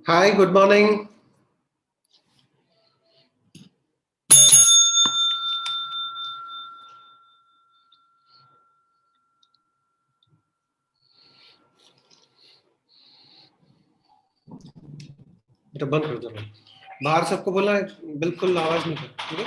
Hi, good morning. बेटा बंद कर दो। बाहर सबको बोला है, बिल्कुल आवाज नहीं कर, ठीक है?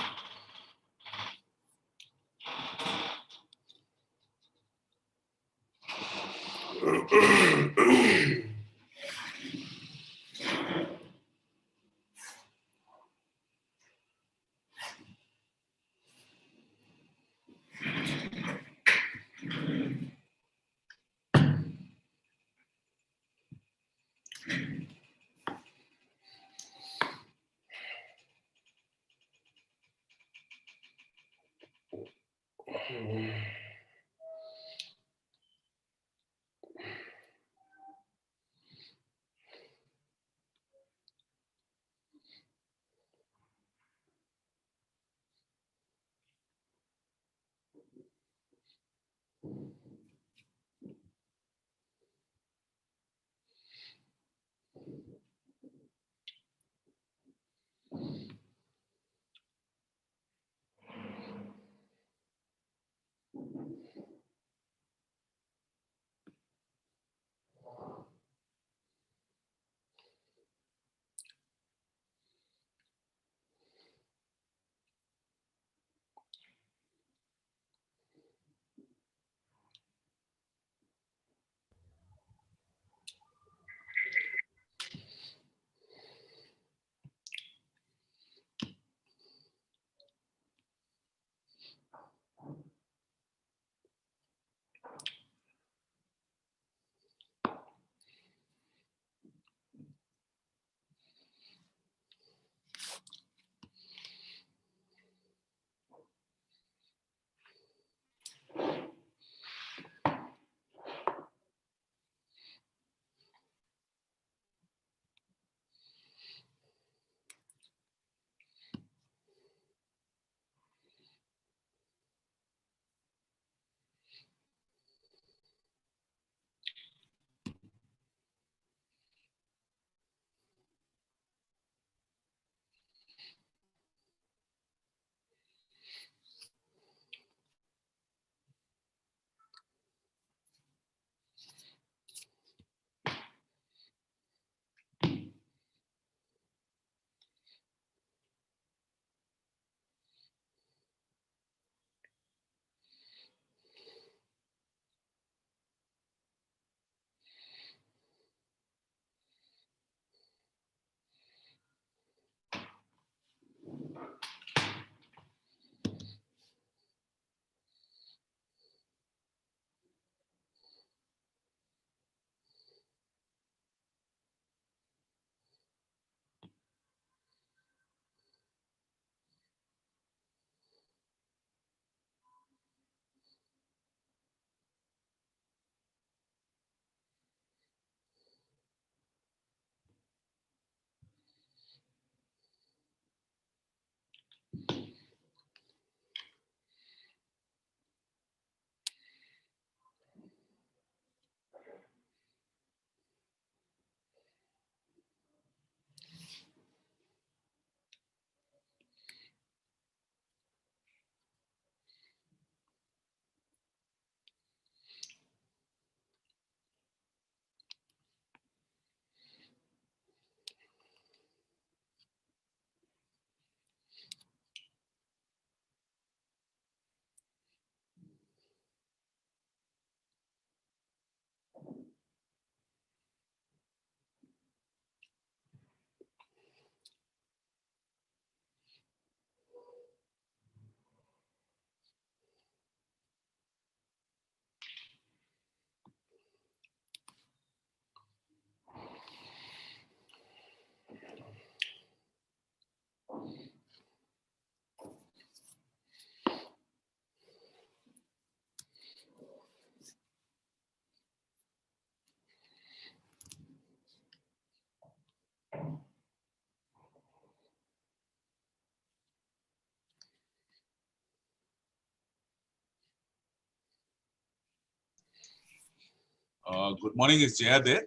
Good morning. Is Jaya there?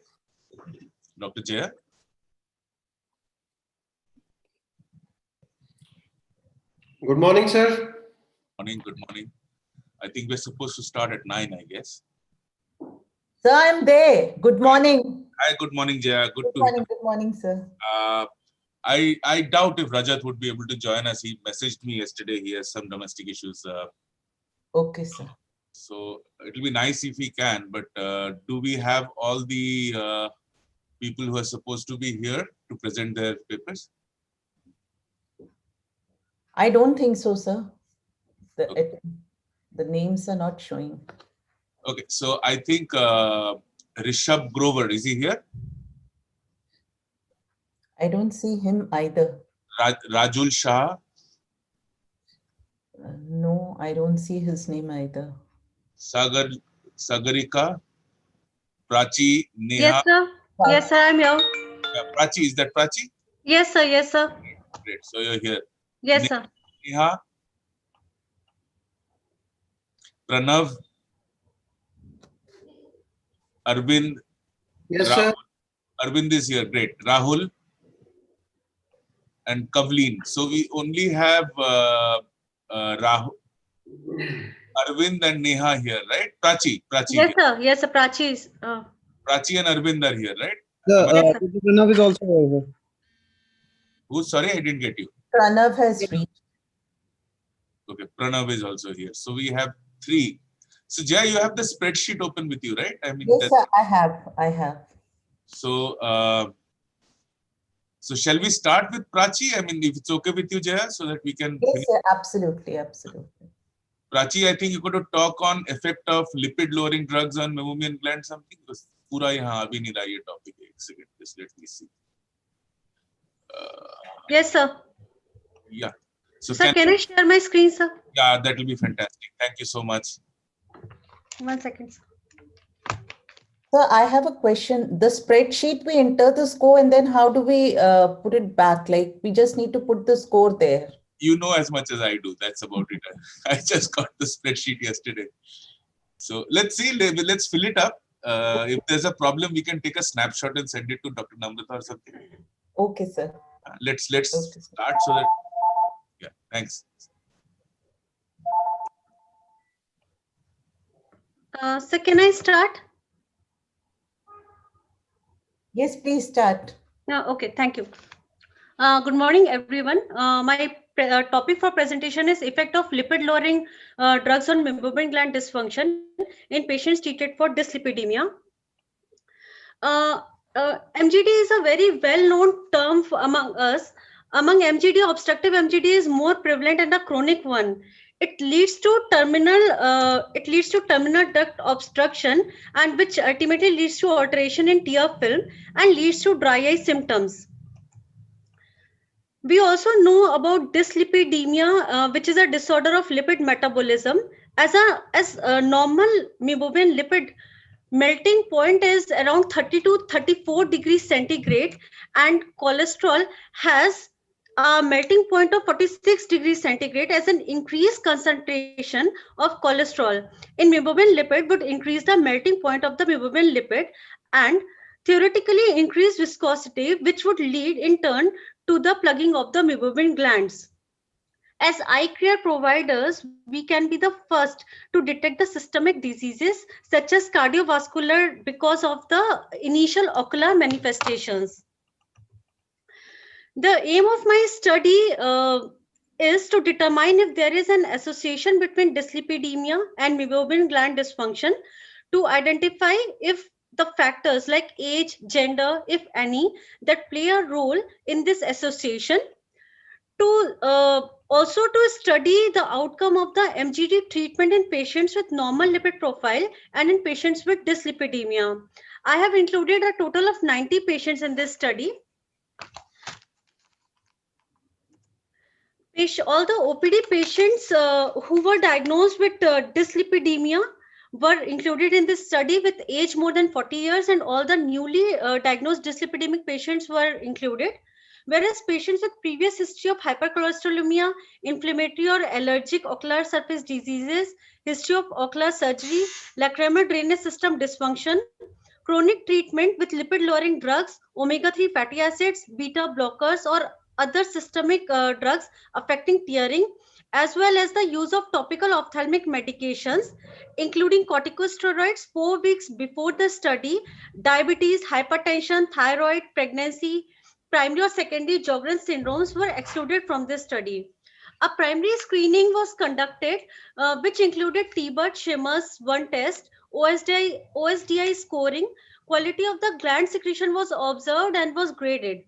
Dr. Jaya? Good morning, sir. Morning, good morning. I think we're supposed to start at 9, I guess. Sir, I'm there. Good morning. Hi, good morning, Jaya. Good to morning. Good morning, sir. I doubt if Rajat would be able to join us. He messaged me yesterday. He has some domestic issues. Okay, sir. So it'll be nice if he can. But do we have all the people who are supposed to be here to present their papers? I don't think so, sir. Okay. The names are not showing. Okay, so I think Rishabh Grover, is he here? I don't see him either. Rajul Shah? No, I don't see his name either. Sagarika? Prachi? Neha? Yes, sir. Yes, sir, I'm here. Yeah, Prachi, is that Prachi? Yes, sir. Yes, sir. Great, so you're here. Yes, sir. Neha? Pranav? Arvind? Yes, Rahul. sir. Arvind is here, great. Rahul? And Kavleen. So we only have Rahul, Arvind and Neha here, right? Prachi. Yes, sir. Yes, sir. Prachi is. Prachi and Arvind are here, right? Sir, Pranav is also over. Who? Sorry, I didn't get you. Pranav has reached. Okay, Pranav is also here. So we have 3. So Jay, you have the spreadsheet open with you, right? I mean, Yes, sir, I have. So, so shall we start with Prachi? I mean, if it's okay with you, Jaya, so that we can. Yes, sir, absolutely, absolutely. Prachi, I think you're going to talk on effect of lipid-lowering drugs on mammalian gland something. पूरा यहाँ अभी नहीं रहा ये topic. एक second, just let me see. Yes, sir. Yeah. So sir, can I share my screen, sir? Yeah, that will be fantastic. Thank you so much. 1 second, sir. Sir, I have a question. The spreadsheet, we enter the score and then how do we put it back? Like we just need to put the score there. You know as much as I do. That's about it. I just got the spreadsheet yesterday. So let's see. Let's fill it up. If there's a problem, we can take a snapshot and send it to Dr. Namrata or something. Okay, sir. Let's start so that. Yeah. Thanks. Sir, can I start? Yes, please start. Yeah. Okay. Thank you. Good morning, everyone. My topic for presentation is effect of lipid-lowering drugs on mammalian gland dysfunction in patients treated for dyslipidemia. MGD is a very well-known term among us. Among MGD, obstructive MGD is more prevalent and a chronic one. It leads to terminal duct obstruction, and which ultimately leads to alteration in tear film and leads to dry eye symptoms. We also know about dyslipidemia, which is a disorder of lipid metabolism. As a normal mammalian lipid melting point is around 30 to 34 degrees centigrade, and cholesterol has a melting point of 46 degrees centigrade. As an increased concentration of cholesterol in mammalian lipid would increase the melting point of the mammalian lipid and theoretically increase viscosity, which would lead in turn to the plugging of the mammalian glands. As eye care providers, we can be the first to detect the systemic diseases such as cardiovascular because of the initial ocular manifestations. The aim of my study is to determine if there is an association between dyslipidemia and mammalian gland dysfunction, to identify if the factors like age, gender, if any, that play a role in this association, to also to study the outcome of the MGD treatment in patients with normal lipid profile and in patients with dyslipidemia. I have included a total of 90 patients in this study. All the OPD patients who were diagnosed with dyslipidemia were included in this study with age more than 40 years, and all the newly diagnosed dyslipidemic patients were included. Whereas patients with previous history of hypercholesterolemia, inflammatory or allergic ocular surface diseases, history of ocular surgery, lacrimal drainage system dysfunction, chronic treatment with lipid-lowering drugs, omega-3 fatty acids, beta blockers, or other systemic drugs affecting tearing, as well as the use of topical ophthalmic medications, including corticosteroids 4 weeks before the study, diabetes, hypertension, thyroid, pregnancy, primary or secondary Sjogren's syndromes were excluded from this study. A primary screening was conducted, which included T-BUT, Schimmer's 1 test, OSDI scoring, quality of the gland secretion was observed and was graded.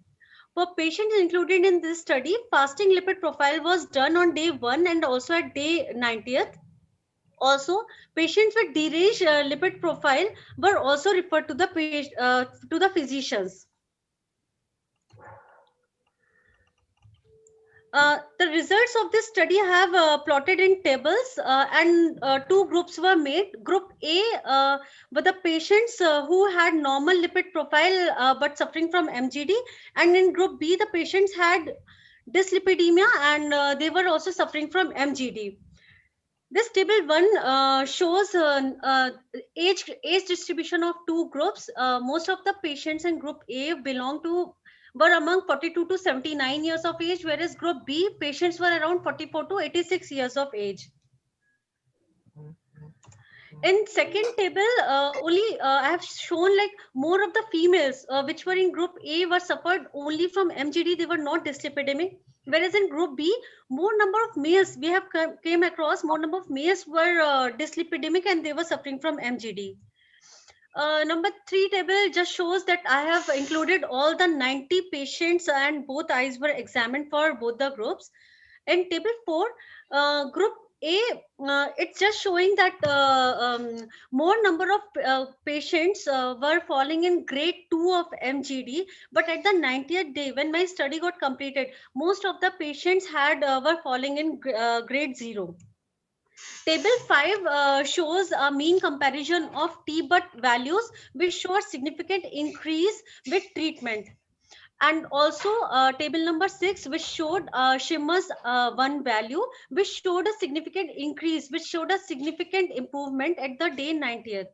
For patients included in this study, fasting lipid profile was done on day 1 and also at day 90th. Also, patients with deranged lipid profile were also referred to the physicians. The results of this study have plotted in tables, and 2 groups were made. Group A were the patients who had normal lipid profile but suffering from MGD, and in group B the patients had dyslipidemia and they were also suffering from MGD. This table 1 shows age distribution of 2 groups. Most of the patients in group A were among 42 to 79 years of age, whereas group B patients were around 44 to 86 years of age. In second table, I have shown like more of the females which were in group A were suffered only from MGD. They were not dyslipidemic. Whereas in group B, more number of males we have came across, more number of males were dyslipidemic and they were suffering from MGD. Number 3 table just shows that I have included all the 90 patients and both eyes were examined for both the groups. In table 4, group A, it's just showing that more number of patients were falling in grade 2 of MGD, but at the 90th day when my study got completed, most of the patients were falling in grade 0. Table 5 shows a mean comparison of T-BUT values, which show a significant increase with treatment. And also table number 6, which showed Schimmer's 1 value, which showed a significant increase, which showed a significant improvement at the day 90th.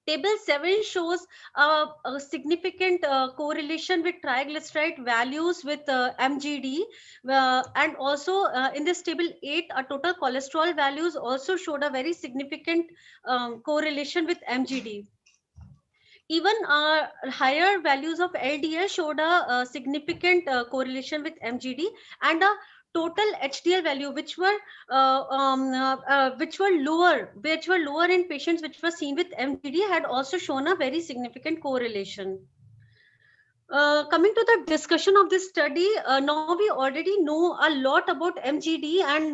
Table 7 shows a significant correlation with triglyceride values with MGD, and also in this table 8, total cholesterol values also showed a very significant correlation with MGD. Even higher values of LDL showed a significant correlation with MGD, and a total HDL value which were lower in patients which were seen with MGD had also shown a very significant correlation. Coming to the discussion of this study, now we already know a lot about MGD and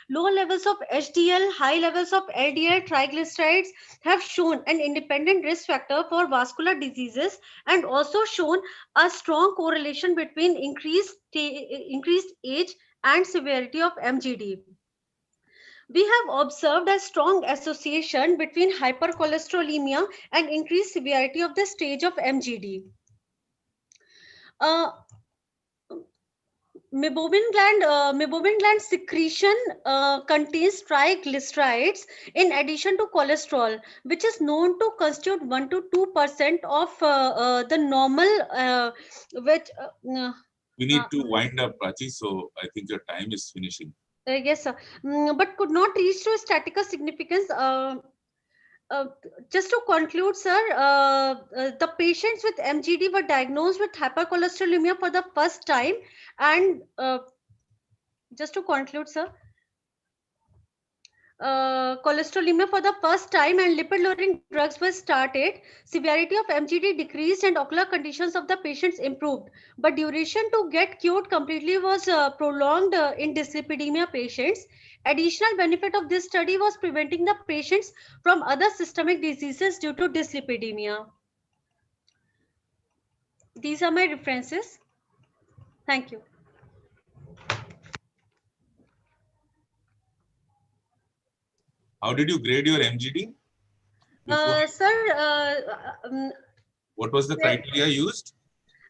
low levels of HDL, high levels of LDL, triglycerides have shown an independent risk factor for vascular diseases and also shown a strong correlation between increased age and severity of MGD. We have observed a strong association between hypercholesterolemia and increased severity of the stage of MGD. Meibomian gland secretion contains triglycerides in addition to cholesterol, which is known to constitute 1 to 2% of the normal. We need to wind up, Prachi. So I think your time is finishing. Yes, sir. But could not reach to statistical significance. Just to conclude, sir, the patients with MGD were diagnosed with hypercholesterolemia for the first time, and just to conclude, sir, cholesterolemia for the first time and lipid-lowering drugs were started. Severity of MGD decreased and ocular conditions of the patients improved, but duration to get cured completely was prolonged in dyslipidemia patients. Additional benefit of this study was preventing the patients from other systemic diseases due to dyslipidemia. These are my references. Thank you. How did you grade your MGD? Sir, what was the criteria used?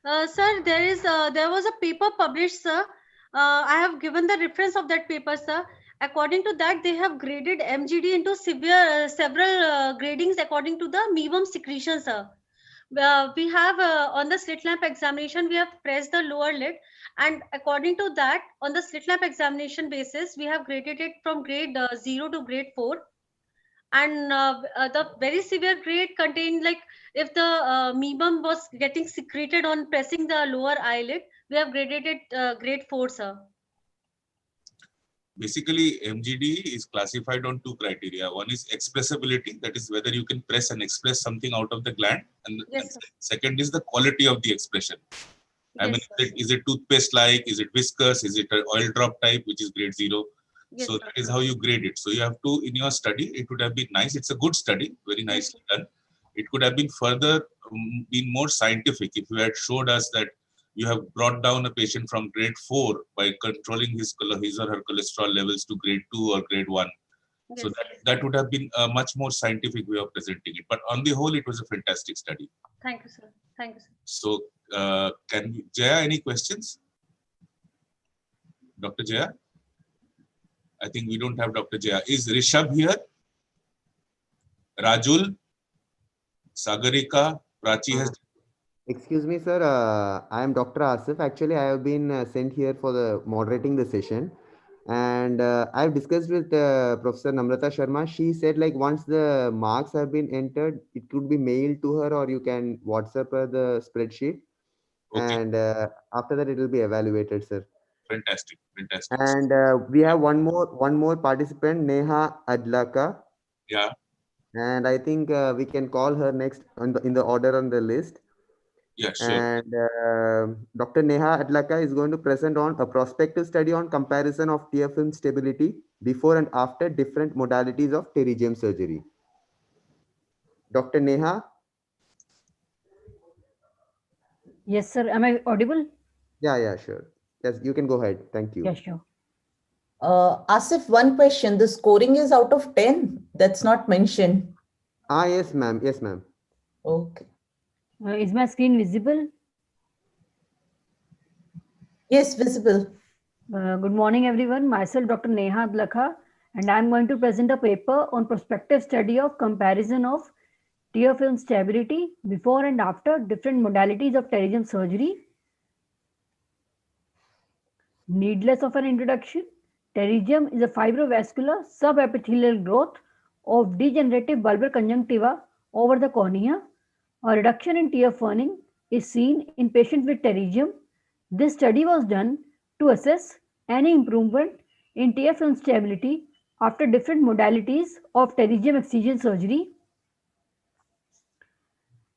Sir, there was a paper published, sir. I have given the reference of that paper, sir. According to that, they have graded MGD into several gradings according to the mebum secretion, sir. We have on the slit lamp examination, we have pressed the lower lid, and according to that, on the slit lamp examination basis, we have graded it from grade 0 to grade 4. And the very severe grade contained, like if the mebum was getting secreted on pressing the lower eyelid, we have graded it grade 4, sir. Basically, MGD is classified on two criteria. One is expressibility, that is whether you can press and express something out of the gland, and Yes, sir. second is the quality of the expression. I mean, Yes, is it toothpaste-like? Is it viscous? Is it an oil drop type, which is grade 0? yes, So sir. that is how you grade it. So you have to, in your study, it would have been nice. It's a good study, very nicely done. It could have been further, been more scientific if you had showed us that you have brought down a patient from grade 4 by controlling his or her cholesterol levels to grade 2 or grade 1. Yes, So that would have been a much more scientific way of presenting it. But on the whole, it was a fantastic study. thank you, sir. Thank you, sir. So Jaya, any questions? Dr. Jaya? I think we don't have Dr. Jaya. Is Rishabh here? Rajul? Sagarika? Prachi has... Excuse me, sir. I am Dr. Asif. Actually, I have been sent here for the moderating the session, and I've discussed with Professor Namrata Sharma. She said like once the marks have been entered, it could be mailed to her, or you can WhatsApp her the spreadsheet, Okay. and after that it will be evaluated, sir. Fantastic, fantastic. And we have one more participant, Neha Adlaka, Yeah, and I think we can call her next in the order on the list. yeah, sure. And Dr. Neha Adlaka is going to present on a prospective study on comparison of tear film stability before and after different modalities of pterygium surgery. Dr. Neha? Yes, sir. Am I audible? Yeah, sure. Yes, you can go ahead. Thank you. Yeah, sure. Asif, one question. The scoring is out of 10. That's not mentioned. Yes, ma'am. Yes, ma'am. Okay. Is my screen visible? Yes, visible. Good morning, everyone. Myself, Dr. Neha Adlaka, and I'm going to present a paper on prospective study of comparison of tear film stability before and after different modalities of pterygium surgery. Needless of an introduction, pterygium is a fibrovascular subepithelial growth of degenerative bulbar conjunctiva over the cornea. A reduction in tear ferning is seen in patients with pterygium. This study was done to assess any improvement in tear film stability after different modalities of pterygium excision surgery.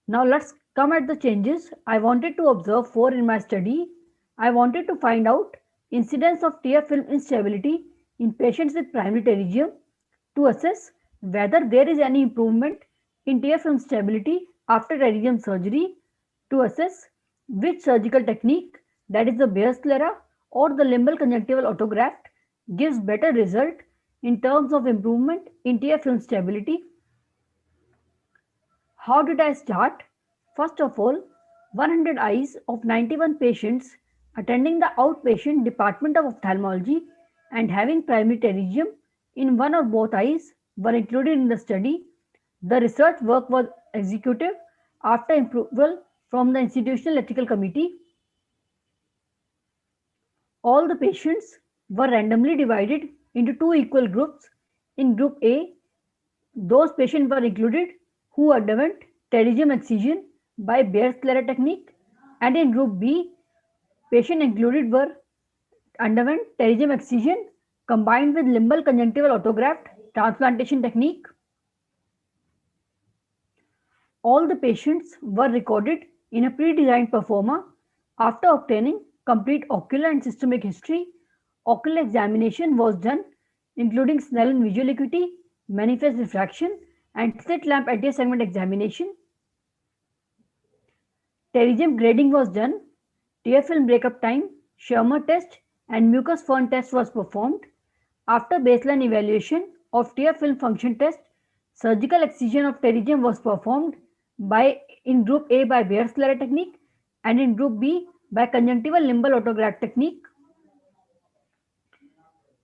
Now let's come at the changes. I wanted to observe 4 in my study. I wanted to find out incidence of tear film instability in patients with primary pterygium to assess whether there is any improvement in tear film stability after pterygium surgery, to assess which surgical technique, that is the Beer sclera or the limbal conjunctival autograft, gives better result in terms of improvement in tear film stability. How did I start? First of all, 100 eyes of 91 patients attending the outpatient department of ophthalmology and having primary pterygium in one or both eyes were included in the study. The research work was executed after approval from the Institutional Ethical Committee. All the patients were randomly divided into 2 equal groups. In group A, those patients were included who underwent pterygium excision by Beer sclera technique, and in group B, patients included were underwent pterygium excision combined with limbal conjunctival autograft transplantation technique. All the patients were recorded in a pre-designed performa. After obtaining complete ocular and systemic history, ocular examination was done, including Snellen visual acuity, manifest refraction, and slit lamp anterior segment examination. Pterygium grading was done. Tear film breakup time, Schirmer test, and mucus Fern test was performed. After baseline evaluation of tear film function test, surgical excision of pterygium was performed in group A by Beer sclera technique and in group B by conjunctival limbal autograft technique.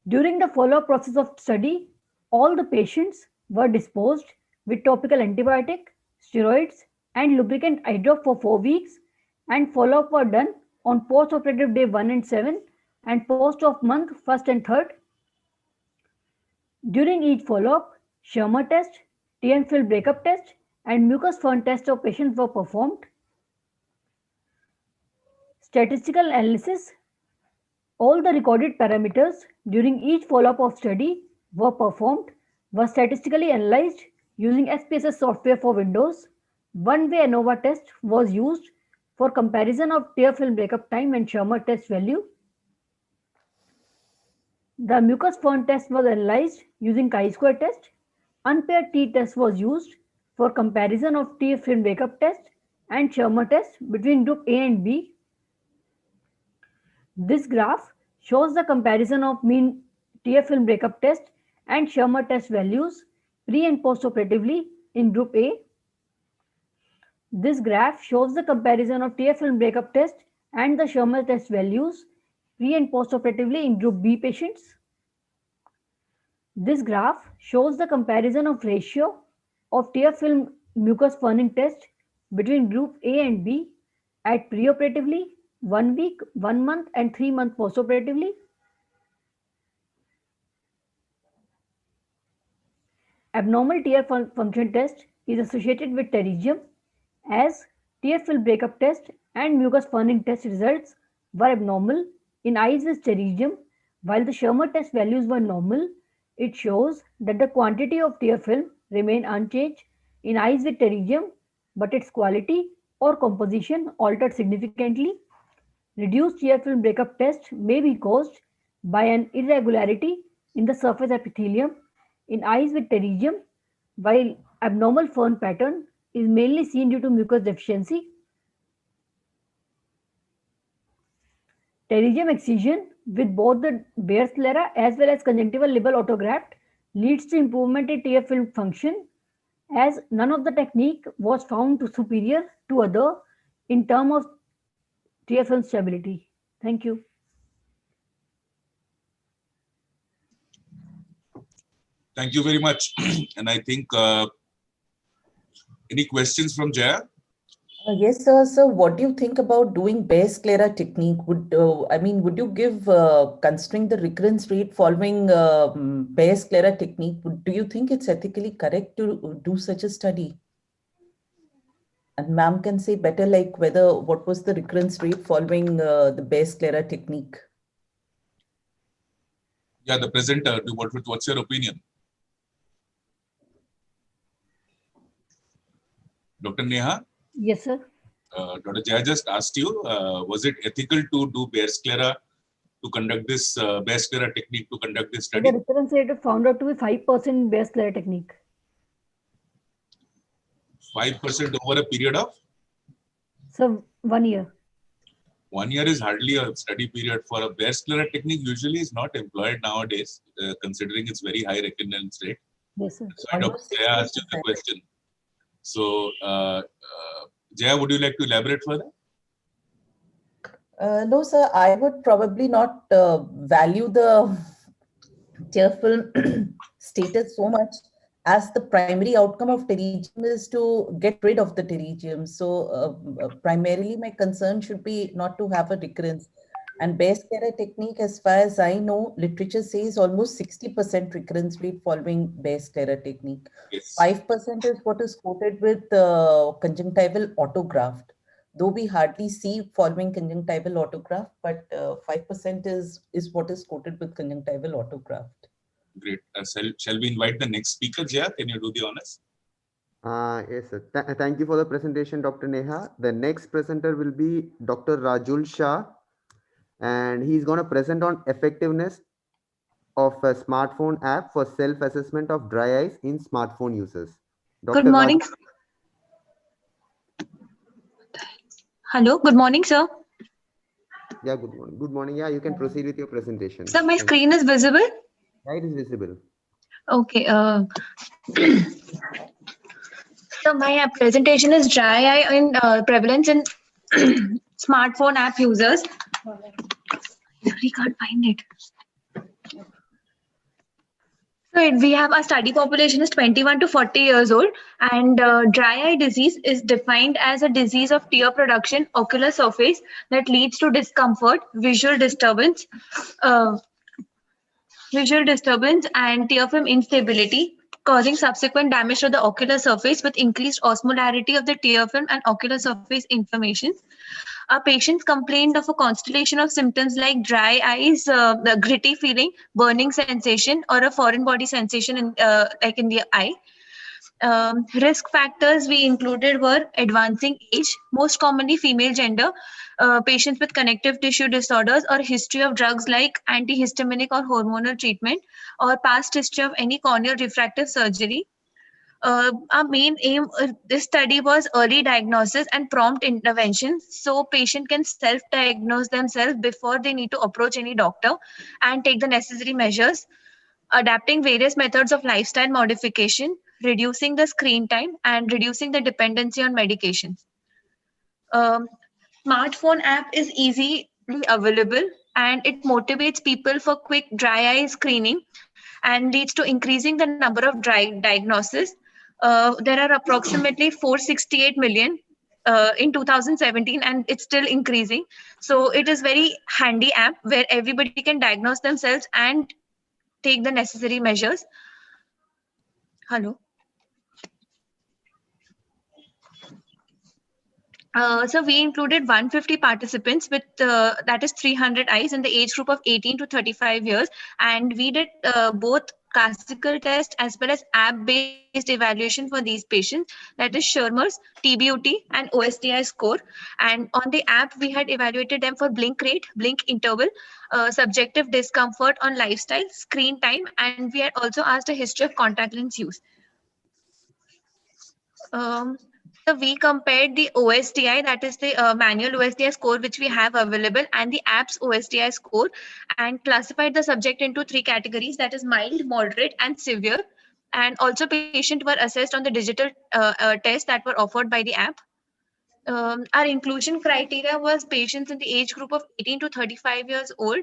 During the follow-up process of study, all the patients were disposed with topical antibiotic, steroids, and lubricant eye drop for 4 weeks, and follow-up were done on post-operative day 1 and 7 and post-op month 1st and 3rd. During each follow-up, Schirmer test, TM film breakup test, and mucus Fern test of patients were performed. Statistical analysis. All the recorded parameters during each follow-up of study were statistically analyzed using SPSS software for Windows. One-way ANOVA test was used for comparison of tear film breakup time and Schirmer test value. The mucus Fern test was analyzed using chi-square test. Unpaired t-test was used for comparison of tear film breakup test and Schirmer test between group A and B. This graph shows the comparison of mean tear film breakup test and Schirmer test values pre and post-operatively in group A. This graph shows the comparison of tear film breakup test and the Schirmer test values pre and post-operatively in group B patients. This graph shows the comparison of ratio of tear film mucus Ferning test between group A and B at preoperatively, 1 week, 1 month, and 3 months postoperatively. Abnormal tear function test is associated with pterygium, as tear film breakup test and mucus Ferning test results were abnormal in eyes with pterygium, while the Schirmer test values were normal. It shows that the quantity of tear film remained unchanged in eyes with pterygium, but its quality or composition altered significantly. Reduced tear film breakup test may be caused by an irregularity in the surface epithelium in eyes with pterygium, while abnormal Fern pattern is mainly seen due to mucus deficiency. Pterygium excision with both the Bayer sclera as well as conjunctival libel autograft leads to improvement in tear film function, as none of the technique was found to superior to other in terms of tear film stability. Thank you. Thank you very much. And I think any questions from Jaya? Yes, sir. So what do you think about doing Bayer sclera technique? Would you give, considering the recurrence rate following Bayer sclera technique, do you think it's ethically correct to do such a study? And ma'am can say better, like what was the recurrence rate following the Bayer sclera technique? Yeah, the presenter, what's your opinion? Dr. Neha? Yes, sir. Dr. Jaya just asked you, was it ethical to do Bayer sclera to conduct this Bayer sclera technique to conduct this study? The recurrence rate is found out to be 5% in Bayer sclera technique. 5% over a period of? So 1 year. 1 year is hardly a study period for a Bayer sclera technique. Usually is not employed nowadays, considering its very high recurrence rate. Yes, sir. So Dr. Jaya asked you the question. So, Jaya, would you like to elaborate further? No, sir, I would probably not value the tear film status so much, as the primary outcome of pterygium is to get rid of the pterygium. So primarily my concern should be not to have a recurrence. And Bayer sclera technique, as far as I know, literature says almost 60% recurrence rate following Bayer sclera technique. Yes. 5% is what is quoted with conjunctival autograft. Though we hardly see following conjunctival autograft, but 5% is what is quoted with conjunctival autograft. Great. Shall we invite the next speaker, Jaya? Can you do the honors? Yes, sir. Thank you for the presentation, Dr. Neha. The next presenter will be Dr. Rajul Shah, and he's going to present on effectiveness of a smartphone app for self-assessment of dry eyes in smartphone users. Dr. Good morning. Hello, good morning, sir. Yeah, good morning. Good morning. Yeah, you can proceed with your presentation. Sir, my screen is visible? Yeah, it is visible. Okay. So my presentation is dry eye in prevalence in smartphone app users. I can't find it. So we have a study population is 21 to 40 years old, and dry eye disease is defined as a disease of tear production, ocular surface that leads to discomfort, visual disturbance, uh, and tear film instability, causing subsequent damage to the ocular surface with increased osmolarity of the tear film and ocular surface inflammation. Our patients complained of a constellation of symptoms like dry eyes, the gritty feeling, burning sensation, or a foreign body sensation in like in the eye. Risk factors we included were advancing age, most commonly female gender, patients with connective tissue disorders, or history of drugs like antihistaminic or hormonal treatment, or past history of any corneal refractive surgery. Our main aim this study was early diagnosis and prompt intervention, so patient can self-diagnose themselves before they need to approach any doctor and take the necessary measures, adapting various methods of lifestyle modification, reducing the screen time, and reducing the dependency on medications. Smartphone app is easily available and it motivates people for quick dry eye screening and leads to increasing the number of dry diagnoses. There are approximately 468 million in 2017 and it's still increasing. So it is very handy app where everybody can diagnose themselves and take the necessary measures. Hello. So we included 150 participants with that is 300 eyes in the age group of 18 to 35 years, and we did both classical test as well as app-based evaluation for these patients. That is Schirmer's, TBUT, and OSDI score. And on the app, we had evaluated them for blink rate, blink interval, subjective discomfort on lifestyle, screen time, and we had also asked a history of contact lens use. So we compared the OSDI, that is the manual OSDI score which we have available, and the app's OSDI score, and classified the subject into 3 categories, that is mild, moderate, and severe. And also patients were assessed on the digital tests that were offered by the app. Our inclusion criteria was patients in the age group of 18 to 35 years old,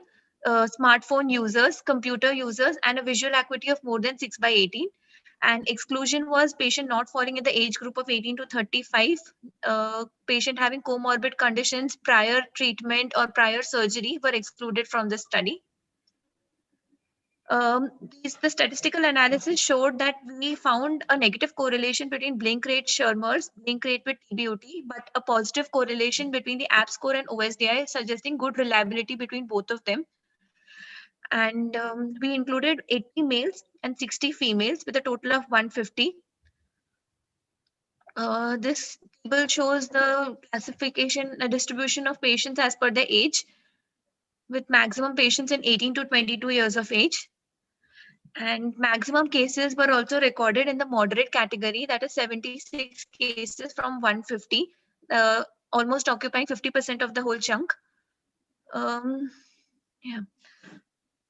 smartphone users, computer users, and a visual acuity of more than 6/18. And exclusion was patient not falling in the age group of 18 to 35, patient having comorbid conditions, prior treatment or prior surgery were excluded from the study. The statistical analysis showed that we found a negative correlation between blink rate Schirmer's, blink rate with TBUT, but a positive correlation between the app score and OSDI, suggesting good reliability between both of them. And we included 80 males and 60 females with a total of 150. This table shows the classification, distribution of patients as per their age, with maximum patients in 18 to 22 years of age. And maximum cases were also recorded in the moderate category, that is 76 cases from 150, almost occupying 50% of the whole chunk. Yeah.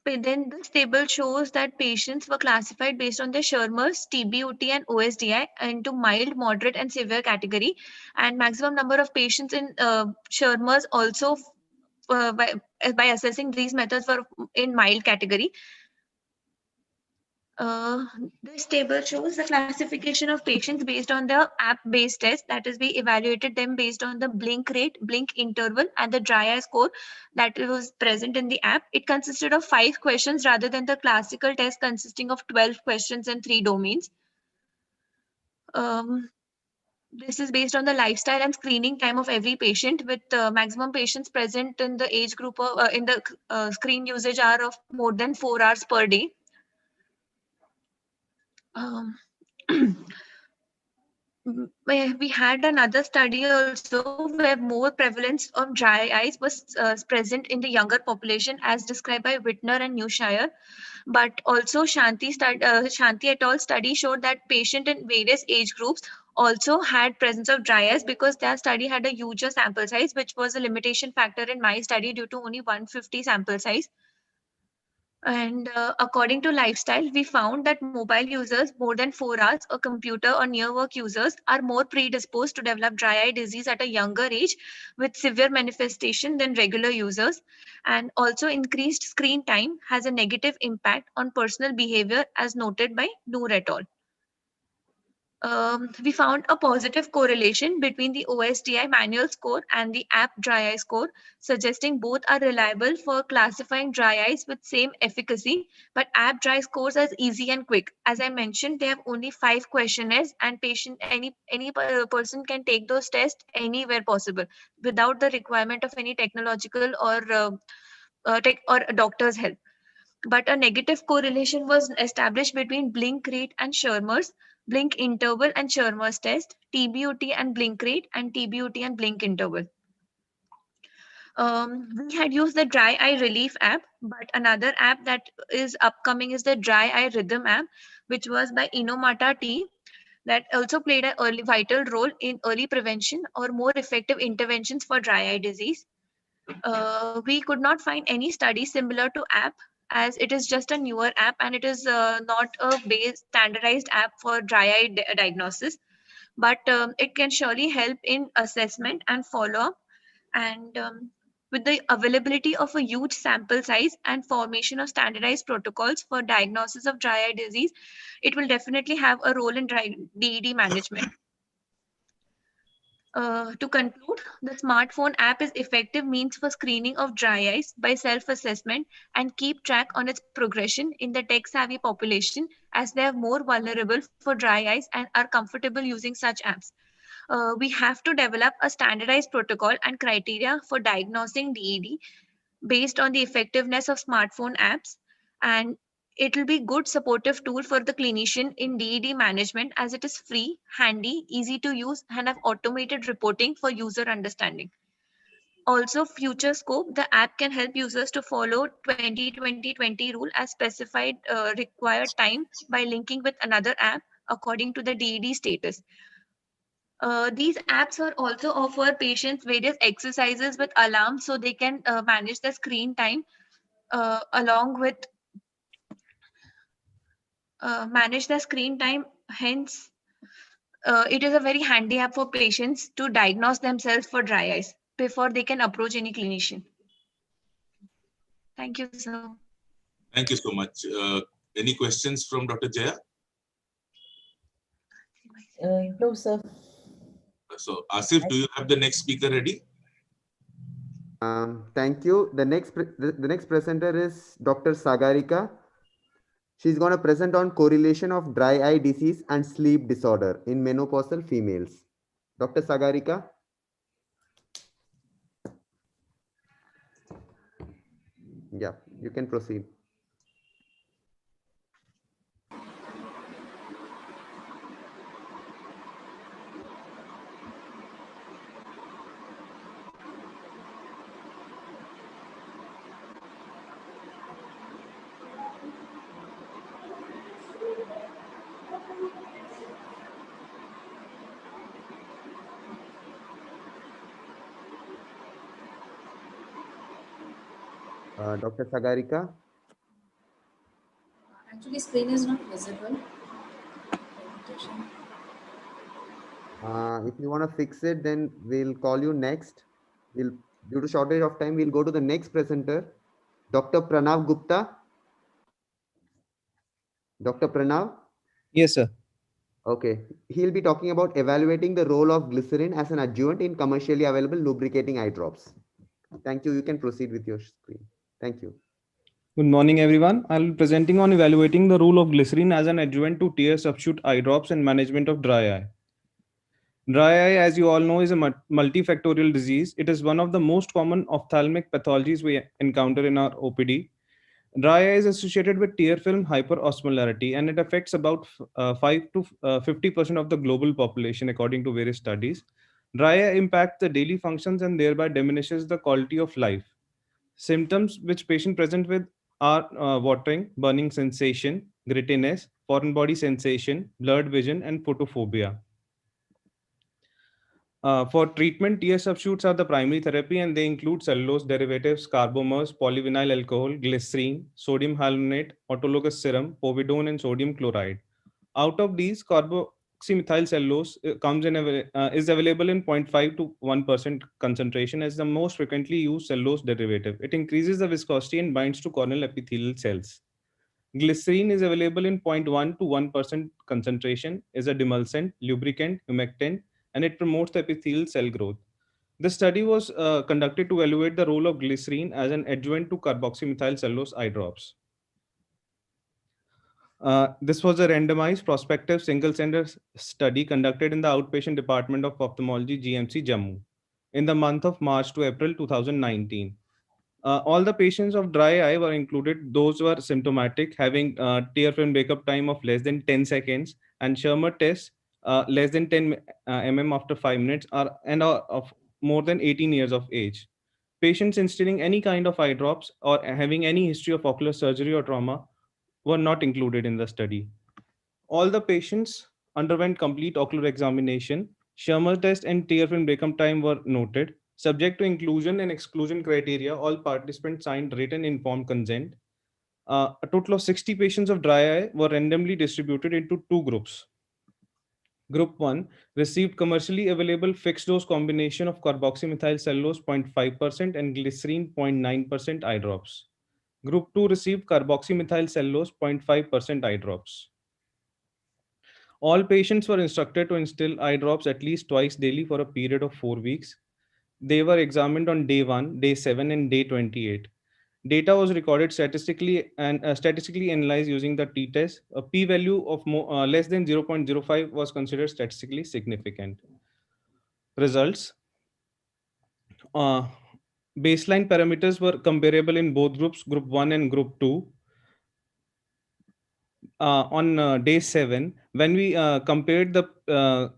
But then this table shows that patients were classified based on the Schirmer's, TBUT, and OSDI into mild, moderate, and severe category. And maximum number of patients in Schirmer's also by assessing these methods were in mild category. This table shows the classification of patients based on the app-based test. That is, we evaluated them based on the blink rate, blink interval, and the dry eye score that was present in the app. It consisted of 5 questions rather than the classical test consisting of 12 questions and 3 domains. This is based on the lifestyle and screening time of every patient, with maximum patients present in the age group of in the screen usage hour of more than 4 hours per day. We had another study also where more prevalence of dry eyes was present in the younger population, as described by Whitner and Newshire. But also Shanti et al. Study showed that patients in various age groups also had presence of dry eyes, because their study had a huger sample size, which was a limitation factor in my study due to only 150 sample size. And according to lifestyle, we found that mobile users more than 4 hours, or computer or near work users are more predisposed to develop dry eye disease at a younger age with severe manifestation than regular users. And also increased screen time has a negative impact on personal behavior as noted by Noor et al. We found a positive correlation between the OSDI manual score and the app dry eye score, suggesting both are reliable for classifying dry eyes with same efficacy, but app dry scores are easy and quick. As I mentioned, they have only 5 questionnaires, and person can take those tests anywhere possible without the requirement of any technological or a doctor's help. But a negative correlation was established between blink rate and Schirmer's, blink interval and Schirmer's test, TBUT and blink rate, and TBUT and blink interval. We had used the dry eye relief app, but another app that is upcoming is the dry eye rhythm app, which was by Inomata T, that also played a vital role in early prevention or more effective interventions for dry eye disease. We could not find any study similar to app, as it is just a newer app and it is not a standardized app for dry eye diagnosis, but it can surely help in assessment and follow-up. And with the availability of a huge sample size and formation of standardized protocols for diagnosis of dry eye disease, it will definitely have a role in DED management. To conclude, the smartphone app is effective means for screening of dry eyes by self-assessment and keep track on its progression in the tech-savvy population, as they are more vulnerable for dry eyes and are comfortable using such apps. We have to develop a standardized protocol and criteria for diagnosing DED based on the effectiveness of smartphone apps, and it will be good supportive tool for the clinician in DED management, as it is free, handy, easy to use, and have automated reporting for user understanding. Also, future scope, the app can help users to follow 20-20-20 rule as specified required time by linking with another app according to the DED status. These apps are also offer patients various exercises with alarms, so they can manage the screen time along with manage the screen time. Hence, it is a very handy app for patients to diagnose themselves for dry eyes before they can approach any clinician. Thank you, sir. Thank you so much. Any questions from Dr. Jaya? No, sir. So, Asif, do you have the next speaker ready? Thank you. The next presenter is Dr. Sagarika. She's going to present on correlation of dry eye disease and sleep disorder in menopausal females. Dr. Sagarika. Yeah, you can proceed. Dr. Sagarika. Actually, screen is not visible. If you want to fix it, then we'll call you next. Due to shortage of time, we'll go to the next presenter, Dr. Pranav Gupta. Dr. Pranav? Yes, sir. Okay. He'll be talking about evaluating the role of glycerin as an adjuvant in commercially available lubricating eye drops. Thank you. You can proceed with your screen. Thank you. Good morning, everyone. I'll be presenting on evaluating the role of glycerin as an adjuvant to tear substitute eye drops and management of dry eye. Dry eye, as you all know, is a multifactorial disease. It is one of the most common ophthalmic pathologies we encounter in our OPD. Dry eye is associated with tear film hyperosmolarity, and it affects about 5 to 50% of the global population, according to various studies. Dry eye impacts the daily functions and thereby diminishes the quality of life. Symptoms which patient present with are watering, burning sensation, grittiness, foreign body sensation, blurred vision, and photophobia. For treatment, TS substitutes are the primary therapy, and they include cellulose derivatives, carbomers, polyvinyl alcohol, glycerine, sodium hyaluronate, autologous serum, povidone, and sodium chloride. Out of these, carboxymethyl cellulose is available in 0.5 to 1% concentration as the most frequently used cellulose derivative. It increases the viscosity and binds to corneal epithelial cells. Glycerine is available in 0.1 to 1% concentration, is a demulcent, lubricant, humectant, and it promotes the epithelial cell growth. The study was conducted to evaluate the role of glycerine as an adjuvant to carboxymethyl cellulose eye drops. This was a randomized prospective single-center study conducted in the outpatient department of ophthalmology GMC Jammu in the month of March to April 2019. All the patients of dry eye were included. Those were symptomatic, having tear film breakup time of less than 10 seconds and Schirmer test less than 10 mm after 5 minutes and of more than 18 years of age. Patients instilling any kind of eye drops or having any history of ocular surgery or trauma were not included in the study. All the patients underwent complete ocular examination. Schirmer test and tear film breakup time were noted. Subject to inclusion and exclusion criteria, all participants signed written informed consent. A total of 60 patients of dry eye were randomly distributed into 2 groups. Group 1 received commercially available fixed dose combination of carboxymethyl cellulose 0.5% and glycerine 0.9% eye drops. Group 2 received carboxymethyl cellulose 0.5% eye drops. All patients were instructed to instill eye drops at least twice daily for a period of 4 weeks. They were examined on day 1, day 7, and day 28. Data was recorded statistically and statistically analyzed using the t-test. A p-value of less than 0.05 was considered statistically significant. Results. Baseline parameters were comparable in both groups, group 1 and group 2. On day 7, when we compared the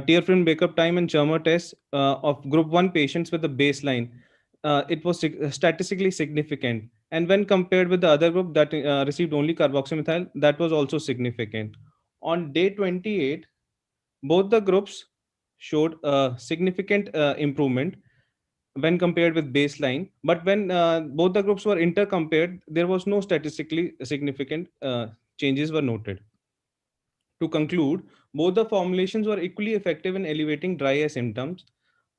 tear film breakup time and Schirmer test of group 1 patients with the baseline, it was statistically significant. And when compared with the other group that received only carboxymethyl, that was also significant. On day 28, both the groups showed a significant improvement when compared with baseline. But when both the groups were intercompared, there was no statistically significant changes were noted. To conclude, both the formulations were equally effective in alleviating dry eye symptoms.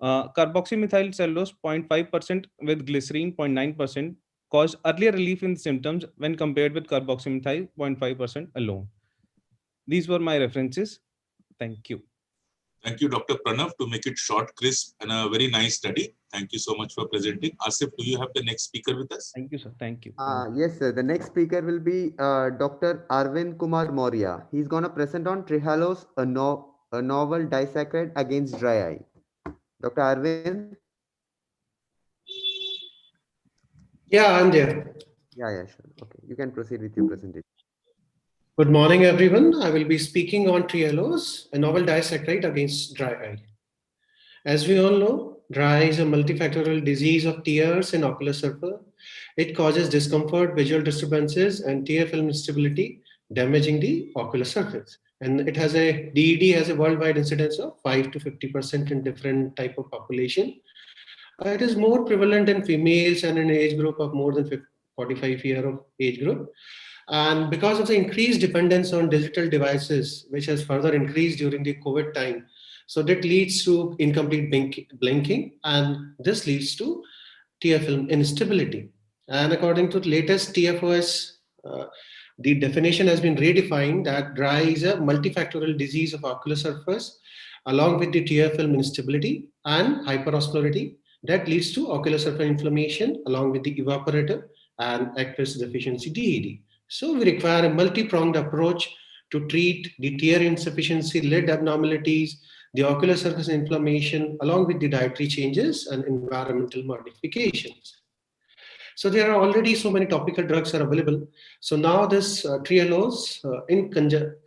Carboxymethyl cellulose 0.5% with glycerine 0.9% caused earlier relief in symptoms when compared with carboxymethyl 0.5% alone. These were my references. Thank you. Thank you, Dr. Pranav, to make it short, crisp, and a very nice study. Thank you so much for presenting. Asif, do you have the next speaker with us? Thank you, sir. Thank you. Yes, sir. The next speaker will be Dr. Arvind Kumar Maurya. He's going to present on Trehalose, a novel disaccharide against dry eye. Dr. Arvind? Yeah, I'm there. Yeah, sure. Okay, you can proceed with your presentation. Good morning, everyone. I will be speaking on Trehalose, a novel disaccharide against dry eye. As we all know, dry eye is a multifactorial disease of tears and ocular surface. It causes discomfort, visual disturbances, and tear film instability, damaging the ocular surface. And it has DED has a worldwide incidence of 5 to 50% in different type of population. It is more prevalent in females and in age group of more than 45 year of age group. And because of the increased dependence on digital devices, which has further increased during the COVID time, so that leads to incomplete blinking, and this leads to tear film instability. And according to the latest TFOS, the definition has been redefined that dry is a multifactorial disease of ocular surface, along with the tear film instability and hyperosmolarity that leads to ocular surface inflammation, along with the evaporative and aqueous deficiency DED. So we require a multi-pronged approach to treat the tear insufficiency, lid abnormalities, the ocular surface inflammation, along with the dietary changes and environmental modifications. So there are already so many topical drugs are available. So now this Trehalose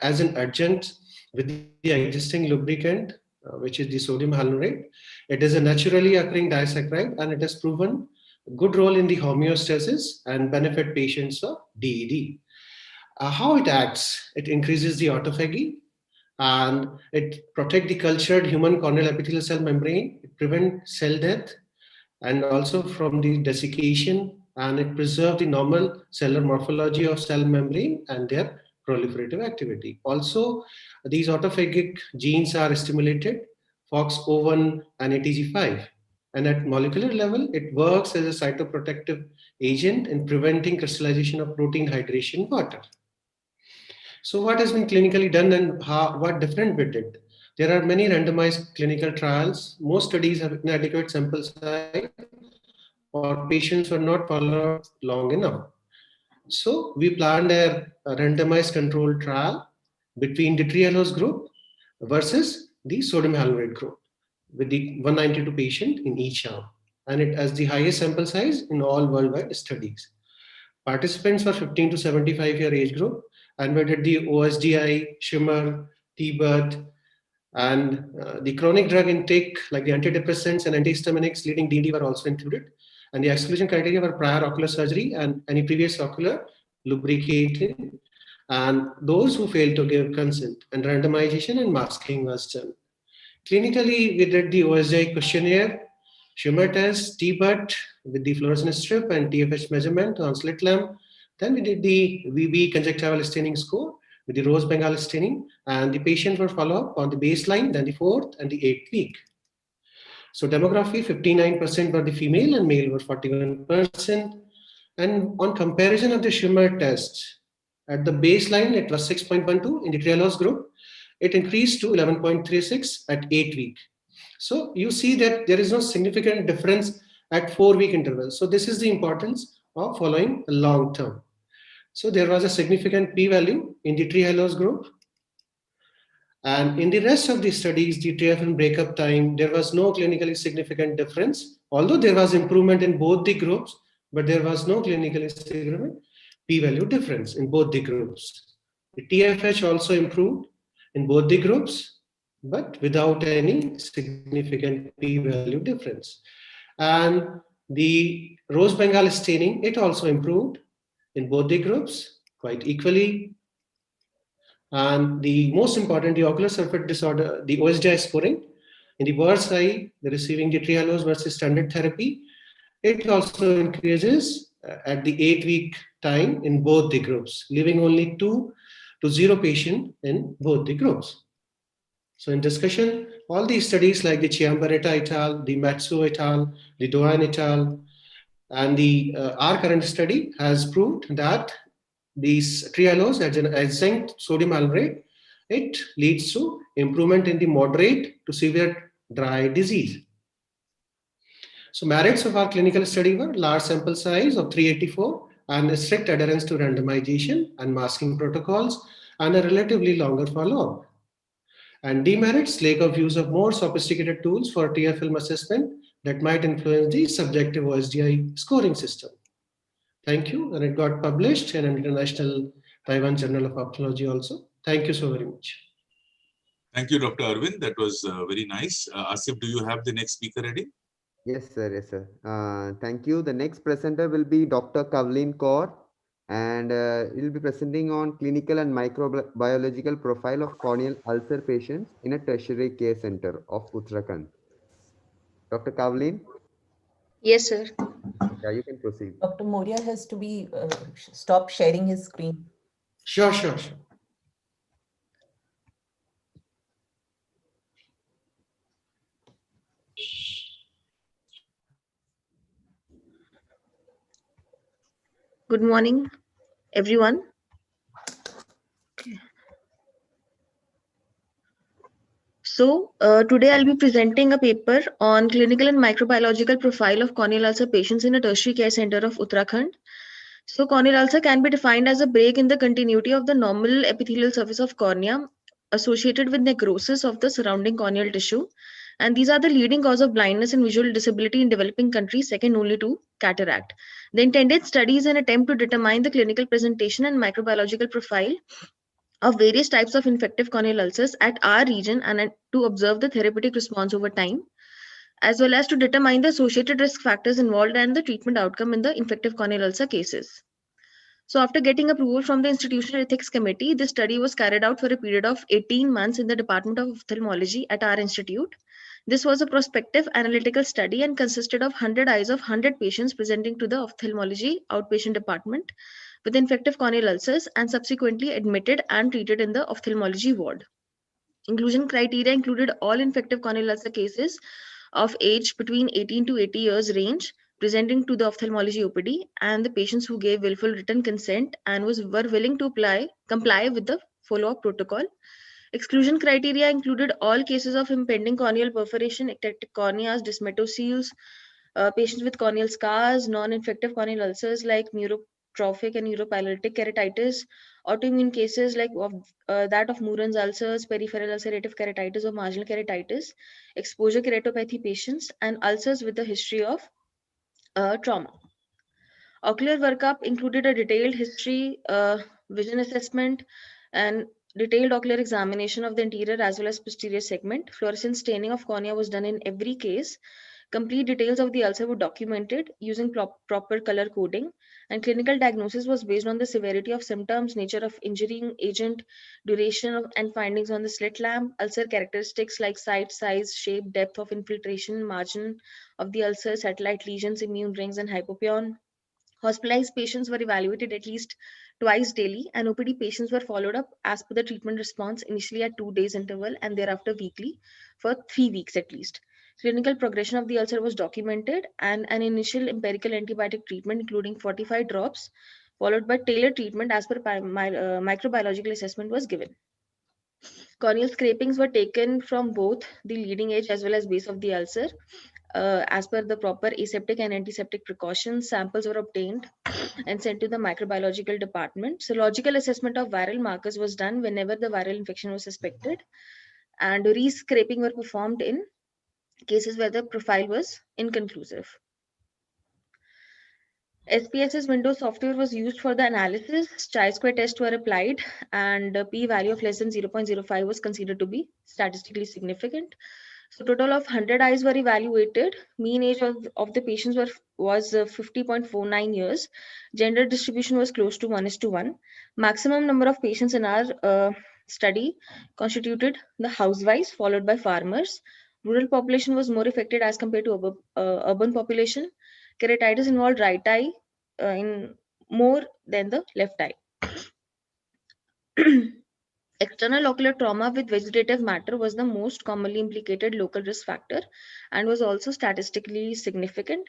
as an adjunct with the existing lubricant, which is the sodium hyaluronate, it is a naturally occurring disaccharide, and it has proven good role in the homeostasis and benefit patients of DED. How it acts? It increases the autophagy and it protects the cultured human corneal epithelial cell membrane. It prevents cell death and also from the desiccation, and it preserves the normal cellular morphology of cell membrane and their proliferative activity. Also, these autophagic genes are stimulated, FOXO1 and ATG5. And at molecular level, it works as a cytoprotective agent in preventing crystallization of protein hydration water. So what has been clinically done and what different we did? There are many randomized clinical trials. Most studies have inadequate sample size or patients were not followed long enough. So we planned a randomized controlled trial between the Trehalose group versus the sodium hyaluronate group with the 192 patients in each arm. And it has the highest sample size in all worldwide studies. Participants were 15 to 75-year age group, and we did the OSDI, Shimmer, TBUT, and the chronic drug intake like the antidepressants and antihistaminics leading DD were also included. And the exclusion criteria were prior ocular surgery and any previous ocular lubricating, and those who failed to give consent, and randomization and masking was done. Clinically, we did the OSDI questionnaire, Shimmer test, TBUT with the fluorescence strip and TFH measurement on slit lamp. Then we did the VB conjunctival staining score with the rose Bengal staining, and the patient were followed up on the baseline, then the 4th and the 8th week. So demography, 59% were the female and male were 41%. And on comparison of the Shimmer test, at the baseline, it was 6.12 in the Trehalose group. It increased to 11.36 at 8 week. So you see that there is no significant difference at 4-week intervals. So this is the importance of following long term. So there was a significant p-value in the Trehalose group. And in the rest of the studies, the TFM breakup time, there was no clinically significant difference, although there was improvement in both the groups, but there was no clinically significant p-value difference in both the groups. The TFH also improved in both the groups, but without any significant p-value difference. And the rose Bengal staining, it also improved in both the groups quite equally. And the most important, the ocular surface disorder, the OSDI scoring, in the worst eye, the receiving the Trehalose versus standard therapy, it also increases at the 8-week time in both the groups, leaving only 2 to 0 patient in both the groups. So in discussion, all these studies like the Chiambaretta et al., the Matsuo et al., the Doan et al., and the our current study has proved that these Trehalose adjunct sodium hyaluronate, it leads to improvement in the moderate to severe dry eye disease. So merits of our clinical study were large sample size of 384 and strict adherence to randomization and masking protocols and a relatively longer follow-up. And demerits, lack of use of more sophisticated tools for tear film assessment that might influence the subjective OSDI scoring system. Thank you, and it got published in an international Taiwan Journal of Ophthalmology also. Thank you so very much. Thank you, Dr. Arvind. That was very nice. Asif, do you have the next speaker ready? Yes, sir. Yes, sir. Thank you. The next presenter will be Dr. Kavleen Kaur, and he will be presenting on clinical and microbiological profile of corneal ulcer patients in a tertiary care center of Uttarakhand. Dr. Kavleen? Yes, sir. Yeah, you can proceed. Dr. Moria has to be stop sharing his screen. Sure. Good morning, everyone. So today I'll be presenting a paper on clinical and microbiological profile of corneal ulcer patients in a tertiary care center of Uttarakhand. So corneal ulcer can be defined as a break in the continuity of the normal epithelial surface of cornea associated with necrosis of the surrounding corneal tissue. And these are the leading cause of blindness and visual disability in developing countries, second only to cataract. The intended study is an attempt to determine the clinical presentation and microbiological profile of various types of infective corneal ulcers at our region and to observe the therapeutic response over time, as well as to determine the associated risk factors involved and the treatment outcome in the infective corneal ulcer cases. So after getting approval from the Institutional Ethics Committee, this study was carried out for a period of 18 months in the Department of Ophthalmology at our institute. This was a prospective analytical study and consisted of 100 eyes of 100 patients presenting to the ophthalmology outpatient department with infective corneal ulcers and subsequently admitted and treated in the ophthalmology ward. Inclusion criteria included all infective corneal ulcer cases of age between 18 to 80 years range presenting to the ophthalmology OPD and the patients who gave willful written consent and were willing to comply with the follow-up protocol. Exclusion criteria included all cases of impending corneal perforation, ectatic corneas, dysmetoceles, patients with corneal scars, non-infective corneal ulcers like neurotrophic and neuropylotic keratitis, autoimmune cases like that of Moran's ulcers, peripheral ulcerative keratitis or marginal keratitis, exposure keratopathy patients, and ulcers with a history of trauma. Ocular workup included a detailed history, vision assessment, and detailed ocular examination of the anterior as well as posterior segment. Fluorescent staining of cornea was done in every case. Complete details of the ulcer were documented using proper color coding, and clinical diagnosis was based on the severity of symptoms, nature of injuring agent, duration of, and findings on the slit lamp, ulcer characteristics like site, size, shape, depth of infiltration, margin of the ulcer, satellite lesions, immune rings, and hypopyon. Hospitalized patients were evaluated at least twice daily, and OPD patients were followed up as per the treatment response, initially at 2 days interval and thereafter weekly for 3 weeks at least. Clinical progression of the ulcer was documented, and an initial empirical antibiotic treatment, including 45 drops, followed by tailored treatment as per microbiological assessment, was given. Corneal scrapings were taken from both the leading edge as well as base of the ulcer. As per the proper aseptic and antiseptic precautions, samples were obtained and sent to the microbiological department. Serological assessment of viral markers was done whenever the viral infection was suspected, and re-scraping were performed in cases where the profile was inconclusive. SPSS Windows software was used for the analysis. Chi-square tests were applied, and a p-value of less than 0.05 was considered to be statistically significant. So total of 100 eyes were evaluated. Mean age of the patients was 50.49 years. Gender distribution was close to 1:1. Maximum number of patients in our study constituted the housewives, followed by farmers. Rural population was more affected as compared to urban population. Keratitis involved right eye in more than the left eye. External ocular trauma with vegetative matter was the most commonly implicated local risk factor and was also statistically significant.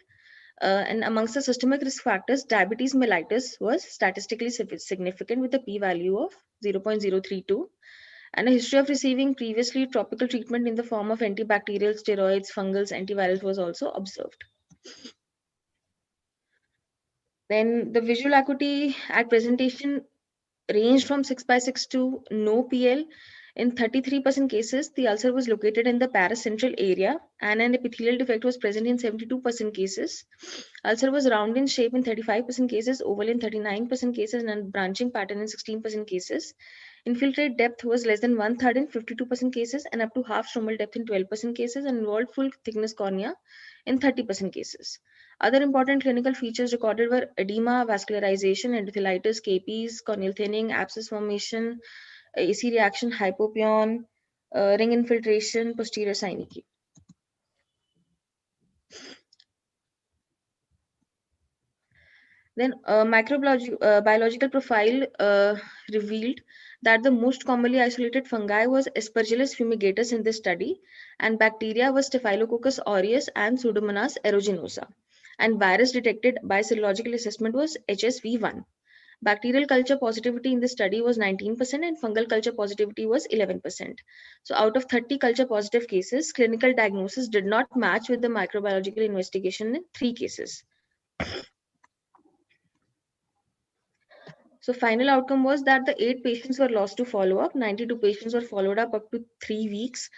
And amongst the systemic risk factors, diabetes mellitus was statistically significant with a p-value of 0.032. And a history of receiving previously topical treatment in the form of antibacterial, steroids, fungals, antivirals was also observed. Then the visual acuity at presentation ranged from 6/6 to no PL. In 33% cases, the ulcer was located in the paracentral area and an epithelial defect was present in 72% cases. Ulcer was round in shape in 35% cases, oval in 39% cases, and branching pattern in 16% cases. Infiltrate depth was less than 1/3 in 52% cases and up to half stromal depth in 12% cases, and involved full thickness cornea in 30% cases. Other important clinical features recorded were edema, vascularization, endothelitis, KPs, corneal thinning, abscess formation, AC reaction, hypopyon, ring infiltration, posterior synecdoche. Then biological profile revealed that the most commonly isolated fungi was Aspergillus fumigatus in this study, and bacteria was Staphylococcus aureus and Pseudomonas aeruginosa. And virus detected by serological assessment was HSV1. Bacterial culture positivity in this study was 19% and fungal culture positivity was 11%. So out of 30 culture positive cases, clinical diagnosis did not match with the microbiological investigation in 3 cases. So final outcome was that the 8 patients were lost to follow-up, 92 patients were followed up to 3 weeks,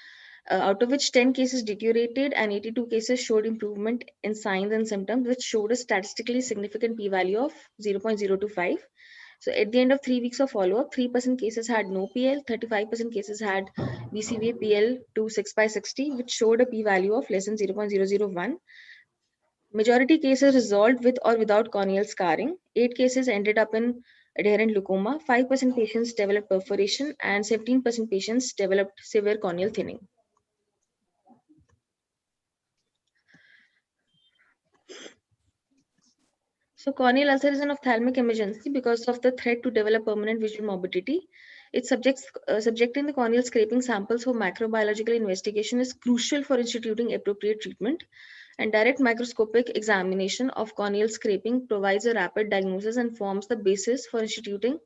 out of which 10 cases deteriorated and 82 cases showed improvement in signs and symptoms, which showed a statistically significant p-value of 0.025. So at the end of 3 weeks of follow-up, 3% cases had no PL, 35% cases had BCVA PL to 6/60, which showed a p-value of less than 0.001. Majority cases resolved with or without corneal scarring. 8 cases ended up in adherent glaucoma. 5% patients developed perforation and 17% patients developed severe corneal thinning. So corneal ulcer is an ophthalmic emergency because of the threat to develop permanent visual morbidity. Subjecting the corneal scraping samples for macrobiological investigation is crucial for instituting appropriate treatment. And direct microscopic examination of corneal scraping provides a rapid diagnosis and forms the basis for instituting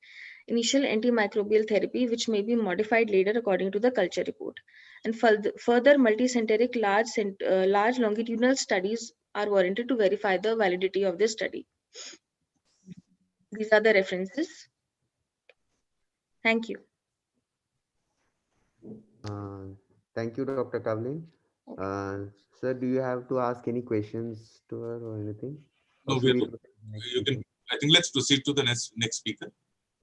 initial antimicrobial therapy, which may be modified later according to the culture report. And further multicentric large longitudinal studies are warranted to verify the validity of this study. These are the references. Thank you. Thank you, Dr. Kavlin. Sir, do you have to ask any questions to her or anything? No, Or we should are we good. proceed to the next You can. speaker? I think let's proceed to the next speaker.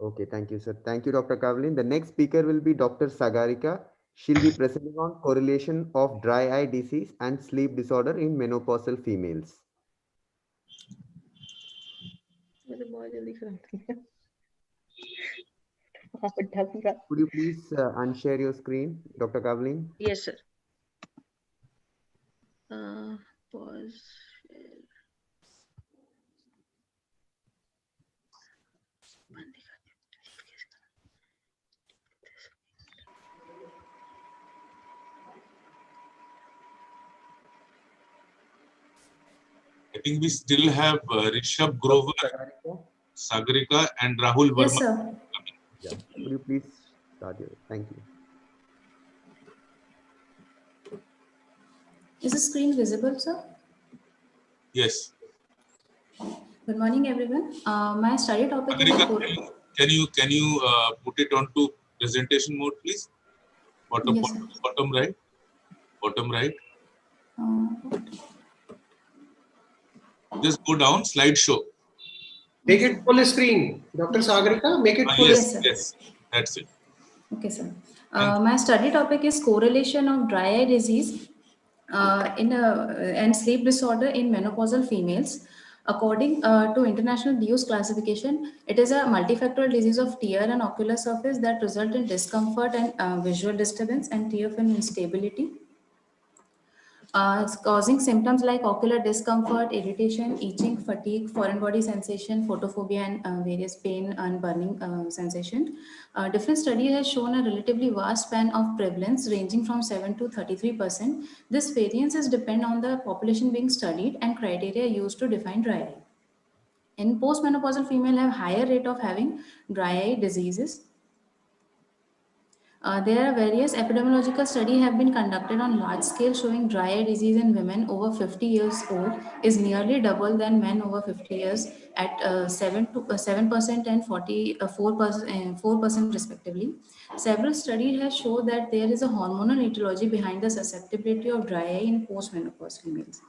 Okay, thank you, sir. Thank you, Dr. Kavlin. The next speaker will be Dr. Sagarika. She'll be presenting on correlation of dry eye disease and sleep disorder in menopausal females. Could you please unshare your screen, Dr. Kavlin? Yes, sir. Pause. I think we still have Rishabh Grover, Sagarika, and Rahul Verma. Yes, sir. Yeah. Could you please start your? Thank you. Is the screen visible, sir? Yes. Good morning, everyone. My study topic is Sagarika, can you put it onto presentation mode, please? Bottom, Yes, sir. bottom right. Bottom right. Just go down, slideshow. Make it full screen. Dr. Sagarika, make it full Yes, sir. yes, that's it. Okay, sir. My study topic is correlation of dry eye disease and sleep disorder in menopausal females. According to International DUS classification, it is a multifactorial disease of tear and ocular surface that result in discomfort and visual disturbance and tear film instability. It's causing symptoms like ocular discomfort, irritation, itching, fatigue, foreign body sensation, photophobia, and various pain and burning sensation. Different studies have shown a relatively vast span of prevalence ranging from 7 to 33%. This variances depend on the population being studied and criteria used to define dry eye. In postmenopausal female have higher rate of having dry eye diseases. There are various epidemiological studies have been conducted on large scale showing dry eye disease in women over 50 years old is nearly double than men over 50 years at 7% and 4% respectively. Several studies have shown that there is a hormonal etiology behind the susceptibility of dry eye in postmenopause females.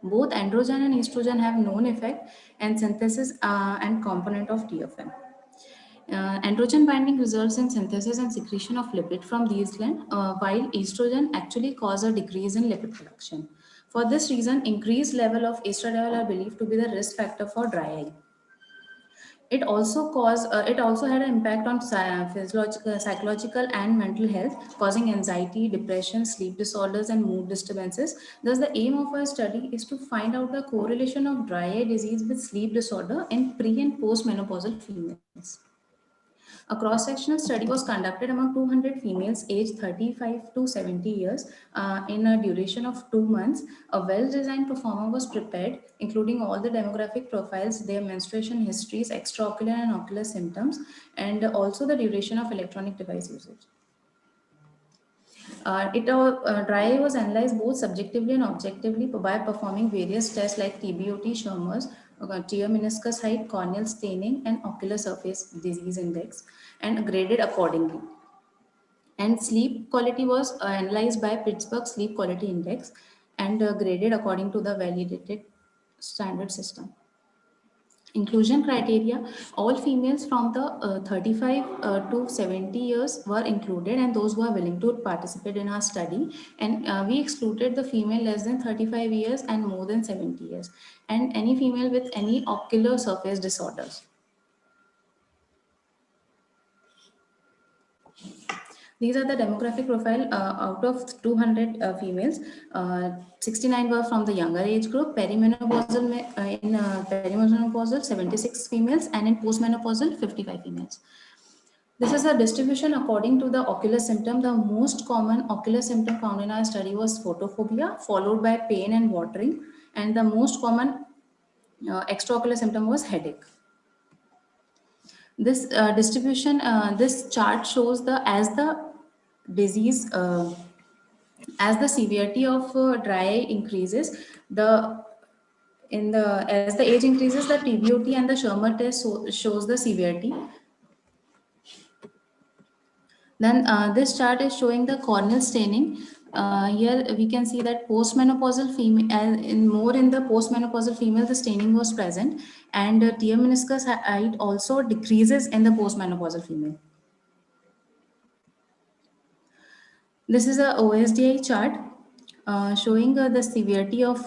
Both androgen and estrogen have known effect and synthesis and component of TFM. Androgen binding results in synthesis and secretion of lipid from these glands, while estrogen actually cause a decrease in lipid production. For this reason, increased level of estradiol are believed to be the risk factor for dry eye. It also had an impact on physiological, psychological and mental health, causing anxiety, depression, sleep disorders, and mood disturbances. Thus, the aim of our study is to find out the correlation of dry eye disease with sleep disorder in pre and postmenopausal females. A cross-sectional study was conducted among 200 females aged 35 to 70 years in a duration of 2 months. A well-designed performer was prepared, including all the demographic profiles, their menstruation histories, extraocular and ocular symptoms, and also the duration of electronic device usage. Dry eye was analyzed both subjectively and objectively by performing various tests like TBOT, Schirmer's, tear meniscus height, corneal staining, and ocular surface disease index, and graded accordingly. And sleep quality was analyzed by Pittsburgh Sleep Quality Index and graded according to the validated standard system. Inclusion criteria, all females from the 35 to 70 years were included, and those who are willing to participate in our study. And we excluded the female less than 35 years and more than 70 years, and any female with any ocular surface disorders. These are the demographic profile. Out of 200 females, 69 were from the younger age group. Perimenopausal, in perimenopausal, 76 females, and in postmenopausal, 55 females. This is a distribution according to the ocular symptom. The most common ocular symptom found in our study was photophobia, followed by pain and watering, and the most common extraocular symptom was headache. This distribution, this chart shows as the disease, as the severity of dry eye increases, as the age increases, the TBOT and the Schirmer test shows the severity. Then this chart is showing the corneal staining. Here we can see that postmenopausal female, in the postmenopausal female, the staining was present, and tear meniscus height also decreases in the postmenopausal female. This is a OSDI chart showing the severity of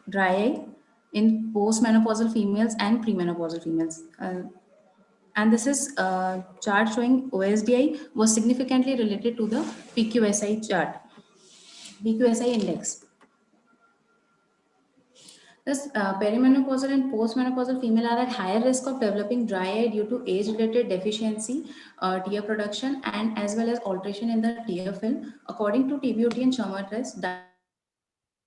dry eye in postmenopausal females and premenopausal females. And this is a chart showing OSDI was significantly related to the PQSI chart, PQSI index. This perimenopausal and postmenopausal female are at higher risk of developing dry eye due to age-related deficiency, tear production, and as well as alteration in the tear film. According to TBOT and Schirmer test, dry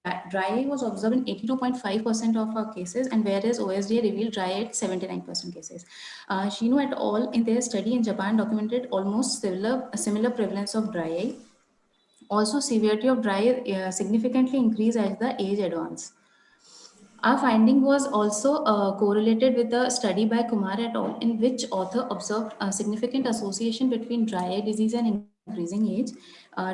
eye was observed in 82.5% of our cases, and whereas OSDI revealed dry eye at 79% cases. Shino et al. In their study in Japan documented almost similar prevalence of dry eye. Also, severity of dry eye significantly increased as the age advanced. Our finding was also correlated with a study by Kumar et al., in which author observed a significant association between dry eye disease and increasing age.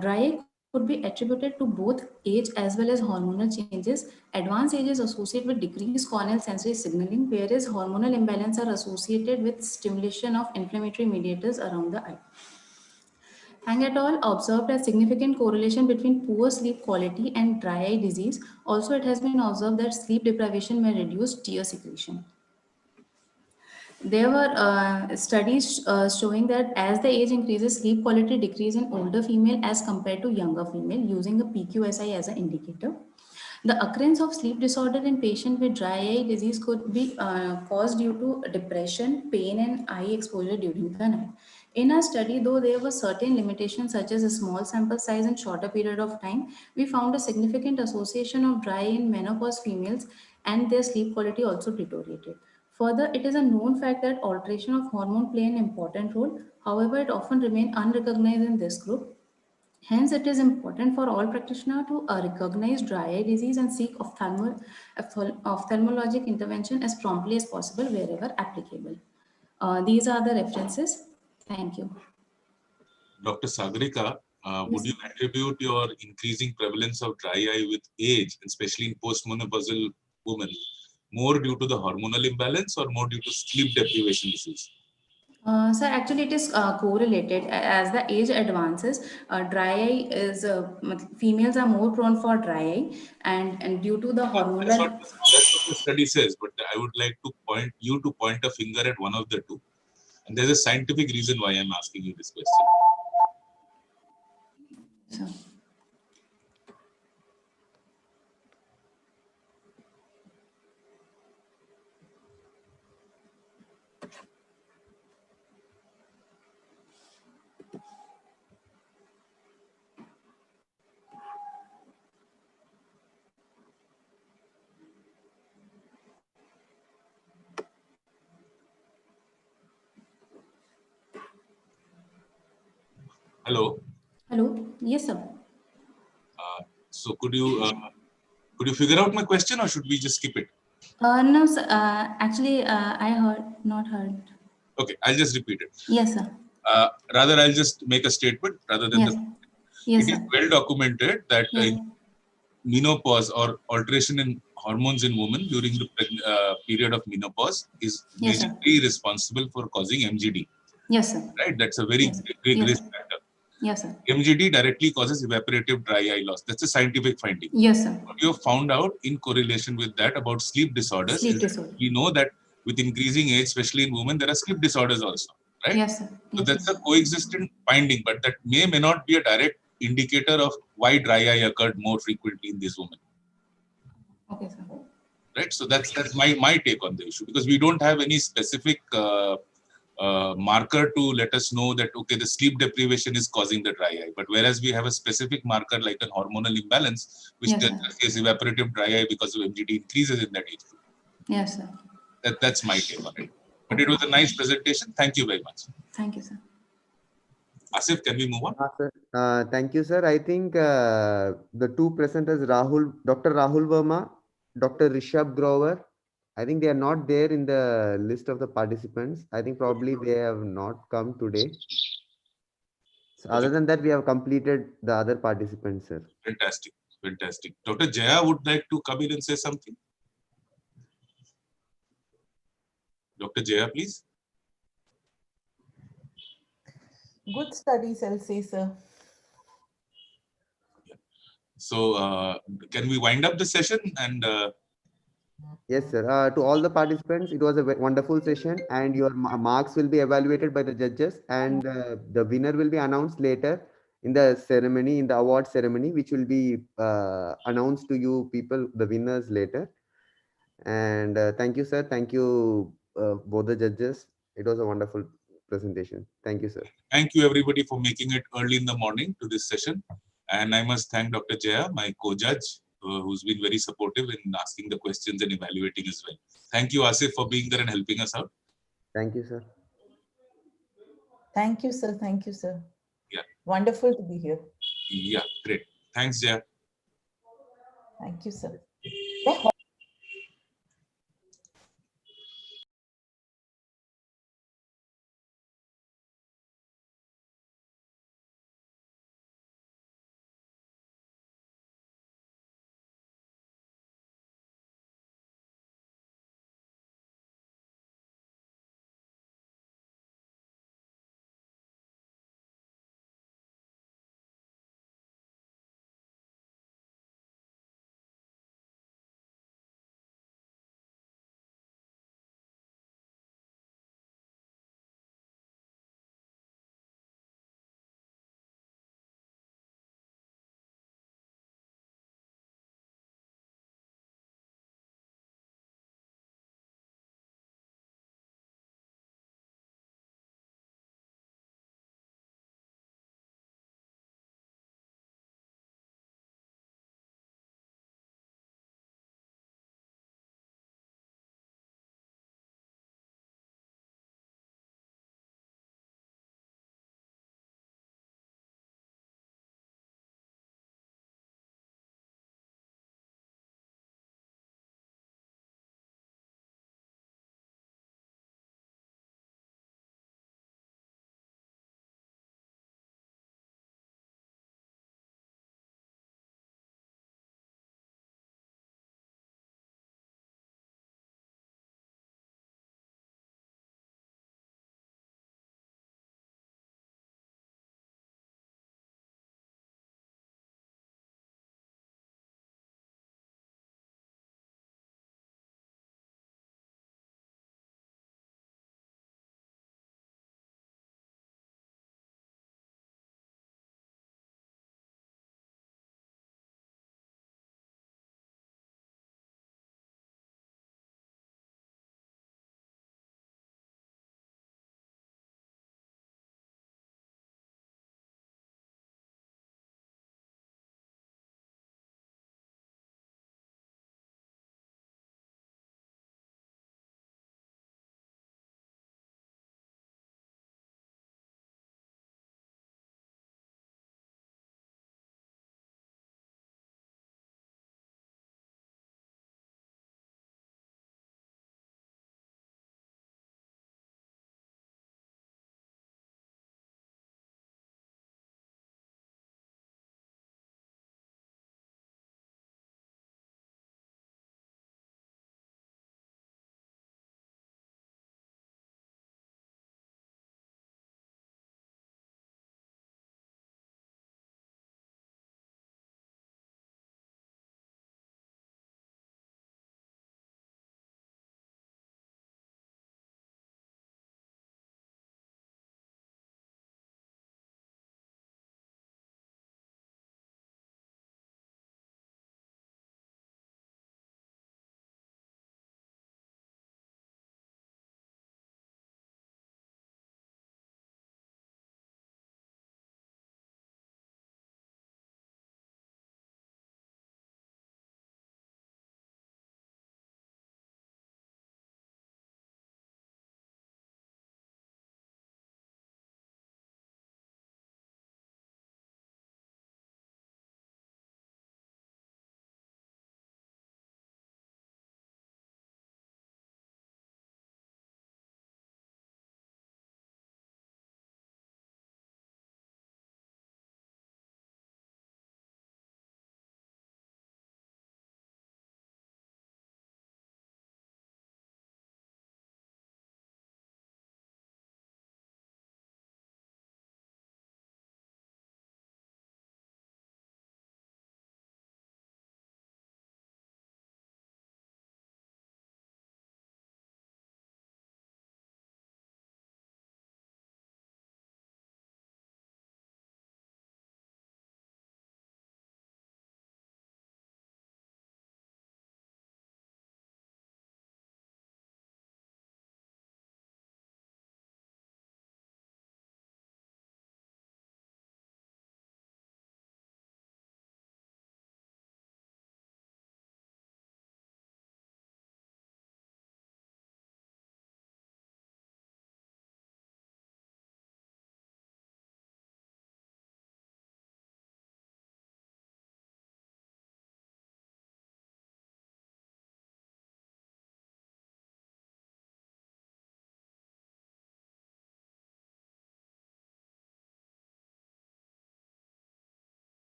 Dry eye could be attributed to both age as well as hormonal changes. Advanced age is associated with decreased corneal sensory signaling, whereas hormonal imbalance are associated with stimulation of inflammatory mediators around the eye. Hang et al. Observed a significant correlation between poor sleep quality and dry eye disease. Also, it has been observed that sleep deprivation may reduce tear secretion. There were studies showing that as the age increases, sleep quality decreases in older female as compared to younger female, using a PQSI as an indicator. The occurrence of sleep disorder in patients with dry eye disease could be caused due to depression, pain, and eye exposure during the night. In our study, though there were certain limitations such as a small sample size and shorter period of time, we found a significant association of dry eye in menopause females, and their sleep quality also deteriorated. Further, it is a known fact that alteration of hormone play an important role. However, it often remains unrecognized in this group. Hence, it is important for all practitioners to recognize dry eye disease and seek ophthalmologic intervention as promptly as possible wherever applicable. These are the references. Thank you. Dr. Sagarika, would you attribute your increasing prevalence of dry eye with age, especially in postmenopausal women, more due to the hormonal imbalance or more due to sleep deprivation issues? So actually it is correlated. As the age advances, dry eye is, females are more prone for dry eye, and due to the hormonal... That's what the study says, but I would like to point a finger at one of the two. And there's a scientific reason why I'm asking you this question. So. Hello. Hello. Yes, sir. So could you figure out my question, or should we just skip it? No, sir. Actually, I not heard. Okay, I'll just repeat it. Yes, sir. Rather, I'll just make a statement rather than Yes, it is well documented that in menopause or alteration in hormones in women during the period of menopause is Yes, sir. majorly responsible for causing MGD. Yes, sir. Right? That's a very Yes. big Yes. risk factor. Yes, sir. MGD directly causes evaporative dry eye loss. That's a scientific finding. Yes, sir. What you have found out in correlation with that about sleep disorders Sleep is that disorder. we know that with increasing age, especially in women, there are sleep disorders also, right? Yes, sir. So Yes, that's sir. a coexistent finding, but that may not be a direct indicator of why dry eye occurred more frequently in these women. Okay, sir. Right? So that's my take on the issue, because we don't have any specific marker to let us know that, okay, the sleep deprivation is causing the dry eye. But whereas we have a specific marker like an hormonal imbalance, which Yes, tells sir. us is evaporative dry eye because of MGD increases in that age group. Yes, sir. That's my take on it. But it was a nice presentation. Thank you very much. Thank you, sir. Asif, can we move on? Sir. Thank you, sir. I think the two presenters, Dr. Rahul Verma, Dr. Rishabh Grover, I think they are not there in the list of the participants. I think probably they have not come today. So other than that, we have completed the other participants, sir. Fantastic. Fantastic. Dr. Jaya would like to come in and say something. Dr. Jaya, please. Good studies, I'll say, sir. So can we wind up the session? And Yes, sir. To all the participants, it was a wonderful session, and your marks will be evaluated by the judges, and the winner will be announced later in the ceremony, in the award ceremony, which will be announced to you people, the winners later. And thank you, sir. Thank you, both the judges. It was a wonderful presentation. Thank you, sir. thank you everybody for making it early in the morning to this session. And I must thank Dr. Jaya, my co-judge, who's been very supportive in asking the questions and evaluating as well. Thank you, Asif, for being there and helping us out. Thank you, sir. Thank you, sir. Thank you, sir. Yeah. Wonderful to be here. Yeah, great. Thanks, Jaya. Thank you, sir.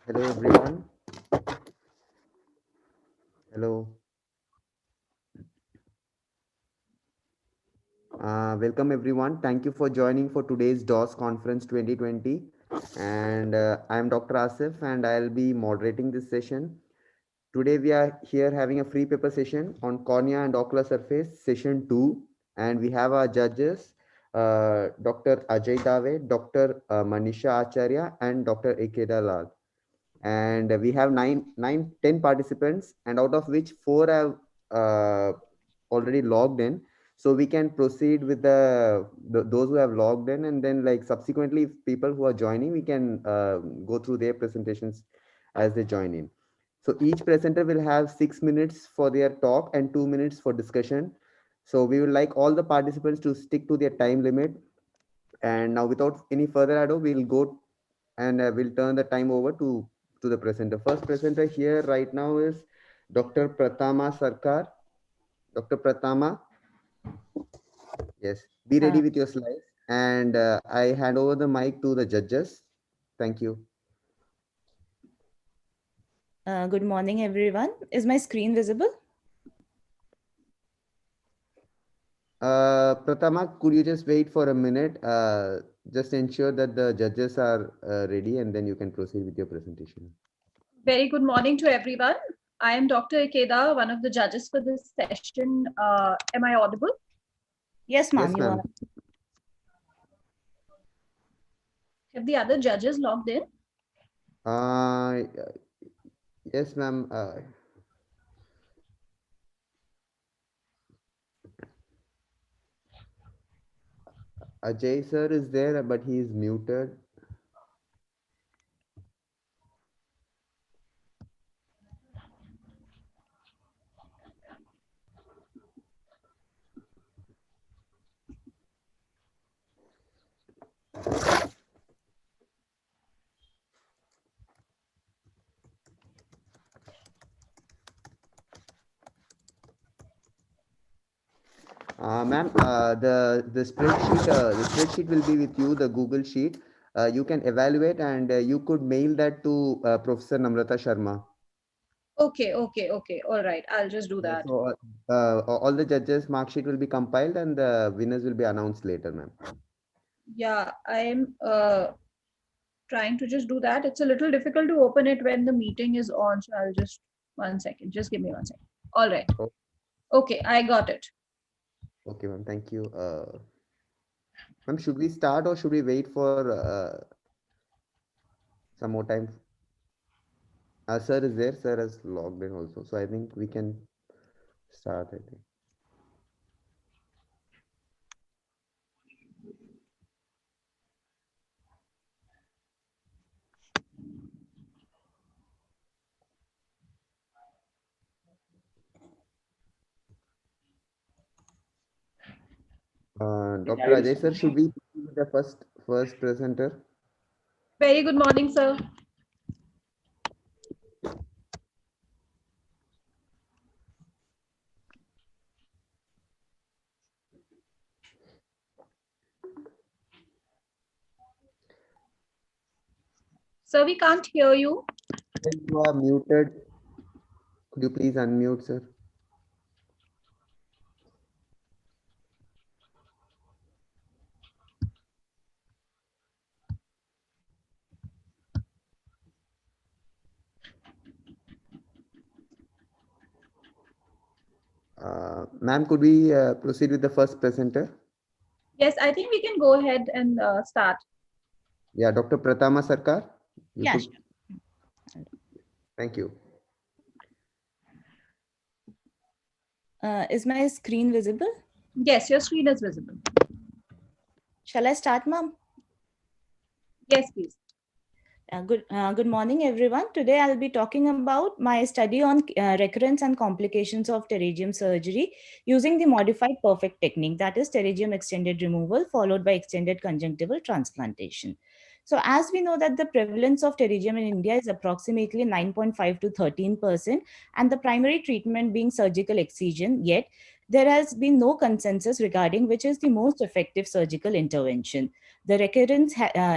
Hello, everyone. Hello. Welcome, everyone. Thank you for joining for today's DOS Conference 2020. And I'm Dr. Asif, and I'll be moderating this session. Today, we are here having a free paper session on cornea and ocular surface, session 2. And we have our judges, Dr. Ajay Dave, Dr. Manisha Acharya, and Dr. Ekeda Lal. And we have 10 participants, and out of which 4 have already logged in. So we can proceed with those who have logged in, and then like subsequently, if people who are joining, we can go through their presentations as they join in. So each presenter will have 6 minutes for their talk and 2 minutes for discussion. So we would like all the participants to stick to their time limit. And now, without any further ado, we'll go and we'll turn the time over to the presenter. First presenter here right now is Dr. Pratama Sarkar. Dr. Pratama, yes, be ready with your slides. And I hand over the mic to the judges. Thank you. Good morning, everyone. Is my screen visible? Pratama, could you just wait for a minute? Just ensure that the judges are ready, and then you can proceed with your presentation. Very good morning to everyone. I am Dr. Ekeda, one of the judges for this session. Am I audible? Yes, ma'am. Yes, You ma'am. are. Have the other judges logged in? Yes, ma'am. Ajay sir is there, but he is muted. Ma'am, the spreadsheet will be with you, the Google sheet. You can evaluate, and you could mail that to Professor Namrata Sharma. Okay. All right. I'll just do that. So all the judges' mark sheet will be compiled, and the winners will be announced later, ma'am. Yeah, I'm trying to just do that. It's a little difficult to open it when the meeting is on. So I'll just, 1 second. Just give me 1 second. All right. Okay, I got it. Okay, ma'am. Thank you. Ma'am, should we start or should we wait for some more time? Sir is there. Sir has logged in also. So I think we can start, I think. Dr. Ajay sir, should we proceed with the first presenter? Very good morning, sir. Sir, we can't hear you. You are muted. Could you please unmute, sir? Ma'am, could we proceed with the first presenter? Yes, I think we can go ahead and start. Yeah, Dr. Pratama Sarkar. Yes. Sure. Thank you. Is my screen visible? Yes, your screen is visible. Shall I start, ma'am? Yes, please. Good morning, everyone. Today I'll be talking about my study on recurrence and complications of pterygium surgery using the modified perfect technique, that is pterygium extended removal followed by extended conjunctival transplantation. So as we know that the prevalence of pterygium in India is approximately 9.5 to 13%, and the primary treatment being surgical excision, yet there has been no consensus regarding which is the most effective surgical intervention. The recurrence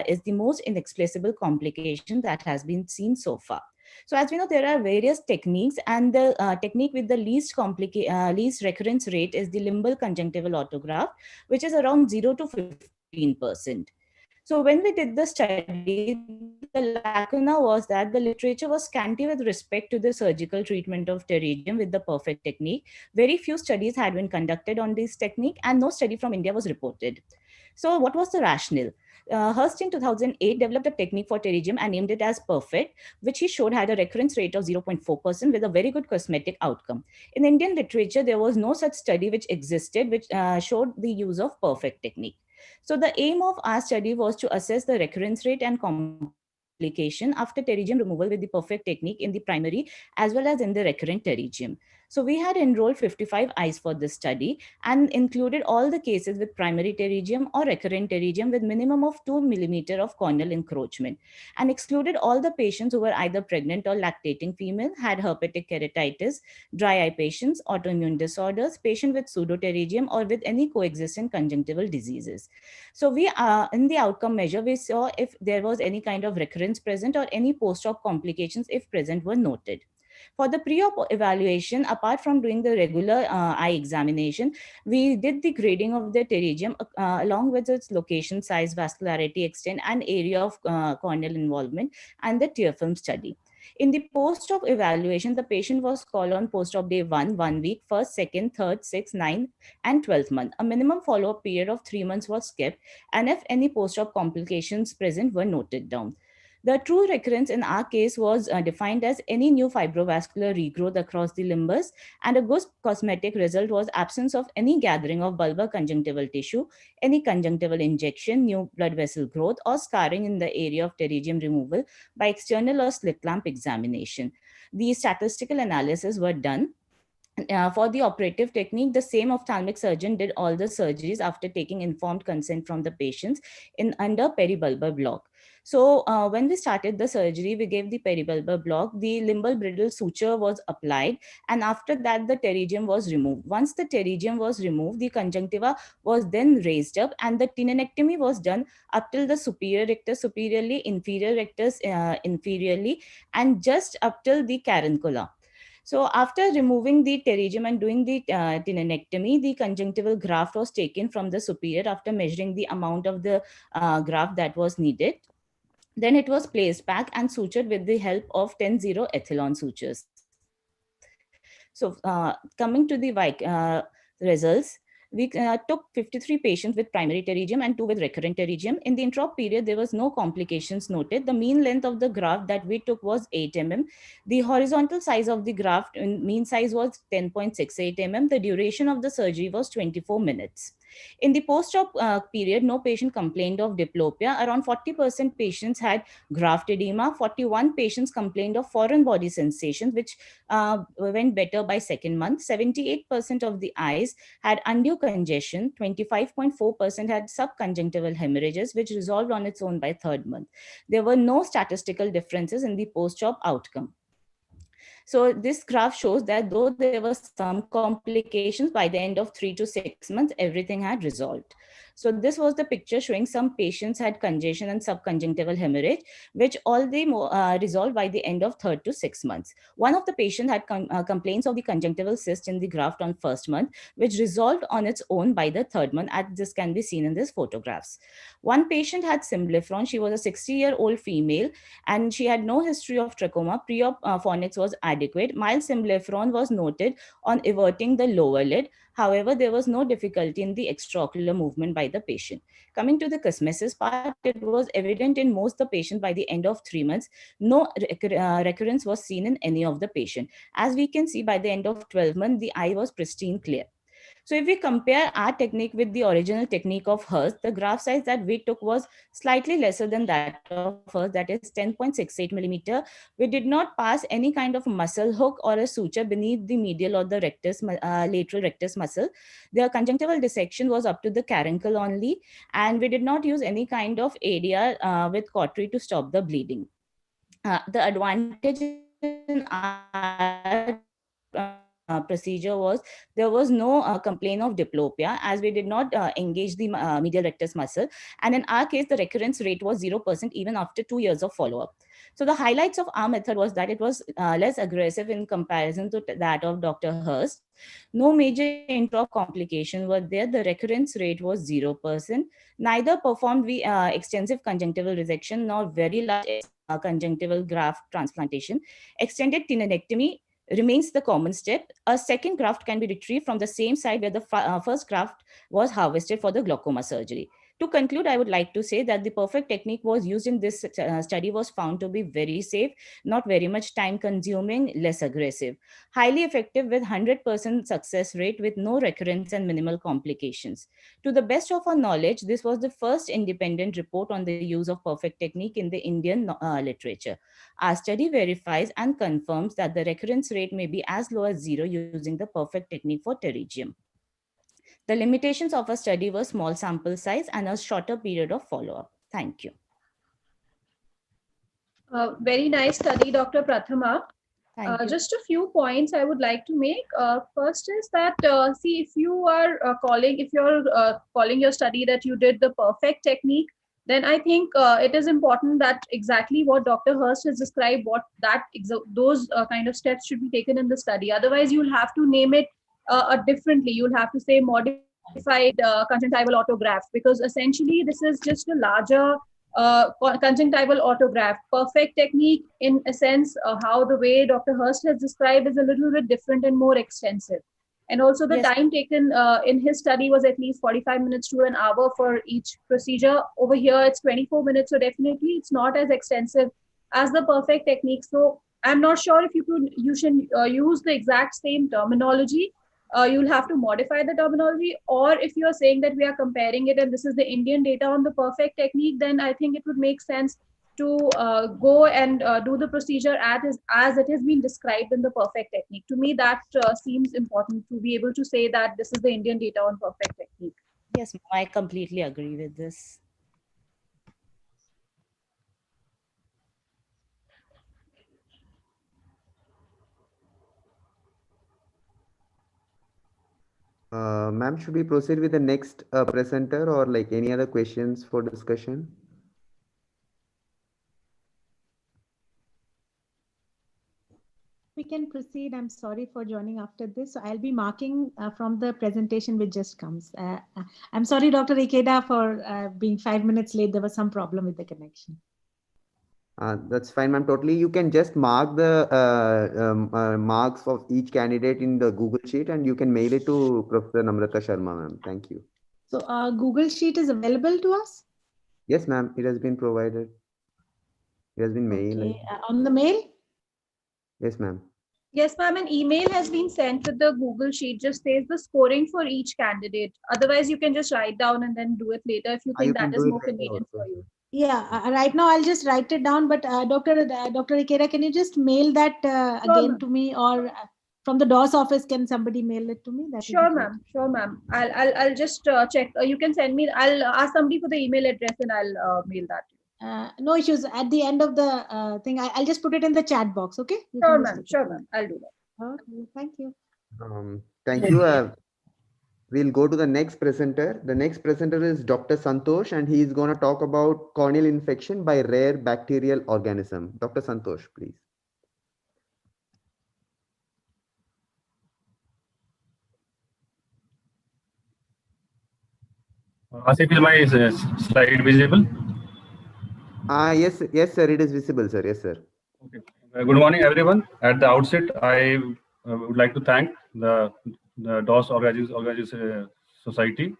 is the most inexplicable complication that has been seen so far. So as we know, there are various techniques, and the technique with the least recurrence rate is the limbal conjunctival autograft, which is around 0 to 15%. So when we did the study, the lacuna was that the literature was scanty with respect to the surgical treatment of pterygium with the perfect technique. Very few studies had been conducted on this technique, and no study from India was reported. So what was the rationale? Hurst in 2008 developed a technique for pterygium and named it as perfect, which he showed had a recurrence rate of 0.4% with a very good cosmetic outcome. In Indian literature, there was no such study which existed, which showed the use of perfect technique. So the aim of our study was to assess the recurrence rate and complication after pterygium removal with the perfect technique in the primary as well as in the recurrent pterygium. So we had enrolled 55 eyes for this study and included all the cases with primary pterygium or recurrent pterygium with minimum of 2 millimeter of corneal encroachment, and excluded all the patients who were either pregnant or lactating female, had herpetic keratitis, dry eye patients, autoimmune disorders, patient with pseudopterygium, or with any coexistent conjunctival diseases. So we in the outcome measure, we saw if there was any kind of recurrence present or any post-op complications if present were noted. For the pre-op evaluation, apart from doing the regular eye examination, we did the grading of the pterygium along with its location, size, vascularity, extent, and area of corneal involvement, and the tear film study. In the post-op evaluation, the patient was called on post-op day 1 week, 1st, 2nd, 3rd, 6th, 9th, and 12th month. A minimum follow-up period of 3 months was kept, and if any post-op complications present were noted down. The true recurrence in our case was defined as any new fibrovascular regrowth across the limbus, and a good cosmetic result was absence of any gathering of bulbar conjunctival tissue, any conjunctival injection, new blood vessel growth, or scarring in the area of pterygium removal by external or slit lamp examination. The statistical analysis were done. For the operative technique, the same ophthalmic surgeon did all the surgeries after taking informed consent from the patients in under peribulbar block. So when we started the surgery, we gave the peribulbar block, the limbal bridle suture was applied, and after that the pterygium was removed. Once the pterygium was removed, the conjunctiva was then raised up, and the tenonectomy was done up till the superior rectus superiorly, inferior rectus inferiorly, and just up till the caruncula. So after removing the pterygium and doing the tenonectomy, the conjunctival graft was taken from the superior after measuring the amount of the graft that was needed. Then it was placed back and sutured with the help of 10-0 ethylon sutures. So coming to the results, we took 53 patients with primary pterygium and 2 with recurrent pterygium. In the intra-op period, there was no complications noted. The mean length of the graft that we took was 8 mm. The horizontal size of the graft in mean size was 10.68 mm. The duration of the surgery was 24 minutes. In the post-op period, no patient complained of diplopia. Around 40% patients had graft edema. 41 patients complained of foreign body sensations, which went better by second month. 78% of the eyes had undue congestion. 25.4% had subconjunctival hemorrhages, which resolved on its own by third month. There were no statistical differences in the post-op outcome. So this graph shows that though there were some complications, by the end of 3 to 6 months, everything had resolved. So this was the picture showing some patients had congestion and subconjunctival hemorrhage, which all they resolved by the end of 3rd to 6 months. One of the patients had complaints of the conjunctival cyst in the graft on first month, which resolved on its own by the third month, as this can be seen in these photographs. One patient had symblepharon. She was a 60-year-old female, and she had no history of trachoma. Pre-op fornix was adequate. Mild symblepharon was noted on everting the lower lid. However, there was no difficulty in the extraocular movement by the patient. Coming to the cosmesis part, it was evident in most of the patients by the end of 3 months. No recurrence was seen in any of the patient. As we can see, by the end of 12 months, the eye was pristine clear. So if we compare our technique with the original technique of Hurst, the graft size that we took was slightly lesser than that of Hurst, that is 10.68 millimeter. We did not pass any kind of muscle hook or a suture beneath the medial or the rectus, lateral rectus muscle. The conjunctival dissection was up to the caruncle only, and we did not use any kind of ADR with cautery to stop the bleeding. The advantage in our procedure was there was no complaint of diplopia, as we did not engage the medial rectus muscle. And in our case, the recurrence rate was 0% even after 2 years of follow-up. So the highlights of our method was that it was less aggressive in comparison to that of Dr. Hurst. No major intro complication were there. The recurrence rate was 0%. Neither performed we extensive conjunctival resection nor very large conjunctival graft transplantation. Extended tendinectomy remains the common step. A second graft can be retrieved from the same site where the first graft was harvested for the glaucoma surgery. To conclude, I would like to say that the perfect technique was used in this study was found to be very safe, not very much time consuming, less aggressive, highly effective with 100% success rate with no recurrence and minimal complications. To the best of our knowledge, this was the first independent report on the use of perfect technique in the Indian literature. Our study verifies and confirms that the recurrence rate may be as low as 0 using the perfect technique for pterygium. The limitations of a study were small sample size and a shorter period of follow-up. Thank you. Very nice study, Dr. Prathama. Just a few points I would like to make. First is that, see, if you're calling your study that you did the perfect technique, then I think it is important that exactly what Dr. Hurst has described, those kind of steps should be taken in the study. Otherwise, you'll have to name it differently. You'll have to say modified conjunctival autograft, because essentially this is just a larger conjunctival autograft. Perfect technique, in a sense, how the way Dr. Hurst has described is a little bit different and more extensive. And also the time taken in his study was at least 45 minutes to an hour for each procedure. Over here, it's 24 minutes. So definitely it's not as extensive as the perfect technique. So I'm not sure if you should use the exact same terminology. You'll have to modify the terminology, or if you're saying that we are comparing it and this is the Indian data on the perfect technique, then I think it would make sense to go and do the procedure as it has been described in the perfect technique. To me, that seems important, to be able to say that this is the Indian data on perfect technique. Yes, I completely agree with this. Ma'am, should we proceed with the next presenter, or like any other questions for discussion? We can proceed. I'm sorry for joining after this. So I'll be marking from the presentation which just comes. I'm sorry, Dr. Ikeda, for being 5 minutes late. There was some problem with the connection. That's fine, ma'am. Totally. You can just mark the marks of each candidate in the Google Sheet, and you can mail it to Professor Namrata Sharma, ma'am. Thank you. So Google Sheet is available to us? Yes, ma'am. It has been provided. It has been mailed. Okay. On the mail? Yes, ma'am. Yes, ma'am. An email has been sent with the Google Sheet. Just says the scoring for each candidate. Otherwise, you can just write down and then do it later if you think that is more convenient for you. Yeah, right now I'll just write it down. But Dr. Ikeda, can you just mail that again to me, or from the DOS office, can somebody mail it to me? Sure, ma'am. Sure, ma'am. I'll just check. You can send me. I'll ask somebody for the email address and I'll mail that. No issues. At the end of the thing, I'll just put it in the chat box. Okay. Sure, ma'am. Sure, ma'am. I'll do that. Okay. Thank you. Thank you. We'll go to the next presenter. The next presenter is Dr. Santosh, and he is going to talk about corneal infection by rare bacterial organism. Dr. Santosh, please. Asif, is my slide visible? Yes, sir. It is visible, sir. Yes, sir. Okay. Good morning, everyone. At the outset, I would like to thank the DOS Organizers Society,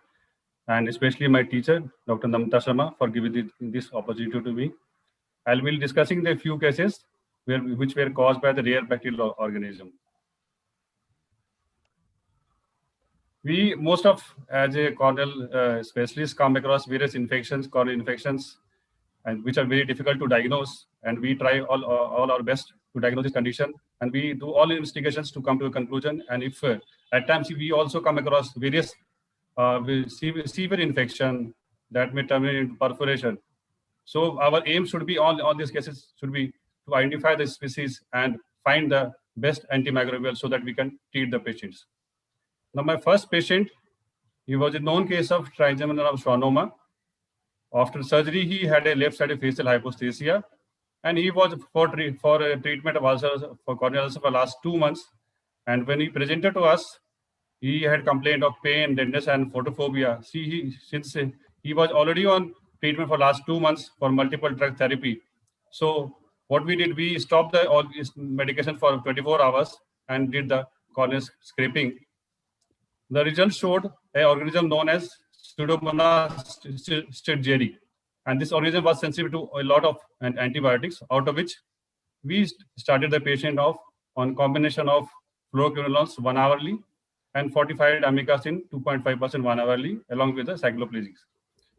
and especially my teacher, Dr. Namrata Sharma, for giving this opportunity to me. I'll be discussing the few cases which were caused by the rare bacterial organism. We, most of, as a corneal specialist, come across various infections, corneal infections, and which are very difficult to diagnose. And we try all our best to diagnose this condition. And we do all investigations to come to a conclusion. And if at times we also come across various severe infection that may terminate into perforation. So our aim should be, all these cases should be to identify the species and find the best antimicrobial so that we can treat the patients. Now, my first patient, he was a known case of trigeminal schwannoma. After surgery, he had a left-sided facial hypoesthesia, and he was for a treatment of ulcers, for corneal ulcer for last 2 months. And when he presented to us, he had complained of pain, redness, and photophobia. Since he was already on treatment for last 2 months for multiple drug therapy. So what we did, we stopped all his medication for 24 hours and did the corneal scraping. The results showed an organism known as Pseudomonas stridgeri. And this organism was sensitive to a lot of antibiotics, out of which we started the patient off on combination of fluoroquinolones 1 hourly and fortified amikacin 2.5% 1 hourly, along with the cycloplegics.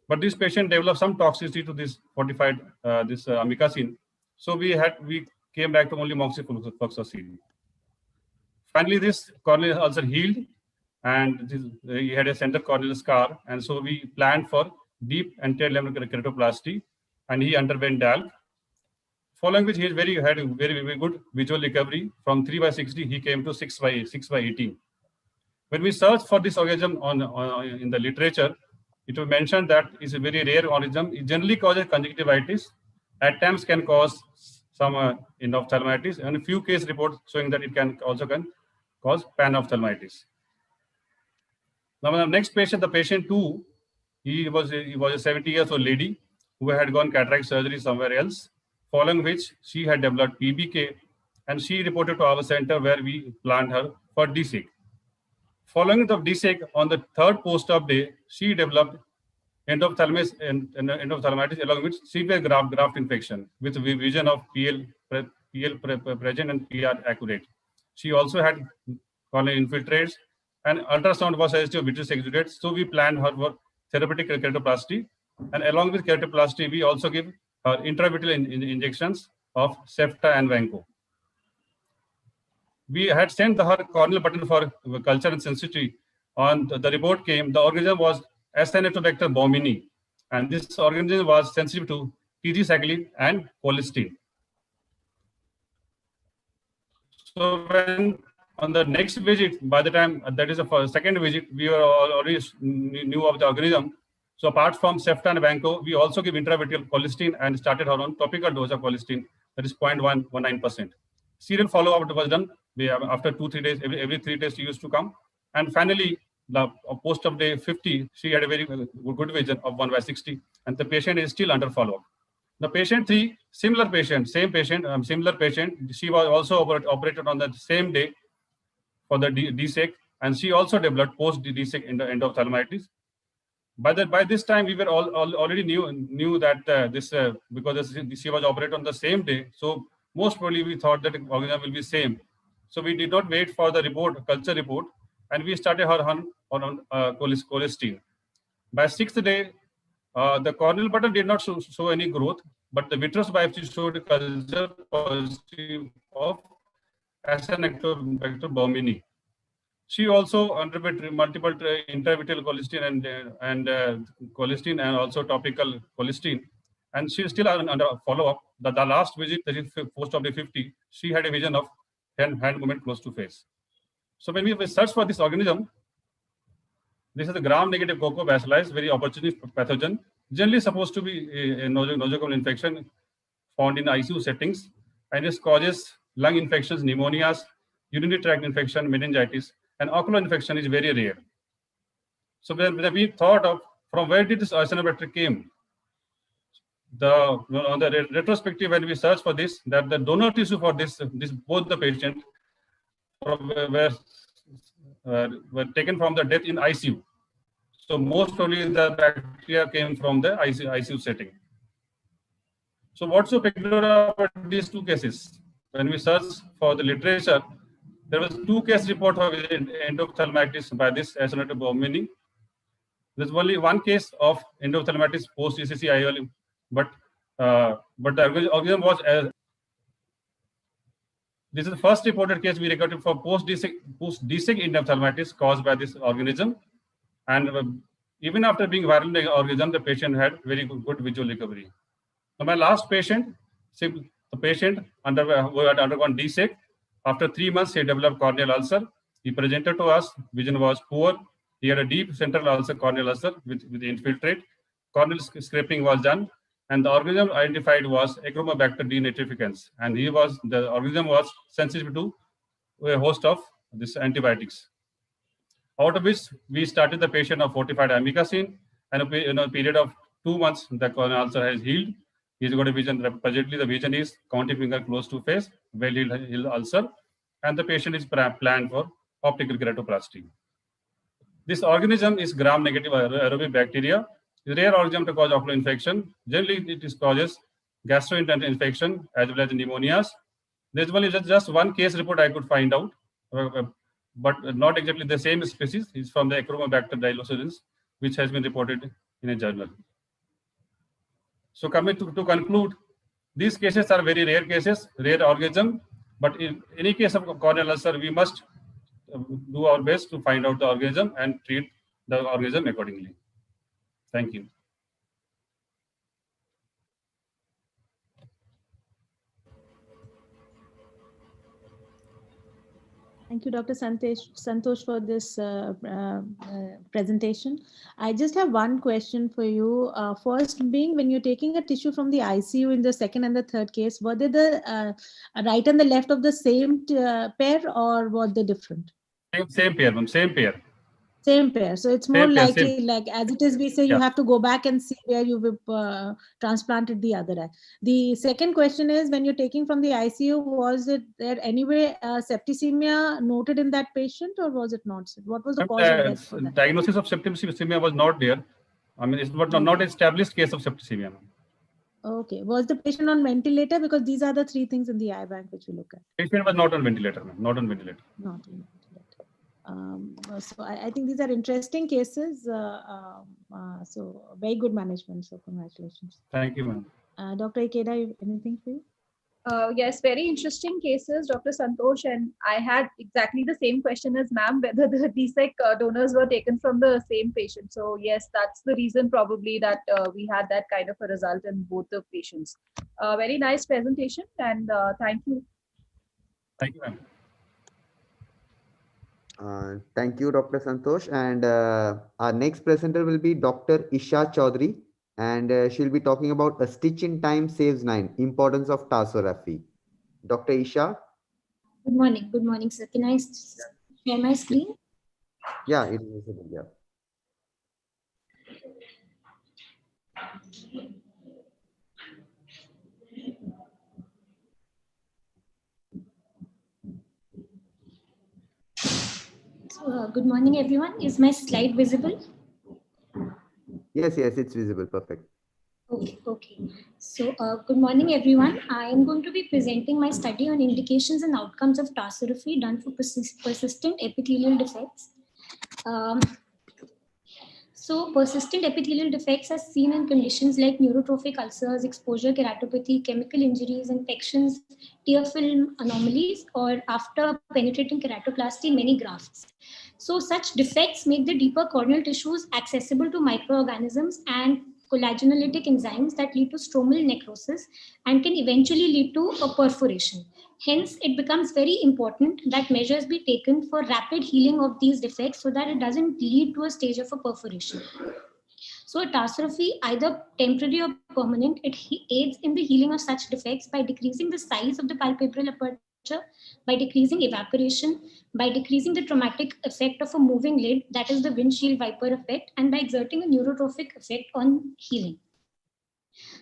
But this patient developed some toxicity to this fortified amikacin. So we came back to only moxifloxacin. Finally, this corneal ulcer healed, and he had a central corneal scar. And so we planned for deep anterior lamina keratoplasty, and he underwent DALC. Following which, he had a very good visual recovery. From 3/60, he came to 6/18. When we searched for this organism in the literature, it was mentioned that it's a very rare organism. It generally causes conjunctivitis. At times can cause some endophthalmitis, and a few case reports showing that it can cause panophthalmitis. Now, the next patient, the patient 2, he was a 70 years old lady who had gone cataract surgery somewhere else, following which she had developed PBK, and she reported to our center where we planned her for DSEK. Following the DSEK, on the 3rd post-op day, she developed endophthalmitis along with severe graft infection with vision of PL present and PR accurate. She also had corneal infiltrates, and ultrasound was suggestive of vitreous exudates. So we planned her for therapeutic keratoplasty, and along with keratoplasty, we also give her intravitreal injections of Cefta and Vanco. We had sent her corneal button for culture and sensitivity. On the report came, the organism was Acinetobacter baumannii, and this organism was sensitive to tigecycline and colistin. So when on the next visit, by the time that is the second visit, we were already knew of the organism. So apart from Cefta and Vanco, we also give intravitreal colistin and started her on topical dose of colistin, that is 0.119%. Serial follow-up was done after 2-3 days. Every 3 days she used to come. And finally, the post of day 50, she had a very good vision of 1/60, and the patient is still under follow-up. The patient 3, similar patient, similar patient. She was also operated on the same day for the DSEK, and she also developed post-DSEK endophthalmitis. By this time, we were already knew that because she was operated on the same day, so most probably we thought that the organism will be same. So we did not wait for the culture report, and we started her on colistin. By 6th day, the corneal button did not show any growth, but the vitreous biopsy showed culture positive of Acinetobacter baumannii. She also underwent multiple intravitreal colistin and colistin, and also topical colistin, and she is still under follow-up. The last visit, that is post-op day 50, she had a vision of hand movement close to face. So when we search for this organism, this is the gram-negative Coccobacillus, very opportunist pathogen, generally supposed to be a nosocomial infection found in ICU settings, and this causes lung infections, pneumonias, urinary tract infection, meningitis, and ocular infection is very rare. So when we thought of from where did this Acinetobacter came, on the retrospective, when we searched for this, that the donor tissue for this both the patient were taken from the death in ICU. So most probably the bacteria came from the ICU setting. So what's so peculiar about these 2 cases? When we searched for the literature, there was 2 case report of endophthalmitis by this Acinetobacter baumannii. There's only 1 case of endophthalmitis post ECC IOL, but the organism was this is the first reported case we recorded for post-DSEK endophthalmitis caused by this organism, and even after being viral in the organism, the patient had very good visual recovery. Now, my last patient, the patient who had undergone DSEK, After 3 months, he developed corneal ulcer. He presented to us, vision was poor. He had a deep central ulcer, corneal ulcer with infiltrate. Corneal scraping was done, and the organism identified was Achromobacter denitrificans, and the organism was sensitive to a host of these antibiotics. Out of which we started the patient of fortified amikacin, and in a period of 2 months, the corneal ulcer has healed. He's got a vision. Presently, the vision is counting finger close to face, well-healed ulcer, and the patient is planned for optical keratoplasty. This organism is gram-negative aerobic bacteria. It's a rare organism to cause ocular infection. Generally, it causes gastrointestinal infection as well as pneumonias. There's only just one case report I could find out, but not exactly the same species. It's from the Achromobacter diloscens, which has been reported in a journal. So coming to conclude, these cases are very rare cases, rare organism, but in any case of corneal ulcer, we must do our best to find out the organism and treat the organism accordingly. Thank you. Thank you, Dr. Santosh, for this presentation. I just have one question for you. First being, when you're taking a tissue from the ICU in the second and the third case, were they the right and the left of the same pair, or were they different? Same pair, ma'am, same pair. Same pair. So it's more likely, like as it is, we say you have to go back and see where you've transplanted the other eye. The second question is, when you're taking from the ICU, was it there anyway septicemia noted in that patient, or was it not? What was the cause of death for that? Diagnosis of septicemia was not there. I mean, it was not an established case of septicemia. Okay. Was the patient on ventilator? Because these are the three things in the eye bank which we look at. Patient was not on ventilator, ma'am. Not on ventilator. Not on ventilator. So I think these are interesting cases. So very good management. So congratulations. Thank you, ma'am. Dr. Ikeda, anything for you? Yes, very interesting cases, Dr. Santosh, and I had exactly the same question as ma'am, whether the DSEC donors were taken from the same patient. So yes, that's the reason probably that we had that kind of a result in both the patients. Very nice presentation, and thank you. Thank you, ma'am. Thank you, Dr. Santosh. And our next presenter will be Dr. Isha Chaudhary, and she'll be talking about a stitch in time saves 9, importance of tarsography. Dr. Isha. Good morning, sir. Can I share my screen? Yeah, it is visible. Yeah. Good morning, everyone. Is my slide visible? Yes, it's visible. Perfect. Okay. So, good morning, everyone. I am going to be presenting my study on indications and outcomes of tarsography done for persistent epithelial defects. So, persistent epithelial defects are seen in conditions like neurotrophic ulcers, exposure keratopathy, chemical injuries, infections, tear film anomalies, or after penetrating keratoplasty in many grafts. So such defects make the deeper corneal tissues accessible to microorganisms and collagenolitic enzymes that lead to stromal necrosis and can eventually lead to a perforation. Hence, it becomes very important that measures be taken for rapid healing of these defects so that it doesn't lead to a stage of a perforation. So a tarsography, either temporary or permanent, it aids in the healing of such defects by decreasing the size of the palpebral aperture, by decreasing evaporation, by decreasing the traumatic effect of a moving lid, that is the windshield wiper effect, and by exerting a neurotrophic effect on healing.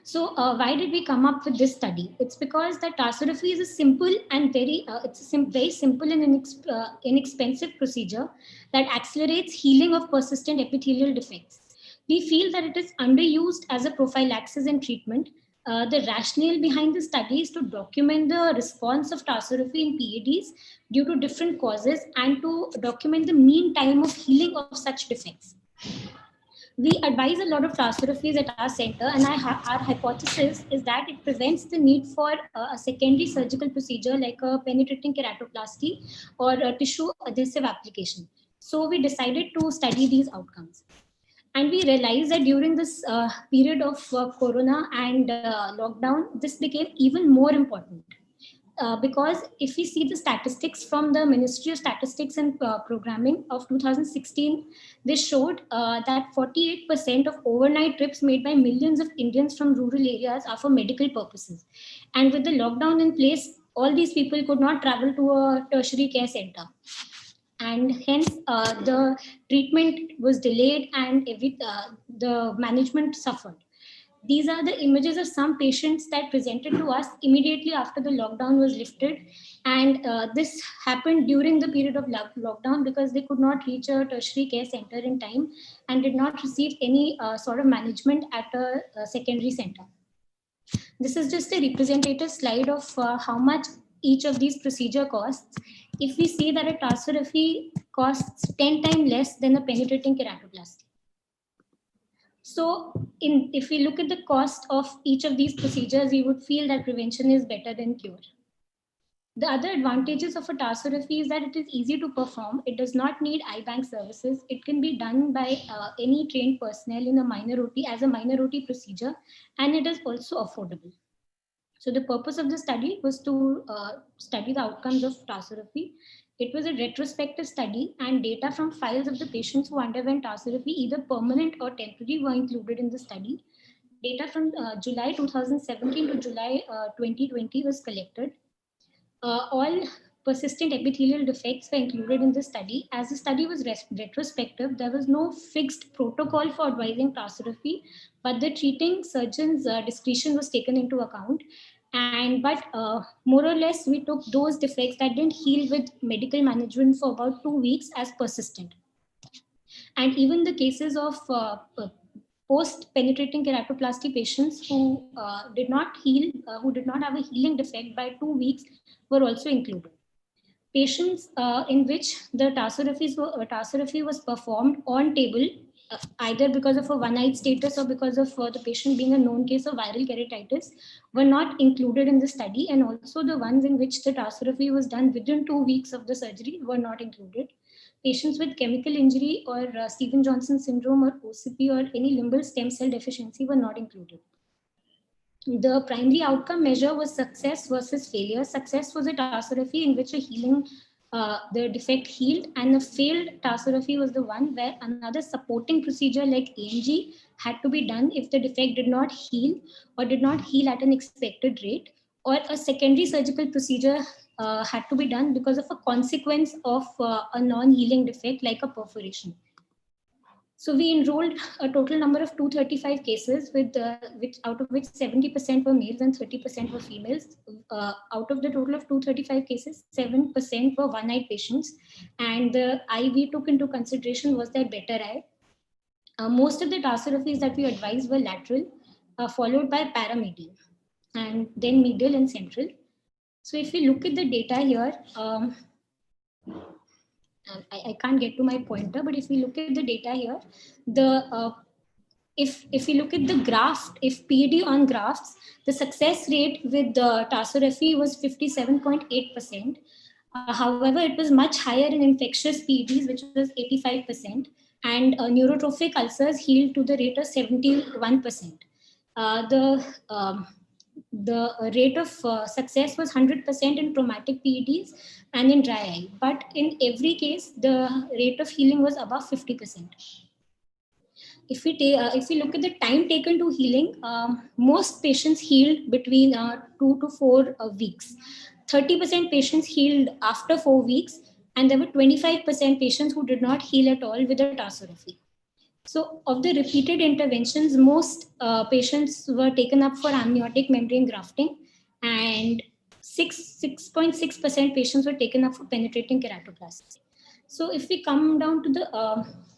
So why did we come up with this study? It's because that tarsography is a simple and very simple and inexpensive procedure that accelerates healing of persistent epithelial defects. We feel that it is underused as a prophylaxis and treatment. The rationale behind the study is to document the response of tarsography in PADs due to different causes and to document the mean time of healing of such defects. We advise a lot of tarsographies at our center, and our hypothesis is that it prevents the need for a secondary surgical procedure like a penetrating keratoplasty or a tissue adhesive application. So we decided to study these outcomes. And we realized that during this period of corona and lockdown, this became even more important. because if we see the statistics from the Ministry of Statistics and Programming of 2016, they showed that 48% of overnight trips made by millions of Indians from rural areas are for medical purposes. And with the lockdown in place, all these people could not travel to a tertiary care center. And hence the treatment was delayed and the management suffered. These are the images of some patients that presented to us immediately after the lockdown was lifted. And this happened during the period of lockdown because they could not reach a tertiary care center in time and did not receive any sort of management at a secondary center. This is just a representative slide of how much each of these procedure costs. If we see that a tarsorrhaphy costs 10 times less than a penetrating keratoplasty. So if we look at the cost of each of these procedures, we would feel that prevention is better than cure. The other advantages of a tarsorrhaphy is that it is easy to perform. It does not need eye bank services. It can be done by any trained personnel in a minor OT as a minor OT procedure, and it is also affordable. So the purpose of the study was to study the outcomes of tarsorrhaphy. It was a retrospective study, and data from files of the patients who underwent tarsorrhaphy, either permanent or temporary, were included in the study. Data from July 2017 to July 2020 was collected. All persistent epithelial defects were included in the study. As the study was retrospective, there was no fixed protocol for advising tarsorrhaphy, but the treating surgeon's discretion was taken into account. But more or less, we took those defects that didn't heal with medical management for about 2 weeks as persistent. And even the cases of post-penetrating keratoplasty patients who did not heal, who did not have a healing defect by 2 weeks were also included. Patients in which the tarsorrhaphy was performed on table, either because of a one-eyed status or because of the patient being a known case of viral keratitis, were not included in the study, and also the ones in which the tarsorrhaphy was done within 2 weeks of the surgery were not included. Patients with chemical injury or Stevens-Johnson syndrome or OCP or any limbal stem cell deficiency were not included. The primary outcome measure was success versus failure. Success was a tarsorrhaphy in which a healing the defect healed, and a failed tarsorrhaphy was the one where another supporting procedure like AMG had to be done if the defect did not heal or did not heal at an expected rate, or a secondary surgical procedure had to be done because of a consequence of a non-healing defect like a perforation. So we enrolled a total number of 235 cases, out of which 70% were males and 30% were females. Out of the total of 235 cases, 7% were one-eyed patients, and the eye we took into consideration was their better eye. Most of the tarsorrhaphies that we advised were lateral, followed by paramedial, and then medial and central. So if we look at the data here, I can't get to my pointer, but if we look at the data here, if we look at the graft, if PED on grafts, the success rate with the tarsorrhaphy was 57.8%. However, it was much higher in infectious PEDs, which was 85%, and neurotrophic ulcers healed to the rate of 71%. The rate of success was 100% in traumatic PEDs and in dry eye, but in every case, the rate of healing was above 50%. If we look at the time taken to healing, most patients healed between 2 to 4 weeks. 30% patients healed after 4 weeks, and there were 25% patients who did not heal at all with a tarsorrhaphy. So of the repeated interventions, most patients were taken up for amniotic membrane grafting, and 6.6% patients were taken up for penetrating keratoplasty. So if we come down to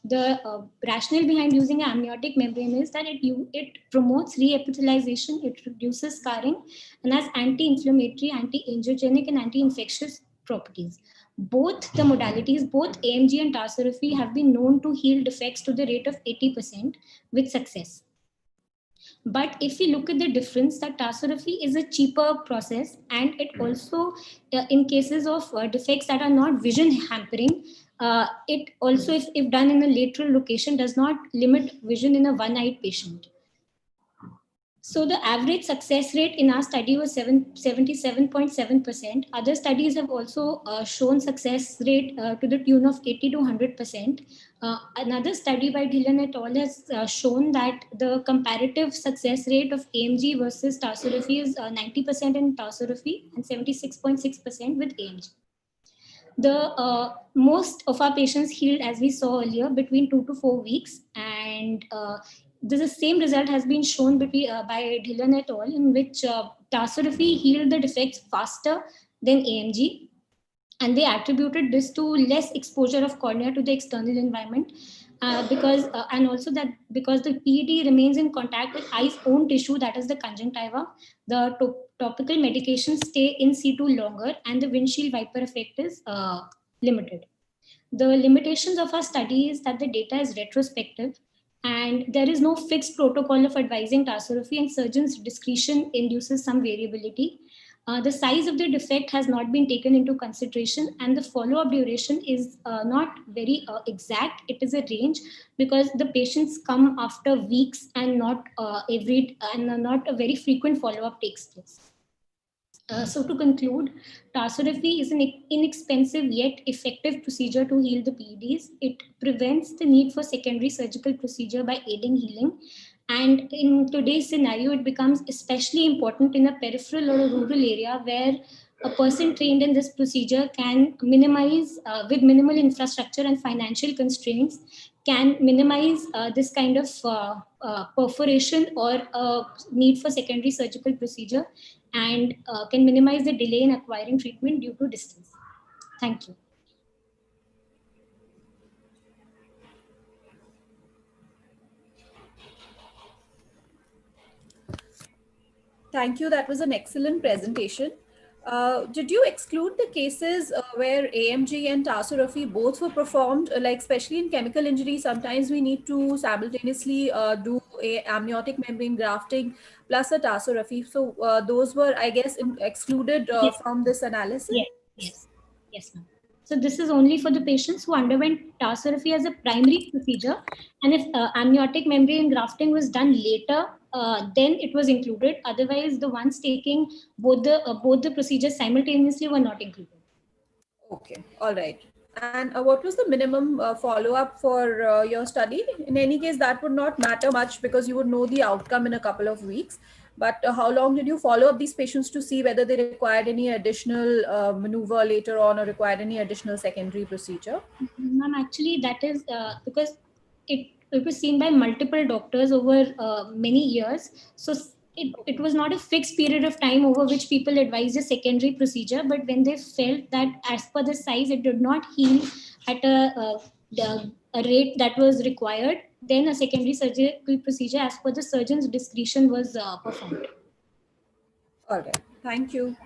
the rationale behind using amniotic membrane is that it promotes reepithelialization, it reduces scarring, and has anti-inflammatory, anti-angiogenic, and anti-infectious properties. Both the modalities, both AMG and tarsorrhaphy, have been known to heal defects to the rate of 80% with success. But if we look at the difference, that tarsorrhaphy is a cheaper process, and it also, in cases of defects that are not vision hampering, it also, if done in a lateral location, does not limit vision in a one-eyed patient. So the average success rate in our study was 77.7%. Other studies have also shown success rate to the tune of 80 to 100%. Another study by Dhillon et al. Has shown that the comparative success rate of AMG versus tarsorrhaphy is 90% in tarsorrhaphy and 76.6% with AMG. The most of our patients healed, as we saw earlier, between 2 to 4 weeks, and the same result has been shown by Dhillon et al., in which tarsorrhaphy healed the defects faster than AMG, and they attributed this to less exposure of cornea to the external environment, and also that because the PED remains in contact with eye's own tissue, that is the conjunctiva, the topical medications stay in situ longer, and the windshield wiper effect is limited. The limitations of our study is that the data is retrospective, and there is no fixed protocol of advising tarsorrhaphy, and surgeons' discretion induces some variability. The size of the defect has not been taken into consideration, and the follow-up duration is not very exact. It is a range because the patients come after weeks and not not a very frequent follow-up takes place. So to conclude, tarsorrhaphy is an inexpensive yet effective procedure to heal the PEDs. It prevents the need for secondary surgical procedure by aiding healing. And in today's scenario, it becomes especially important in a peripheral or a rural area where a person trained in this procedure can minimize, with minimal infrastructure and financial constraints, can minimize this kind of perforation or need for secondary surgical procedure, and can minimize the delay in acquiring treatment due to distance. Thank you. Thank you. That was an excellent presentation. Did you exclude the cases where AMG and tarsorrhaphy both were performed, like especially in chemical injury? Sometimes we need to simultaneously do a amniotic membrane grafting plus a tarsorrhaphy. So those were, I guess, excluded Yes. from this analysis? Yes, ma'am. So this is only for the patients who underwent tarsorrhaphy as a primary procedure. And if amniotic membrane grafting was done later, then it was included. Otherwise, the ones taking both the procedures simultaneously were not included. Okay, all right. And what was the minimum follow-up for your study? In any case, that would not matter much because you would know the outcome in a couple of weeks. But how long did you follow up these patients to see whether they required any additional maneuver later on or required any additional secondary procedure? Ma'am, actually, that is because it was seen by multiple doctors over many years. So it was not a fixed period of time over which people advised a secondary procedure, but when they felt that as per the size, it did not heal at a rate that was required, then a secondary surgical procedure as per the surgeon's discretion was performed. All right. Thank you.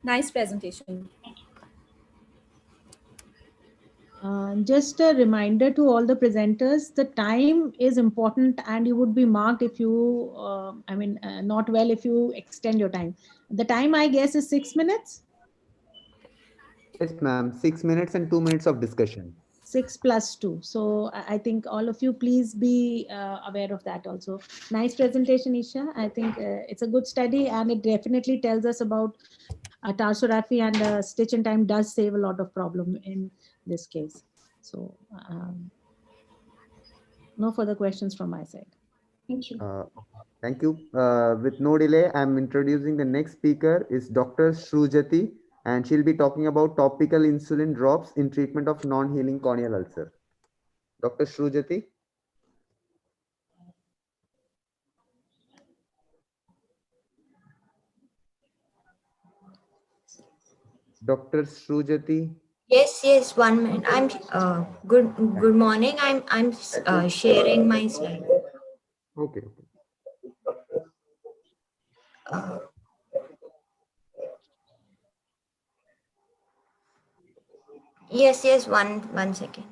Nice presentation. Just a reminder to all the presenters, the time is important and you would be marked if you, not well if you extend your time. The time, I guess, is 6 minutes? Yes, ma'am. 6 minutes and 2 minutes of discussion. 6 plus 2. So I think all of you please be aware of that also. Nice presentation, Isha. I think it's a good study and it definitely tells us about tarsorrhaphy, and stitch in time does save a lot of problem in this case. So no further questions from my side. Thank you. Thank you. With no delay, I'm introducing the next speaker is Dr. Shrujati, and she'll be talking about topical insulin drops in treatment of non-healing corneal ulcer. Dr. Shrujati. Dr. Shrujati. Yes, 1 minute. I'm good morning. I'm sharing my slide. Okay. Yes, one second.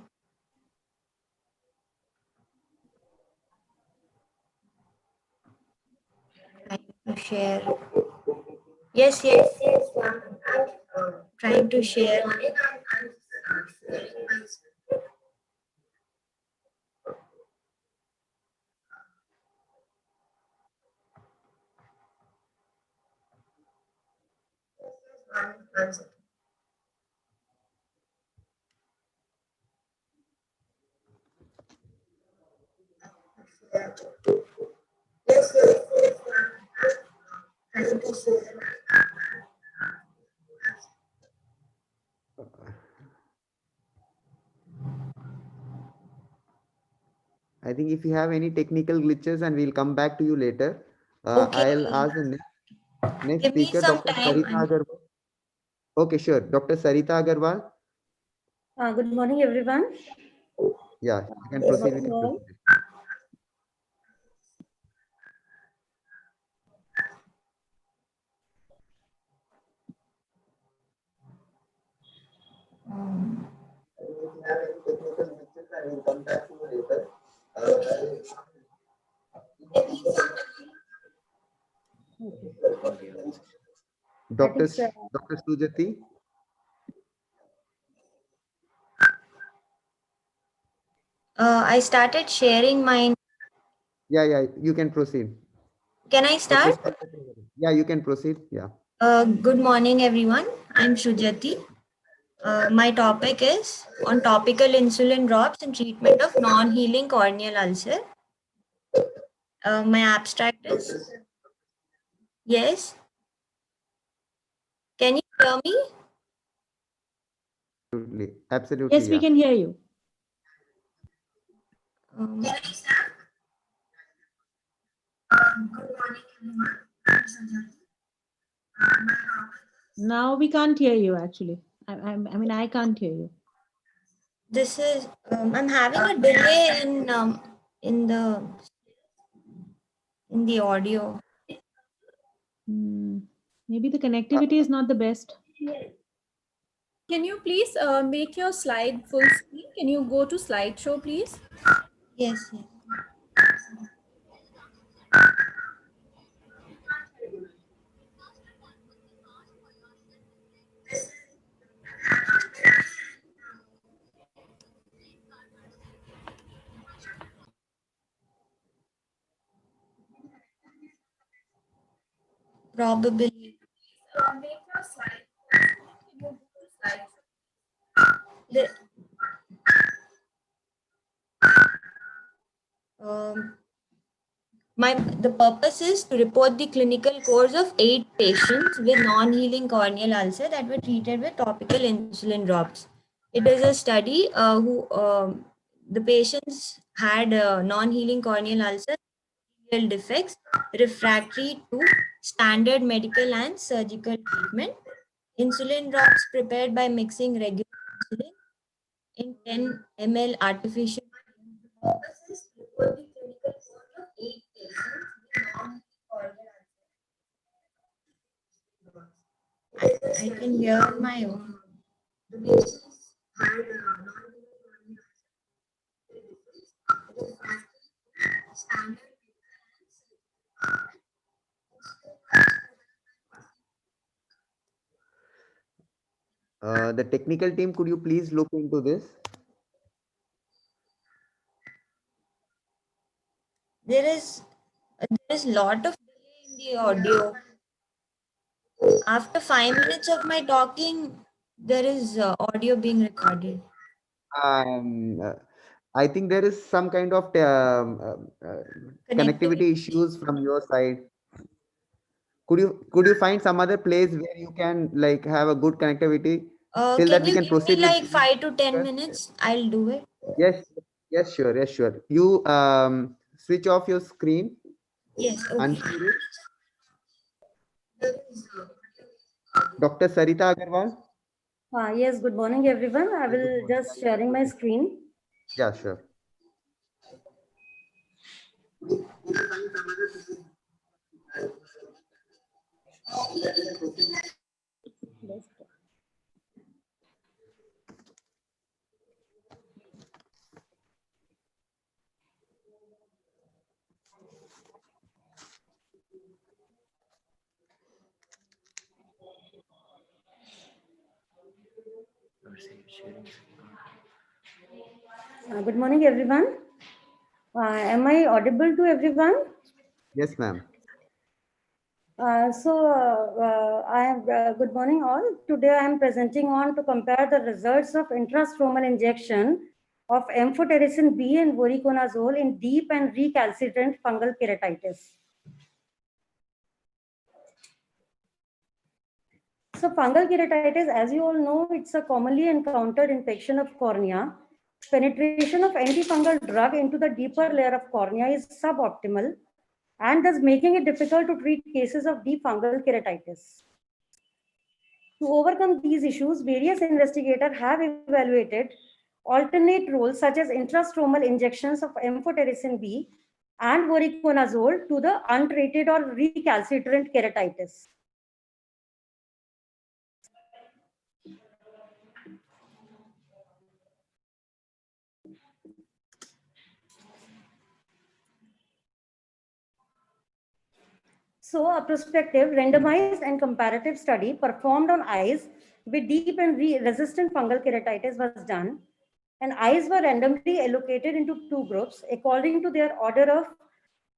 Trying to share. Yes, ma'am. I'm trying to share. I think if you have any technical glitches, and we'll come back to you later. Okay. I'll ask the next Give me speaker, some Dr. time. Sarita Agarwal. Okay, sure. Dr. Sarita Agarwal. Good morning, everyone. Yeah, you can Good proceed with morning, your all. presentation. Dr. Dr. Sujati. I started sharing mine. Yeah, you can proceed. Can I start? Yeah, you can proceed. Yeah. Good morning, everyone. I'm Shujati. My topic is on topical insulin drops and treatment of non-healing corneal ulcer. My abstract is, yes. Can you hear me? Absolutely. Yes, we can hear you. Now we can't hear you actually. I mean, I can't hear you. This is, I'm having a delay in the audio. Maybe the connectivity is not the best. Can you please make your slide full screen? Can you go to slideshow, please? Yes. Probably. The purpose is to report the clinical course of 8 patients with non-healing corneal ulcer that were treated with topical insulin drops. It is a study the patients had non-healing corneal ulcer, defects, refractory to standard medical and surgical treatment. Insulin drops prepared by mixing regular insulin in 10 ml artificial. I can hear my own. The technical team, could you please look into this? There is lot of delay in the audio. After 5 minutes of my talking, there is audio being recorded. I think there is some kind of connectivity issues from your side. Could you find some other place where you can like have a good connectivity? Till that we can Give me proceed like with 5 to 10 minutes? I'll do it. Yes, sure. You switch off your screen. Yes, okay. Unshare it. Dr. Sarita Agarwal. Yes, good morning, everyone. I will just sharing my screen. Yeah, sure. Good morning, everyone. Am I audible to everyone? Yes, ma'am. Good morning all. Today I am presenting on to compare the results of intrastromal injection of amphotericin B and voriconazole in deep and recalcitrant fungal keratitis. So fungal keratitis, as you all know, it's a commonly encountered infection of cornea. Penetration of antifungal drug into the deeper layer of cornea is suboptimal and thus making it difficult to treat cases of deep fungal keratitis. To overcome these issues, various investigators have evaluated alternate roles such as intrastromal injections of amphotericin B and voriconazole to the untreated or recalcitrant keratitis. So a prospective, randomized and comparative study performed on eyes with deep and resistant fungal keratitis was done, and eyes were randomly allocated into two groups according to their order of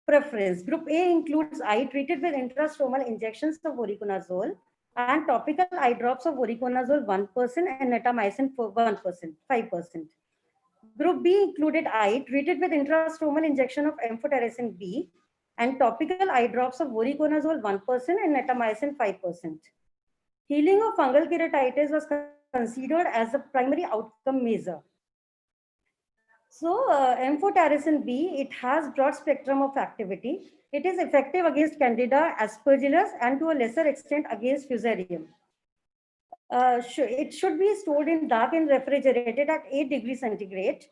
preference. Group A includes eye treated with intrastromal injections of voriconazole and topical eye drops of voriconazole 1% and netamycin 1%, 5%. Group B included eye treated with intrastromal injection of amphotericin B and topical eye drops of voriconazole 1% and netamycin 5%. Healing of fungal keratitis was considered as the primary outcome measure. So amphotericin B, it has broad spectrum of activity. It is effective against Candida, Aspergillus, and to a lesser extent against Fusarium. It should be stored in dark and refrigerated at 8 degrees centigrade.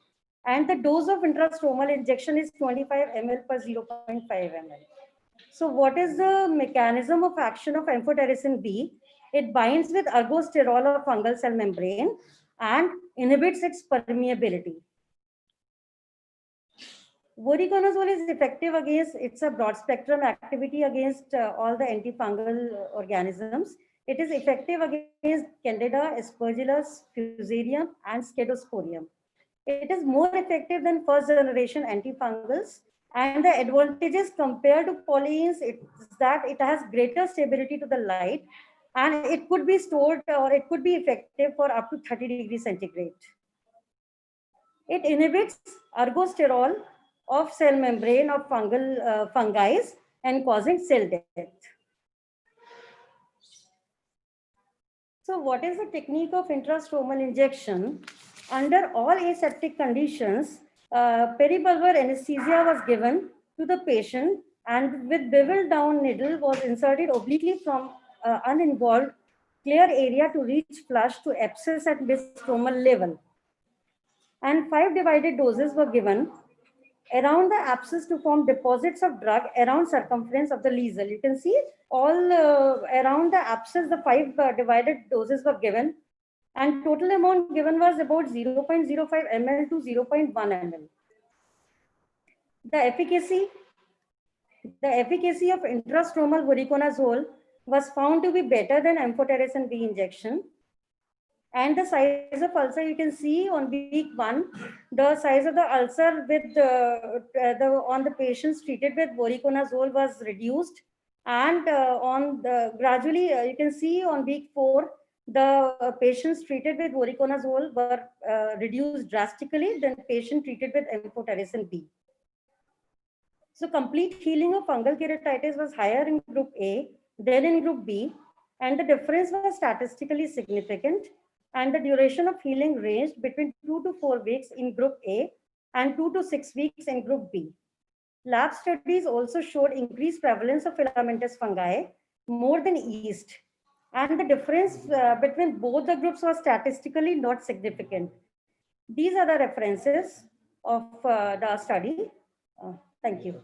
And the dose of intrastromal injection is 25 ml per 0.5 ml. So what is the mechanism of action of amphotericin B? It binds with ergosterol of fungal cell membrane and inhibits its permeability. Voriconazole is effective against, it's a broad spectrum activity against all the antifungal organisms. It is effective against Candida, Aspergillus, Fusarium, and Scedosporium. It is more effective than first generation antifungals, and the advantages compared to polyenes is that it has greater stability to the light and it could be stored or it could be effective for up to 30 degrees centigrade. It inhibits ergosterol of cell membrane of fungi and causing cell death. So what is the technique of intrastromal injection? Under all aseptic conditions, peribulbar anesthesia was given to the patient and with beveled down needle was inserted obliquely from uninvolved clear area to reach flush to abscess at mid-stromal level. And 5 divided doses were given around the abscess to form deposits of drug around circumference of the lesion. You can see all around the abscess, the 5 divided doses were given, and total amount given was about 0.05 ml to 0.1 ml. The efficacy of intrastromal voriconazole was found to be better than amphotericin B injection. And the size of ulcer, you can see on week 1, the size of the ulcer with on the patients treated with voriconazole was reduced, and gradually you can see on week 4, the patients treated with voriconazole were reduced drastically than patients treated with amphotericin B. So complete healing of fungal keratitis was higher in group A than in group B, and the difference was statistically significant, and the duration of healing ranged between 2 to 4 weeks in group A and 2 to 6 weeks in group B. Lab studies also showed increased prevalence of filamentous fungi more than yeast, and the difference between both the groups was statistically not significant. These are the references of the study. Thank you.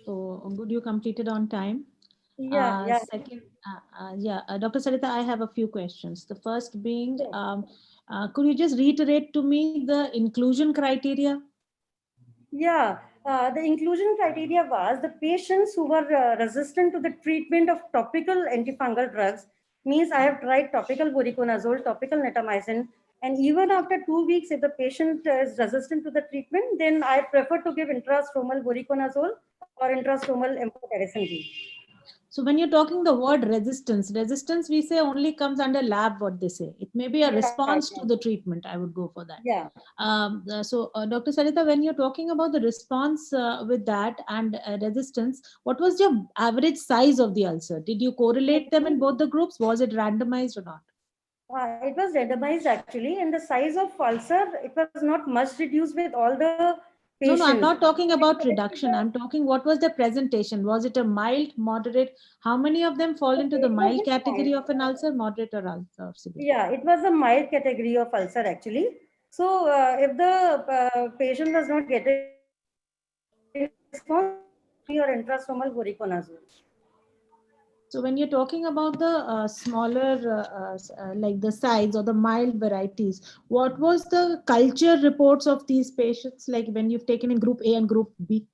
So good, you completed on time. Yeah. Second, Dr. Sarita, I have a few questions. The first being, could you just reiterate to me the inclusion criteria? Yeah, the inclusion criteria was the patients who were resistant to the treatment of topical antifungal drugs. Means I have tried topical voriconazole, topical netamycin, And even after 2 weeks, if the patient is resistant to the treatment, then I prefer to give intrastromal voriconazole or intrastromal amphotericin B. So when you're talking the word resistance we say only comes under lab, what they say. It may be a response to the treatment. I would go for that. Yeah. Dr. Sarita, when you're talking about the response with that and resistance, what was your average size of the ulcer? Did you correlate them in both the groups? Was it randomized or not? It was randomized actually, and the size of ulcer, it was not much reduced with all the patients. No, I'm not talking about reduction. I'm talking what was the presentation? Was it a mild, moderate? How many of them fall into the mild category of an ulcer, moderate or ulcer? Yeah, it was a mild category of ulcer actually. So if the patient was not getting response, your intrastromal voriconazole. So when you're talking about the smaller, like the size or the mild varieties, what was the culture reports of these patients, like when you've taken in group A and group B?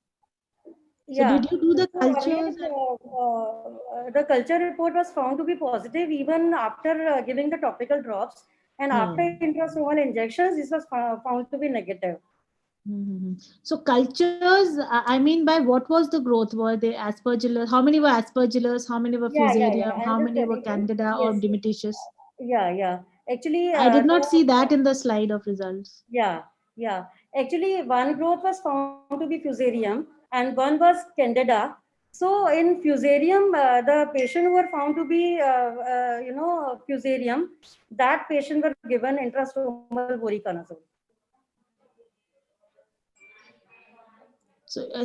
So did you do the cultures? The culture report was found to be positive even after giving the topical drops, and after intrastromal injections, this was found to be negative. So cultures, I mean, by what was the growth? Were they aspergillus? How many were aspergillus? How many were fusarium? How many were candida or dimititious? Yeah. Actually, I did not see that in the slide of results. Yeah. Actually, one growth was found to be fusarium and one was candida. So in fusarium, the patient who were found to be, fusarium, that patient were given intrastromal voriconazole.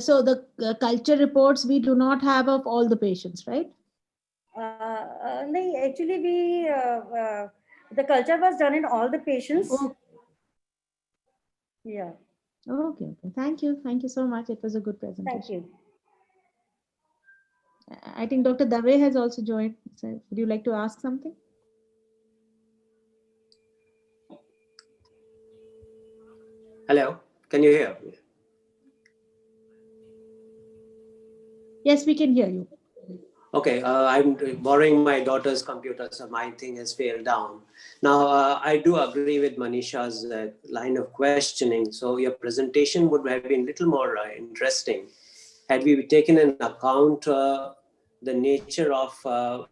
So the culture reports we do not have of all the patients, right? No, actually, the culture was done in all the patients. Oh. Yeah. Okay. Thank you so much. It was a good presentation. Thank you. I think Dr. Dave has also joined. So would you like to ask something? Hello, can you hear me? Yes, we can hear you. Okay, I'm borrowing my daughter's computer, so my thing has failed down. Now, I do agree with Manisha's line of questioning. So your presentation would have been a little more interesting had we taken into account the nature of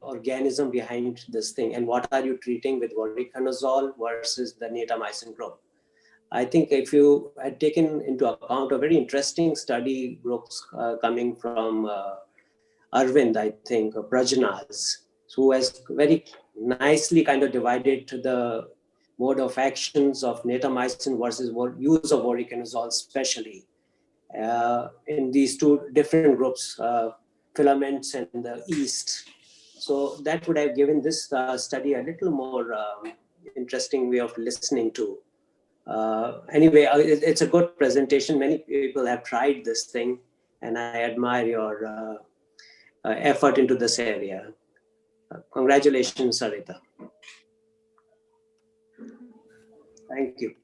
organism behind this thing and what are you treating with voriconazole versus the natamycin group. I think if you had taken into account a very interesting study groups coming from Arvind, I think, Prajnas, who has very nicely kind of divided the mode of actions of natamycin versus use of voriconazole, especially in these two different groups, filaments and the yeast. So that would have given this study a little more interesting way of listening to. Anyway, it's a good presentation. Many people have tried this thing, and I admire your effort into this area. Congratulations, Sarita. Thank you.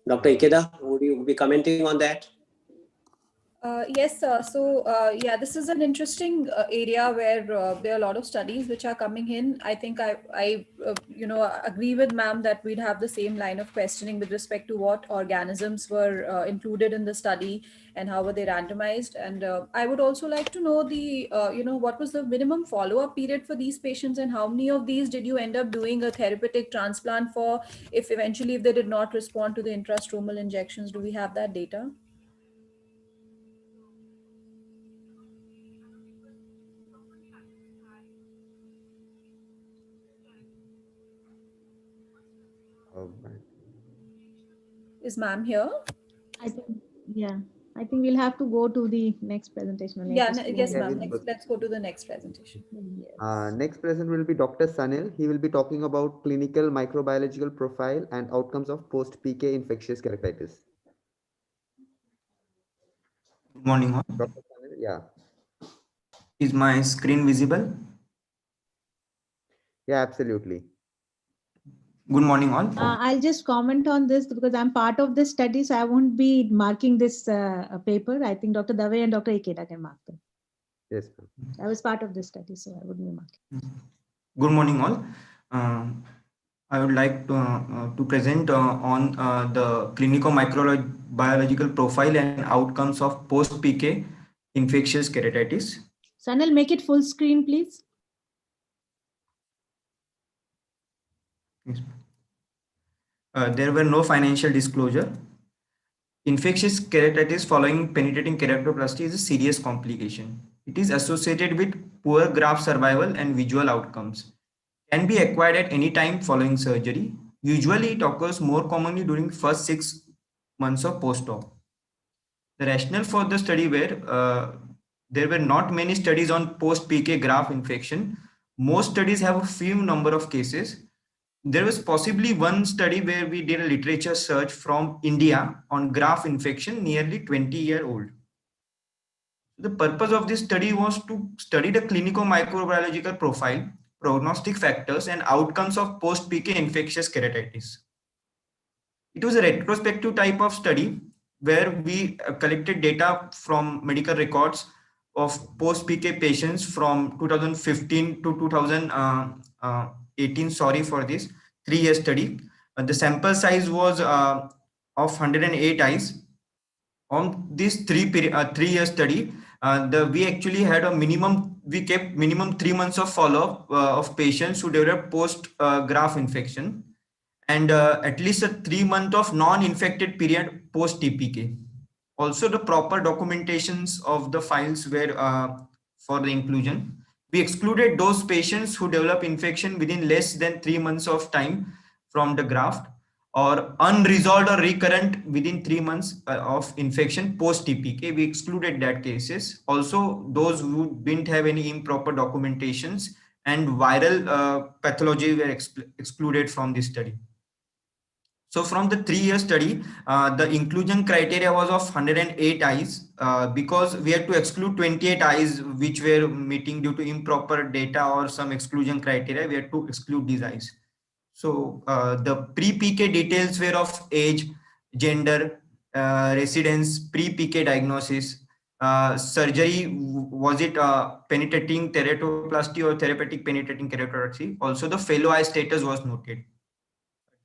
Dr. Ikeda, would you be commenting on that? Yes, yeah, this is an interesting area where there are a lot of studies which are coming in. I think I agree with ma'am that we'd have the same line of questioning with respect to what organisms were included in the study and how were they randomized. And I would also like to know the, what was the minimum follow-up period for these patients and how many of these did you end up doing a therapeutic transplant for if eventually if they did not respond to the intrastromal injections? Do we have that data? Is ma'am here? I think we'll have to go to the next presentation. Yes, ma'am. Let's go to the next presentation. Next present will be Dr. Sanil. He will be talking about clinical microbiological profile and outcomes of post-PK infectious keratitis. Good morning, all. Dr. Sanil, yeah. Is my screen visible? Yeah, absolutely. Good morning, all. I'll just comment on this because I'm part of this study, so I won't be marking this paper. I think Dr. Dave and Dr. Ikeda can mark them. Yes. I was part of this study, so I wouldn't be marking. Good morning, all. I would like to present on the clinical microbiological profile and outcomes of post-PK infectious keratitis. Sanil, make it full screen, please. Yes. There were no financial disclosure. Infectious keratitis following penetrating keratoplasty is a serious complication. It is associated with poor graft survival and visual outcomes. Can be acquired at any time following surgery. Usually it occurs more commonly during first 6 months of post-op. The rationale for the study were there were not many studies on post-PK graft infection. Most studies have a few number of cases. There was possibly one study where we did a literature search from India on graft infection, nearly 20-year-old. The purpose of this study was to study the clinical microbiological profile, prognostic factors, and outcomes of post-PK infectious keratitis. It was a retrospective type of study where we collected data from medical records of post-PK patients from 2015 to 2018. Sorry for this 3-year study. The sample size was of 108 eyes. On this 3-year study, we actually had a minimum. We kept minimum 3 months of follow-up of patients who developed post-graft infection, and at least a 3-month of non-infected period post-TPK. Also, the proper documentations of the files were for the inclusion. We excluded those patients who develop infection within less than 3 months of time from the graft, or unresolved or recurrent within 3 months of infection post-TPK. We excluded that cases. Also, those who didn't have any improper documentations and viral pathology were excluded from this study. So from the 3-year study, the inclusion criteria was of 108 eyes because we had to exclude 28 eyes which were meeting due to improper data or some exclusion criteria. We had to exclude these eyes. So the pre-PK details were of age, gender, residence, pre-PK diagnosis, surgery, was it penetrating keratoplasty or therapeutic penetrating keratoplasty. Also the fellow eye status was noted.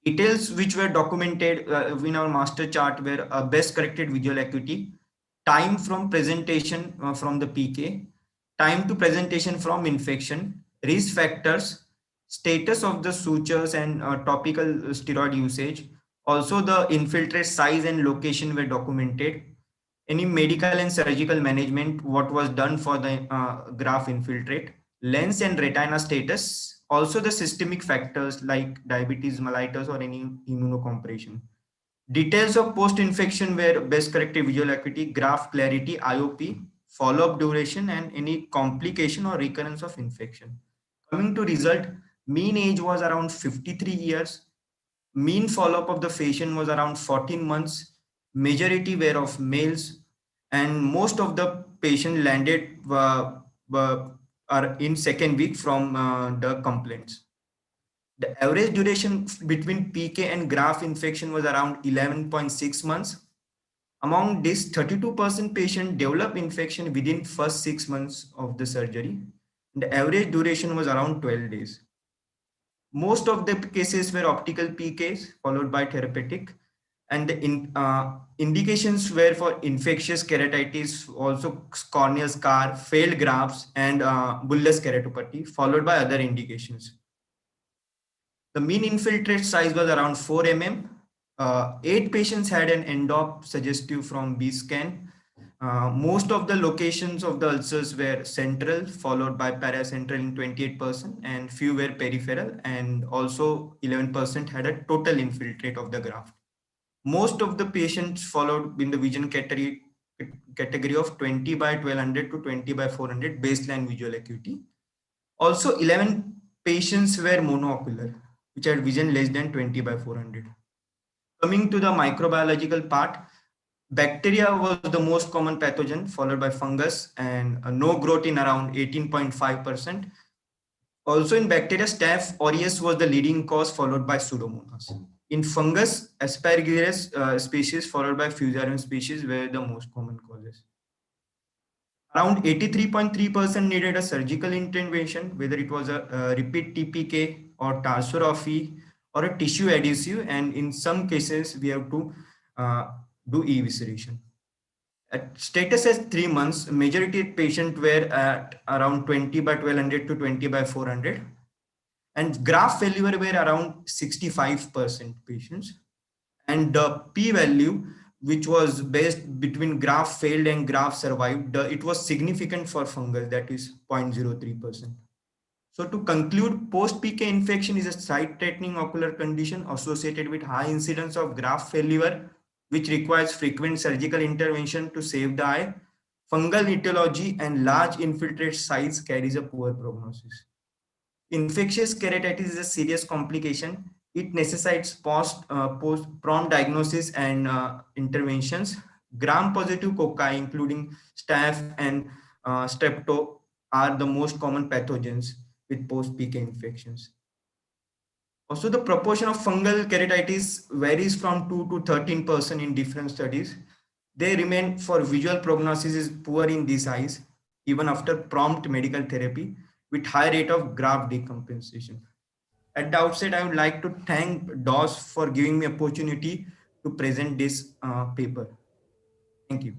Details which were documented in our master chart were best corrected visual acuity, time from presentation from the PK, time to presentation from infection, risk factors, status of the sutures and topical steroid usage. Also the infiltrate size and location were documented. Any medical and surgical management, what was done for the graft infiltrate, lens and retina status. Also the systemic factors like diabetes mellitus or any immunocompression. Details of post-infection were best corrected visual acuity, graft clarity, IOP, follow-up duration, and any complication or recurrence of infection. Coming to result, mean age was around 53 years. Mean follow-up of the patient was around 14 months. Majority were of males, and most of the patient landed are in second week from the complaints. The average duration between PK and graft infection was around 11.6 months. Among this, 32% patient developed infection within first 6 months of the surgery. The average duration was around 12 days. Most of the cases were optical PKs followed by therapeutic, and the indications were for infectious keratitis, also corneal scar, failed grafts, and bullous keratopathy, followed by other indications. The mean infiltrate size was around 4 mm. 8 patients had an endop suggestive from B scan. Most of the locations of the ulcers were central, followed by paracentral in 28%, and few were peripheral, and also 11% had a total infiltrate of the graft. Most of the patients followed in the vision category of 20 by 1200 to 20 by 400 baseline visual acuity. Also 11 patients were monoocular, which had vision less than 20 by 400. Coming to the microbiological part, bacteria was the most common pathogen, followed by fungus, and no growth in around 18.5%. Also in bacteria, Staph aureus was the leading cause, followed by Pseudomonas. In fungus, Aspergillus species followed by Fusarium species were the most common causes. Around 83.3% needed a surgical intervention, whether it was a repeat TPK or tarsorrhaphy or a tissue adhesive, and in some cases we have to do evisceration. At status as 3 months, majority patient were at around 20 by 1200 to 20 by 400, and graft failure were around 65% patients, and the p-value, which was based between graft failed and graft survived, it was significant for fungal, that is 0.03%. So to conclude, post-PK infection is a sight-threatening ocular condition associated with high incidence of graft failure, which requires frequent surgical intervention to save the eye. Fungal etiology and large infiltrate size carries a poor prognosis. Infectious keratitis is a serious complication. It necessitates post-prompt diagnosis and interventions. Gram-positive cocci, including staph and strepto, are the most common pathogens with post-PK infections. Also, the proportion of fungal keratitis varies from 2 to 13% in different studies. They remain for visual prognosis is poor in these eyes, even after prompt medical therapy, with high rate of graft decompensation. At the outset, I would like to thank DOS for giving me opportunity to present this paper. Thank you.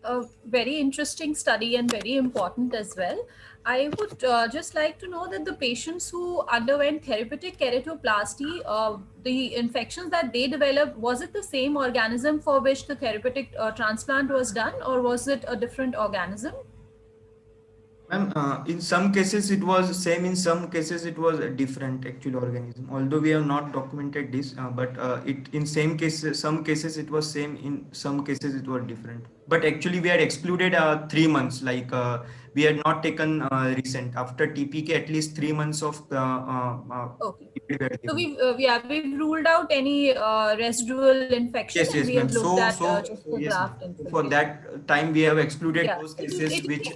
A very interesting study and very important as well. I would just like to know that the patients who underwent therapeutic keratoplasty, the infections that they developed, was it the same organism for which the therapeutic transplant was done, or was it a different organism? Ma'am, in some cases it was same, in some cases it was a different actual organism. Although we have not documented this, but it in some cases it was same, in some cases it was different. But actually we had excluded 3 months, like we had not taken recent. After TPK, at least 3 months of okay. So we've ruled out any residual infection. Yes, yes, we have ma'am. looked at just the Yes, graft for that time we have excluded yeah. those cases which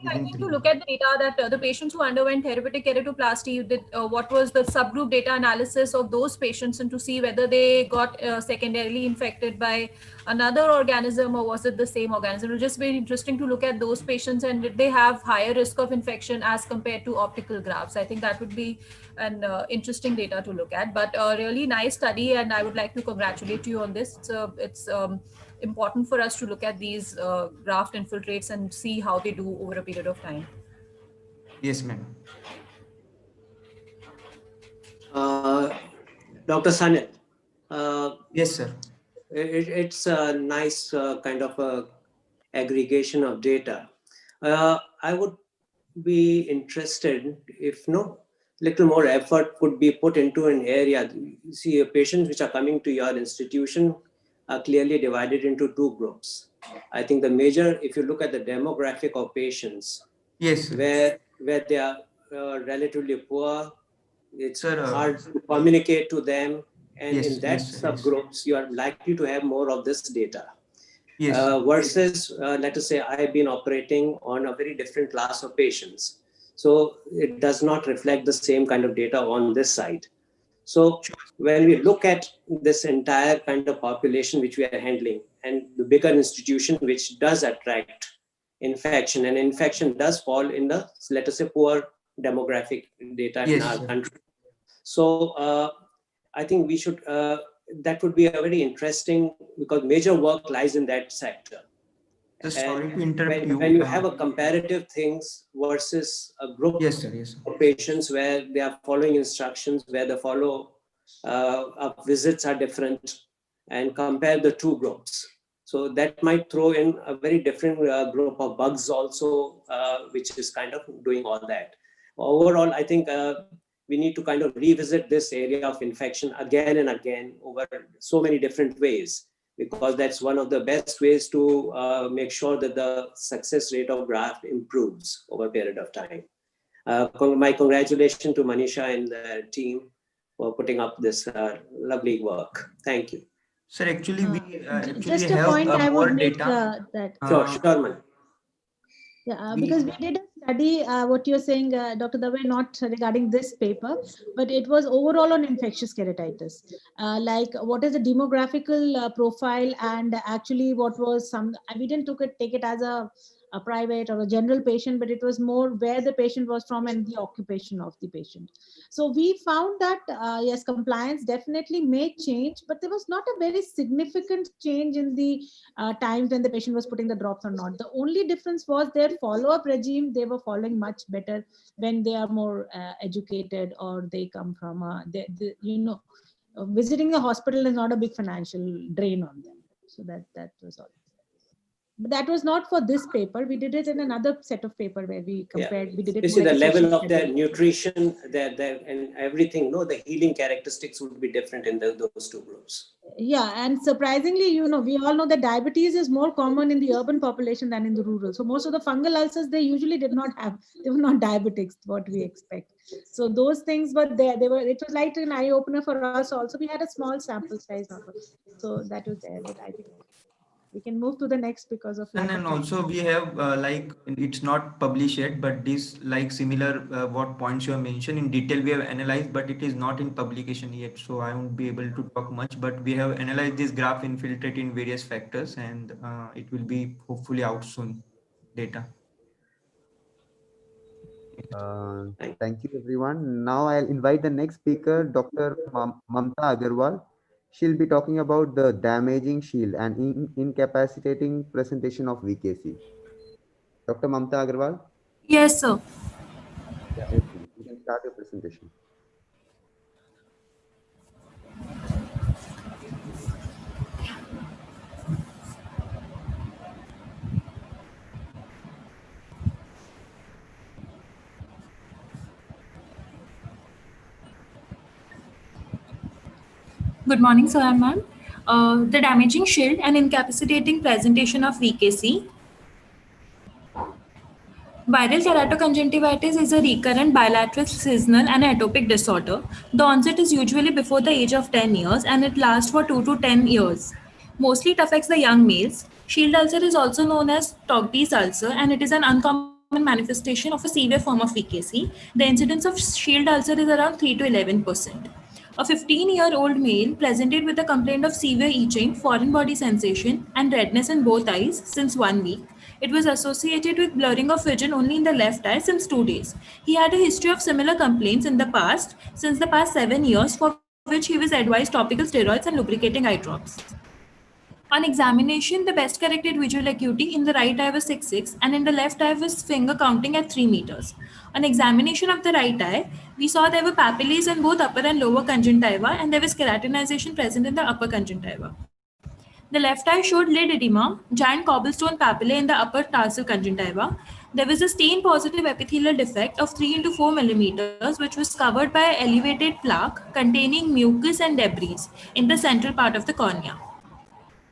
I need to look at the data that the patients who underwent therapeutic keratoplasty did, what was the subgroup data analysis of those patients, and to see whether they got secondarily infected by another organism or was it the same organism. It will just be interesting to look at those patients and did they have higher risk of infection as compared to optical grafts. I think that would be an interesting data to look at, but a really nice study, and I would like to congratulate you on this. It's important for us to look at these graft infiltrates and see how they do over a period of time. Yes, ma'am. Dr. Sanil. Yes, sir. It's a nice kind of a aggregation of data. I would be interested if little more effort could be put into an area. You see, patients which are coming to your institution are clearly divided into 2 groups. I think the major, if you look at the demographic of patients, yes, where they are relatively poor, it's hard to communicate to them, and yes, in that subgroups, you are likely to have more of this data. Yes. Versus, let us say, I've been operating on a very different class of patients. So it does not reflect the same kind of data on this side. So when we look at this entire kind of population which we are handling, and the bigger institution which does attract infection, and infection does fall in the, let us say, poor demographic data in our country. So I think we should, that would be a very interesting, because major work lies in that sector. Sorry to interrupt you. When you have a comparative things versus a group of patients where they are following instructions, where the visits are different, and compare the 2 groups. So that might throw in a very different group of bugs also, which is kind of doing all that. Overall, I think we need to kind of revisit this area of infection again and again over so many different ways, because that's one of the best ways to make sure that the success rate of graft improves over a period of time. My congratulations to Manisha and the team for putting up this lovely work. Thank you. Sir, actually, we just a point I would make that. Sure, man. Yeah, because we did a study, what you're saying, Dr. Dave, not regarding this paper, but it was overall on infectious keratitis. Like what is the demographical profile, and actually what was we didn't take it as a a private or a general patient, but it was more where the patient was from and the occupation of the patient. So we found that, yes, compliance definitely may change, but there was not a very significant change in the times when the patient was putting the drops or not. The only difference was their follow-up regime. They were following much better when they are more educated, or they come from, visiting the hospital is not a big financial drain on them. So that was all. But that was not for this paper. We did it in another set of paper where we compared. We did it. You see more the like a level social of their study. nutrition, their and everything. No, the healing characteristics would be different in those two groups. Yeah, and surprisingly, we all know that diabetes is more common in the urban population than in the rural. So most of the fungal ulcers, they usually did not have. They were not diabetics, what we expect. So those things were there. They were. It was like an eye opener for us. Also, we had a small sample size of it, so that was there. But I think we can move to the next because of lack And of then time. also we have like it's not published yet, but this like similar what points you have mentioned in detail we have analyzed, but it is not in publication yet, so I won't be able to talk much. But we have analyzed this graph infiltrate in various factors, and it will be hopefully out soon. Data. Thank you, everyone. Now I'll invite the next speaker, Dr. Mamta Agarwal. She'll be talking about the damaging shield and incapacitating presentation of VKC. Dr. Mamta Agarwal? Yes, sir. Yeah, yes, please. You can start your presentation. Good morning, sir and ma'am. The damaging shield and incapacitating presentation of VKC. Viral keratoconjunctivitis is a recurrent bilateral seasonal and atopic disorder. The onset is usually before the age of 10 years and it lasts for 2 to 10 years. Mostly it affects the young males. Shield ulcer is also known as Togde's ulcer and it is an uncommon manifestation of a severe form of VKC. The incidence of shield ulcer is around 3 to 11%. A 15-year-old male presented with a complaint of severe itching, foreign body sensation, and redness in both eyes since 1 week. It was associated with blurring of vision only in the left eye since 2 days. He had a history of similar complaints in the past, since the past 7 years, for which he was advised topical steroids and lubricating eye drops. On examination, the best corrected visual acuity in the right eye was 6.6 and in the left eye was finger counting at 3 meters. On examination of the right eye, we saw there were papillae in both upper and lower conjunctiva and there was keratinization present in the upper conjunctiva. The left eye showed lid edema, giant cobblestone papillae in the upper tarsal conjunctiva. There was a stain-positive epithelial defect of 3 into 4 millimeters, which was covered by elevated plaque containing mucus and debris in the central part of the cornea.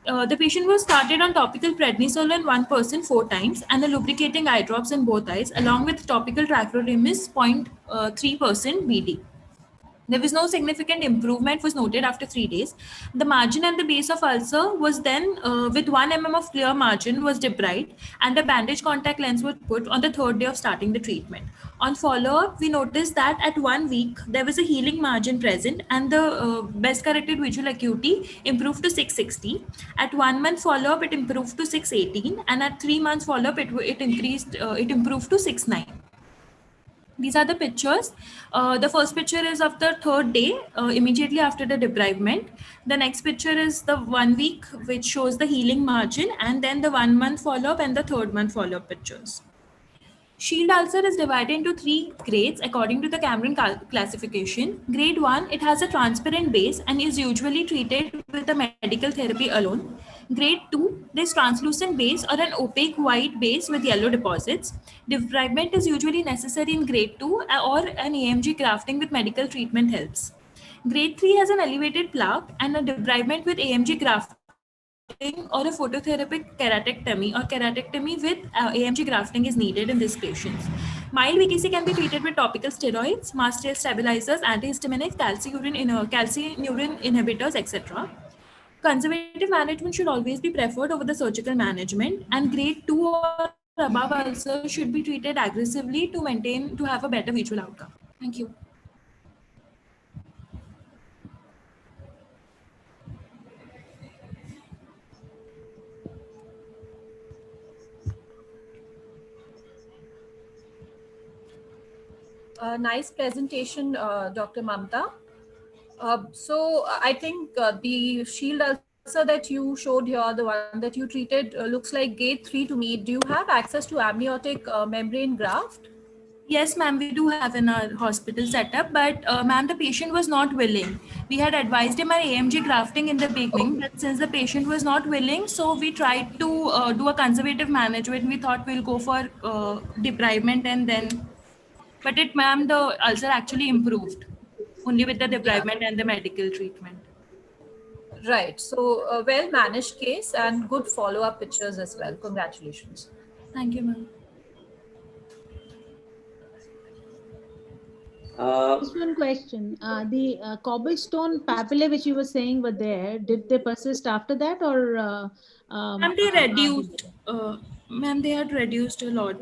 The patient was started on topical prednisone in 1 person 4 times and a lubricating eye drops in both eyes, along with topical tacrolimus 0.3% BD. There was no significant improvement was noted after 3 days. The margin and the base of ulcer was then with 1 mm of clear margin was debrided and a bandage contact lens was put on the 3rd day of starting the treatment. On follow-up, we noticed that at 1 week, there was a healing margin present and the best corrected visual acuity improved to 660. At 1 month follow-up, it improved to 618 and at 3 months follow-up, it improved to 69. These are the pictures. The first picture is of the 3rd day, immediately after the debridement. The next picture is the 1 week, which shows the healing margin, and then the 1 month follow-up and the 3rd month follow-up pictures. Shield ulcer is divided into 3 grades according to the Cameron classification. Grade 1, it has a transparent base and is usually treated with a medical therapy alone. Grade 2, there is translucent base or an opaque white base with yellow deposits. Debridement is usually necessary in grade 2 or an AMG grafting with medical treatment helps. Grade 3 has an elevated plaque and a debridement with AMG grafting or a phototherapeutic keratectomy with AMG grafting is needed in these patients. Mild VKC can be treated with topical steroids, mast cell stabilizers, antihistaminics, calcineurin inhibitors, etc. Conservative management should always be preferred over the surgical management, and grade 2 or above ulcer should be treated aggressively to have a better visual outcome. Thank you. Nice presentation, Dr. Mamta. So I think the shield ulcer that you showed here, the one that you treated, looks like grade 3 to me. Do you have access to amniotic membrane graft? Yes, ma'am, we do have in our hospital setup, but ma'am, the patient was not willing. We had advised him on AMG grafting in the beginning, but since the patient was not willing, so we tried to do a conservative management. We thought we'll go for debridement and then, but it, ma'am, the ulcer actually improved only with the debridement and the medical treatment. Right. So a well managed case and good follow up pictures as well. Congratulations. Thank you, ma'am. Just one question. The cobblestone papillae which you were saying were there, did they persist after that or? Ma'am, they reduced. Ma'am, they had reduced a lot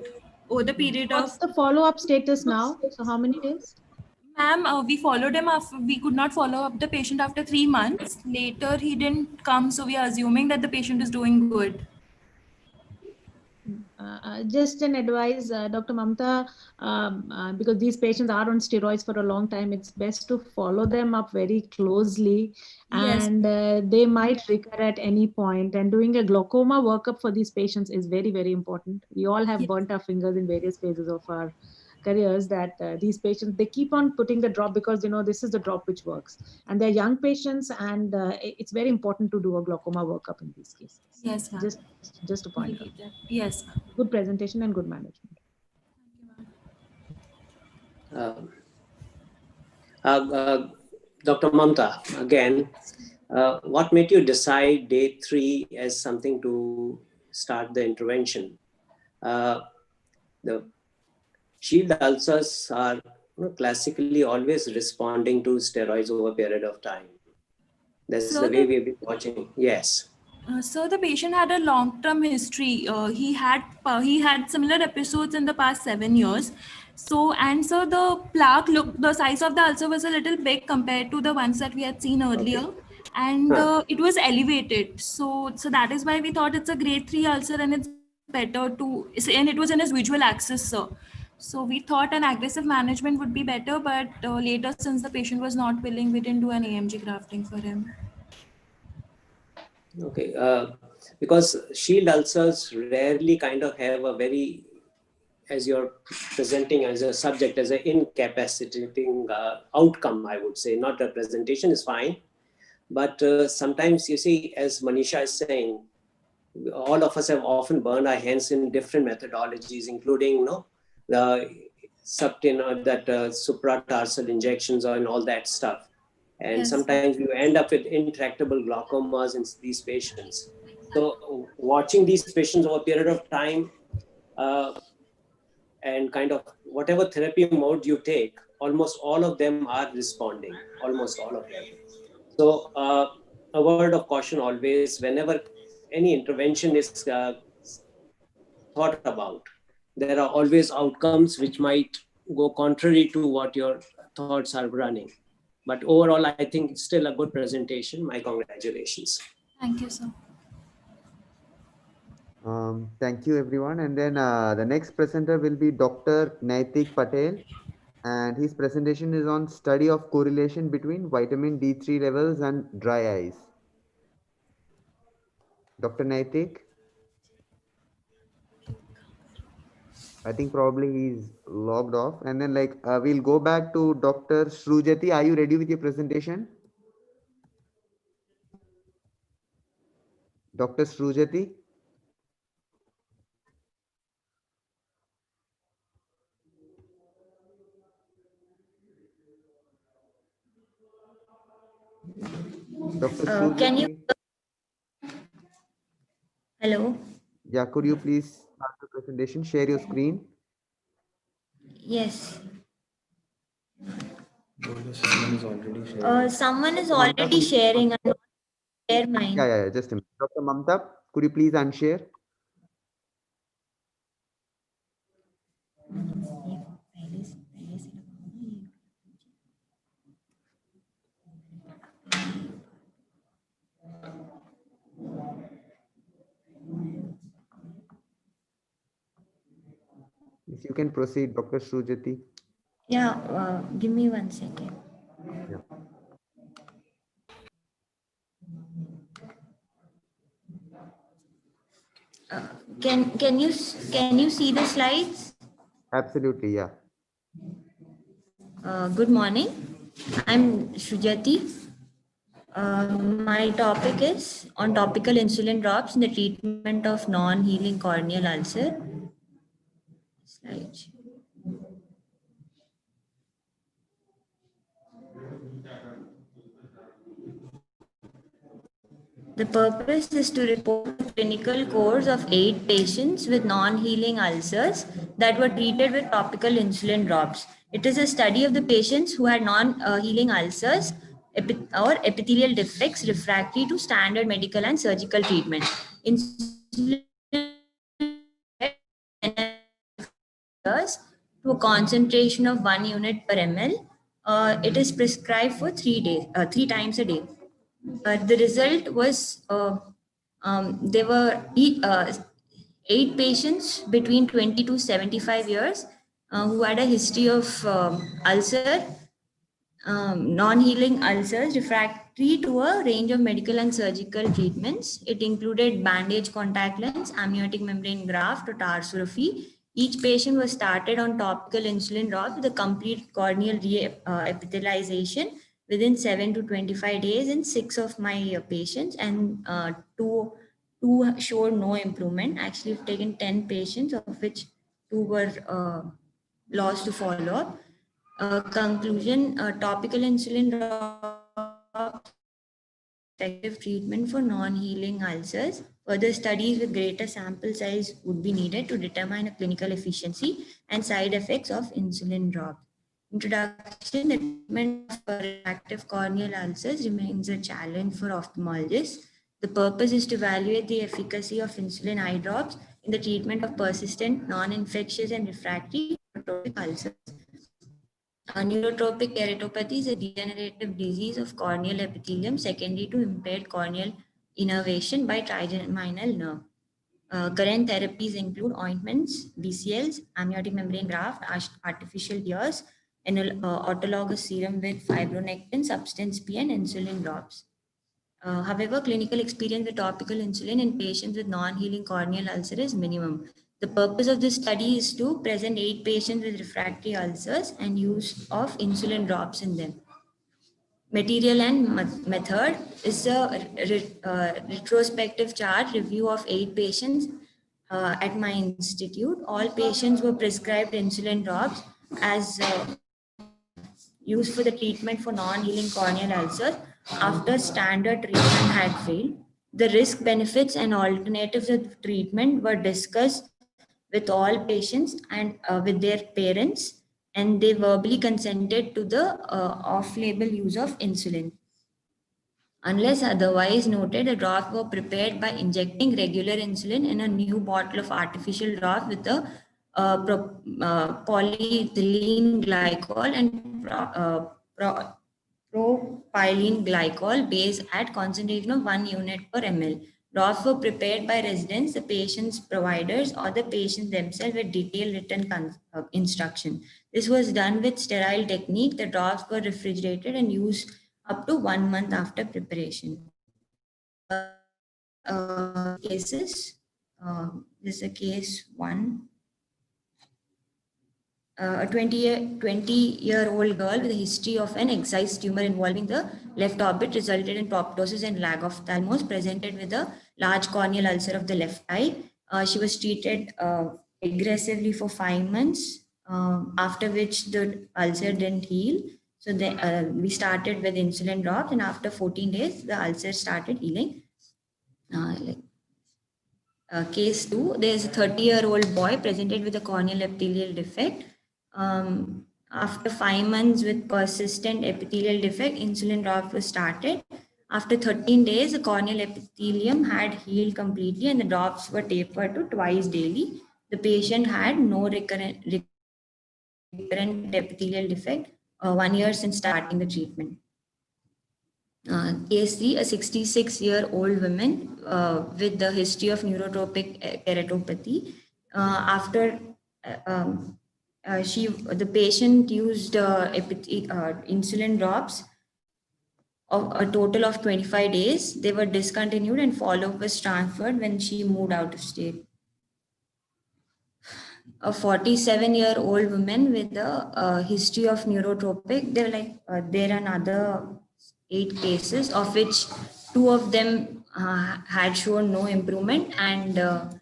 over the period What's of. the follow-up status now? So how many days? Ma'am, we followed him after, we could not follow up the patient after 3 months. Later, he didn't come, so we are assuming that the patient is doing good. Just an advice, Dr. Mamta, because these patients are on steroids for a long time, it's best to follow them up very closely. Yes. And they might recur at any point. And doing a glaucoma workup for these patients is very, very important. We all have burnt our fingers in various phases of our careers that these patients, they keep on putting the drop because, you know, this is the drop which works. And they're young patients, and it's very important to do a glaucoma workup in these cases. Yes, ma'am. Just a point. Yes. Good presentation and good management. Dr. Mamta, again, what made you decide day 3 as something to start the intervention? The shield ulcers are classically always responding to steroids over a period of time. That's So the way we've been watching. Yes. So the patient had a long-term history. He had similar episodes in the past 7 years. So the plaque the size of the ulcer was a little big compared to the ones that we had seen earlier, and it was elevated. So that is why we thought it's a grade 3 ulcer, and it's better to. And it was in his visual axis, sir. So we thought an aggressive management would be better, but later, since the patient was not willing, we didn't do an AMG grafting for him. Okay, because shield ulcers rarely kind of have a very, as you're presenting as a subject, as an incapacitating outcome, I would say. Not the presentation is fine, but sometimes you see, as Manisha is saying, all of us have often burned our hands in different methodologies, including the supratarsal injections and all that stuff. And Yes. sometimes you end up with intractable glaucomas in these patients. So watching these patients over a period of time and kind of whatever therapy mode you take, almost all of them are responding, almost all of them. So a word of caution always, whenever any intervention is thought about, there are always outcomes which might go contrary to what your thoughts are running. But overall, I think it's still a good presentation. My congratulations. Thank you, sir. Thank you, everyone. And then the next presenter will be Dr. Naitik Patel. And his presentation is on study of correlation between vitamin D3 levels and dry eyes. Dr. Naitik? I think probably he's logged off. And then we'll go back to Dr. Shrujati. Are you ready with your presentation? Dr. Shrujati? Dr. Shrujati? Can you? Hello. Yeah, could you please start the presentation? Share your screen. Yes. Someone is already sharing. Someone is already sharing. I'm not share mine. Yeah. Just a minute. Dr. Mamta, could you please unshare? If you can proceed, Dr. Shrujati. Yeah, give me 1 second. Yeah. Can you see the slides? Absolutely, yeah. Good morning. I'm Shrujati. My topic is on topical insulin drops in the treatment of non-healing corneal ulcer. Slide. The purpose is to report a clinical course of 8 patients with non-healing ulcers that were treated with topical insulin drops. It is a study of the patients who had non-healing ulcers or epithelial defects refractory to standard medical and surgical treatment. Insulin to a concentration of 1 unit per ml. It is prescribed for 3 times a day. The result was there were 8 patients between 20 to 75 years who had a history of ulcer, non-healing ulcers refractory to a range of medical and surgical treatments. It included bandage contact lens, amniotic membrane graft, or tarsorrhaphy. Each patient was started on topical insulin drops with a complete corneal epithelialization within 7 to 25 days in 6 of my patients, and two showed no improvement. Actually, I've taken 10 patients, of which 2 were lost to follow-up. Conclusion, topical insulin drops effective treatment for non-healing ulcers. Further studies with greater sample size would be needed to determine a clinical efficiency and side effects of insulin drops. Introduction, the treatment of refractive corneal ulcers remains a challenge for ophthalmologists. The purpose is to evaluate the efficacy of insulin eye drops in the treatment of persistent, non-infectious and refractory neurotrophic ulcers. Neurotrophic keratopathy is a degenerative disease of corneal epithelium secondary to impaired corneal innervation by trigeminal nerve. Current therapies include ointments, BCLs, amniotic membrane graft, artificial tears, and autologous serum with fibronectin, substance P, and insulin drops. However, clinical experience with topical insulin in patients with non-healing corneal ulcer is minimum. The purpose of this study is to present 8 patients with refractory ulcers and use of insulin drops in them. Material and method is a retrospective chart review of 8 patients at my institute. All patients were prescribed insulin drops as used for the treatment for non-healing corneal ulcers after standard treatment had failed. The risk, benefits, and alternatives of treatment were discussed with all patients and with their parents, and they verbally consented to the off-label use of insulin. Unless otherwise noted, the drops were prepared by injecting regular insulin in a new bottle of artificial drops with a polyethylene glycol and propylene glycol base at concentration of 1 unit per ml. Drops were prepared by residents, the patient's providers, or the patients themselves with detailed written instruction. This was done with sterile technique. The drops were refrigerated and used up to 1 month after preparation. Cases. This is a case 1. A 20-year-old girl with a history of an excised tumor involving the left orbit resulted in proptosis and lag of ophthalmos, presented with a large corneal ulcer of the left eye. She was treated aggressively for 5 months, after which the ulcer didn't heal. So we started with insulin drops, and after 14 days, the ulcer started healing. Case 2, there's a 30-year-old boy presented with a corneal epithelial defect. After 5 months with persistent epithelial defect, insulin drops were started. After 13 days, the corneal epithelium had healed completely and the drops were tapered to twice daily. The patient had no recurrent epithelial defect 1 year since starting the treatment. Case 3, a 66-year-old woman with the history of neurotropic keratopathy. After the patient used insulin drops of a total of 25 days. They were discontinued and follow-up was transferred when she moved out of state. A 47-year-old woman with a history of neurotropic. There are another 8 cases, of which 2 of them had shown no improvement, and the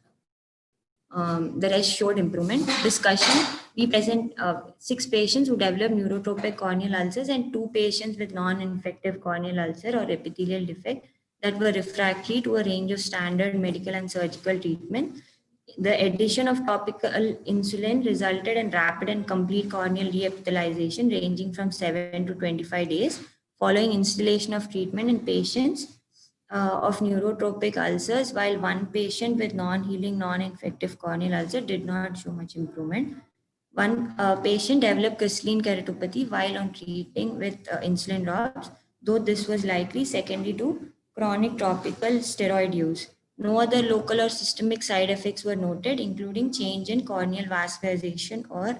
rest showed improvement. Discussion: we present 6 patients who developed neurotropic corneal ulcers and 2 patients with non-infective corneal ulcer or epithelial defect that were refractory to a range of standard medical and surgical treatment. The addition of topical insulin resulted in rapid and complete corneal reepithelialization ranging from 7 to 25 days following installation of treatment in patients of neurotropic ulcers, while 1 patient with non-healing, non-infective corneal ulcer did not show much improvement. 1 patient developed crystalline keratopathy while on treating with insulin drops, though this was likely secondary to chronic topical steroid use. No other local or systemic side effects were noted, including change in corneal vascularization or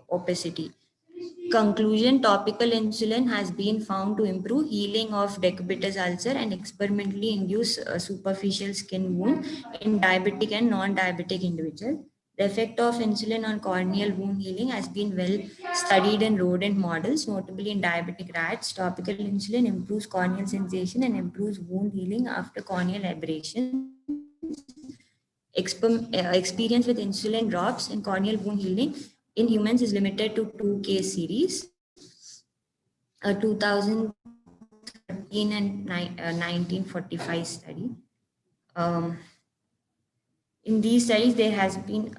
opacity. Conclusion: topical insulin has been found to improve healing of decubitus ulcer and experimentally induce a superficial skin wound in diabetic and non-diabetic individuals. The effect of insulin on corneal wound healing has been well studied in rodent models, notably in diabetic rats. Topical insulin improves corneal sensation and improves wound healing after corneal abrasion. Experience with insulin drops in corneal wound healing in humans is limited to 2 case series, a 2013 and 1945 study. In these studies, there has been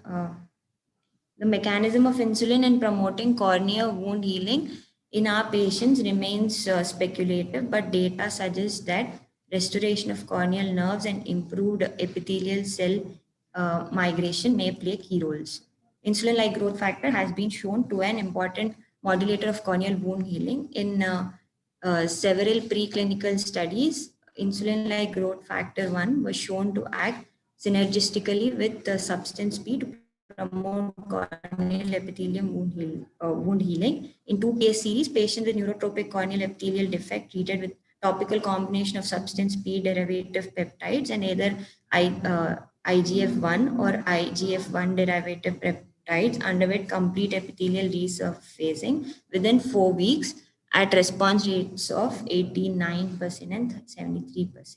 the mechanism of insulin in promoting corneal wound healing in our patients remains speculative, but data suggests that restoration of corneal nerves and improved epithelial cell migration may play key roles. Insulin-like growth factor has been shown to an important modulator of corneal wound healing. In several preclinical studies, insulin-like growth factor 1 was shown to act synergistically with the substance P to promote corneal epithelium wound healing. In 2 case series, patients with neurotropic corneal epithelial defect treated with topical combination of substance P derivative peptides and either IGF-1 or IGF-1 derivative peptides underwent complete epithelial resurfacing within 4 weeks at response rates of 89% and 73%.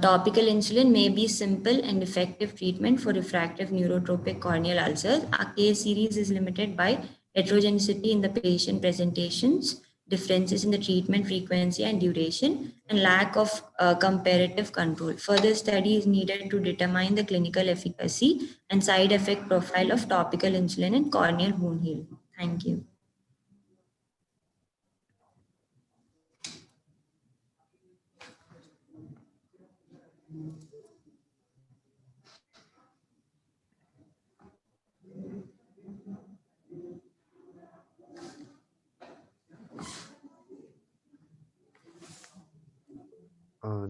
Topical insulin may be simple and effective treatment for refractive neurotropic corneal ulcers. Our case series is limited by heterogeneity in the patient presentations, differences in the treatment frequency and duration, and lack of comparative control. Further study is needed to determine the clinical efficacy and side effect profile of topical insulin in corneal wound healing. Thank you.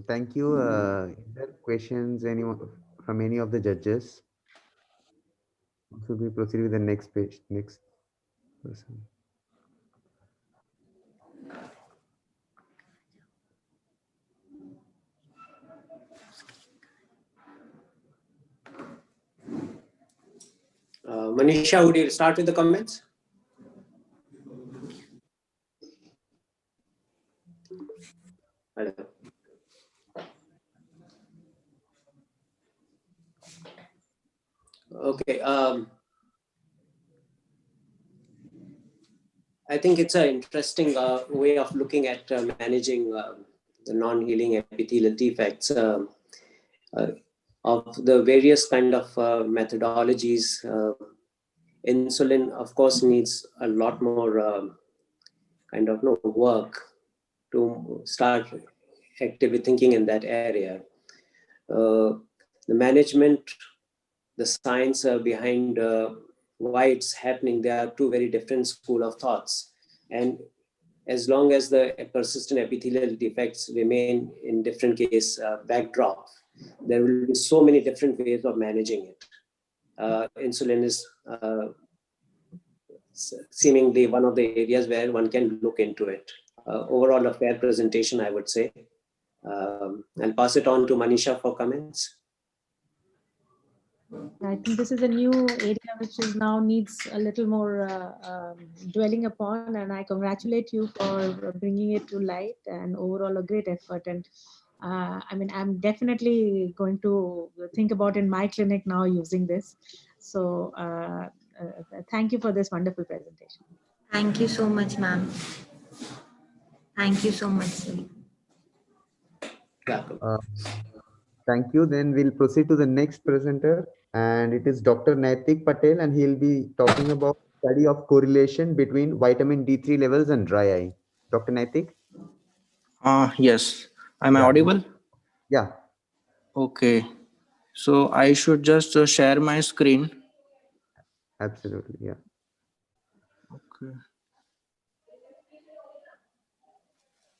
Thank you. Is there questions from any of the judges? Should we proceed with the next page? Next person. Manisha, would you start with the comments? Hello. Okay. I think it's an interesting way of looking at managing the non-healing epithelial defects of the various kind of methodologies. Insulin, of course, needs a lot more work to start actively thinking in that area. The management, the science behind why it's happening, there are 2 very different school of thoughts. And as long as the persistent epithelial defects remain in different case backdrop, there will be so many different ways of managing it. insulin is seemingly one of the areas where one can look into it. Overall, a fair presentation, I would say. I'll pass it on to Manisha for comments. I think this is a new area which is now needs a little more dwelling upon, and I congratulate you for bringing it to light, and overall a great effort. And I mean, I'm definitely going to think about in my clinic now using this. So thank you for this wonderful presentation. Thank you so much, ma'am. Thank you so much, sir. Thank you. Then we'll proceed to the next presenter, and it is Dr. Naitik Patel, and he'll be talking about study of correlation between vitamin D3 levels and dry eye. Dr. Naitik? Yes. Am I audible? Yeah. Okay. So I should just share my screen. Absolutely. Yeah. Okay.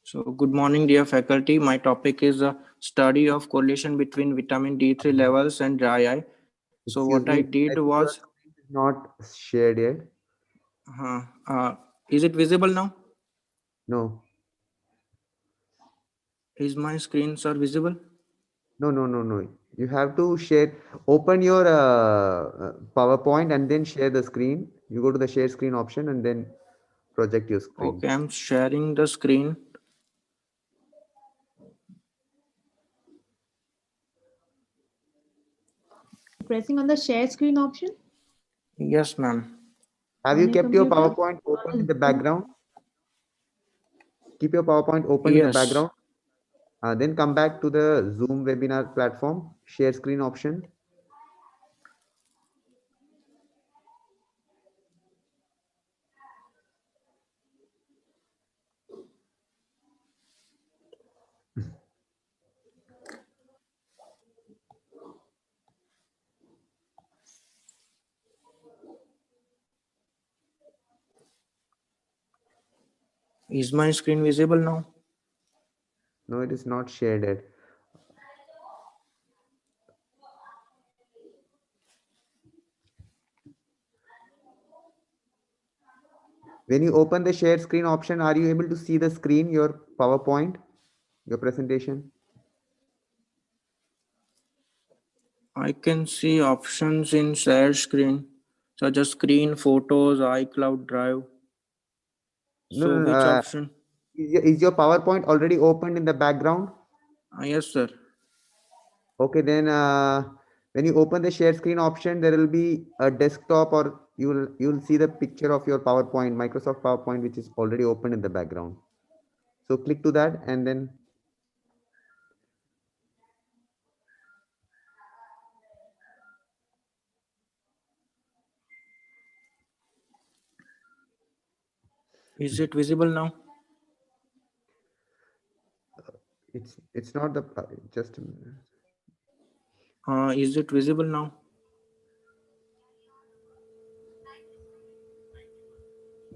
So good morning, dear faculty. My topic is a study of correlation between vitamin D3 levels and dry eye. So what I did was not shared yet. Is it visible now? No. Is my screen, sir, visible? No. You have to share. Open your PowerPoint and then share the screen. You go to the share screen option and then project your screen. Okay, I'm sharing the screen. Pressing on the share screen option? Yes, ma'am. Have you kept your PowerPoint open in the background? Keep your PowerPoint open in the background. Then come back to the Zoom webinar platform, share screen option. Is my screen visible now? No, it is not shared yet. When you open the share screen option, are you able to see the screen, your PowerPoint, your presentation? I can see options in share screen, such as screen, photos, iCloud Drive. So which option? Is your PowerPoint already opened in the background? Yes, sir. Okay, then when you open the share screen option, there will be a desktop, or you'll see the picture of your PowerPoint, Microsoft PowerPoint, which is already open in the background. So click to that and then Is it visible now? it's not the just a minute. Is it visible now?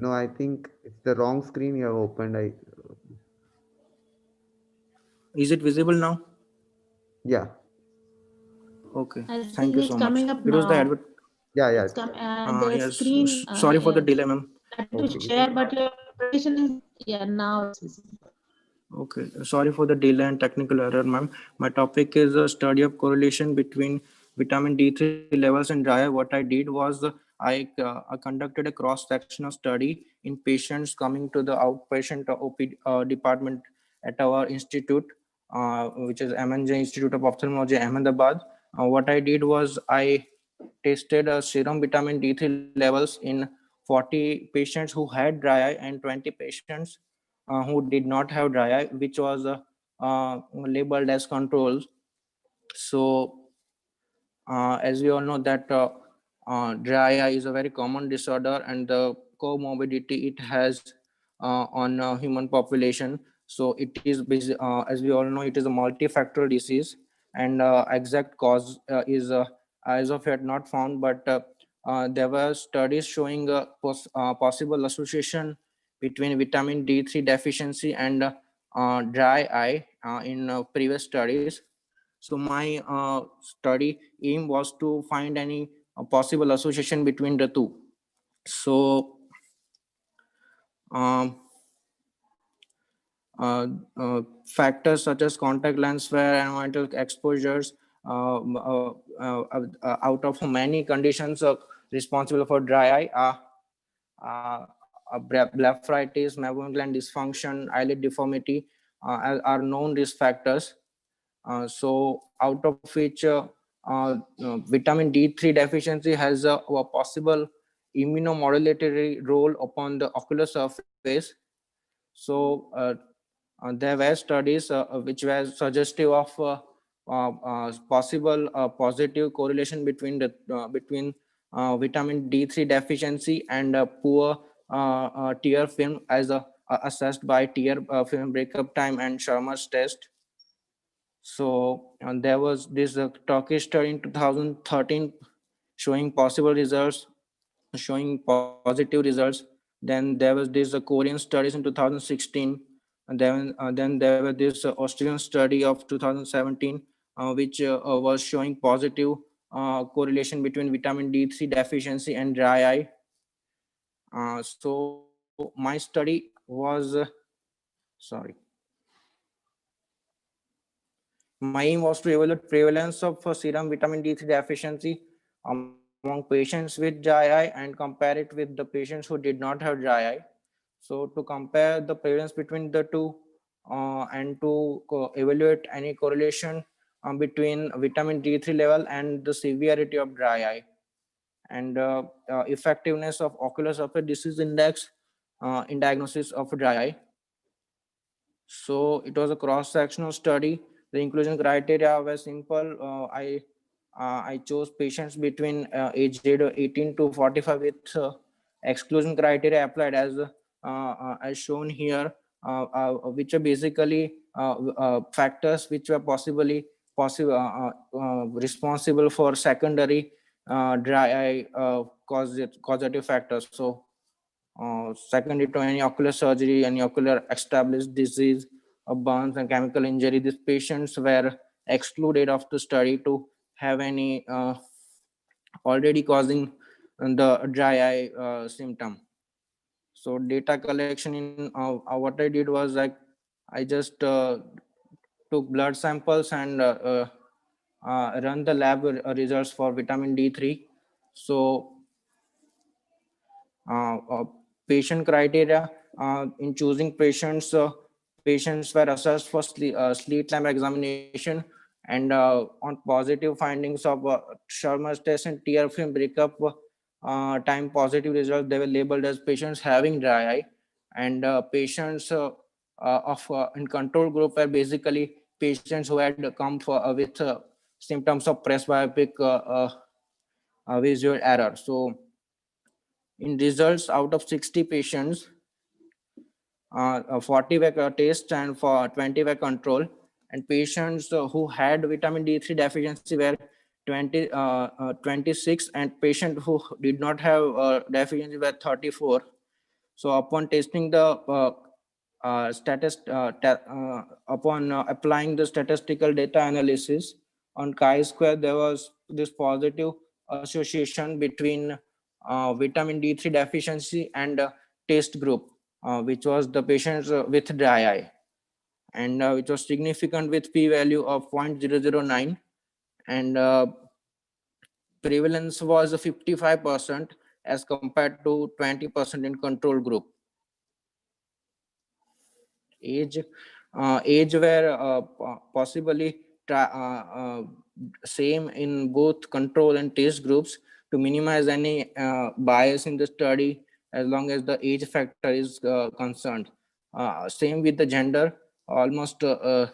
No, I think it's the wrong screen you have opened. Is it visible now? Yeah. Okay. I Thank think you it's so much. coming up It was the now. advert. Yeah. It's the Yes. screen. Sorry for the delay, ma'am. To share, but your presentation is now it's visible. Okay, sorry for the delay and technical error, ma'am. My topic is a study of correlation between vitamin D3 levels and dry eye. What I did was I conducted a cross-sectional study in patients coming to the outpatient OP department at our institute, which is MNJ Institute of Ophthalmology, Ahmedabad. What I did was I tested serum vitamin D3 levels in 40 patients who had dry eye and 20 patients who did not have dry eye, which was labeled as controls. So as we all know that dry eye is a very common disorder, and the comorbidity it has on human population. So it is as we all know, it is a multifactorial disease, and exact cause is as of yet not found, but there were studies showing a possible association between vitamin D3 deficiency and dry eye in previous studies. So my study aim was to find any a possible association between the two. So factors such as contact lens wear, environmental exposures, out of many conditions responsible for dry eye blepharitis, mammary gland dysfunction, eyelid deformity are known risk factors. So out of which vitamin D3 deficiency has a possible immunomodulatory role upon the ocular surface. So there were studies which were suggestive of possible positive correlation between the vitamin D3 deficiency and poor tear film as assessed by tear film breakup time and Sharma's test. So there was this Turkish study in 2013 showing possible results, showing positive results. Then there was this Korean studies in 2016, and then there was this Australian study of 2017, which was showing positive correlation between vitamin D3 deficiency and dry eye. So my study was my aim was to evaluate prevalence of serum vitamin D3 deficiency among patients with dry eye and compare it with the patients who did not have dry eye. So to compare the prevalence between the two and to evaluate any correlation between vitamin D3 level and the severity of dry eye, and effectiveness of ocular surface disease index in diagnosis of dry eye. So it was a cross-sectional study. The inclusion criteria were simple. I chose patients between age 18 to 45 with exclusion criteria applied as shown here, which are basically factors which were possibly responsible for secondary dry eye causative factors. So secondary to any ocular surgery, any ocular established disease, burns and chemical injury, these patients were excluded of the study to have any already causing the dry eye symptom. So data collection in what I did was like I just took blood samples and run the lab results for vitamin D3. So patient criteria in choosing patients, patients were assessed for slit lamp examination, and on positive findings of Sharma's test and tear film breakup time positive results, they were labeled as patients having dry eye, and patients in control group were basically patients who had come for with symptoms of presbyopic visual error. So in results, out of 60 patients, 40 were test and for 20 were control, and patients who had vitamin D3 deficiency were 26, and patients who did not have deficiency were 34. So upon testing the upon applying the statistical data analysis on chi-square, there was this positive association between vitamin D3 deficiency and test group, which was the patients with dry eye, and which was significant with p-value of 0.009, and prevalence was 55% as compared to 20% in control group. Age were possibly same in both control and test groups to minimize any bias in the study as long as the age factor is concerned. Same with the gender, almost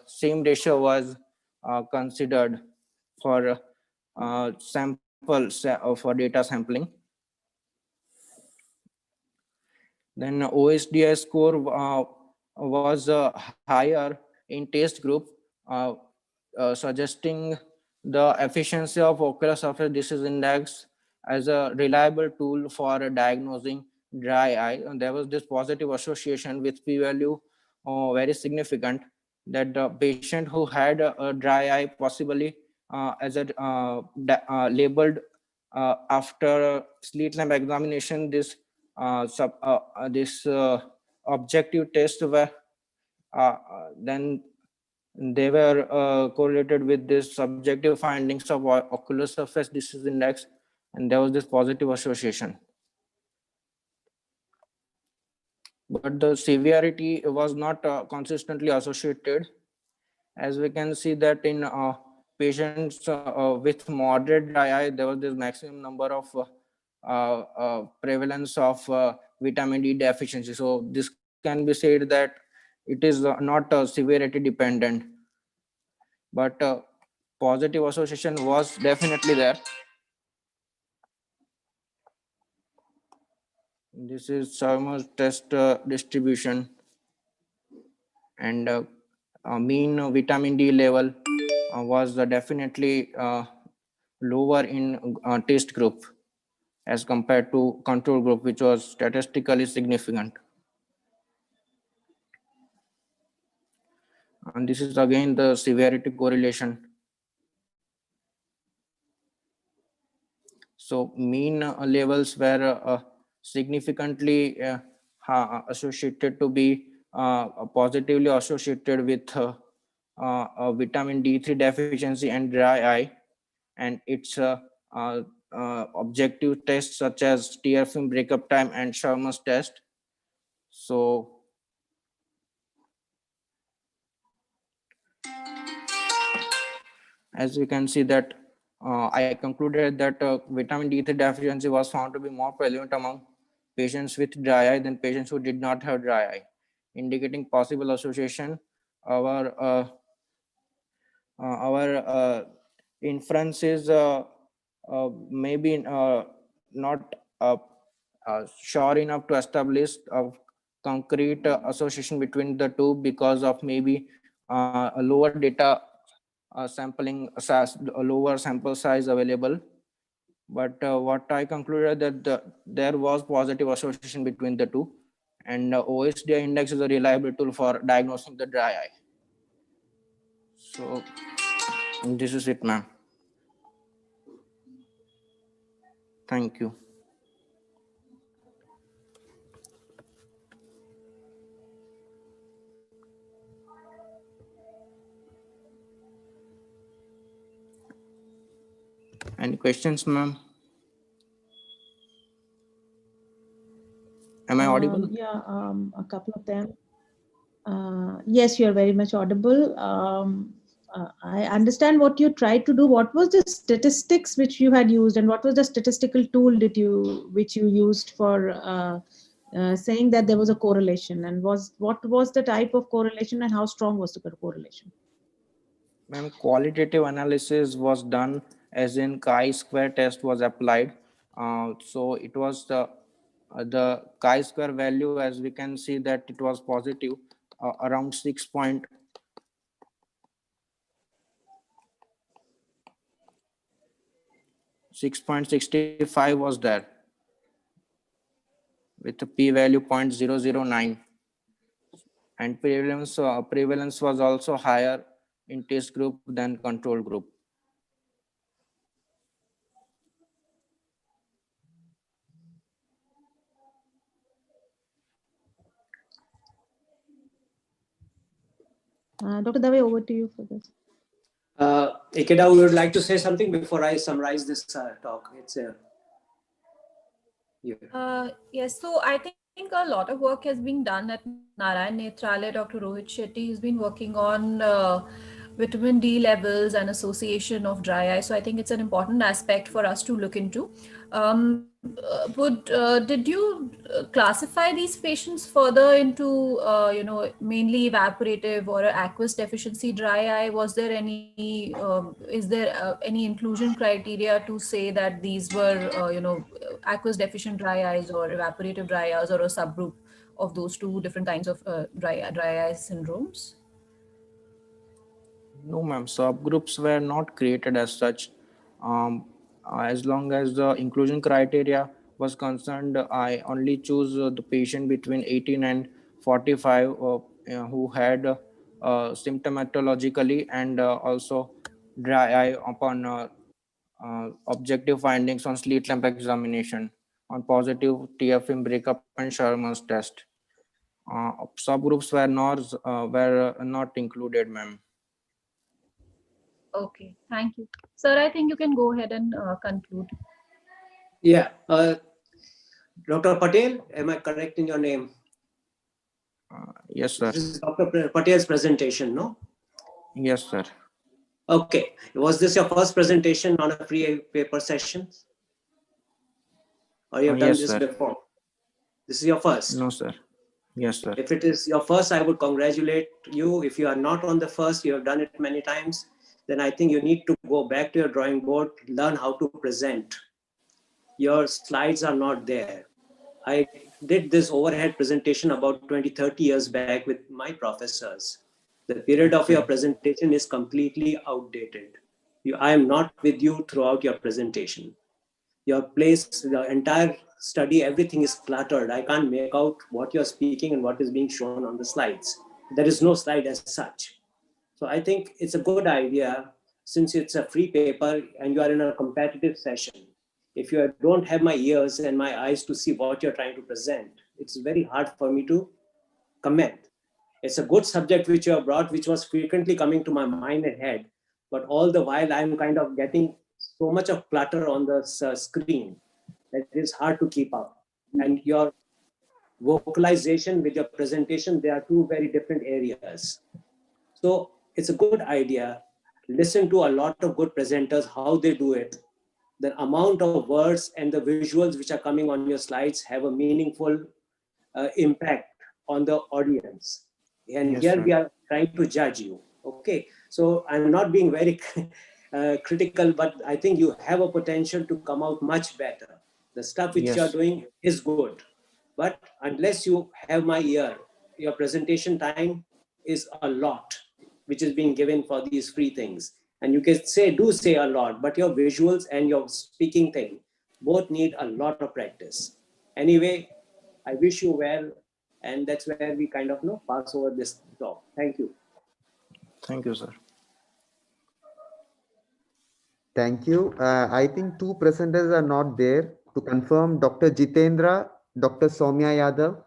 same ratio was considered for samples for data sampling. Then OSDI score was higher in test group, suggesting the efficiency of ocular surface disease index as a reliable tool for diagnosing dry eye. And there was this positive association with p-value very significant, that the patient who had a dry eye possibly as a labeled after slit lamp examination, this objective tests were then they were correlated with this subjective findings of ocular surface disease index, and there was this positive association. But the severity was not consistently associated, as we can see that in patients with moderate dry eye, there was this maximum number of prevalence of vitamin D deficiency. So this can be said that it is not severity dependent, but positive association was definitely there. This is Shermer's test distribution, and mean vitamin D level was definitely lower in test group as compared to control group, which was statistically significant. And this is again the severity correlation. So mean levels were significantly associated to be positively associated with vitamin D3 deficiency and dry eye, and its objective tests such as tear film breakup time and Shermer's test. So as you can see that I concluded that vitamin D3 deficiency was found to be more prevalent among patients with dry eye than patients who did not have dry eye, indicating possible association. Our inference is maybe not sure enough to establish a concrete association between the two because of maybe a lower data sampling size, a lower sample size available. But what I concluded that there was positive association between the two, and OSDI index is a reliable tool for diagnosing the dry eye. So this is it, ma'am. Thank you. Any questions, ma'am? Am I audible? Yeah, a couple of them. Yes, you are very much audible. I understand what you tried to do. What was the statistics which you had used, and what was the statistical tool which you used for saying that there was a correlation? And what was the type of correlation, and how strong was the correlation? Ma'am, qualitative analysis was done, as in chi-square test was applied. So it was the chi-square value, as we can see that it was positive, around 6.65 was there, with a p-value 0.009, and prevalence was also higher in test group than control group. Dr. Dave, over to you for this. Ikeda, we would like to say something before I summarize this talk. It's yes, so I think a lot of work has been done at Narayan Nethralaya. Dr. Rohit Shetty has been working on vitamin D levels and association of dry eye. So I think it's an important aspect for us to look into. Did you classify these patients further into, mainly evaporative or aqueous deficiency dry eye? Was there any, is there any inclusion criteria to say that these were, aqueous deficient dry eyes or evaporative dry eyes, or a subgroup of those two different kinds of dry eye syndromes? No, ma'am. Subgroups were not created as such. As long as the inclusion criteria was concerned, I only choose the patient between 18 and 45 who had symptomatologically and also dry eye upon objective findings on slit lamp examination, on positive tear film breakup and Sherman's test. Subgroups were not included, ma'am. Okay, thank you. Sir, I think you can go ahead and conclude. Yeah. Dr. Patel, am I correct in your name? Yes, sir. This is Dr. Patel's presentation, no? Yes, sir. Okay. Was this your first presentation on a free paper session? Or you have done Yes, this sir. before? This is your first? No, sir. Yes, sir. If it is your first, I would congratulate you. If you are not on the first, you have done it many times, then I think you need to go back to your drawing board, learn how to present. Your slides are not there. I did this overhead presentation about 20-30 years back with my professors. The period of your presentation is completely outdated. I am not with you throughout your presentation. Your place, the entire study, everything is cluttered. I can't make out what you're speaking and what is being shown on the slides. There is no slide as such. So I think it's a good idea, since it's a free paper and you are in a competitive session. If you don't have my ears and my eyes to see what you're trying to present, it's very hard for me to comment. It's a good subject which you have brought, which was frequently coming to my mind and head. But all the while, I'm kind of getting so much of clutter on the screen that it's hard to keep up. And your vocalization with your presentation, they are two very different areas. So it's a good idea. Listen to a lot of good presenters, how they do it. The amount of words and the visuals which are coming on your slides have a meaningful impact on the audience. And Yes, here sir. we are trying to judge you. Okay, so I'm not being very critical, but I think you have a potential to come out much better. The stuff which you are Yes. doing is good, but unless you have my ear, your presentation time is a lot, which is being given for these free things. And you can do say a lot, but your visuals and your speaking thing both need a lot of practice. Anyway, I wish you well, and that's where we kind of pass over this talk. Thank you. Thank you, sir. Thank you. I think two presenters are not there. To confirm, Dr. Jitendra, Dr. Soumya Yadav.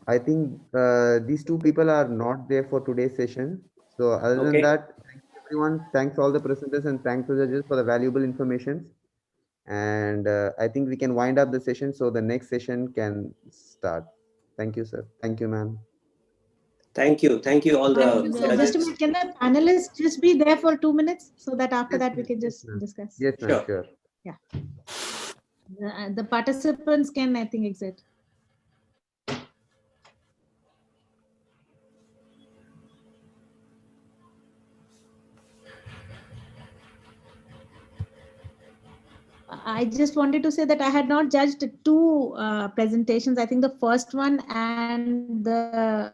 I think these two people are not there for today's session. So other than that, thank you everyone. Thanks all the presenters and thanks to the judges for the valuable information. And I think we can wind up the session so the next session can start. Thank you, sir. Thank you, ma'am. Thank you. Thank you, all the Just a minute, can the panelists just be there for 2 minutes so that after that we can just discuss? Yes, ma'am. Sure. Yeah. The participants can, I think, exit. I just wanted to say that I had not judged two presentations. I think the first one and the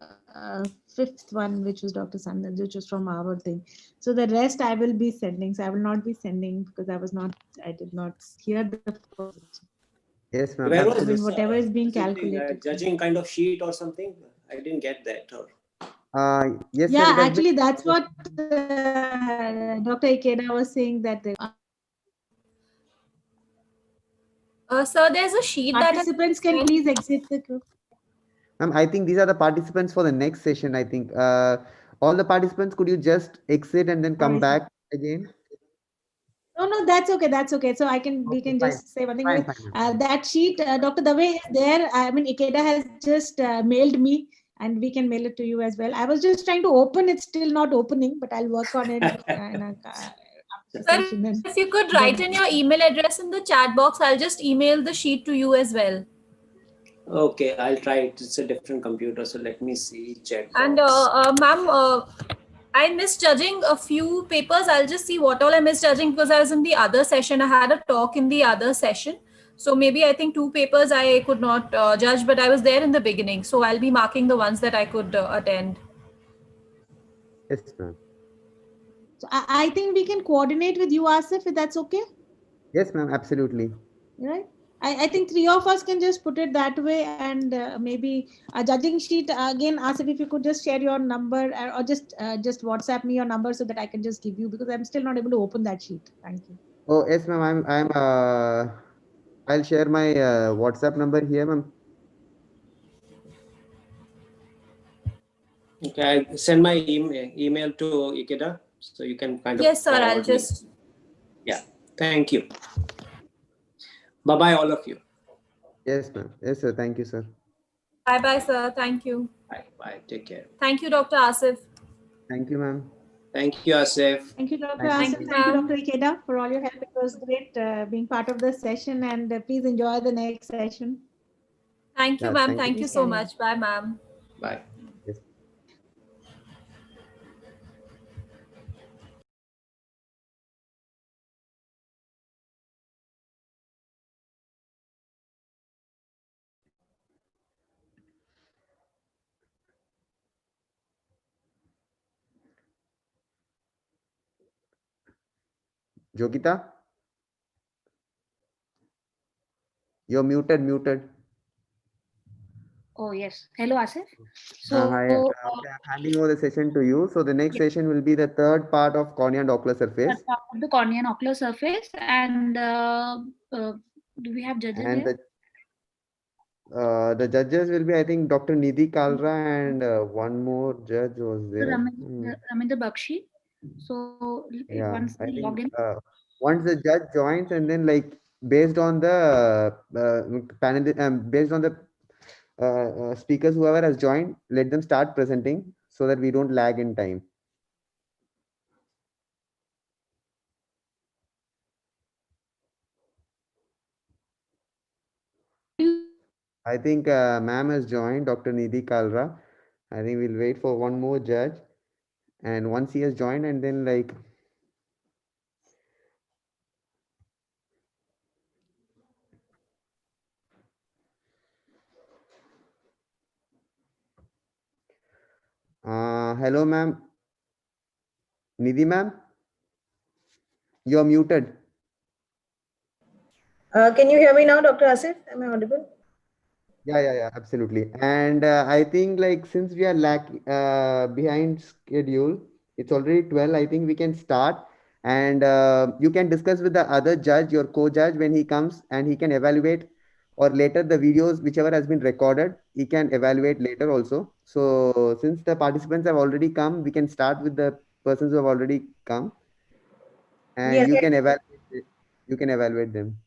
fifth one, which was Dr. Sandhya, which was from our thing. So the rest I will be sending. So I will not be sending because I did not hear the first. Yes, ma'am. Where was I mean, this, whatever is being something, calculated. judging kind of sheet or something? I didn't get that. Yes, Yeah, sir, actually, that's what Dr. Ikeda was saying that Sir, there's a sheet that has participants can please exit the group. Ma'am, I think these are the participants for the next session. I think all the participants, could you just exit and then come back again? No, that's okay. That's okay. So we can fine. just say one thing. Fine, That sheet, Dr. Dave is there. I mean, Ikeda has just mailed me and we can mail it to you as well. I was just trying to open it, still not opening, but I'll work on it. Sir, if you could write in your email address in the chat box, I'll just email the sheet to you as well. Okay, I'll try it. It's a different computer, so let me see. Chat box. And ma'am, I misjudging a few papers. I'll just see what all I misjudging because I was in the other session. I had a talk in the other session. So maybe I think 2 papers I could not judge, but I was there in the beginning. So I'll be marking the ones that I could attend. Yes, ma'am. So I think we can coordinate with you, Asif, if that's okay. Yes, ma'am. Absolutely. Right? I think three of us can just put it that way, and maybe a judging sheet again. Asif, if you could just share your number or just WhatsApp me your number so that I can just give you, because I'm still not able to open that sheet. Thank you. Oh, yes, ma'am. I'll share my WhatsApp number here, ma'am. Okay, I send my email to Ikeda, so you can kind of. Yes, sir. I'll forward me. just. Yeah. Thank you. Bye bye, all of you. Yes, ma'am. Yes, sir. Thank you, sir. Bye bye, sir. Thank you. Bye bye. Take care. Thank you, Dr. Asif. Thank you, ma'am. Thank you, Asif. Thank you, Dr. Thank Asif. you, Thank you, ma'am. Dr. Ikeda, for all your help. It was great being part of this session, and please enjoy the next session. Thank you, Yeah, ma'am. thank Thank you. you so much. Bye, ma'am. Bye. Yes. Yogita, you're muted. Oh, yes. Hello, Asif. Hi. Okay, I'm handing over the session to you. So the next session will be the third part of cornea and ocular surface. The cornea and ocular surface, and do we have judges And here? the judges will be, I think, Dr. Nidhi Kalra and one more judge was there. Ramendra Bakshi. So Yeah, once I we think log in. once the judge joins, and then like based on the panel, based on the speakers, whoever has joined, let them start presenting so that we don't lag in time. I think ma'am has joined, Dr. Nidhi Kalra. I think we'll wait for one more judge, and once he has joined, and then like hello, ma'am. Nidhi, ma'am, you're muted. Can you hear me now, Dr. Asif? Am I audible? Yeah, absolutely. And I think like since we are behind schedule, it's already 12. I think we can start, and you can discuss with the other judge, your co-judge, when he comes, and he can evaluate, or later the videos, whichever has been recorded, he can evaluate later also. So since the participants have already come, we can start with the persons who have already come, and Yes. you can evaluate them.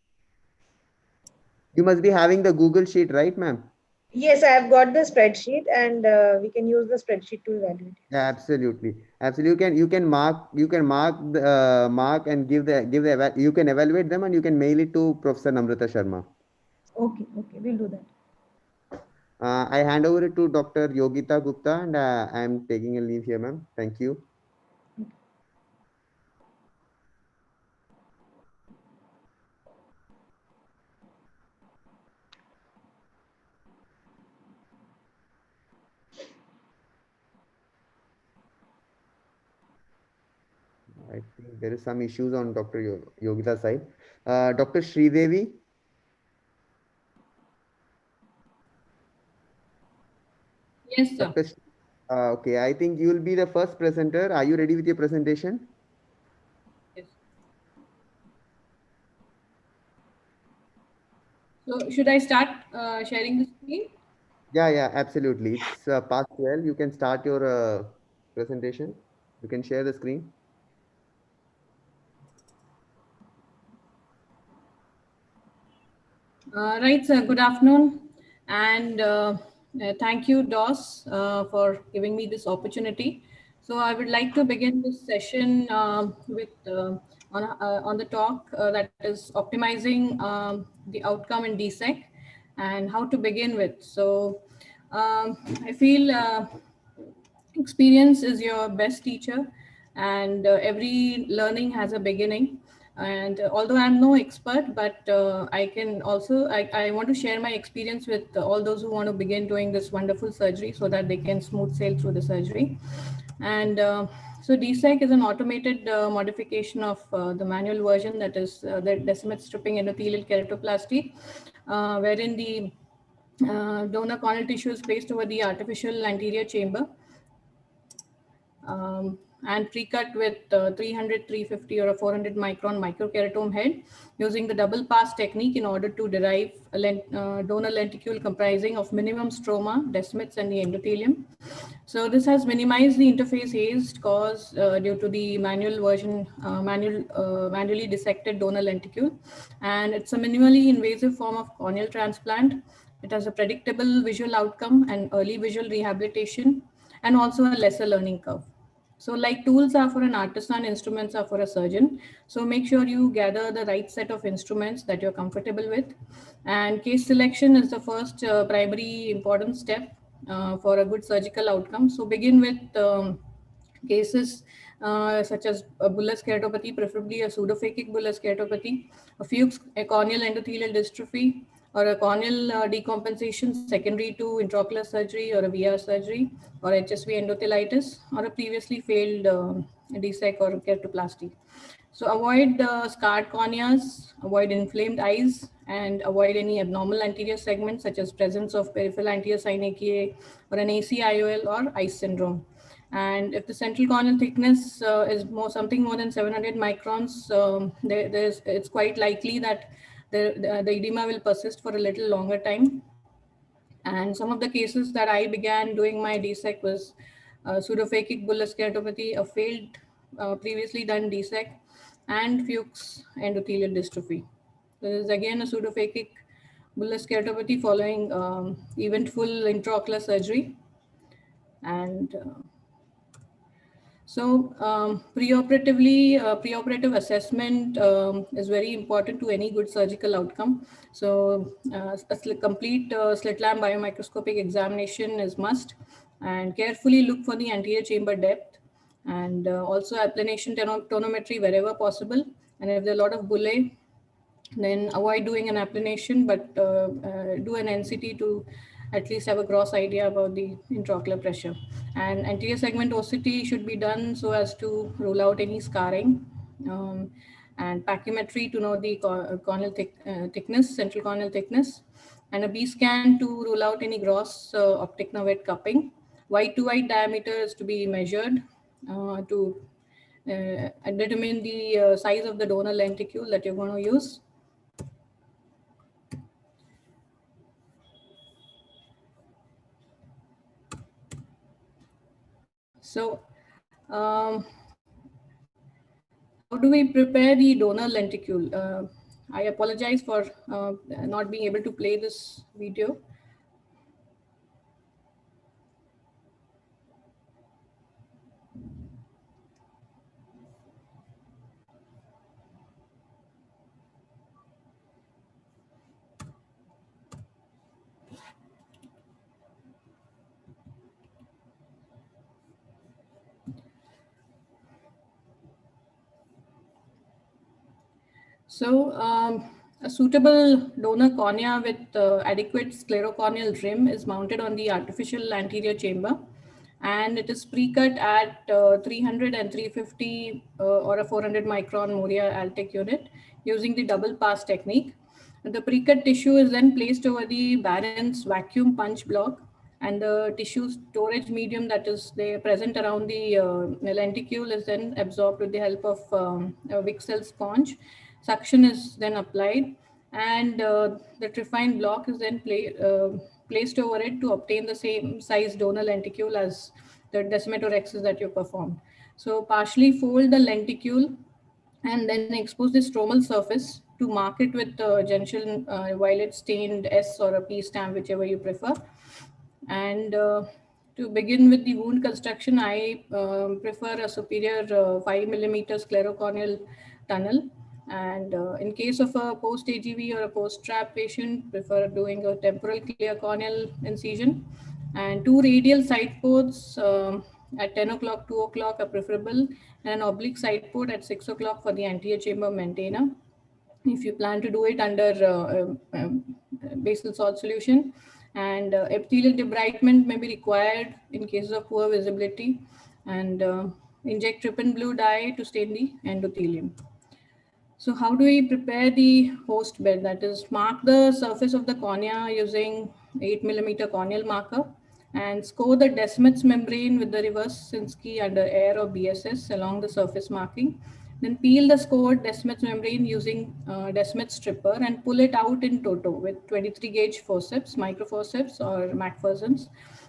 You must be having the Google sheet, right, ma'am? Yes, I have got the spreadsheet, and we can use the spreadsheet to evaluate. Yeah, absolutely. You can mark and give the you can evaluate them, and you can mail it to Professor Namrata Sharma. Okay, we'll do that. I hand over it to Dr. Yogita Gupta, and I am taking a leave here, ma'am. Thank you. I think there is some issues on Dr. Yogita's side. Dr. Sridevi. Yes, sir. Okay, I think you will be the first presenter. Are you ready with your presentation? Yes. So should I start sharing the screen? Yeah, absolutely. It's past 12. You can start your presentation. You can share the screen. Right, sir. Good afternoon. And thank you, DOS, for giving me this opportunity. So I would like to begin this session with on the talk that is optimizing the outcome in DSEC and how to begin with. So I feel experience is your best teacher, and every learning has a beginning. And although I'm no expert, but I can also, I want to share my experience with all those who want to begin doing this wonderful surgery so that they can smooth sail through the surgery. And so DSEC is an automated modification of the manual version, that is the Descemet stripping endothelial keratoplasty, wherein the donor corneal tissue is placed over the artificial anterior chamber and pre-cut with 300, 350 or a 400 micron microkeratome head using the double pass technique in order to derive a donor lenticule comprising of minimum stroma, Descemets, and the endothelium. So this has minimized the interface haze caused due to the manual version, manually dissected donor lenticule. And it's a minimally invasive form of corneal transplant. It has a predictable visual outcome and early visual rehabilitation, and also a lesser learning curve. So like tools are for an artisan, instruments are for a surgeon. So make sure you gather the right set of instruments that you're comfortable with. And case selection is the first primary important step for a good surgical outcome. So begin with cases such as a bullous keratopathy, preferably a pseudophakic bullous keratopathy, a corneal endothelial dystrophy, or a corneal decompensation secondary to intraocular surgery or a VR surgery, or HSV endothelitis, or a previously failed DSEC or keratoplasty. So avoid scarred corneas, avoid inflamed eyes, and avoid any abnormal anterior segments such as presence of peripheral anterior synechiae or an ACIOL or ICE syndrome. And if the central corneal thickness is something more than 700 microns, it's quite likely that the edema will persist for a little longer time. And some of the cases that I began doing my DSEC was pseudophakic bullous keratopathy, a failed previously done DSEC, and Fuchs endothelial dystrophy. There is again a pseudophakic bullous keratopathy following eventful intraocular surgery. And so preoperative assessment is very important to any good surgical outcome. So a complete slit lamp biomicroscopic examination is must, and carefully look for the anterior chamber depth, and also applanation tonometry wherever possible. And if there are a lot of bullae, then avoid doing an applanation, but do an NCT to at least have a gross idea about the intraocular pressure. And anterior segment OCT should be done so as to rule out any scarring, and pachymetry to know the corneal thickness, central corneal thickness, and a B scan to rule out any gross optic nerve head cupping. Wide to wide diameter is to be measured to determine the size of the donor lenticule that you're going to use. So, how do we prepare the donor lenticule? I apologize for not being able to play this video. So a suitable donor cornea with adequate sclerocorneal rim is mounted on the artificial anterior chamber, and it is pre-cut at 300 and 350 or a 400 micron Moria Altec unit using the double pass technique. And the pre-cut tissue is then placed over the Barron's vacuum punch block, and the tissue storage medium that is present around the lenticule is then absorbed with the help of a Wixell sponge. Suction is then applied, and the Trifine block is then placed over it to obtain the same size donor lenticule as the Descemetorexis that you performed. So partially fold the lenticule and then expose the stromal surface to mark it with gentian violet stained S or a P stamp, whichever you prefer. And to begin with the wound construction, I prefer a superior 5 millimeter sclerocorneal tunnel. And in case of a post-AGV or a post-trap patient, prefer doing a temporal clear corneal incision. And 2 radial side ports at 10 o'clock, 2 o'clock are preferable, and an oblique side port at 6 o'clock for the anterior chamber maintainer, if you plan to do it under basal salt solution. And epithelial debridement may be required in cases of poor visibility. and inject trypan blue dye to stain the endothelium. So how do we prepare the host bed? That is, mark the surface of the cornea using 8 mm corneal marker and score the Descemet's membrane with the reverse Sinskey under air or BSS along the surface marking. Then peel the scored Descemet's membrane using Descemet's stripper and pull it out in toto with 23 gauge forceps, microforceps or McPherson's.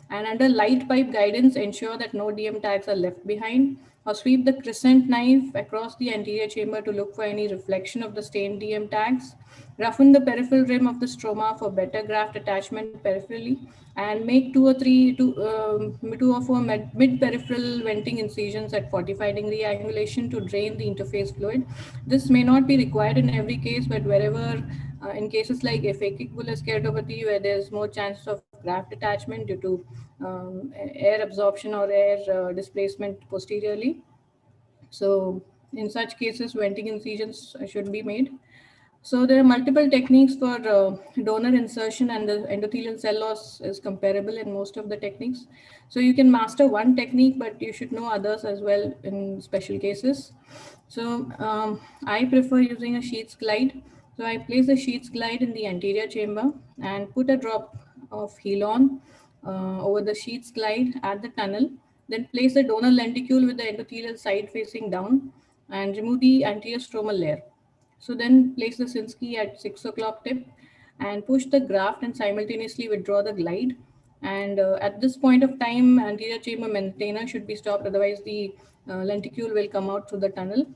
And under light pipe guidance, ensure that no DM tags are left behind, or sweep the crescent knife across the anterior chamber to look for any reflection of the stained DM tags. Roughen the peripheral rim of the stroma for better graft attachment peripherally, and make two or four mid-peripheral venting incisions at 45-degree angulation to drain the interface fluid. This may not be required in every case, but wherever in cases like aphakic bullous keratopathy, where there's more chances of graft attachment due to air absorption or air displacement posteriorly. So in such cases, venting incisions should be made. So there are multiple techniques for donor insertion, and the endothelial cell loss is comparable in most of the techniques. So you can master one technique, but you should know others as well in special cases. So I prefer using a sheaths glide. So I place the sheaths glide in the anterior chamber and put a drop of Helon over the sheaths glide at the tunnel. Then place the donor lenticule with the endothelial side facing down and remove the anterior stromal layer. So then place the Sinskey at 6 o'clock tip and push the graft and simultaneously withdraw the glide. And at this point of time, anterior chamber maintainer should be stopped, otherwise the lenticule will come out through the tunnel.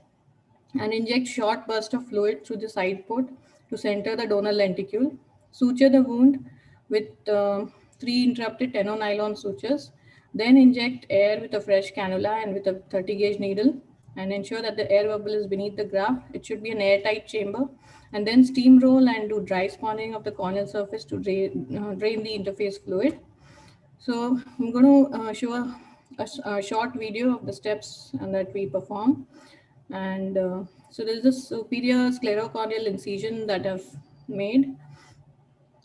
And inject short burst of fluid through the side port to center the donor lenticule. Suture the wound with 3 interrupted tenonylon sutures. Then inject air with a fresh cannula and with a 30 gauge needle, and ensure that the air bubble is beneath the graft. It should be an airtight chamber. And then steam roll and do dry spawning of the corneal surface to drain the interface fluid. So I'm going to show a short video of the steps that we perform. And so there's a superior sclerocorneal incision that I've made.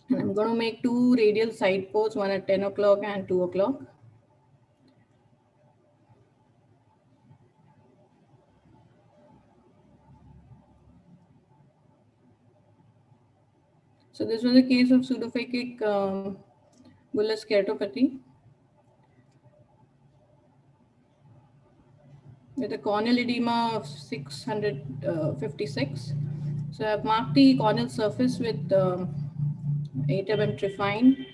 And I'm going to make 2 radial side ports, one at 10 o'clock and 2 o'clock. So this was a case of pseudophakic bullous keratopathy with a corneal edema of 656. So I've marked the corneal surface with 8 mm Trifine.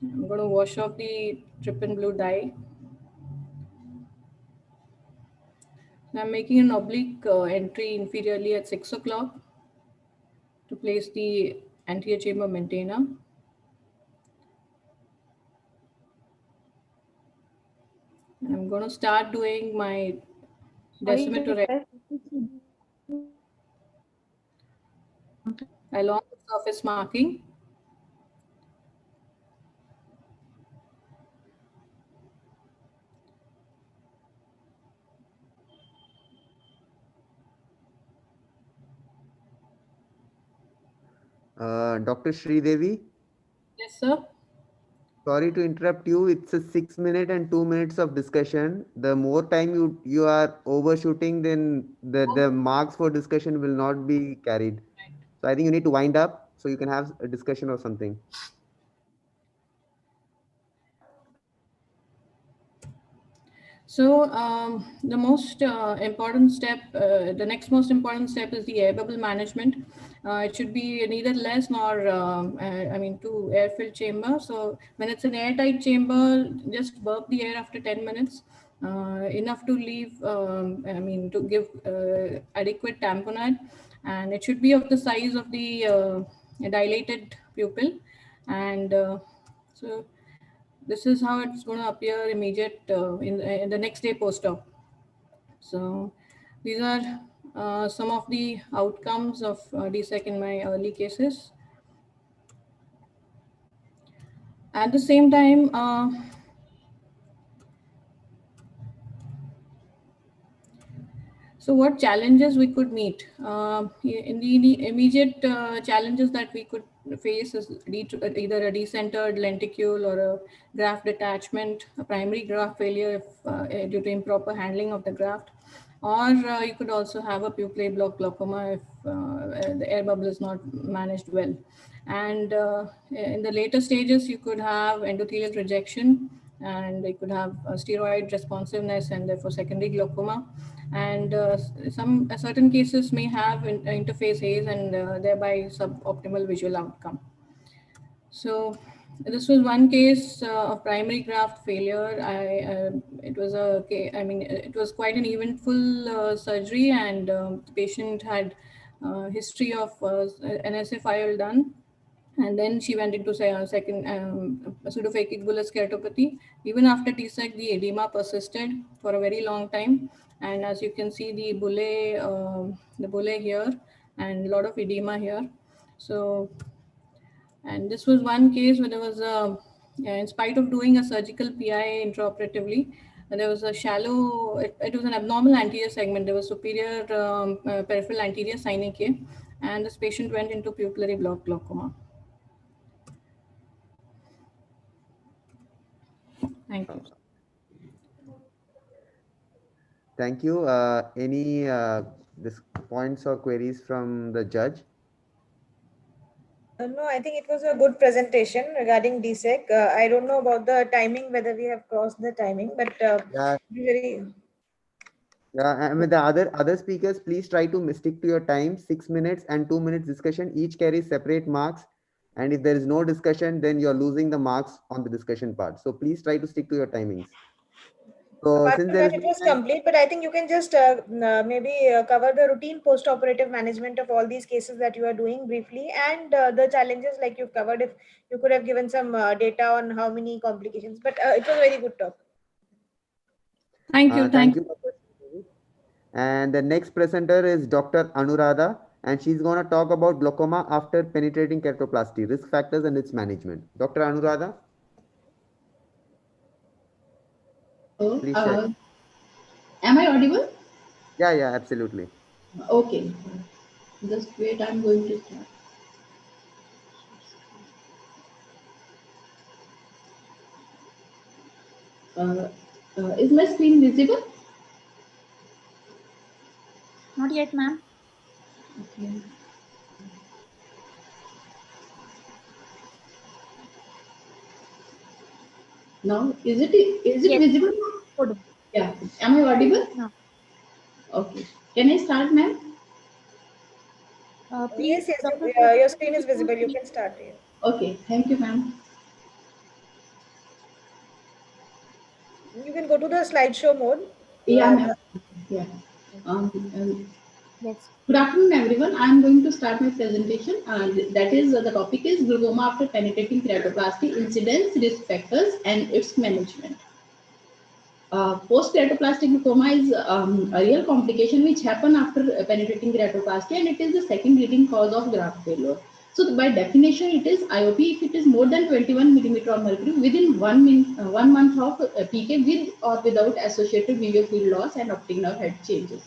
I'm going to wash off the trypan blue dye. I'm making an oblique entry inferiorly at 6 o'clock to place the anterior chamber maintainer. And I'm going to start doing my decimeter along the surface marking. Dr. Sridevi? Yes, sir. Sorry to interrupt you. It's a 6 minute and 2 minutes of discussion. The more time you are overshooting, then the marks for discussion will not be carried. So I think you need to wind up so you can have a discussion or something. So the most important step, the next most important step is the air bubble management. It should be neither less nor, 2 air-filled chamber. So when it's an airtight chamber, just burp the air after 10 minutes, enough to leave, to give adequate tamponade. And it should be of the size of the dilated pupil. And so this is how it's going to appear immediate in the next day post-op. So these are some of the outcomes of DSEC in my early cases. At the same time, So what challenges we could meet? In the immediate challenges that we could face is either a decentered lenticule or a graft detachment, a primary graft failure if, due to improper handling of the graft, or you could also have a pupillary block glaucoma if the air bubble is not managed well. And in the later stages, you could have endothelial rejection, and you could have steroid responsiveness and therefore secondary glaucoma. And certain cases may have interface haze and thereby suboptimal visual outcome. So this was one case of primary graft failure. It was quite an eventful surgery, and the patient had history of NSF-IL done. And then she went into second pseudophakic bullous keratopathy. Even after TSEC, the edema persisted for a very long time. And as you can see, the bullae here and a lot of edema here. So, and this was one case where there was in spite of doing a surgical PI intraoperatively, there was a shallow, it was an abnormal anterior segment. There was superior peripheral anterior synechiae, and this patient went into pupillary block glaucoma. Thank you. Thank you. Any points or queries from the judge? No, I think it was a good presentation regarding DSEC. I don't know about the timing, whether we have crossed the timing, but Yeah. I mean, the other speakers, please try to stick to your time. 6 minutes and 2 minutes discussion. Each carries separate marks. And if there is no discussion, then you're losing the marks on the discussion part. So please try to stick to your timings. So apart since from there that, is it was complete, but I think you can just maybe cover the routine post-operative management of all these cases that you are doing briefly, and the challenges like you've covered. If you could have given some data on how many complications, but it was a very good talk. Thank you. Thank you. And the next presenter is Dr. Anuradha, and she's going to talk about glaucoma after penetrating keratoplasty, risk factors and its management. Dr. Anuradha? Please share. Am I audible? Yeah, absolutely. Okay. Just wait, I'm going to start. Is my screen visible? Not yet, ma'am. Okay. Now, is it yes. Visible? Yeah. Am I audible? No. Okay. Can I start, ma'am? Yes, your screen is visible. You can start here. Okay. Thank you, ma'am. You can go to the slideshow mode. Yeah, ma'am. Yeah. Yes. Good afternoon, everyone. I'm going to start my presentation. That is, the topic is glaucoma after penetrating keratoplasty, incidence, risk factors, and its management. Post-keratoplastic glaucoma is a real complication which happen after penetrating keratoplasty, and it is the second leading cause of graft failure. So by definition, it is IOP if it is more than 21 millimeter of mercury within 1 month of PK with or without associated visual field loss and optic nerve head changes.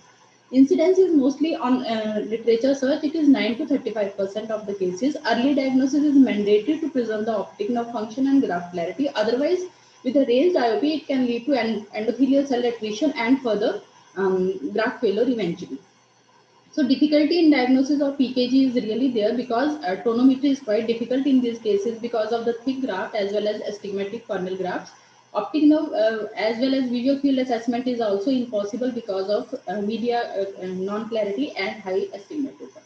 Incidence is mostly on literature search. It is 9 to 35% of the cases. Early diagnosis is mandatory to preserve the optic nerve function and graft clarity. Otherwise, with a raised IOP, it can lead to an endothelial cell attrition and further graft failure eventually. So difficulty in diagnosis of PKG is really there because tonometry is quite difficult in these cases because of the thick graft as well as astigmatic corneal grafts. Optic nerve as well as visual field assessment is also impossible because of media non-clarity and high astigmatism.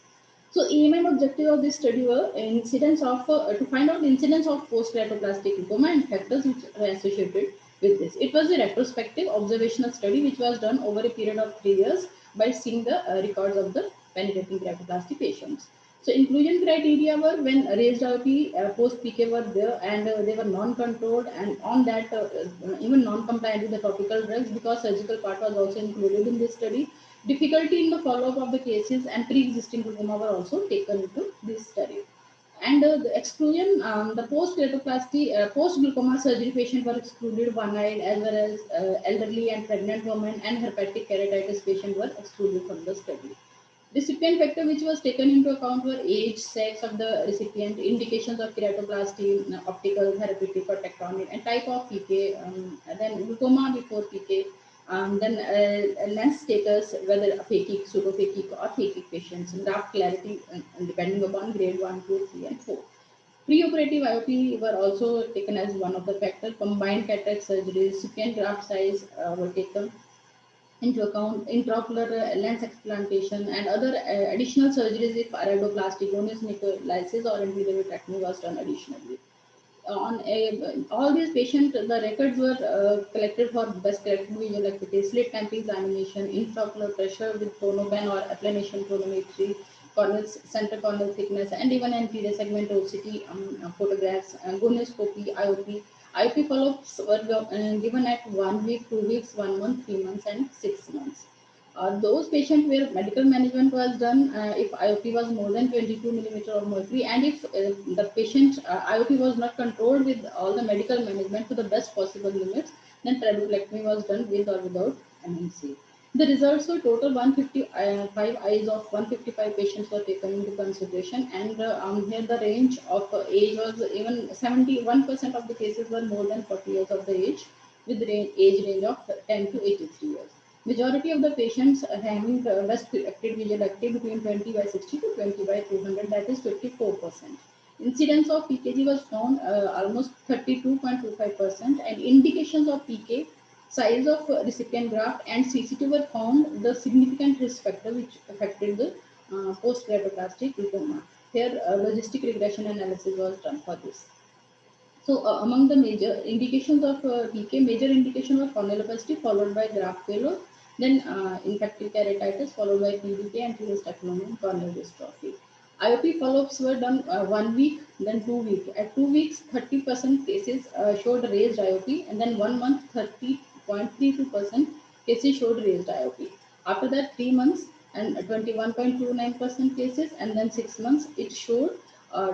So aim and objective of this study were incidence of to find out the incidence of post-keratoplastic glaucoma and factors which are associated with this. It was a retrospective observational study which was done over a period of 3 years by seeing the records of the penetrating keratoplasty patients. So inclusion criteria were when raised IOP post-PK were there and they were non-controlled, and on that even non-compliant with the topical drugs because surgical part was also included in this study. Difficulty in the follow-up of the cases and pre-existing glaucoma were also taken into this study. And the exclusion, the post-keratoplasty, post-glaucoma surgery patient were excluded, one-eyed, as well as elderly and pregnant women and herpetic keratitis patient were excluded from the study. Recipient factor which was taken into account were age, sex of the recipient, indications of keratoplasty, optical, therapeutic, or tectonic, and type of PK, then glaucoma before PK, then lens status, whether phakic, pseudophakic, or phakic patients, graft clarity, depending upon grade 1, 2, 3, and 4. Preoperative IOP were also taken as one of the factors. Combined cataract surgery, recipient graft size were taken into account, intraocular lens explantation, and other additional surgeries if iridoplasty, conus necrolysis, or anterior vitrectomy was done additionally. All these patients, the records were collected for best corrected visual acuity, slit temp examination, intraocular pressure with tonopen or applanation tonometry, corneal center corneal thickness, and even anterior segment OCT photographs, gonioscopy, IOP. IOP follow-ups were given at 1 week, 2 weeks, 1 month, 3 months, and 6 months. Those patients where medical management was done, if IOP was more than 22 millimeter of mercury, and if the patient IOP was not controlled with all the medical management to the best possible limits, then trabeculectomy was done with or without MNC. The results were total 155 eyes of 155 patients were taken into consideration, and here the range of age was even 71% of the cases were more than 40 years of the age, with age range of 10 to 83 years. Majority of the patients having best corrected visual acuity between 20 by 60 to 20 by 200, that is 54%. Incidence of PKG was found almost 32.25%, and indications of PK, size of recipient graft, and CCT were found the significant risk factor which affected the post-keratoplastic glaucoma. Here, logistic regression analysis was done for this. So among the major indications of PK, major indication was cornealoplasty followed by graft failure, then infective keratitis followed by PDK, anterior staphylococcus and corneal dystrophy. IOP follow-ups were done 1 week, then 2 weeks. At 2 weeks, 30% cases showed raised IOP, and then 1 month, 30.32% cases showed raised IOP. After that, 3 months and 21.29% cases, and then 6 months, it showed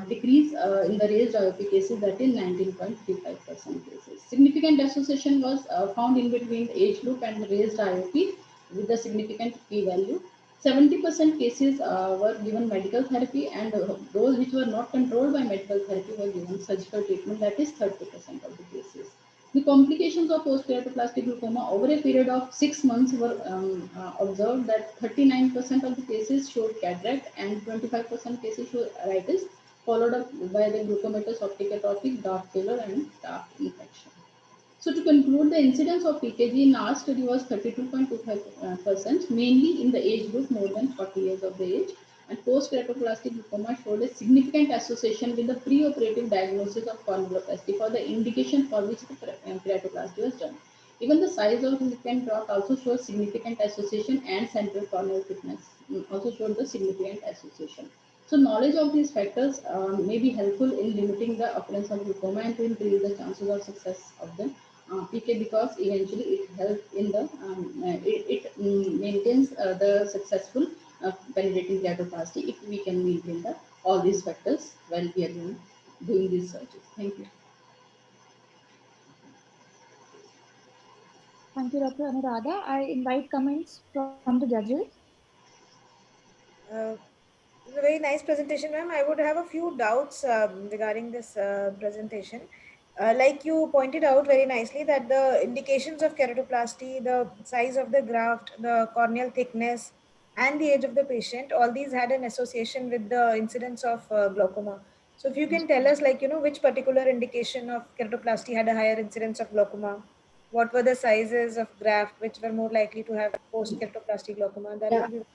decrease in the raised IOP cases, that is 19.35% cases. Significant association was found in between the age group and the raised IOP with a significant p-value. 70% cases were given medical therapy, and those which were not controlled by medical therapy were given surgical treatment, that is 30% of the cases. The complications of post-keratoplastic glaucoma over a period of 6 months were observed that 39% of the cases showed cataract and 25% cases showed iritis, followed up by the glaucomatous optic atrophy, dark failure, and dark infection. So to conclude, the incidence of PKG in our study was 32.25%, mainly in the age group more than 40 years of the age, and post-keratoplastic glaucoma showed a significant association with the preoperative diagnosis of cornealoplasty for the indication for which the keratoplasty was done. Even the size of the recipient graft also shows significant association, and central corneal thickness also showed the significant association. So knowledge of these factors may be helpful in limiting the occurrence of glaucoma and to increase the chances of success of the PK, because eventually it helps in the maintains the successful penetrating keratoplasty if we can maintain all these factors while we are doing these searches. Thank you. Thank you, Dr. Anuradha. I invite comments from the judges. It's a very nice presentation, ma'am. I would have a few doubts regarding this presentation. Like you pointed out very nicely that the indications of keratoplasty, the size of the graft, the corneal thickness, and the age of the patient, all these had an association with the incidence of glaucoma. So if you can tell us, like, which particular indication of keratoplasty had a higher incidence of glaucoma? What were the sizes of graft which were more likely to have post-keratoplasty glaucoma? That would be.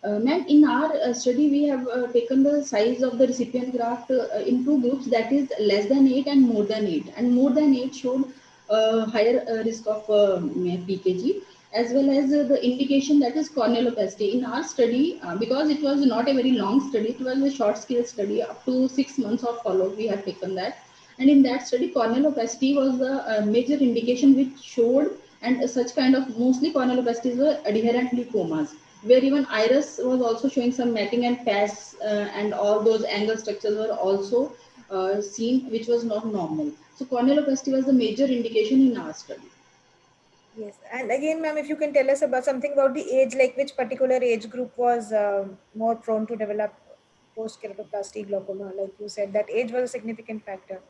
Ma'am, in our study, we have taken the size of the recipient graft in 2 groups, that is less than 8 and more than 8. And more than 8 showed higher risk of PKG, as well as the indication that is cornealoplasty. In our study, because it was not a very long study, it was a short scale study, up to 6 months of follow-up we have taken that. And in that study, cornealoplasty was the major indication which showed, and such kind of mostly cornealoplasties were adherent lipomas. where even iris was also showing some matting and pass, and all those angle structures were also seen, which was not normal. So corneal opacity was the major indication in our study. Yes, and again, ma'am, if you can tell us about something about the age, like which particular age group was more prone to develop post-keratoplasty glaucoma? Like you said, that age was a significant factor.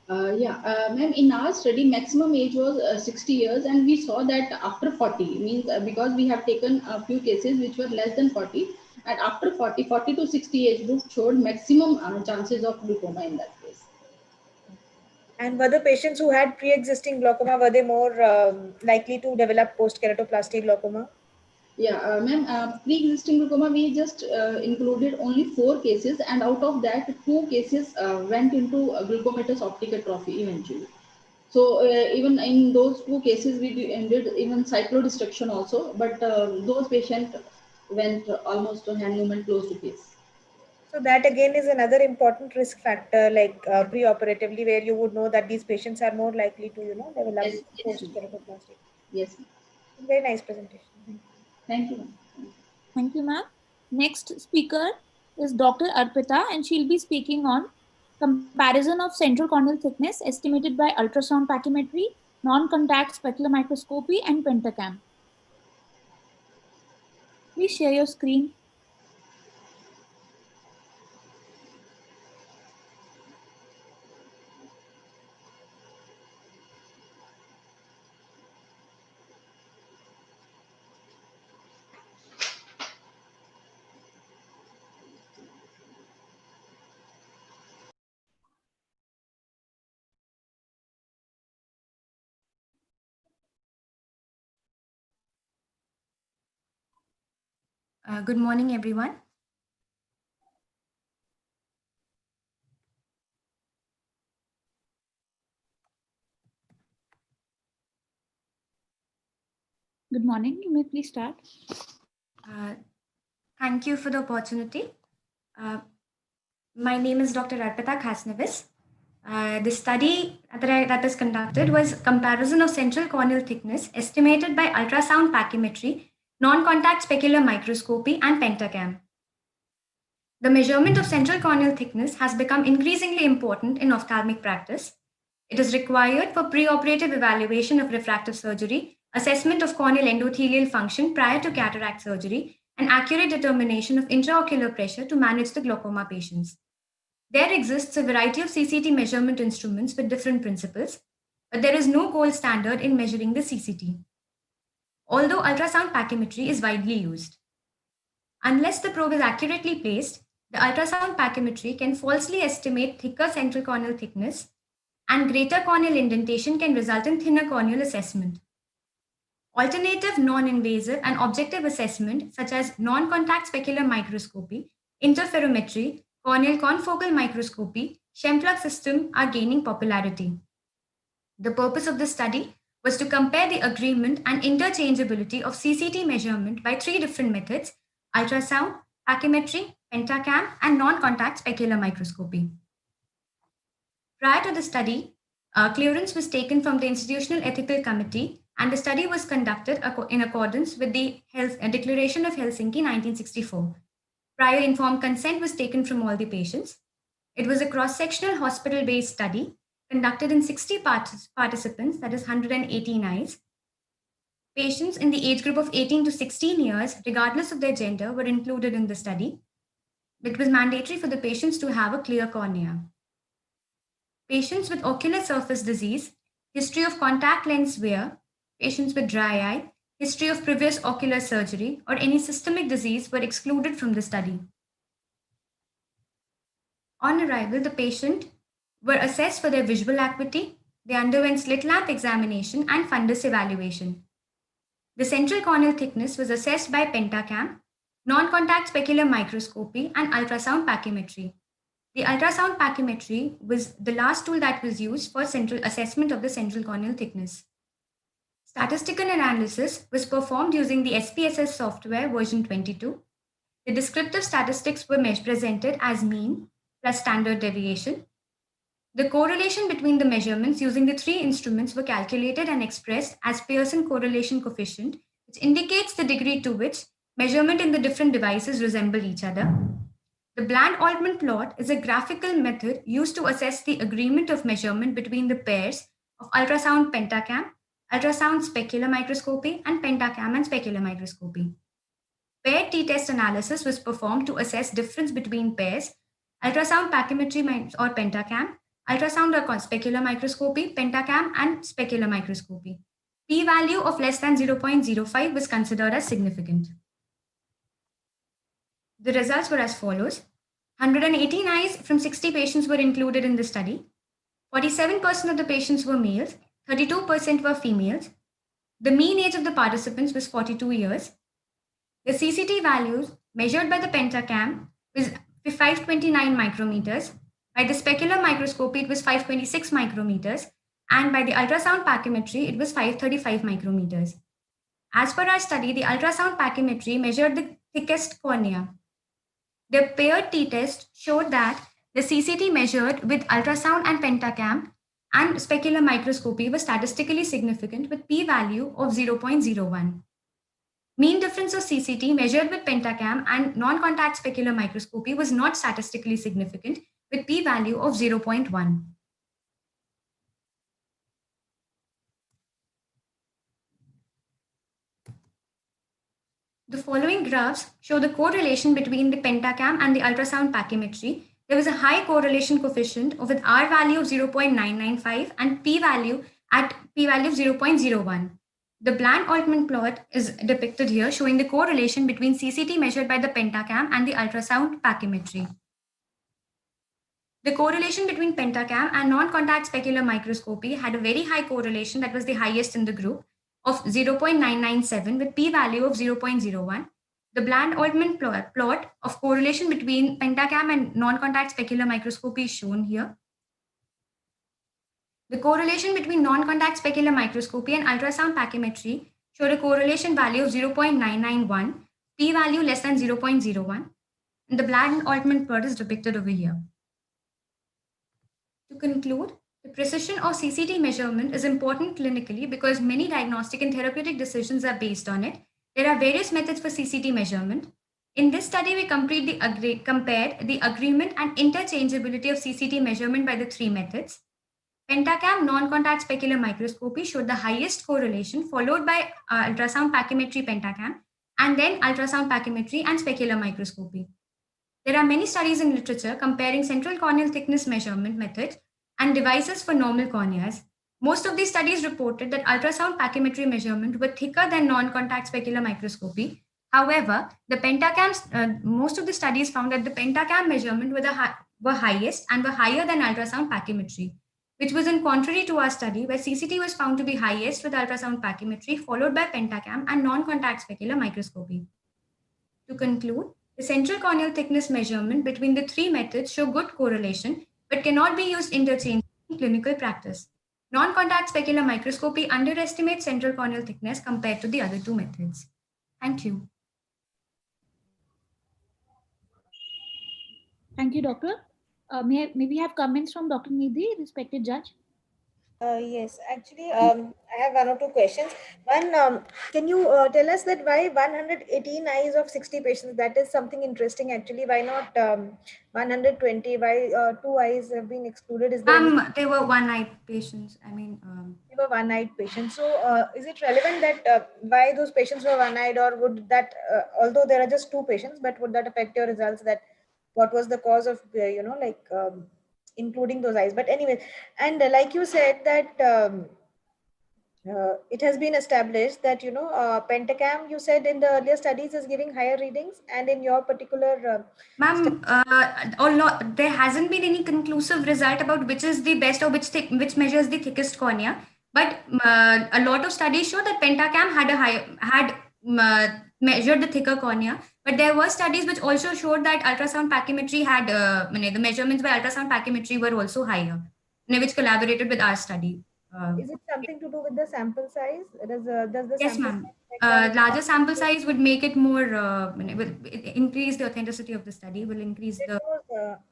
Ma'am, in our study, maximum age was 60 years, and we saw that after 40, means because we have taken a few cases which were less than 40, and after 40 to 60 age group showed maximum chances of glaucoma in that case. And were the patients who had pre-existing glaucoma, were they more likely to develop post-keratoplasty glaucoma? Ma'am, pre-existing glaucoma, we just included only 4 cases, and out of that, 2 cases went into glaucomatous optic atrophy eventually. So even in those 2 cases, we did even cyclodestruction also, but those patients went almost to hand movement close to face. So that again is another important risk factor, like pre-operatively, where you would know that these patients are more likely to, develop post-keratoplasty. Yes. Very nice presentation. Thank you. Thank you, ma'am. Next speaker is Dr. Arpita, and she'll be speaking on comparison of central corneal thickness estimated by ultrasound pachymetry, non-contact specular microscopy, and pentacam. Please share your screen. Good morning, everyone. Good morning. You may please start. Thank you for the opportunity. My name is Dr. Arpita Khasnevis. The study that was conducted was comparison of central corneal thickness estimated by ultrasound pachymetry, non-contact specular microscopy, and pentacam. The measurement of central corneal thickness has become increasingly important in ophthalmic practice. It is required for preoperative evaluation of refractive surgery, assessment of corneal endothelial function prior to cataract surgery, and accurate determination of intraocular pressure to manage the glaucoma patients. There exists a variety of CCT measurement instruments with different principles, but there is no gold standard in measuring the CCT, although ultrasound pachymetry is widely used. Unless the probe is accurately placed, the ultrasound pachymetry can falsely estimate thicker central corneal thickness, and greater corneal indentation can result in thinner corneal assessment. Alternative non-invasive and objective assessment, such as non-contact specular microscopy, interferometry, corneal confocal microscopy, Scheimpflug system are gaining popularity. The purpose of the study was to compare the agreement and interchangeability of CCT measurement by 3 different methods: ultrasound, pachymetry, pentacam, and non-contact specular microscopy. Prior to the study, clearance was taken from the Institutional Ethical Committee, and the study was conducted in accordance with the Declaration of Helsinki 1964. Prior informed consent was taken from all the patients. It was a cross-sectional hospital-based study conducted in 60 participants, that is 118 eyes. Patients in the age group of 18 to 16 years, regardless of their gender, were included in the study. It was mandatory for the patients to have a clear cornea. Patients with ocular surface disease, history of contact lens wear, patients with dry eye, history of previous ocular surgery, or any systemic disease were excluded from the study. On arrival, the patient were assessed for their visual acuity. They underwent slit lamp examination and fundus evaluation. The central corneal thickness was assessed by pentacam, non-contact specular microscopy, and ultrasound pachymetry. The ultrasound pachymetry was the last tool that was used for central assessment of the central corneal thickness. Statistical analysis was performed using the SPSS software version 22. The descriptive statistics were presented as mean plus standard deviation. The correlation between the measurements using the 3 instruments were calculated and expressed as Pearson correlation coefficient, which indicates the degree to which measurement in the different devices resemble each other. The Bland-Altman plot is a graphical method used to assess the agreement of measurement between the pairs of ultrasound pentacam, ultrasound specular microscopy, and pentacam and specular microscopy. Paired t-test analysis was performed to assess difference between pairs, ultrasound pachymetry or pentacam, ultrasound or specular microscopy, pentacam, and specular microscopy. P-value of less than 0.05 was considered as significant. The results were as follows. 118 eyes from 60 patients were included in the study. 47% of the patients were males, 32% were females. The mean age of the participants was 42 years. The CCT values measured by the pentacam was 529 micrometers. By the specular microscopy, it was 526 micrometers. And by the ultrasound pachymetry, it was 535 micrometers. As per our study, the ultrasound pachymetry measured the thickest cornea. The paired t-test showed that the CCT measured with ultrasound and pentacam and specular microscopy was statistically significant with p-value of 0.01. Mean difference of CCT measured with pentacam and non-contact specular microscopy was not statistically significant with p-value of 0.1. The following graphs show the correlation between the pentacam and the ultrasound pachymetry. There was a high correlation coefficient with R value of 0.995 and p-value at p-value of 0.01. The Bland-Altman plot is depicted here, showing the correlation between CCT measured by the pentacam and the ultrasound pachymetry. The correlation between pentacam and non-contact specular microscopy had a very high correlation, that was the highest in the group, of 0.997 with p-value of 0.01. The Bland-Altman plot of correlation between pentacam and non-contact specular microscopy is shown here. The correlation between non-contact specular microscopy and ultrasound pachymetry showed a correlation value of 0.991, p-value less than 0.01, and the Bland-Altman plot is depicted over here. To conclude, the precision of CCT measurement is important clinically because many diagnostic and therapeutic decisions are based on it. There are various methods for CCT measurement. In this study, we compared the agreement and interchangeability of CCT measurement by the three methods. Pentacam non-contact specular microscopy showed the highest correlation, followed by ultrasound pachymetry pentacam, and then ultrasound pachymetry and specular microscopy. There are many studies in literature comparing central corneal thickness measurement methods and devices for normal corneas. Most of these studies reported that ultrasound pachymetry measurement were thicker than non-contact specular microscopy. However, most of the studies found that the pentacam measurement were highest and were higher than ultrasound pachymetry, which was in contrary to our study where CCT was found to be highest with ultrasound pachymetry, followed by pentacam and non-contact specular microscopy. To conclude, the central corneal thickness measurement between the three methods show good correlation, but cannot be used interchangeably in clinical practice. Non-contact specular microscopy underestimates central corneal thickness compared to the other two methods. Thank you. Thank you, Doctor. May we have comments from Dr. Nidhi, respected judge? Yes, actually, I have one or two questions. One, can you tell us that why 118 eyes of 60 patients? That is something interesting, actually. Why not 120? Why 2 eyes have been excluded? Is there they were one-eyed patients. They were one-eyed patients. So, is it relevant that why those patients were one-eyed, or would that, although there are just 2 patients, but would that affect your results? That what was the cause of including those eyes? But anyway, and like you said that it has been established that pentacam, you said in the earlier studies, is giving higher readings, and in your particular Ma'am, there hasn't been any conclusive result about which is the best or which measures the thickest cornea. But a lot of studies show that pentacam had measured the thicker cornea. But there were studies which also showed that ultrasound pachymetry had the measurements by ultrasound pachymetry were also higher, which collaborated with our study. Is it something to do with the sample size? Does the Yes, sample ma'am. size Larger sample size would make it more, will increase the authenticity of the study, will increase the...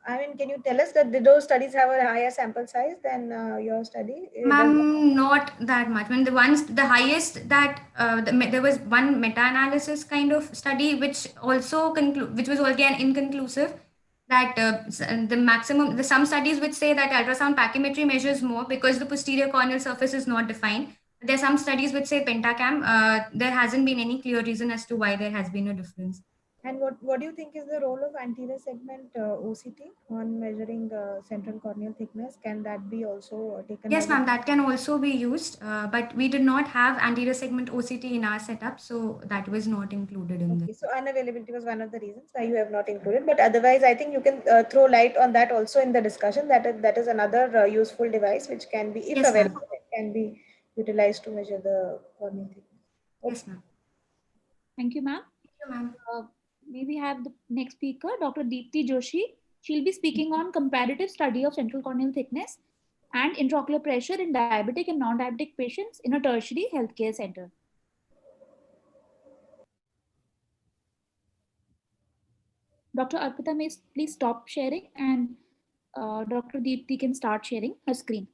I mean, can you tell us that did those studies have a higher sample size than your study? Ma'am, not that much. When the highest that there was one meta-analysis kind of study, which also which was again inconclusive. That the maximum, some studies which say that ultrasound pachymetry measures more because the posterior corneal surface is not defined. There are some studies which say pentacam. There hasn't been any clear reason as to why there has been a difference. And what do you think is the role of anterior segment OCT on measuring central corneal thickness? Can that be also taken? Yes, by ma'am, that can also be used, but we did not have anterior segment OCT in our setup, so that was not included in this. So unavailability was one of the reasons why you have not included, but otherwise I think you can throw light on that also in the discussion. That is another useful device which can be, if Yes, ma'am. available, it can be utilized to measure the corneal thickness. Yes, ma'am. Thank you, ma'am. Thank you, ma'am. May we have the next speaker, Dr. Deepti Joshi. She'll be speaking on comparative study of central corneal thickness and intraocular pressure in diabetic and non-diabetic patients in a tertiary healthcare center. Dr. Arpita may please stop sharing, and Dr. Deepti can start sharing her screen.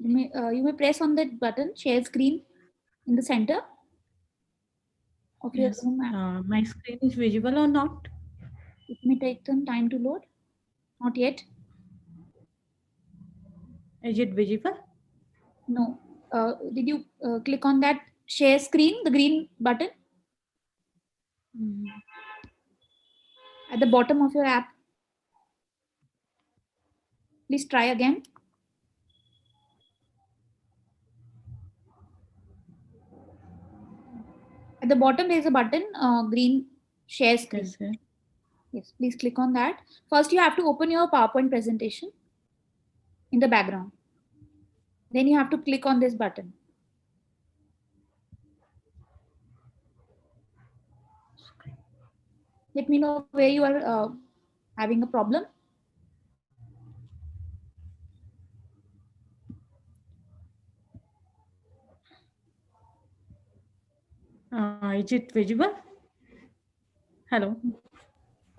You may press on that button, share screen, in the center of your Yes. Zoom app. My screen is visible or not? It may take some time to load. Not yet. Is it visible? No. Did you click on that share screen, the green button? At the bottom of your app. Please try again. At the bottom, there is a button, green share screen. Yes, sir. Yes, please click on that. First, you have to open your PowerPoint presentation in the background. Then you have to click on this button. Let me know where you are having a problem. Is it visible? Hello.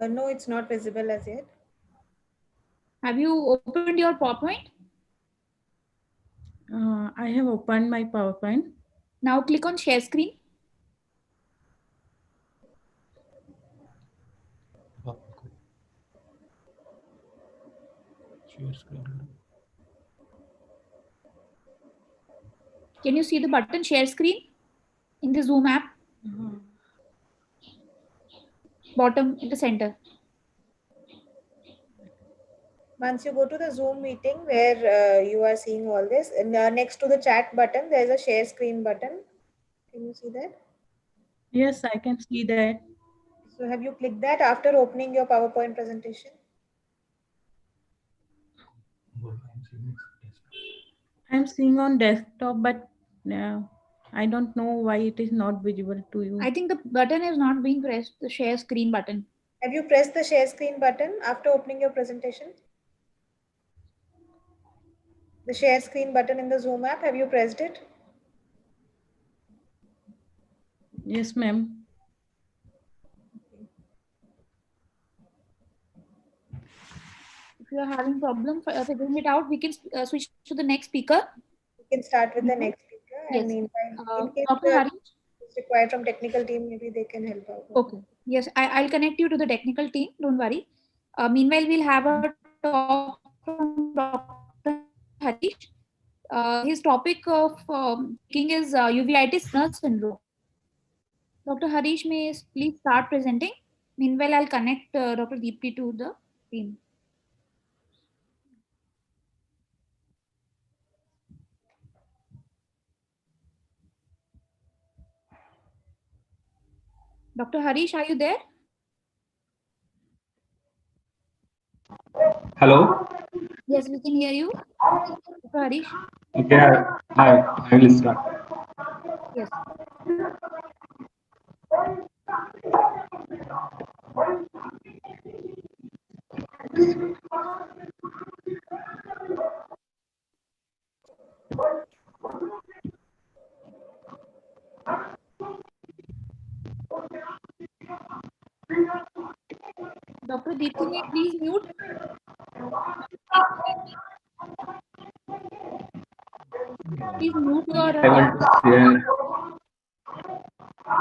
No, it's not visible as yet. Have you opened your PowerPoint? I have opened my PowerPoint. Now click on share screen. Share screen. Can you see the button share screen in the Zoom app? Bottom in the center. Once you go to the Zoom meeting where you are seeing all this, and next to the chat button, there is a share screen button. Can you see that? Yes, I can see that. So have you clicked that after opening your PowerPoint presentation? I'm seeing on desktop, but I don't know why it is not visible to you. I think the button is not being pressed, the share screen button. Have you pressed the share screen button after opening your presentation? The share screen button in the Zoom app, have you pressed it? Yes, ma'am. If you are having problem figuring it out, we can switch to the next speaker. We can start with the next speaker. Yes. And meanwhile, in case Dr. Harish is required from technical team, maybe they can help out. Okay. Yes, I'll connect you to the technical team. Don't worry. Meanwhile, we'll have a talk from Dr. Harish. His topic of speaking is uveitis nurse syndrome. Dr. Harish may please start presenting. Meanwhile, I'll connect Dr. Deepti to the team. Dr. Harish, are you there? Hello. Yes, we can hear you. Dr. Harish. Okay, I will start. Yes. Preeti, please mute. Please mute your. I want to share.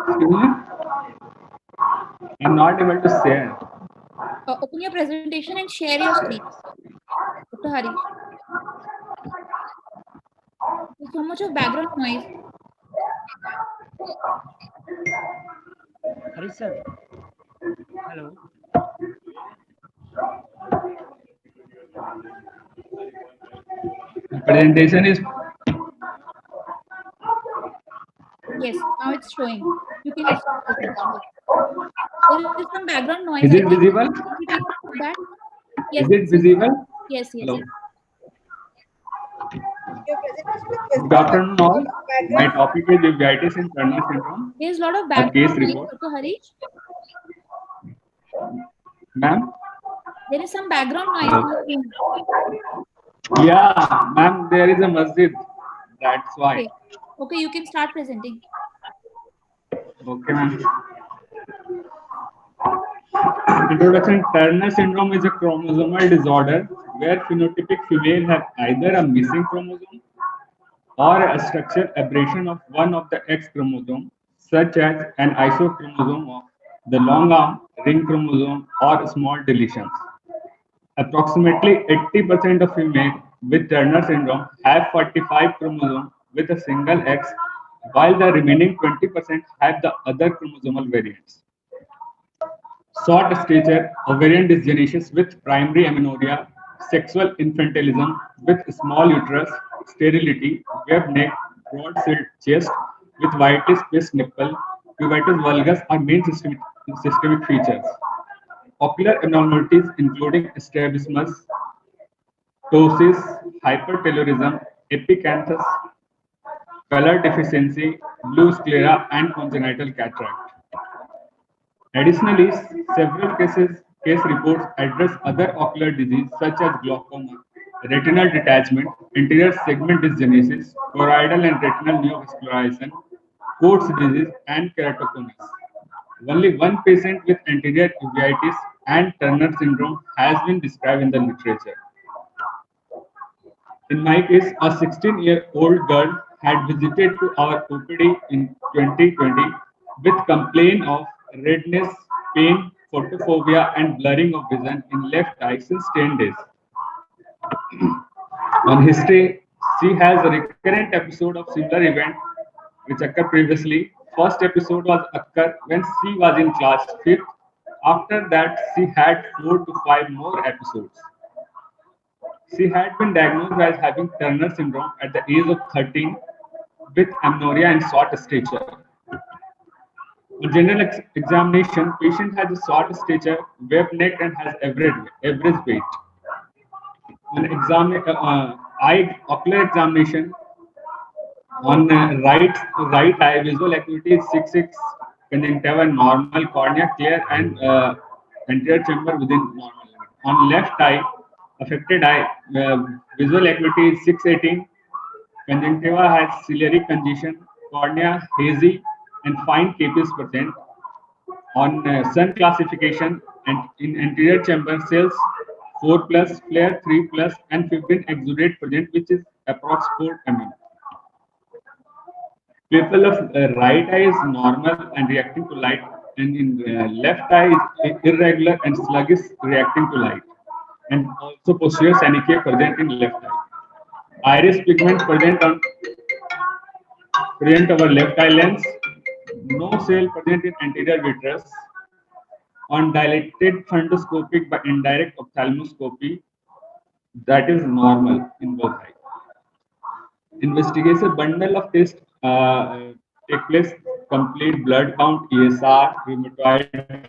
Excuse me? I'm not able to share. Open your presentation and share your screen. Dr. Harish. There's so much of background noise. Harish sir. Hello. The presentation is. Yes, now it's showing. You can. There is some background noise. Is I it think. visible? That. Yes. Is it visible? Yes. Yes. Hello. Your presentation is Good afternoon, all. My topic is uveitis in Turner syndrome. There's a lot of A background case noise, report. Dr. Harish. Ma'am? There is some background noise. Hello. Yeah, ma'am, there is a masjid. That's why. Okay. Okay, you can start presenting. Okay, ma'am. Introduction. Turner syndrome is a chromosomal disorder where phenotypic female have either a missing chromosome or a structural aberration of one of the X chromosome, such as an isochromosome of the long arm, ring chromosome, or small deletions. Approximately 80% of females with Turner syndrome have 45 chromosomes with a single X, while the remaining 20% have the other chromosomal variants. Short stature, ovarian dysgenesis with primary amenorrhea, sexual infantilism with small uterus, sterility, webbed neck, broad chest with whitish spaced nipple, uveitis vulgus are main systemic features. Ocular abnormalities including strabismus, ptosis, hypertelorism, epicanthus, color deficiency, blue sclera, and congenital cataract. Additionally, several case reports address other ocular diseases such as glaucoma, retinal detachment, anterior segment dysgenesis, choroidal and retinal neovascularization, Coats disease, and keratoconus. Only one patient with anterior uveitis and Turner syndrome has been described in the literature. In my case, a 16-year-old girl had visited to our OPD in 2020 with complaint of redness, pain, photophobia, and blurring of vision in left eye since 10 days. On history, she has a recurrent episode of similar event which occurred previously. First episode was occurred when she was in class 5th. After that, she had 4 to 5 more episodes. She had been diagnosed as having Turner syndrome at the age of 13 with amenorrhea and short stature. On general examination, patient has a short stature, webbed neck, and has average weight. On eye ocular examination, on right eye, visual acuity is 6.6, conjunctiva normal, cornea clear, and anterior chamber within normal limit. On left eye, affected eye, visual acuity is 6.18, conjunctiva has ciliary congestion, cornea hazy, and fine capes present. On sun classification, and in anterior chamber cells 4+, flare 3+, and fibrin exudate present, which is approx 4 mm. Pupil of right eye is normal and reacting to light, and in left eye is irregular and sluggish reacting to light, and also posterior synechia present in left eye. Iris pigment present over left eye lens. No cell present in anterior vitreous. On dilated fundoscopic by indirect ophthalmoscopy, that is normal in both eyes. Investigation bundle of tests take place: complete blood count, ESR, rheumatoid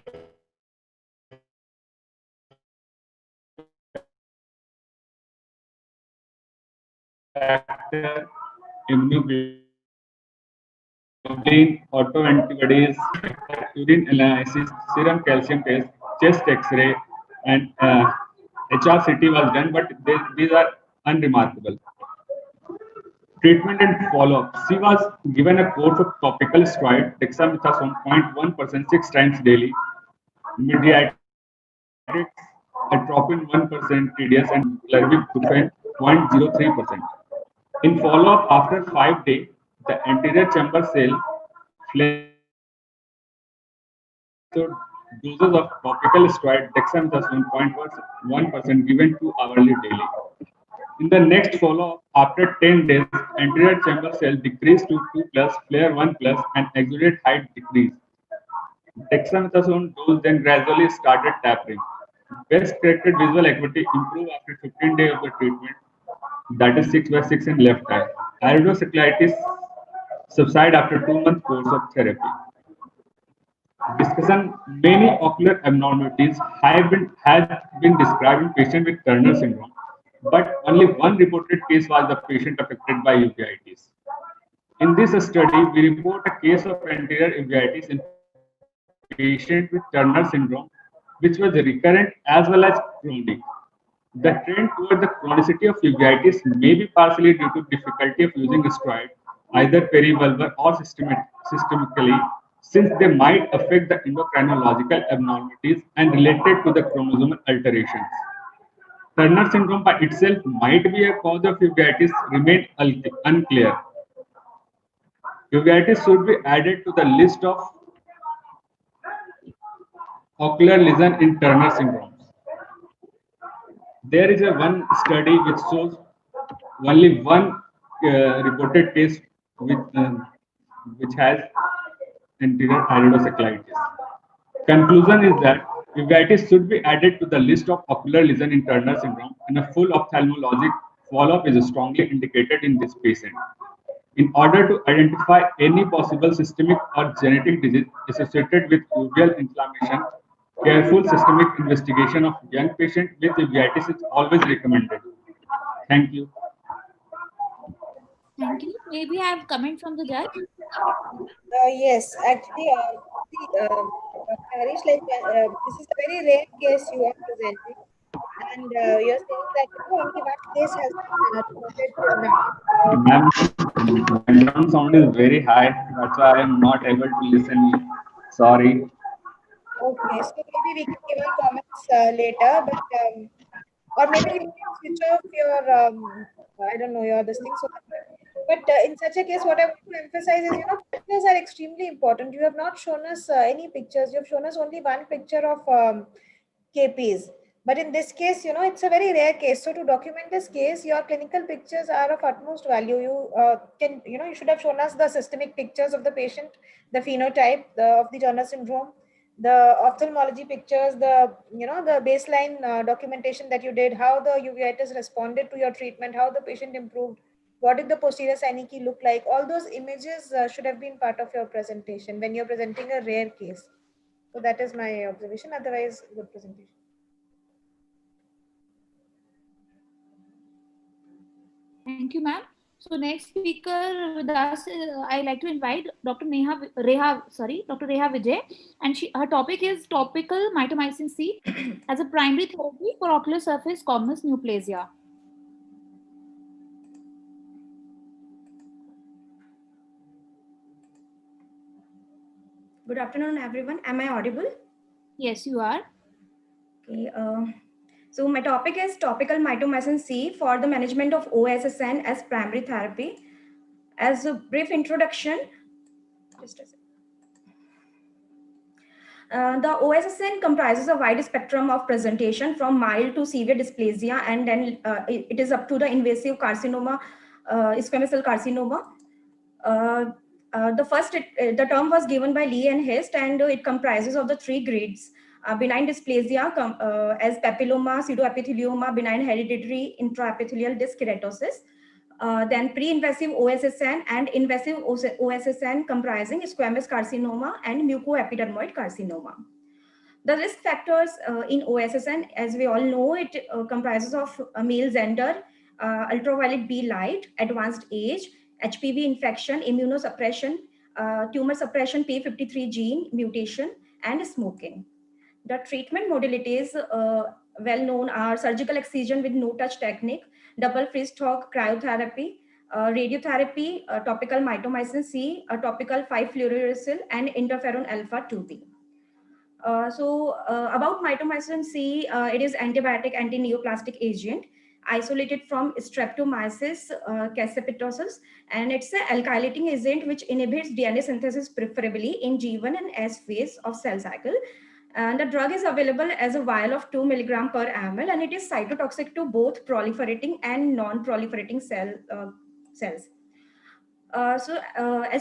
factor, immunoglobulin, autoantibodies, urine analysis, serum calcium test, chest X-ray, and HRCT was done, but these are unremarkable. Treatment and follow-up. She was given a course of topical steroid, dexamethasone 0.1% 6 times daily, mediated atropine 1%, TDS, and clervibufen 0.03%. In follow-up after 5 days, the anterior chamber cell flared doses of topical steroid dexamethasone 0.1% given 2 hourly daily. In the next follow-up, after 10 days, anterior chamber cell decreased to 2+, flare 1+, and exudate height decreased. Dexamethasone dose then gradually started tapering. Best corrected visual acuity improved after 15 days of the treatment, that is 6/6 in left eye. Iridocyclitis subside after 2-month course of therapy. Discussion: many ocular abnormalities have been described in patients with Turner syndrome, but only one reported case was the patient affected by uveitis. In this study, we report a case of anterior uveitis in patient with Turner syndrome, which was recurrent as well as chronic. The trend toward the chronicity of uveitis may be partially due to difficulty of using steroid, either perivalvular or systemically, since they might affect the endocrinological abnormalities and related to the chromosomal alterations. Turner syndrome by itself might be a cause of uveitis remain unclear. Uveitis should be added to the list of ocular lesion in Turner syndrome. There is one study which shows only one reported case with which has anterior iridocyclitis. Conclusion is that uveitis should be added to the list of ocular lesion in Turner syndrome, and a full ophthalmologic follow-up is strongly indicated in this patient. In order to identify any possible systemic or genetic disease associated with uveal inflammation, careful systemic investigation of young patient with uveitis is always recommended. Thank you. Thank you. Maybe I have comment from the judge. Yes, actually, Harish, like this is a very rare case you are presenting, and you're saying that only one case has been reported till now. Ma'am, background sound is very high. That's why I am not able to listen. Sorry. Okay, so maybe we can give our comments later, but or maybe you can switch off your I don't know your this thing. So, but in such a case, what I want to emphasize is pictures are extremely important. You have not shown us any pictures. You have shown us only one picture of KPs. But in this case, it's a very rare case. So to document this case, your clinical pictures are of utmost value. You you should have shown us the systemic pictures of the patient, the phenotype of the Turner syndrome, the ophthalmology pictures, the baseline documentation that you did, how the uveitis responded to your treatment, how the patient improved, what did the posterior synecdoche look like. All those images should have been part of your presentation when you're presenting a rare case. So that is my observation. Otherwise, good presentation. Thank you, ma'am. So next speaker with us, I like to invite Dr. Reha Vijay, and her topic is topical mitomycin C as a primary therapy for ocular surface squamous neoplasia. Good afternoon, everyone. Am I audible? Yes, you are. Okay. So my topic is topical mitomycin C for the management of OSSN as primary therapy. As a brief introduction, just a second. The OSSN comprises a wide spectrum of presentation from mild to severe dysplasia, and then it is up to the invasive carcinoma, squamous cell carcinoma. The term was given by Lee and Hist, and it comprises of the 3 grades: benign dysplasia as papilloma, pseudoepithelioma, benign hereditary intraepithelial disc keratosis. Then pre-invasive OSSN and invasive OSSN comprising squamous carcinoma and mucoepidermoid carcinoma. The risk factors in OSSN, as we all know, it comprises of male gender, ultraviolet B light, advanced age, HPV infection, immunosuppression, tumor suppression, P53 gene mutation, and smoking. The treatment modalities well known are surgical excision with no-touch technique, double freeze-thaw cryotherapy, radiotherapy, topical mitomycin C, topical 5-fluorouracil, and interferon alpha 2B. About mitomycin C, it is antibiotic anti-neoplastic agent isolated from Streptomyces cassipitosis, and it's an alkylating agent which inhibits DNA synthesis preferably in G1 and S phase of cell cycle. And the drug is available as a vial of 2 mg per ml, and it is cytotoxic to both proliferating and non-proliferating cells. As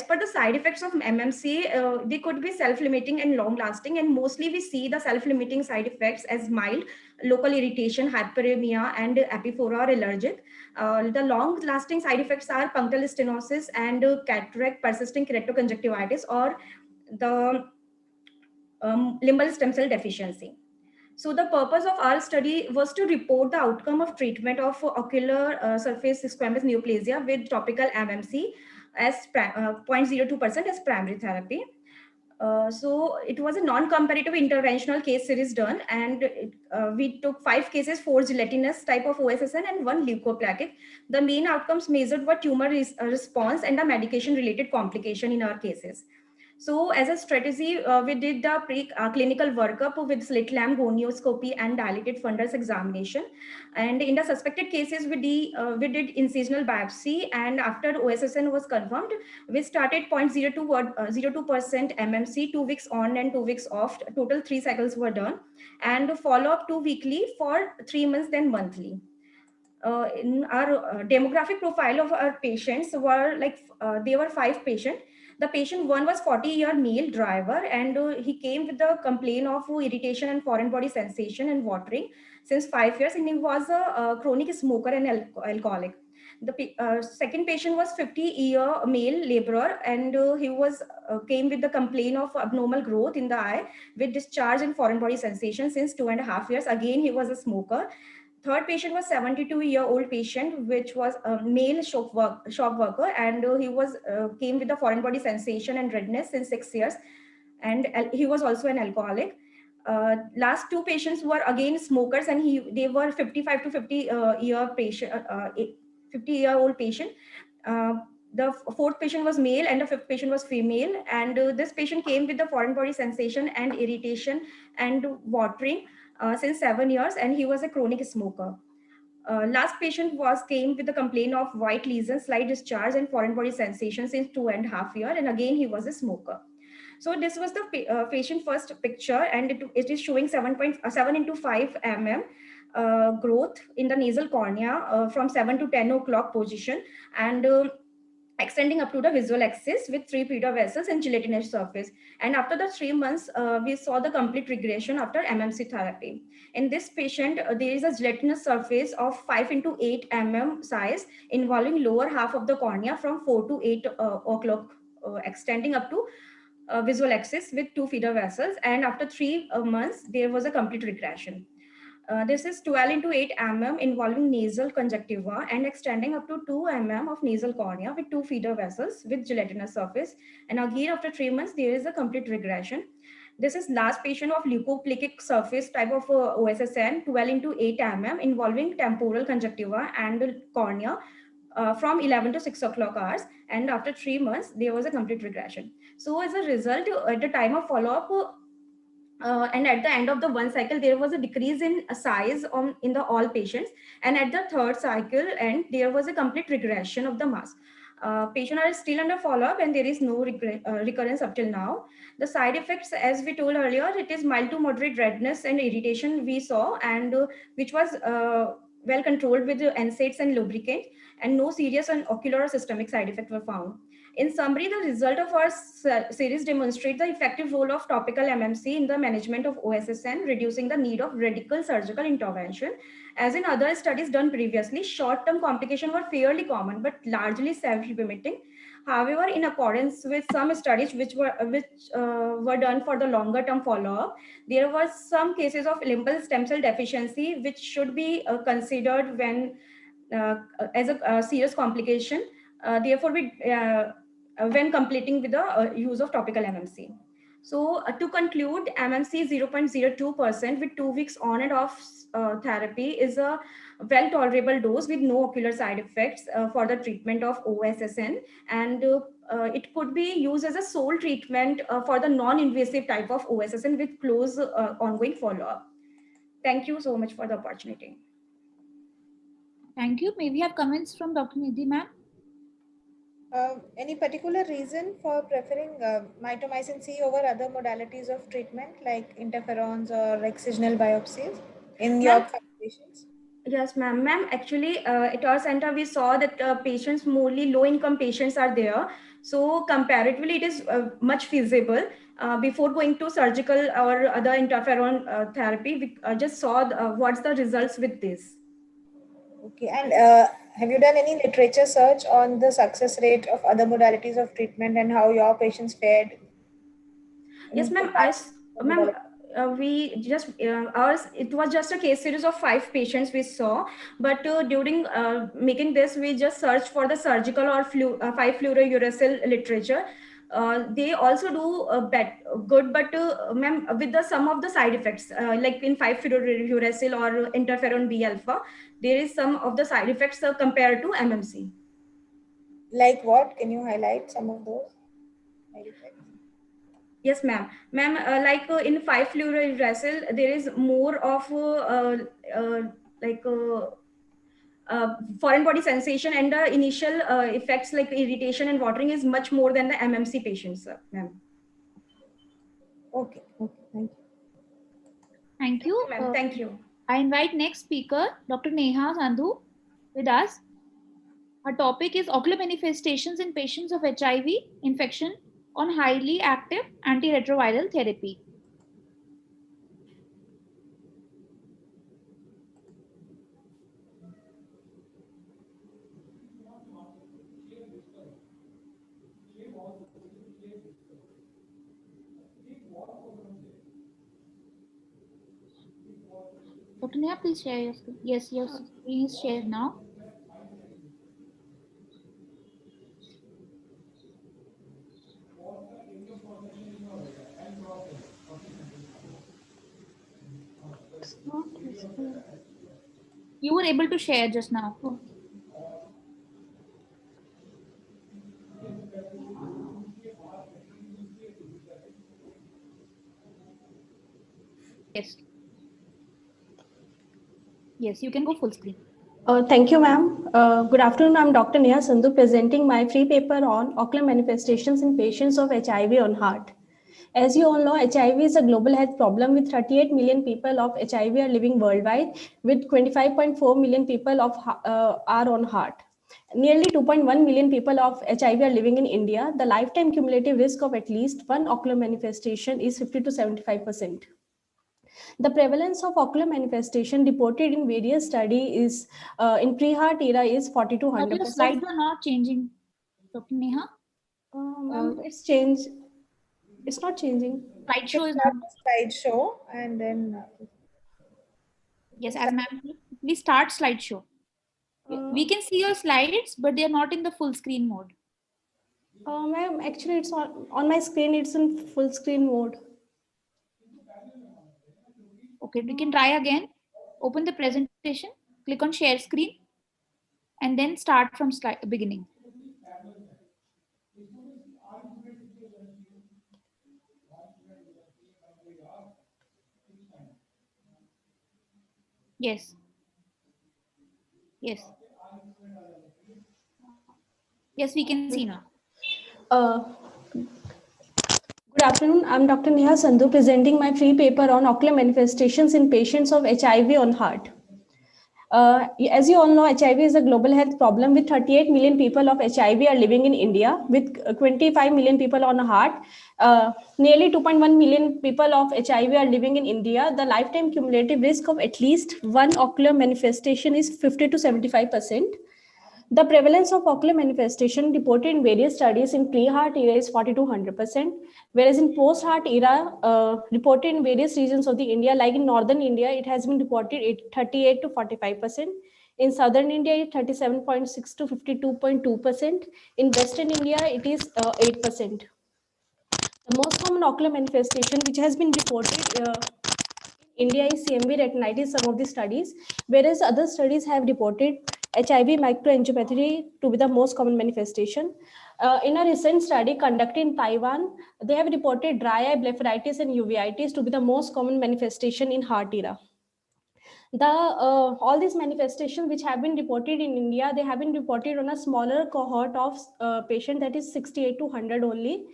per the side effects of MMC, they could be self-limiting and long-lasting, and mostly we see the self-limiting side effects as mild local irritation, hyperemia, and epiphora or allergic. The long-lasting side effects are punctal stenosis and cataract, persisting keratoconjunctivitis, or the limbal stem cell deficiency. So the purpose of our study was to report the outcome of treatment of ocular surface squamous neoplasia with topical MMC as 0.02% as primary therapy. So it was a non-comparative interventional case series done, and we took 5 cases, 4 gelatinous type of OSSN and 1 leukoplakic. The main outcomes measured were tumor response and the medication related complication in our cases. So as a strategy, we did the pre-clinical workup with slit lamp gonioscopy and dilated fundus examination. And in the suspected cases, we did incisional biopsy, and after OSSN was confirmed, we started 0.02% MMC, 2 weeks on and 2 weeks off. Total 3 cycles were done, and follow up 2 weekly for 3 months, then monthly. In our demographic profile of our patients were like, there were 5 patients. The patient 1 was 40-year male driver, and he came with the complaint of irritation and foreign body sensation and watering since 5 years, and he was a chronic smoker and alcoholic. The second patient was 50-year male laborer, and he was came with the complaint of abnormal growth in the eye with discharge and foreign body sensation since 2.5 years. Again, he was a smoker. Third patient was 72-year-old patient, which was a male shop worker, and he was came with the foreign body sensation and redness since 6 years, and he was also an alcoholic. Last 2 patients were again smokers, and they were 55 to 50-year-old patient. The 4th patient was male and the 5th patient was female, and this patient came with the foreign body sensation and irritation and watering since 7 years, and he was a chronic smoker. Last patient came with the complaint of white lesions, slight discharge, and foreign body sensation since 2.5 years, and again he was a smoker. So this was the patient first picture, and it is showing 7.7 into 5 mm growth in the nasal cornea from 7 to 10 o'clock position, and extending up to the visual axis with 3 feeder vessels and gelatinous surface. And after the 3 months, we saw the complete regression after MMC therapy. In this patient, there is a gelatinous surface of 5 into 8 mm size involving lower half of the cornea from 4 to 8 o'clock, extending up to visual axis with 2 feeder vessels. And after 3 months, there was a complete regression. This is 12 into 8 mm involving nasal conjunctiva and extending up to 2 mm of nasal cornea with 2 feeder vessels with gelatinous surface. And again, after 3 months, there is a complete regression. This is last patient of leukoplakic surface type of OSSN, 12 into 8 mm involving temporal conjunctiva and cornea from 11 to 6 o'clock hours. And after 3 months, there was a complete regression. So as a result, at the time of follow-up, and at the end of the 1 cycle, there was a decrease in size in the all patients. And at the 3rd cycle, and there was a complete regression of the mass. Patients are still under follow-up, and there is no recurrence up till now. The side effects, as we told earlier, it is mild to moderate redness and irritation we saw, and which was well controlled with NSAIDs and lubricant, and no serious and ocular or systemic side effects were found. In summary, the result of our series demonstrate the effective role of topical MMC in the management of OSSN, reducing the need of radical surgical intervention. As in other studies done previously, short-term complications were fairly common, but largely self-limiting. However, in accordance with some studies which were done for the longer-term follow-up, there was some cases of limbal stem cell deficiency, which should be considered when as a serious complication. Therefore, when completing with the use of topical MMC. So to conclude, MMC 0.02% with 2 weeks on and off therapy is a well tolerable dose with no ocular side effects for the treatment of OSSN, and it could be used as a sole treatment for the non-invasive type of OSSN with close ongoing follow-up. Thank you so much for the opportunity. Thank you. May we have comments from Dr. Nidhi, ma'am? Any particular reason for preferring mitomycin C over other modalities of treatment like interferons or excisional biopsies in your patients? Yes, ma'am. Actually, at our center, we saw that patients, mostly low-income patients are there. So comparatively, it is much feasible. Before going to surgical or other interferon therapy, we just saw what's the results with this. Okay, and have you done any literature search on the success rate of other modalities of treatment and how your patients fared? Yes, ma'am. We just ours. It was just a case series of 5 patients we saw, but during making this, we just searched for the surgical or 5-fluorouracil literature. They also do good, but ma'am, with the some of the side effects, like in 5-fluorouracil or interferon B alpha, there is some of the side effects compared to MMC. Like what? Can you highlight some of those side effects? Yes, ma'am. Ma'am, like in 5-fluorouracil, there is more of foreign body sensation, and the initial effects like irritation and watering is much more than the MMC patients, ma'am. Okay, thank you. Thank you. Ma'am, thank you. I invite next speaker, Dr. Neha Sandhu, with us. Her topic is ocular manifestations in patients of HIV infection on highly active antiretroviral therapy. Dr. Neha, please share your screen. Yes, your screen is shared now. You were able to share just now. Yes. Yes, you can go full screen. Thank you, ma'am. Good afternoon. I'm Dr. Neha Sandhu presenting my free paper on ocular manifestations in patients of HIV on heart. As you all know, HIV is a global health problem with 38 million people of HIV are living worldwide, with 25.4 million people are on heart. Nearly 2.1 million people of HIV are living in India. The lifetime cumulative risk of at least one ocular manifestation is 50 to 75%. The prevalence of ocular manifestation reported in various studies in pre-heart era is 40 to 100%. Your slides are not changing, Dr. Neha. It's changed. It's not changing. Slideshow is not. Slideshow and then. Yes, as ma'am, please start slideshow. We can see your slides, but they are not in the full screen mode. Ma'am, actually, it's on my screen. It's in full screen mode. Okay, we can try again. Open the presentation, click on share screen, and then start from beginning. Yes. Yes. Yes, we can see now. Good afternoon. I'm Dr. Neha Sandhu presenting my free paper on ocular manifestations in patients of HIV on heart. As you all know, HIV is a global health problem with 38 million people of HIV are living in India, with 25 million people on heart. Nearly 2.1 million people of HIV are living in India. The lifetime cumulative risk of at least one ocular manifestation is 50 to 75%. The prevalence of ocular manifestation reported in various studies in pre-heart era is 40 to 100%, whereas in post-heart era reported in various regions of the India, like in northern India, it has been reported 38 to 45%. In southern India, it's 37.6 to 52.2%. In western India, it is 8%. The most common ocular manifestation which has been reported in India is CMV retinitis, some of the studies, whereas other studies have reported HIV microangiopathy to be the most common manifestation. In a recent study conducted in Taiwan, they have reported dry eye blepharitis and uveitis to be the most common manifestation in heart era. All these manifestations which have been reported in India, they have been reported on a smaller cohort of patient, that is 68 to 100 only.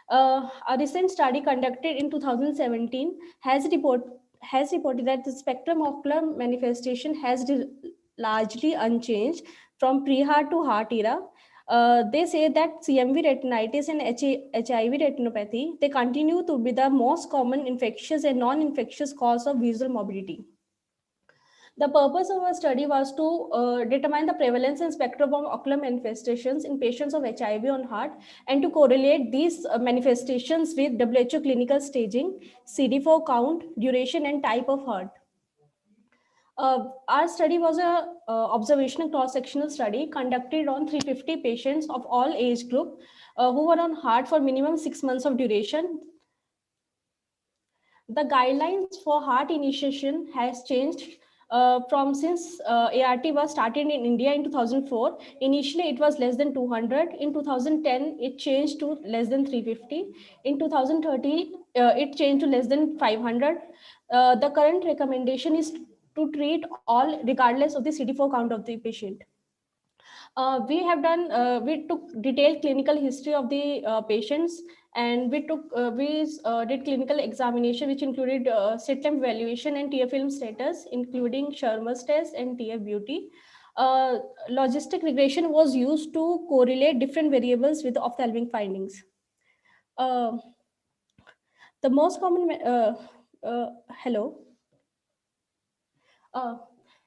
A recent study conducted in 2017 has reported that the spectrum of ocular manifestation has largely unchanged from pre-heart to heart era. They say that CMV retinitis and HIV retinopathy, they continue to be the most common infectious and non-infectious cause of visual morbidity. The purpose of our study was to determine the prevalence and spectrum of ocular manifestations in patients of HIV on heart and to correlate these manifestations with WHO clinical staging, CD4 count, duration, and type of heart. Our study was a observational cross-sectional study conducted on 350 patients of all age group who were on heart for minimum 6 months of duration. The guidelines for heart initiation has changed from since ART was started in India in 2004. Initially, it was less than 200. In 2010, it changed to less than 350. In 2013, it changed to less than 500. The current recommendation is to treat all regardless of the CD4 count of the patient. We took detailed clinical history of the patients, and we did clinical examination, which included slit lamp evaluation and tear film status, including Schirmer's test and TF beauty. Logistic regression was used to correlate different variables with ophthalmic findings. The most common,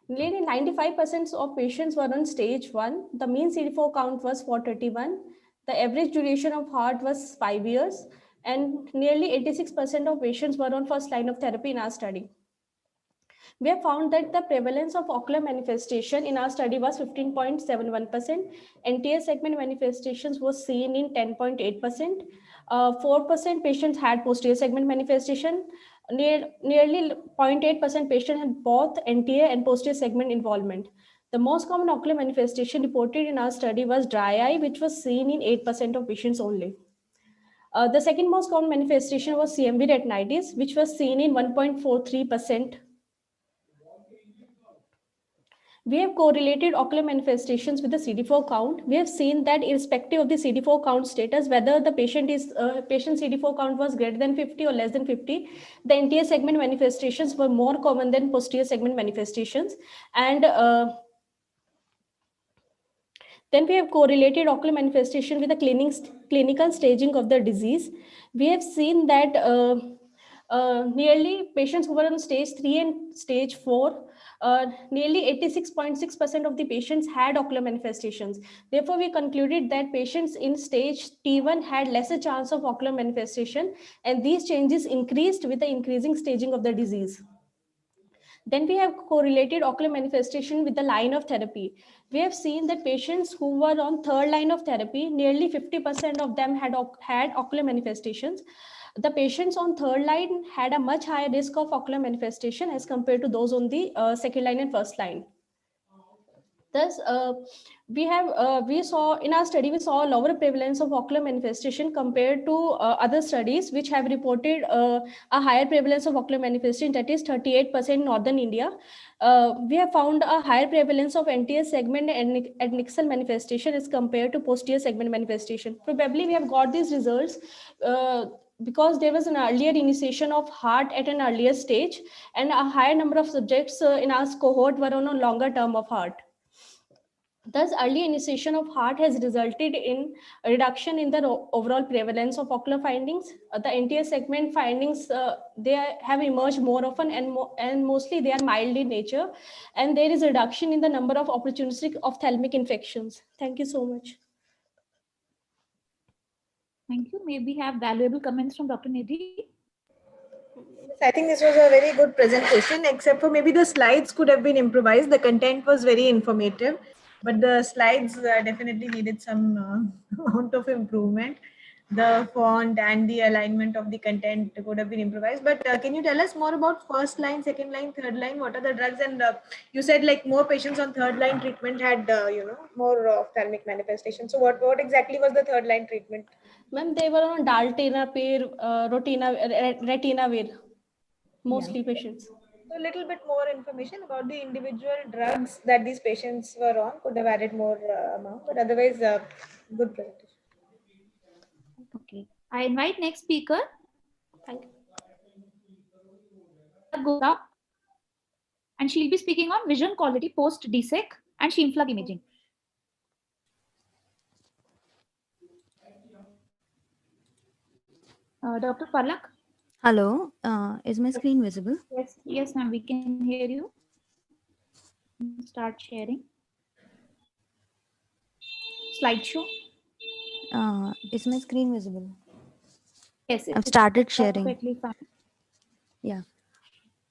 nearly 95% of patients were on stage 1. The mean CD4 count was 431. The average duration of heart was 5 years, and nearly 86% of patients were on first line of therapy in our study. We have found that the prevalence of ocular manifestation in our study was 15.71%. Anterior segment manifestations was seen in 10.8%. 4% patients had posterior segment manifestation. Nearly 0.8% patients had both anterior and posterior segment involvement. The most common ocular manifestation reported in our study was dry eye, which was seen in 8% of patients only. The second most common manifestation was CMV retinitis, which was seen in 1.43%. We have correlated ocular manifestations with the CD4 count. We have seen that irrespective of the CD4 count status, whether the patient CD4 count was greater than 50 or less than 50, the anterior segment manifestations were more common than posterior segment manifestations. And then we have correlated ocular manifestation with the clinical staging of the disease. We have seen that nearly patients who were on stage 3 and stage 4, nearly 86.6% of the patients had ocular manifestations. Therefore, we concluded that patients in stage T1 had lesser chance of ocular manifestation, and these changes increased with the increasing staging of the disease. Then we have correlated ocular manifestation with the line of therapy. We have seen that patients who were on third line of therapy, nearly 50% of them had ocular manifestations. The patients on third line had a much higher risk of ocular manifestation as compared to those on the second line and first line. Thus, we saw in our study, we saw a lower prevalence of ocular manifestation compared to other studies which have reported a higher prevalence of ocular manifestation, that is 38% in Northern India. We have found a higher prevalence of anterior segment and adnexal manifestation as compared to posterior segment manifestation. Probably we have got these results because there was an earlier initiation of heart at an earlier stage, and a higher number of subjects in our cohort were on a longer term of heart. Thus, early initiation of heart has resulted in a reduction in the overall prevalence of ocular findings. The anterior segment findings, they have emerged more often, and mostly they are mild in nature, and there is a reduction in the number of opportunistic ophthalmic infections. Thank you so much. Thank you. May we have valuable comments from Dr. Nidhi? I think this was a very good presentation, except for maybe the slides could have been improvised. The content was very informative, but the slides definitely needed some amount of improvement. the font and the alignment of the content could have been improvised. But can you tell us more about first line, second line, third line? What are the drugs? And you said like more patients on third line treatment had more ophthalmic manifestations. So what exactly was the third line treatment? Ma'am, they were on daltenovir, retinavir, mostly patients. So a little bit more information about the individual drugs that these patients were on could have added more amount, but otherwise, good presentation. Okay. I invite next speaker. Thank you. Gupta. And she'll be speaking on vision quality post DSEC and Scheimpflug imaging. Dr. Palak. Hello, is my screen visible? Yes, ma'am, we can hear you. Start sharing. Slideshow. Is my screen visible? Yes, I've started sharing. Perfectly fine. Yeah.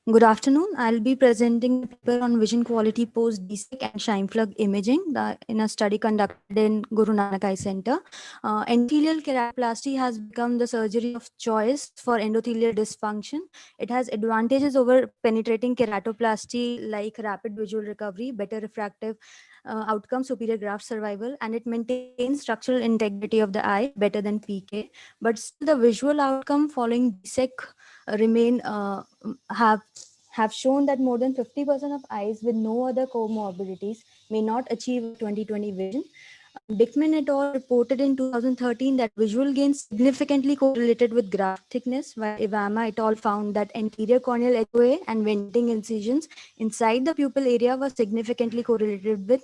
Good afternoon. I'll be presenting a paper on vision quality post DSEC and Scheimpflug imaging in a study conducted in Guru Nanak Eye Center. Endothelial keratoplasty has become the surgery of choice for endothelial dysfunction. It has advantages over penetrating keratoplasty like rapid visual recovery, better refractive outcome, superior graft survival, and it maintains structural integrity of the eye better than PK. But still the visual outcome following DSEC remain have shown that more than 50% of eyes with no other comorbidities may not achieve 20/20 vision. Dickman et al. Reported in 2013 that visual gains significantly correlated with graft thickness, while Ivama et al. Found that anterior corneal HOA and venting incisions inside the pupil area were significantly correlated with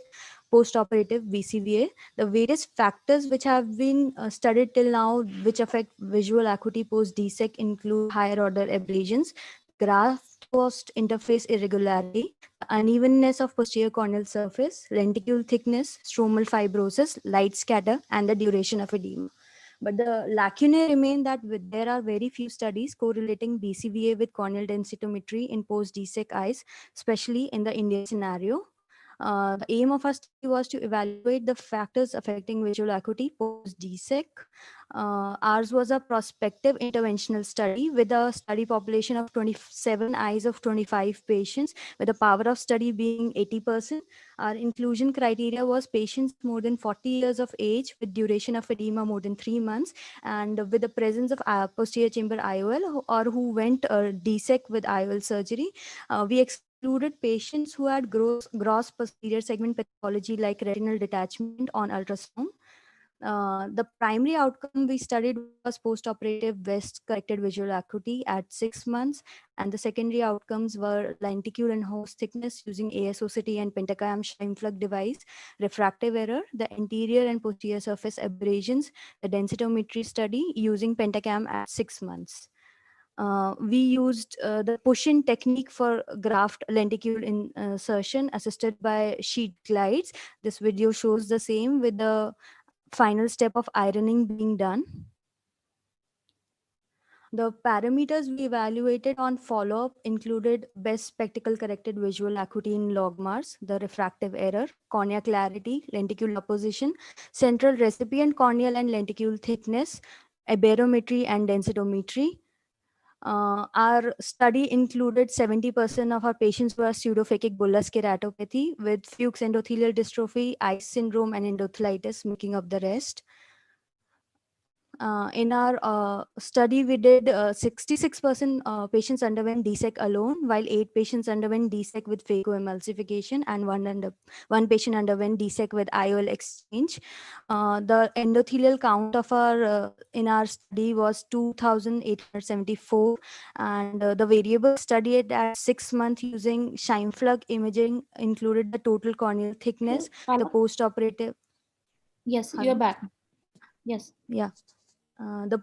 post-operative BCVA. The various factors which have been studied till now which affect visual acuity post-DSEC include higher order abrasions, graft post interface irregularity, unevenness of posterior corneal surface, lenticule thickness, stromal fibrosis, light scatter, and the duration of edema. But the lacunae remain that there are very few studies correlating BCVA with corneal densitometry in post-DSEC eyes, especially in the Indian scenario. The aim of our study was to evaluate the factors affecting visual acuity post-DSEC. Ours was a prospective interventional study with a study population of 27 eyes of 25 patients, with the power of study being 80%. Our inclusion criteria was patients more than 40 years of age with duration of edema more than 3 months and with the presence of posterior chamber IOL or who went DSEC with IOL surgery. We excluded patients who had gross posterior segment pathology like retinal detachment on ultrasound. The primary outcome we studied was post-operative West corrected visual acuity at 6 months, and the secondary outcomes were lenticule and host thickness using ASOCT and Pentacam Scheimpflug device, refractive error, the anterior and posterior surface abrasions, the densitometry study using Pentacam at 6 months. We used the push-in technique for graft lenticule insertion assisted by sheet glides. This video shows the same with the final step of ironing being done. The parameters we evaluated on follow-up included best spectacle corrected visual acuity in logMARS, the refractive error, cornea clarity, lenticule opposition, central recipient corneal and lenticule thickness, aberrometry and densitometry. Our study included 70% of our patients who are pseudophakic bullous keratopathy with Fuchs endothelial dystrophy, ICE syndrome, and endothelitis making up the rest. In our study, we did 66% patients underwent DSEC alone, while 8 patients underwent DSEC with phacoemulsification, and one patient underwent DSEC with IOL exchange. The endothelial count of our in our study was 2,874, and the variable studied at 6 months using Scheimpflug imaging included the total corneal thickness, the post-operative. Yes, you're back. Yes. Yeah. The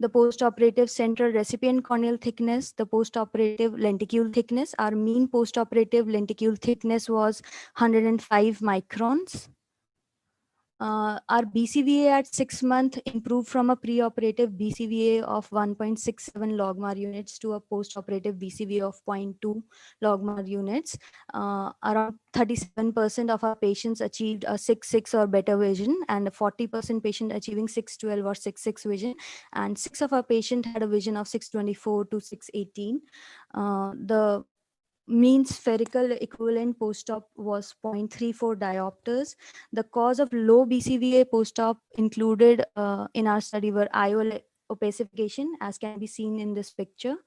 post-operative central recipient corneal thickness, the post-operative lenticule thickness. Our mean post-operative lenticule thickness was 105 microns. Our BCVA at 6 months improved from a preoperative BCVA of 1.67 logMAR units to a postoperative BCVA of 0.2 logMAR units. Around 37% of our patients achieved a 6/6 or better vision, and 40% patient achieving 6/12 or 6/6 vision, and 6 of our patient had a vision of 6/24 to 6/18. The mean spherical equivalent post-op was 0.34 diopters. The cause of low BCVA post-op included in our study were IOL opacification, as can be seen in this picture.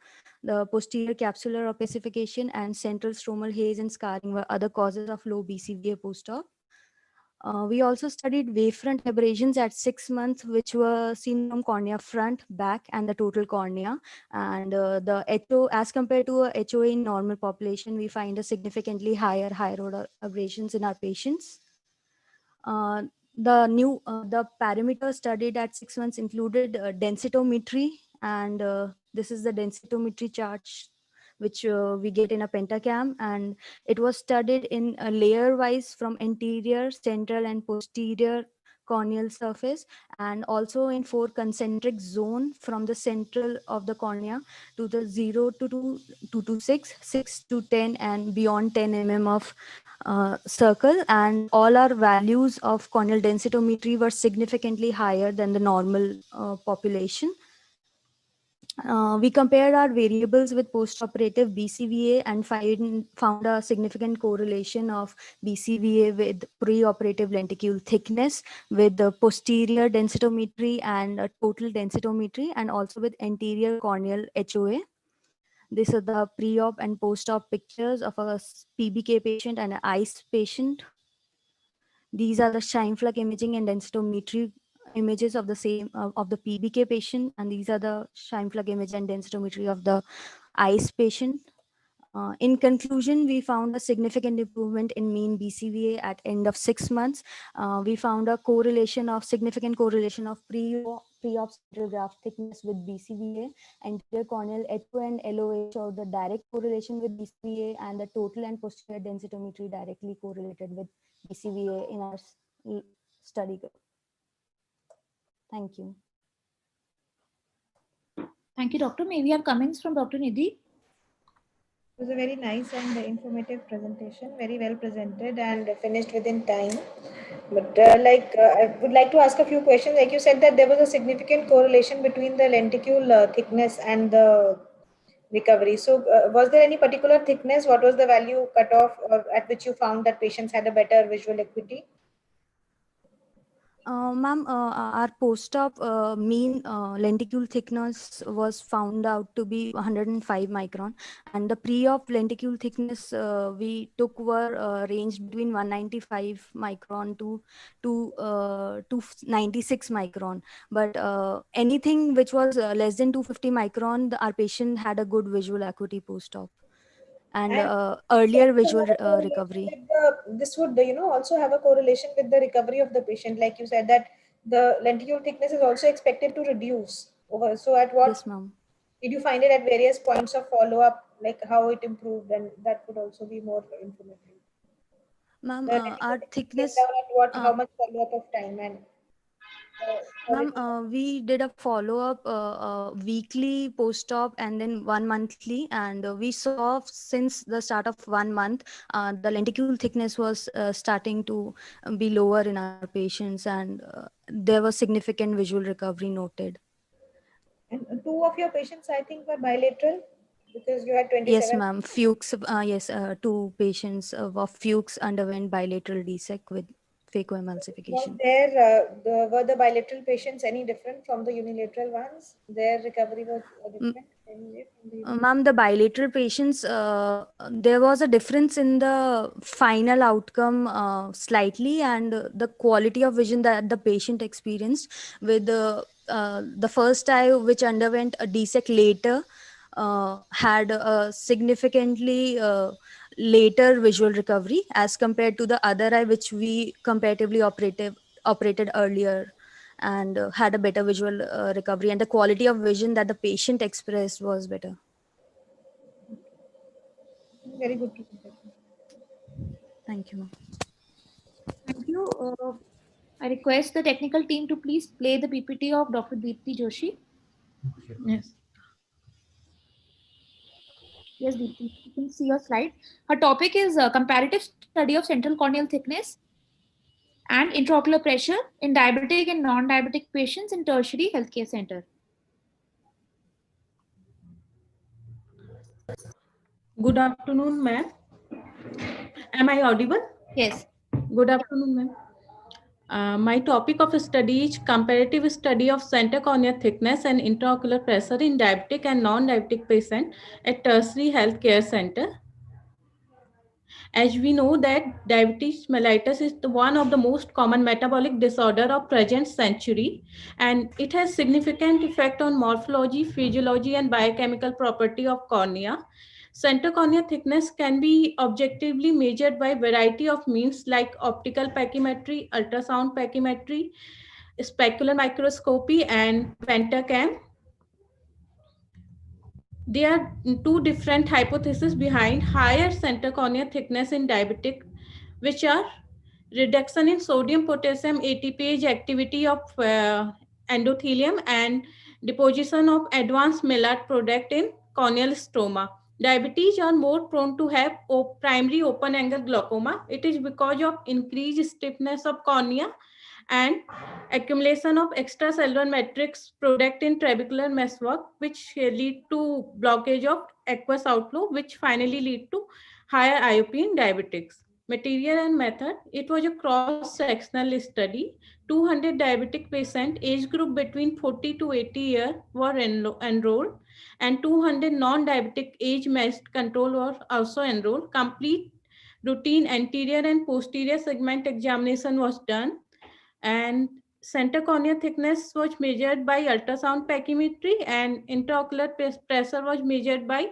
The posterior capsular opacification and central stromal haze and scarring were other causes of low BCVA post-op. We also studied wavefront aberrations at 6 months, which were seen from cornea front, back, and the total cornea. And the HO, as compared to a HOA in normal population, we find a significantly higher order aberrations in our patients. The parameters studied at 6 months included densitometry, and this is the densitometry chart which we get in a pentacam, and it was studied in a layer wise from anterior, central, and posterior corneal surface, and also in 4 concentric zone from the central of the cornea to the 0 to 2 to 6, 6 to 10, and beyond 10 mm of circle. And all our values of corneal densitometry were significantly higher than the normal population. We compared our variables with postoperative BCVA and found a significant correlation of BCVA with preoperative lenticle thickness, with the posterior densitometry and total densitometry, and also with anterior corneal HOA. These are the pre-op and post-op pictures of a PBK patient and an ICE patient. These are the Scheimpflug imaging and densitometry images of the same of the PBK patient, and these are the Scheimpflug image and densitometry of the ICE patient. In conclusion, we found a significant improvement in mean BCVA at end of 6 months. We found a significant correlation of pre-op central graft thickness with BCVA. Anterior corneal HO and LOA showed the direct correlation with BCVA, and the total and posterior densitometry directly correlated with BCVA in our study. Thank you. Thank you, Doctor. May we have comments from Dr. Nidhi? It was a very nice and informative presentation, very well presented and finished within time. But I would like to ask a few questions. Like you said that there was a significant correlation between the lenticule thickness and the recovery. So was there any particular thickness? What was the value cutoff or at which you found that patients had a better visual acuity? Ma'am, our post-op mean lenticule thickness was found out to be 105 micron, and the pre-op lenticule thickness we took were ranged between 195 micron to 296 micron. But anything which was less than 250 micron, our patient had a good visual acuity post-op and earlier visual recovery. This would also have a correlation with the recovery of the patient. Like you said that the lenticule thickness is also expected to reduce over. So at what did you find it at various points of follow-up, like how it improved? And that could also be more informative. Ma'am, our thickness how much follow-up of time? And ma'am, we did a follow-up weekly post-op and then 1 monthly, and we saw since the start of 1 month, the lenticule thickness was starting to be lower in our patients, and there was significant visual recovery noted. And 2 of your patients, I think, were bilateral because you had 27. Yes, ma'am. Fuchs, yes, 2 patients of Fuchs underwent bilateral DSEC with phacoemulsification. Was there, were the bilateral patients any different from the unilateral ones? Their recovery was different? Ma'am, the bilateral patients, there was a difference in the final outcome slightly, and the quality of vision that the patient experienced with the first eye which underwent a DSEC later had a significantly later visual recovery as compared to the other eye which we comparatively operated earlier, and had a better visual recovery, and the quality of vision that the patient expressed was better. Very good. Thank you, ma'am. Thank you. I request the technical team to please play the PPT of Dr. Deepti Joshi. Yes. Yes, Deepti, you can see your slide. Her topic is comparative study of central corneal thickness and intraocular pressure in diabetic and non-diabetic patients in tertiary healthcare center. Good afternoon, ma'am. Am I audible? Yes. Good afternoon, ma'am. My topic of study is comparative study of center corneal thickness and intraocular pressure in diabetic and non-diabetic patient at tertiary healthcare center. As we know that diabetes mellitus is one of the most common metabolic disorder of present century, and it has significant effect on morphology, physiology, and biochemical property of cornea. Center cornea thickness can be objectively measured by variety of means like optical pachymetry, ultrasound pachymetry, specular microscopy, and pentacam. There are two different hypotheses behind higher center cornea thickness in diabetic, which are reduction in sodium potassium ATPase activity of endothelium and deposition of advanced Maillard product in corneal stroma. Diabetes are more prone to have primary open angle glaucoma. It is because of increased stiffness of cornea and accumulation of extracellular matrix product in trabecular meshwork, which lead to blockage of aqueous outflow, which finally lead to higher IOP in diabetics. Material and method. It was a cross-sectional study. 200 diabetic patients, age group between 40 to 80 years were enrolled, and 200 non-diabetic age-matched control were also enrolled. Complete routine anterior and posterior segment examination was done, and center cornea thickness was measured by ultrasound pachymetry, and intraocular pressure was measured by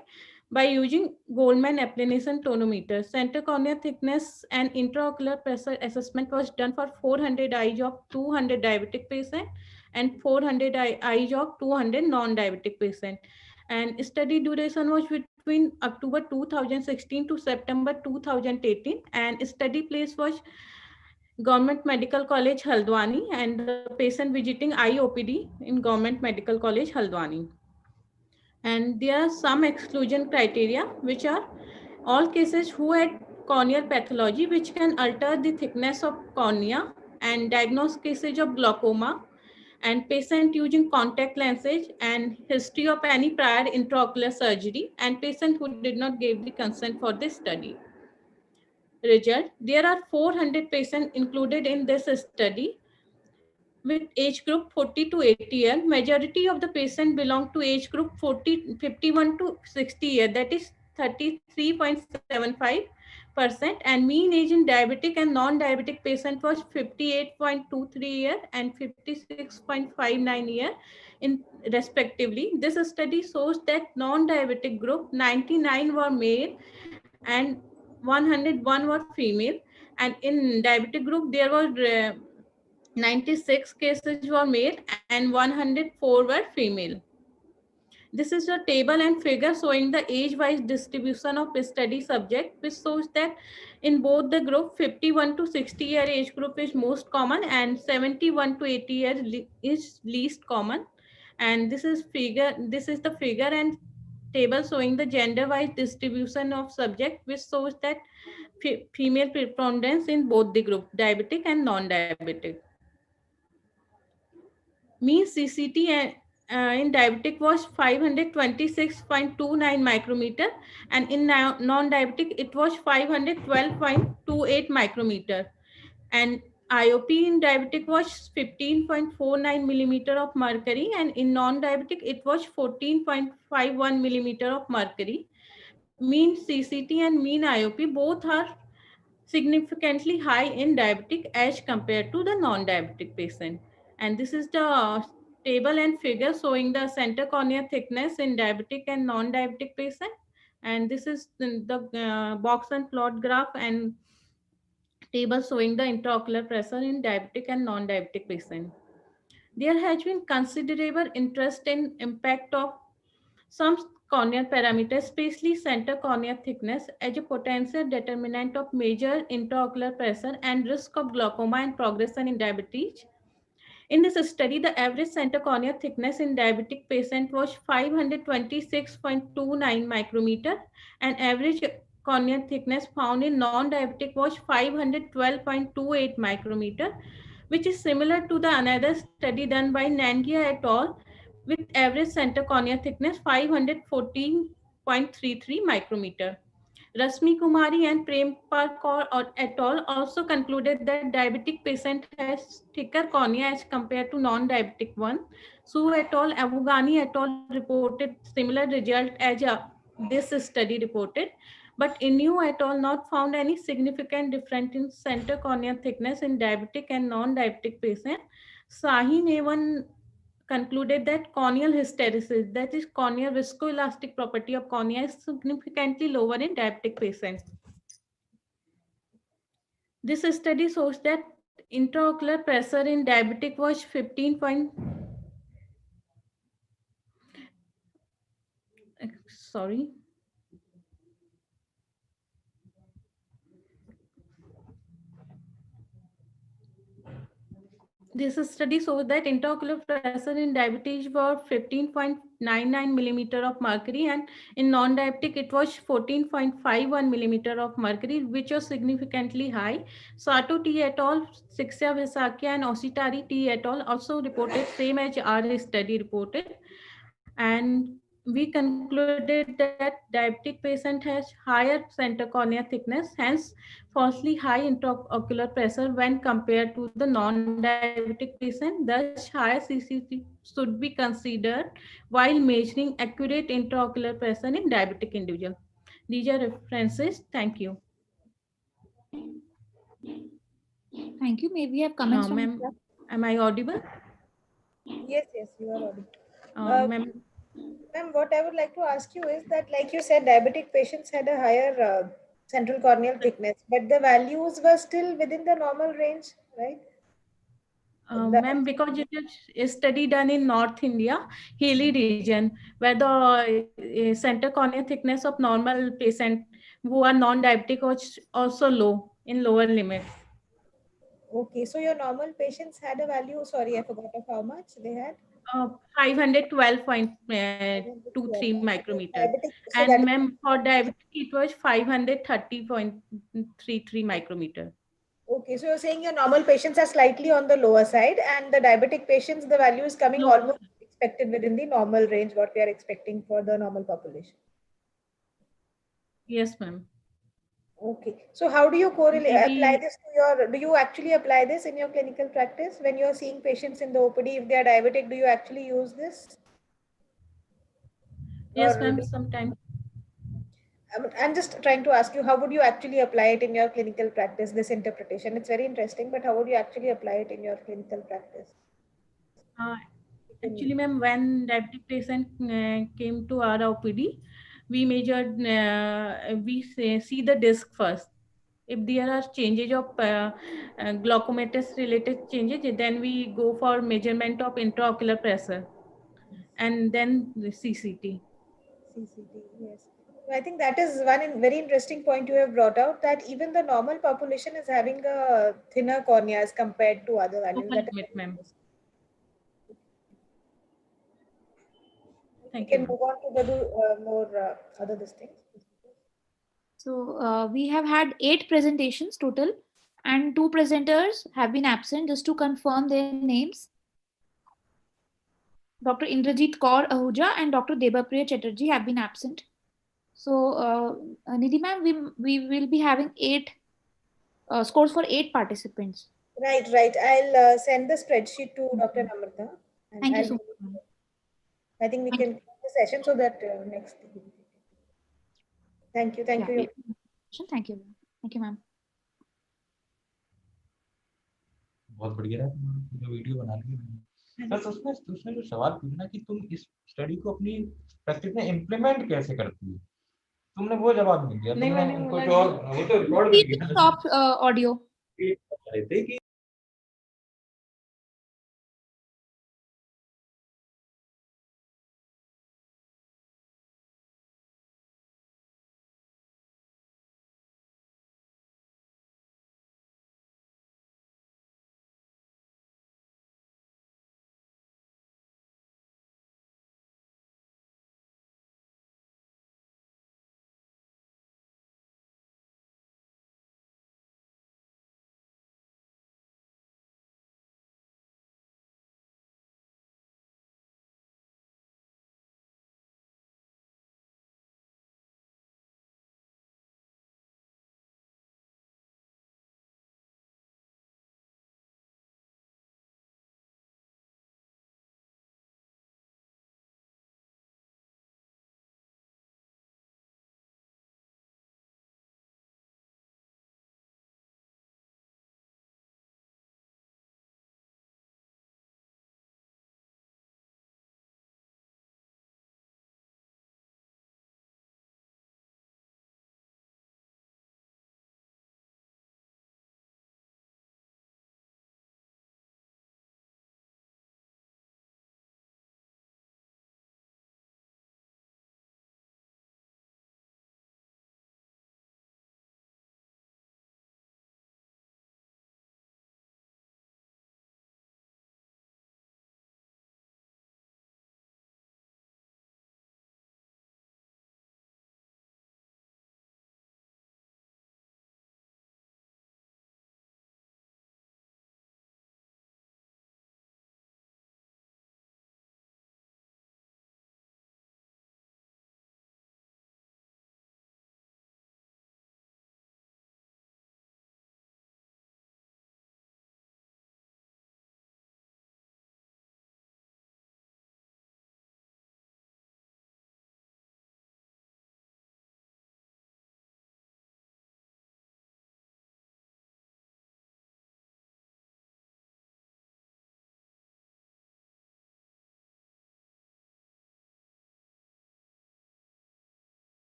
using Goldman applanation tonometer. Center cornea thickness and intraocular pressure assessment was done for 400 eyes of 200 diabetic patients and 400 eyes of 200 non-diabetic patients. And study duration was between October 2016 to September 2018, and study place was Government Medical College Haldwani, and the patient visiting IOPD in Government Medical College Haldwani. And there are some exclusion criteria, which are all cases who had corneal pathology which can alter the thickness of cornea, and diagnosed cases of glaucoma, and patient using contact lenses, and history of any prior intraocular surgery, and patient who did not give the consent for this study. Result: there are 400 patients included in this study with age group 40 to 80 years. Majority of the patients belong to age group 51 to 60 years, that is 33.75%, and mean age in diabetic and non-diabetic patient was 58.23 years and 56.59 years in respectively. This study shows that non-diabetic group 99 were male and 101 were female, and in diabetic group there were 96 cases were male and 104 were female. This is a table and figure showing the age-wise distribution of study subject, which shows that in both the group 51 to 60 year age group is most common and 71 to 80 year is least common. And this is the figure and table showing the gender-wise distribution of subject, which shows that female preponderance in both the group, diabetic and non-diabetic. Mean CCT in diabetic was 526.29 micrometer, and in non-diabetic it was 512.28 micrometer, and IOP in diabetic was 15.49 millimeter of mercury, and in non-diabetic it was 14.51 millimeter of mercury. Mean CCT and mean IOP both are significantly high in diabetic as compared to the non-diabetic patient. And this is the table and figure showing the center cornea thickness in diabetic and non-diabetic patient. And this is the box and plot graph and table showing the intraocular pressure in diabetic and non-diabetic patient. There has been considerable interest in impact of some corneal parameters, especially center corneal thickness, as a potential determinant of major intraocular pressure and risk of glaucoma and progression in diabetes. In this study, the average center corneal thickness in diabetic patient was 526.29 micrometer, and average corneal thickness found in non-diabetic was 512.28 micrometer, which is similar to the another study done by Nangia et al. With average center corneal thickness 514.33 micrometer. Rasmi Kumari and Prem Parkar et al. Also concluded that diabetic patient has thicker cornea as compared to non-diabetic one. Su et al. Avugani et al. Reported similar result as this study reported, but Inu et al. Not found any significant difference in center corneal thickness in diabetic and non-diabetic patient. Sahin A1 concluded that corneal hysteresis, that is corneal viscoelastic property of cornea, is significantly lower in diabetic patients. This study shows that intraocular pressure in diabetic was 15. Sorry. This study shows that intraocular pressure in diabetes was 15.99 millimeter of mercury, and in non-diabetic it was 14.51 millimeter of mercury, which was significantly high. Sato T et al., Siksya Visakia and Ositari T et al. Also reported same as our study reported, and we concluded that diabetic patient has higher center cornea thickness, hence falsely high intraocular pressure when compared to the non-diabetic patient. Thus, higher CCT should be considered while measuring accurate intraocular pressure in diabetic individual. These are references. Thank you. Thank you. May we have comments from Ma'am, am I audible? Yes, yes, you are audible. Ma'am, Ma'am, what I would like to ask you is that, like you said, diabetic patients had a higher central corneal thickness, but the values were still within the normal range, right? Ma'am, because it is a study done in North India, hilly region, where the center corneal thickness of normal patient who are non-diabetic was also low, in lower limit. Okay, so your normal patients had a value, sorry, I forgot of how much they had. 512.23 micrometer. So And ma'am, for diabetic, it was 530.33 micrometer. Okay, so you're saying your normal patients are slightly on the lower side, and the diabetic patients, the value is coming almost expected within the normal range, what we are expecting for the normal population. Yes, ma'am. Okay, so how do you correlate, Maybe- apply this to your, do you actually apply this in your clinical practice? When you're seeing patients in the OPD, if they are diabetic, do you actually use this? Yes, Or ma'am, do- sometimes. I'm just trying to ask you, how would you actually apply it in your clinical practice, this interpretation? It's very interesting, but how would you actually apply it in your clinical practice? Actually, ma'am, when diabetic patient came to our OPD, we measured, see the disc first. If there are changes of glaucomatous related changes, then we go for measurement of intraocular pressure and then the CCT. CCT, yes. I think that is one very interesting point you have brought out, that even the normal population is having a thinner cornea as compared to other values. That is very Ma'am. we can move on to the more other things. So we have had 8 presentations total, and 2 presenters have been absent. Just to confirm their names: Dr. Indrajit Kaur Ahuja and Dr. Debapriya Chatterjee have been absent. So Nidhi ma'am, we will be having 8 scores for 8 participants. Right, right. I'll send the spreadsheet to Dr. Namrata. And Thank you I'll- so much. I think we can close the session so that next. Thank you. Thank you. Thank you. Thank you, ma'am. बहुत बढ़िया है, तुमने video बना ली है। तो उसने जो सवाल पूछा कि तुम इस स्टडी को अपनी प्रैक्टिस में इम्प्लीमेंट कैसे करती हो, तुमने वो जवाब नहीं दिया। तुमने उनको जो वो तो रिकॉर्ड Please stop audio. रहे थे कि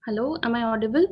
Hello, am I audible?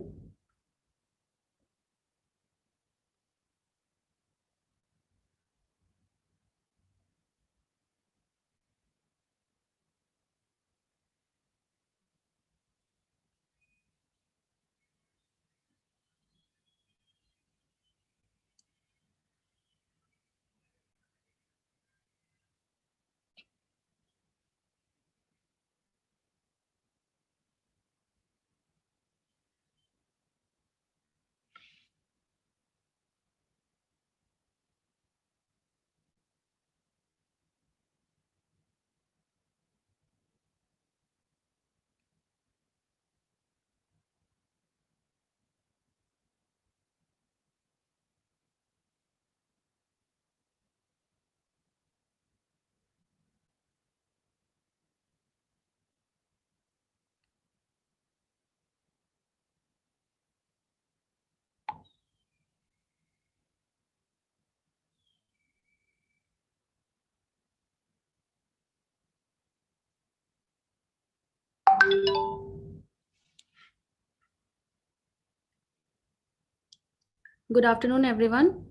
Good afternoon, everyone.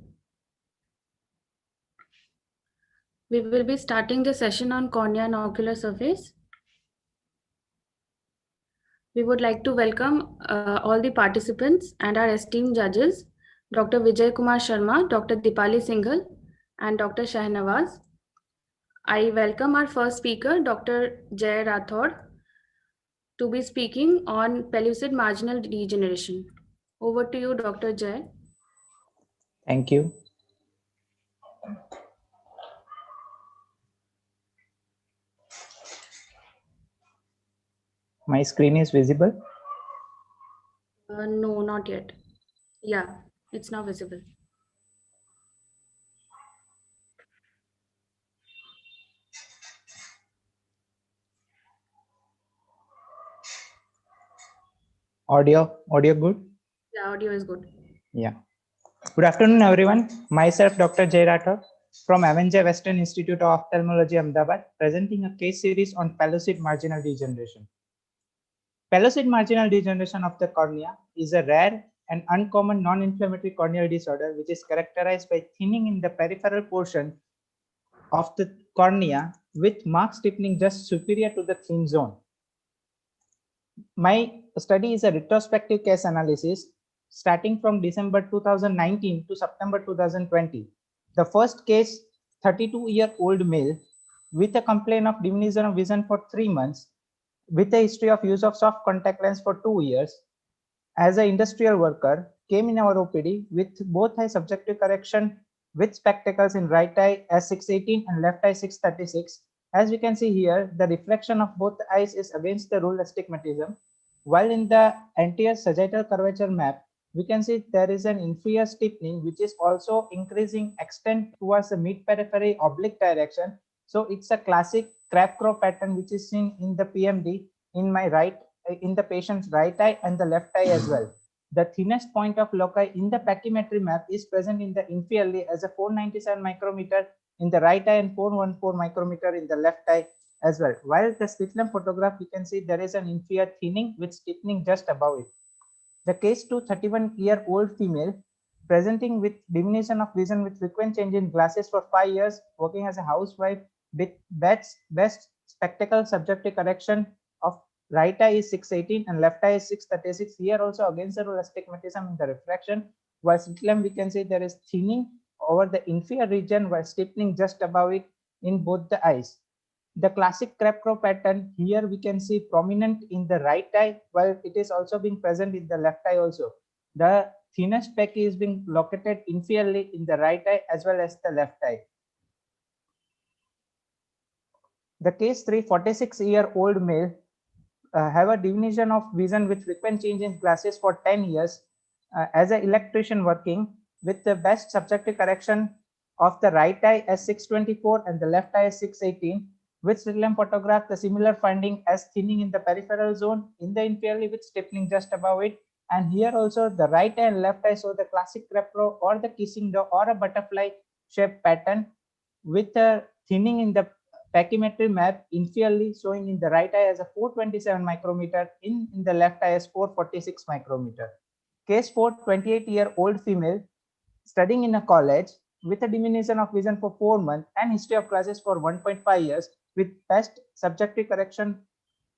We will be starting the session on cornea and ocular surface. We would like to welcome all the participants and our esteemed judges, Dr. Vijay Kumar Sharma, Dr. Dipali Singhal, and Dr. Shahnawaz. I welcome our first speaker, Dr. Jay Rathod, to be speaking on pellucid marginal degeneration. Over to you, Dr. Jay. Thank you. My screen is visible. No, not yet. Yeah, it's now visible. Audio good? The audio is good. Yeah. Good afternoon, everyone. Myself, Dr. Jay Rathod from MNJ Western Institute of Ophthalmology, Ahmedabad, presenting a case series on pellucid marginal degeneration. Pellucid marginal degeneration of the cornea is a rare and uncommon non-inflammatory corneal disorder which is characterized by thinning in the peripheral portion of the cornea with marked stiffening just superior to the thin zone. My study is a retrospective case analysis starting from December 2019 to September 2020. The first case, 32-year-old male with a complaint of diminution of vision for 3 months, with a history of use of soft contact lens for 2 years, as an industrial worker, came in our OPD with both eye subjective correction with spectacles in right eye S618 and left eye 636. As we can see here, the reflection of both eyes is against the rule astigmatism, while in the anterior sagittal curvature map, we can see there is an inferior stiffening which is also increasing extent towards the mid periphery oblique direction. So it's a classic crab crow pattern which is seen in the PMD in my right, in the patient's right eye and the left eye as well. The thinnest point of loci in the pachymetry map is present in the inferiorly as a 497 micrometer in the right eye and 414 micrometer in the left eye as well. While the slit lamp photograph, you can see there is an inferior thinning with stiffening just above it. The case 2, 31-year-old female presenting with diminution of vision with frequent change in glasses for 5 years, working as a housewife with best spectacle subjective correction of right eye is 618 and left eye is 636. Here also against the rule astigmatism in the refraction, while slit lamp we can see there is thinning over the inferior region while stiffening just above it in both the eyes. The classic crab crow pattern here we can see prominent in the right eye, while it is also being present in the left eye also. The thinnest speck is being located inferiorly in the right eye as well as the left eye. The case 3, 46-year-old male have a diminution of vision with frequent change in glasses for 10 years as an electrician working with the best subjective correction of the right eye as 624 and the left eye as 618. With slit lamp photograph, the similar finding as thinning in the peripheral zone in the inferiorly with stiffening just above it. And here also the right eye and left eye show the classic crab crow or the kissing dog or a butterfly shaped pattern with a thinning in the pachymetry map inferiorly, showing in the right eye as a 427 micrometer, in the left eye as 446 micrometer. Case 4, 28-year-old female studying in a college with a diminution of vision for 4 months and history of glasses for 1.5 years with best subjective correction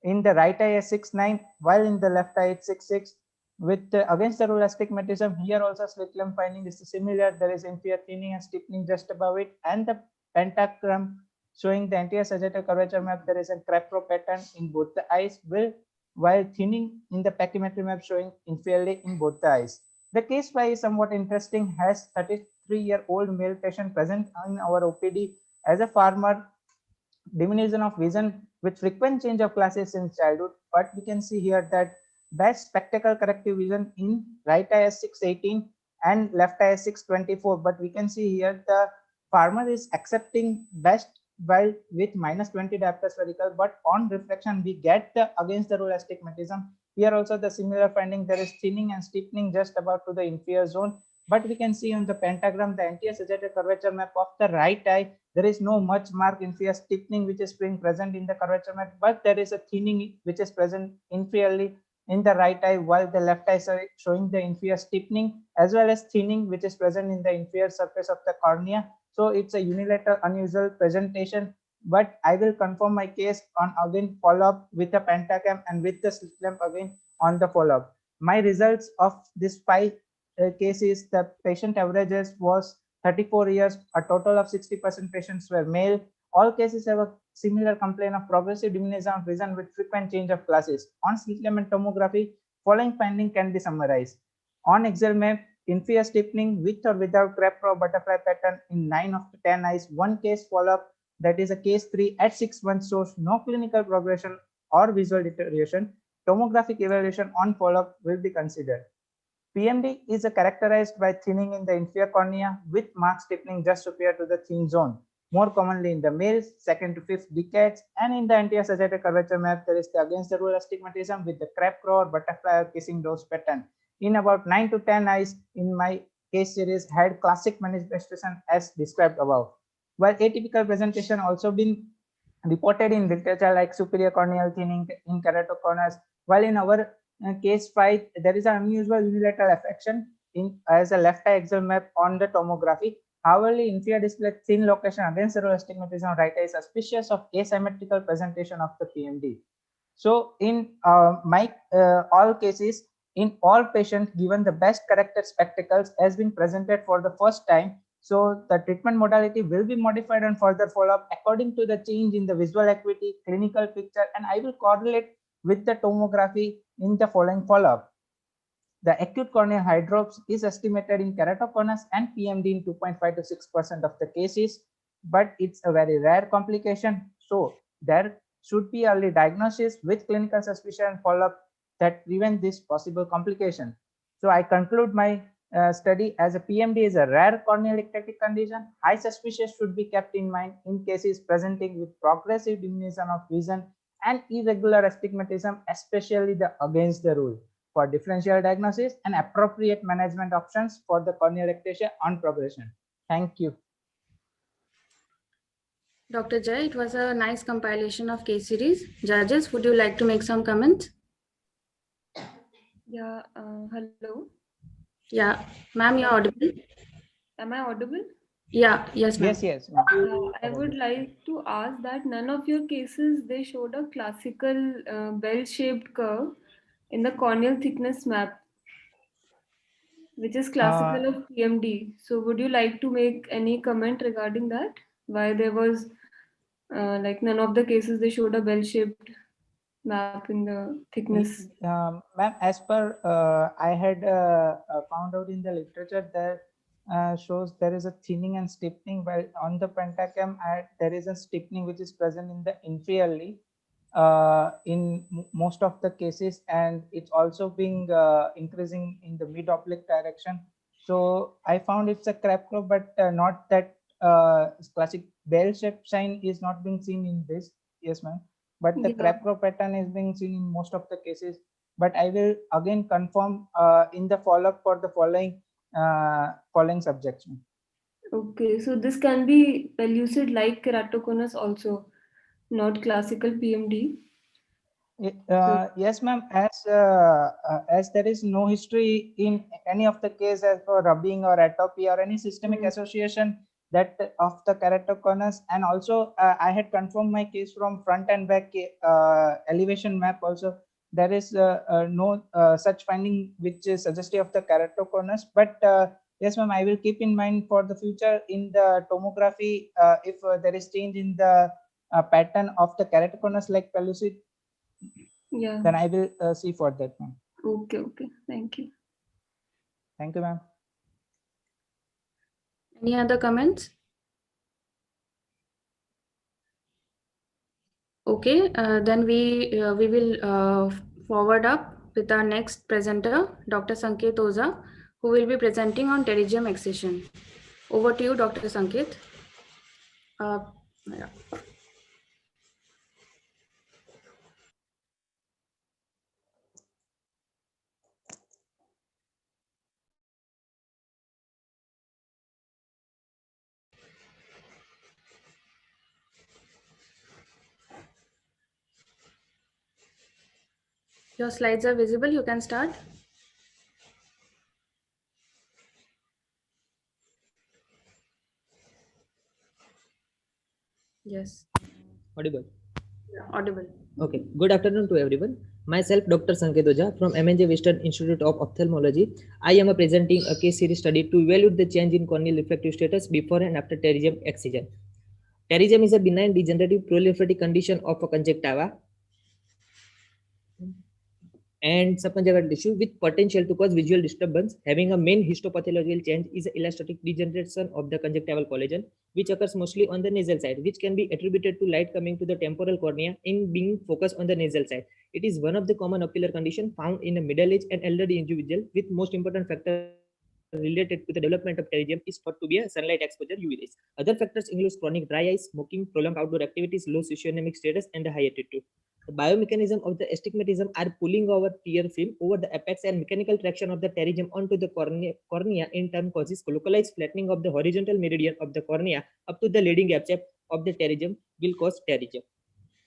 in the right eye as 6.9, while in the left eye it's 6.6. With against the rule astigmatism, here also slit lamp finding is similar. There is inferior thinning and stiffening just above it, and the pentagram showing the anterior sagittal curvature map. There is a Krapko pattern in both the eyes, while thinning in the pachymetry map showing inferiorly in both the eyes. The case 5 is somewhat interesting. Has 33-year-old male patient present in our OPD as a farmer, diminution of vision with frequent change of glasses in childhood, but we can see here that best spectacle corrective vision in right eye is 618 and left eye is 624, but we can see here the farmer is accepting best while with -20 diopter spherical, but on reflection we get the against the rule astigmatism. Here also the similar finding, there is thinning and steepening just about to the inferior zone, but we can see on the pentagram the anterior sagittal curvature map of the right eye, there is no much marked inferior steepening which is being present in the curvature map, but there is a thinning which is present inferiorly in the right eye, while the left eye is showing the inferior steepening as well as thinning which is present in the inferior surface of the cornea. So it's a unilateral unusual presentation, but I will confirm my case on again follow-up with the pentagram and with the slit lamp again on the follow-up. My results of this 5 cases, the patient averages was 34 years, a total of 60% patients were male. All cases have a similar complaint of progressive diminution of vision with frequent change of glasses. On slit lamp and tomography, following finding can be summarized. On Excel map, inferior steepening with or without Krapko butterfly pattern in 9 of the 10 eyes. One case follow-up, that is a case 3 at 6 months, shows no clinical progression or visual deterioration. Tomographic evaluation on follow-up will be considered. PMD is characterized by thinning in the inferior cornea with marked stiffening just superior to the thin zone. More commonly in the males, 2nd to 5th decades, and in the anterior sagittal curvature map, there is the against the rule astigmatism with the Krapko or butterfly or kissing dose pattern. In about 9 to 10 eyes in my case series had classic manifestation as described above. While atypical presentation also been reported in literature like superior corneal thinning in keratoconus, while in our case 5, there is an unusual unilateral affection in as a left eye axial map on the tomography. However, inferior display thin location against the rule astigmatism right eye is suspicious of asymmetrical presentation of the PMD. So in my all cases, in all patients given the best corrected spectacles has been presented for the first time. So the treatment modality will be modified and further follow-up according to the change in the visual acuity, clinical picture, and I will correlate with the tomography in the following follow-up. The acute corneal hydrops is estimated in keratoconus and PMD in 2.5 to 6% of the cases, but it's a very rare complication. So there should be early diagnosis with clinical suspicion and follow-up that prevent this possible complication. So I conclude my study as a PMD is a rare corneal ectatic condition. High suspicion should be kept in mind in cases presenting with progressive diminution of vision and irregular astigmatism, especially the against the rule, for differential diagnosis and appropriate management options for the corneal ectasia on progression. Thank you. Dr. Jay, it was a nice compilation of case series. Judges, would you like to make some comments? Yeah, hello. Yeah, ma'am, you're audible. Am I audible? Yeah, yes, ma'am. Yes. I would like to ask that none of your cases, they showed a classical bell-shaped curve in the corneal thickness map, which is classical of PMD. So would you like to make any comment regarding that? Why there was like none of the cases, they showed a bell-shaped map in the thickness? Ma'am, as per I had found out in the literature that shows there is a thinning and stiffening, while on the pentagram there is a stiffening which is present in the inferiorly in most of the cases, and it's also being increasing in the mid oblique direction. So I found it's a Krapko, but not that classic bell-shaped sign is not being seen in this. Yes, ma'am. But the Krapko pattern is being seen in most of the cases. But I will again confirm in the follow-up for the following subjects. Okay, so this can be pellucid like keratoconus also. not classical PMD. Yes, ma'am. As there is no history in any of the cases as for rubbing or atopy or any systemic association that of the keratoconus, and also I had confirmed my case from front and back elevation map. Also, there is no such finding which is suggestive of the keratoconus. But yes, ma'am, I will keep in mind for the future in the tomography if there is change in the pattern of the keratoconus like pellucid. Yeah. Then I will see for that, ma'am. Okay, okay. Thank you. Thank you, ma'am. Any other comments? Okay, then we will forward up with our next presenter, Dr. Sanket Oza, who will be presenting on pterygium excision. Over to you, Dr. Sanket. Yeah. Your slides are visible. You can start. Yes. Audible. Audible. Okay. Good afternoon to everyone. Myself, Dr. Sanket Oza from MNJ Western Institute of Ophthalmology. I am presenting a case series study to evaluate the change in corneal refractive status before and after pterygium excision. Pterygium is a benign degenerative proliferative condition of a conjunctiva and subconjunctival tissue with potential to cause visual disturbance. Having a main histopathological change is elastic degeneration of the conjunctival collagen, which occurs mostly on the nasal side, which can be attributed to light coming to the temporal cornea in being focused on the nasal side. It is one of the common ocular conditions found in a middle-aged and elderly individual, with most important factor related to the development of pterygium is thought to be a sunlight exposure, UV rays. Other factors include chronic dry eyes, smoking, prolonged outdoor activities, low socioeconomic status, and the high altitude. The biomechanism of the astigmatism are pulling over tear film over the apex, and mechanical traction of the pterygium onto the cornea in turn causes localized flattening of the horizontal meridian of the cornea up to the leading gap shape of the pterygium will cause pterygium.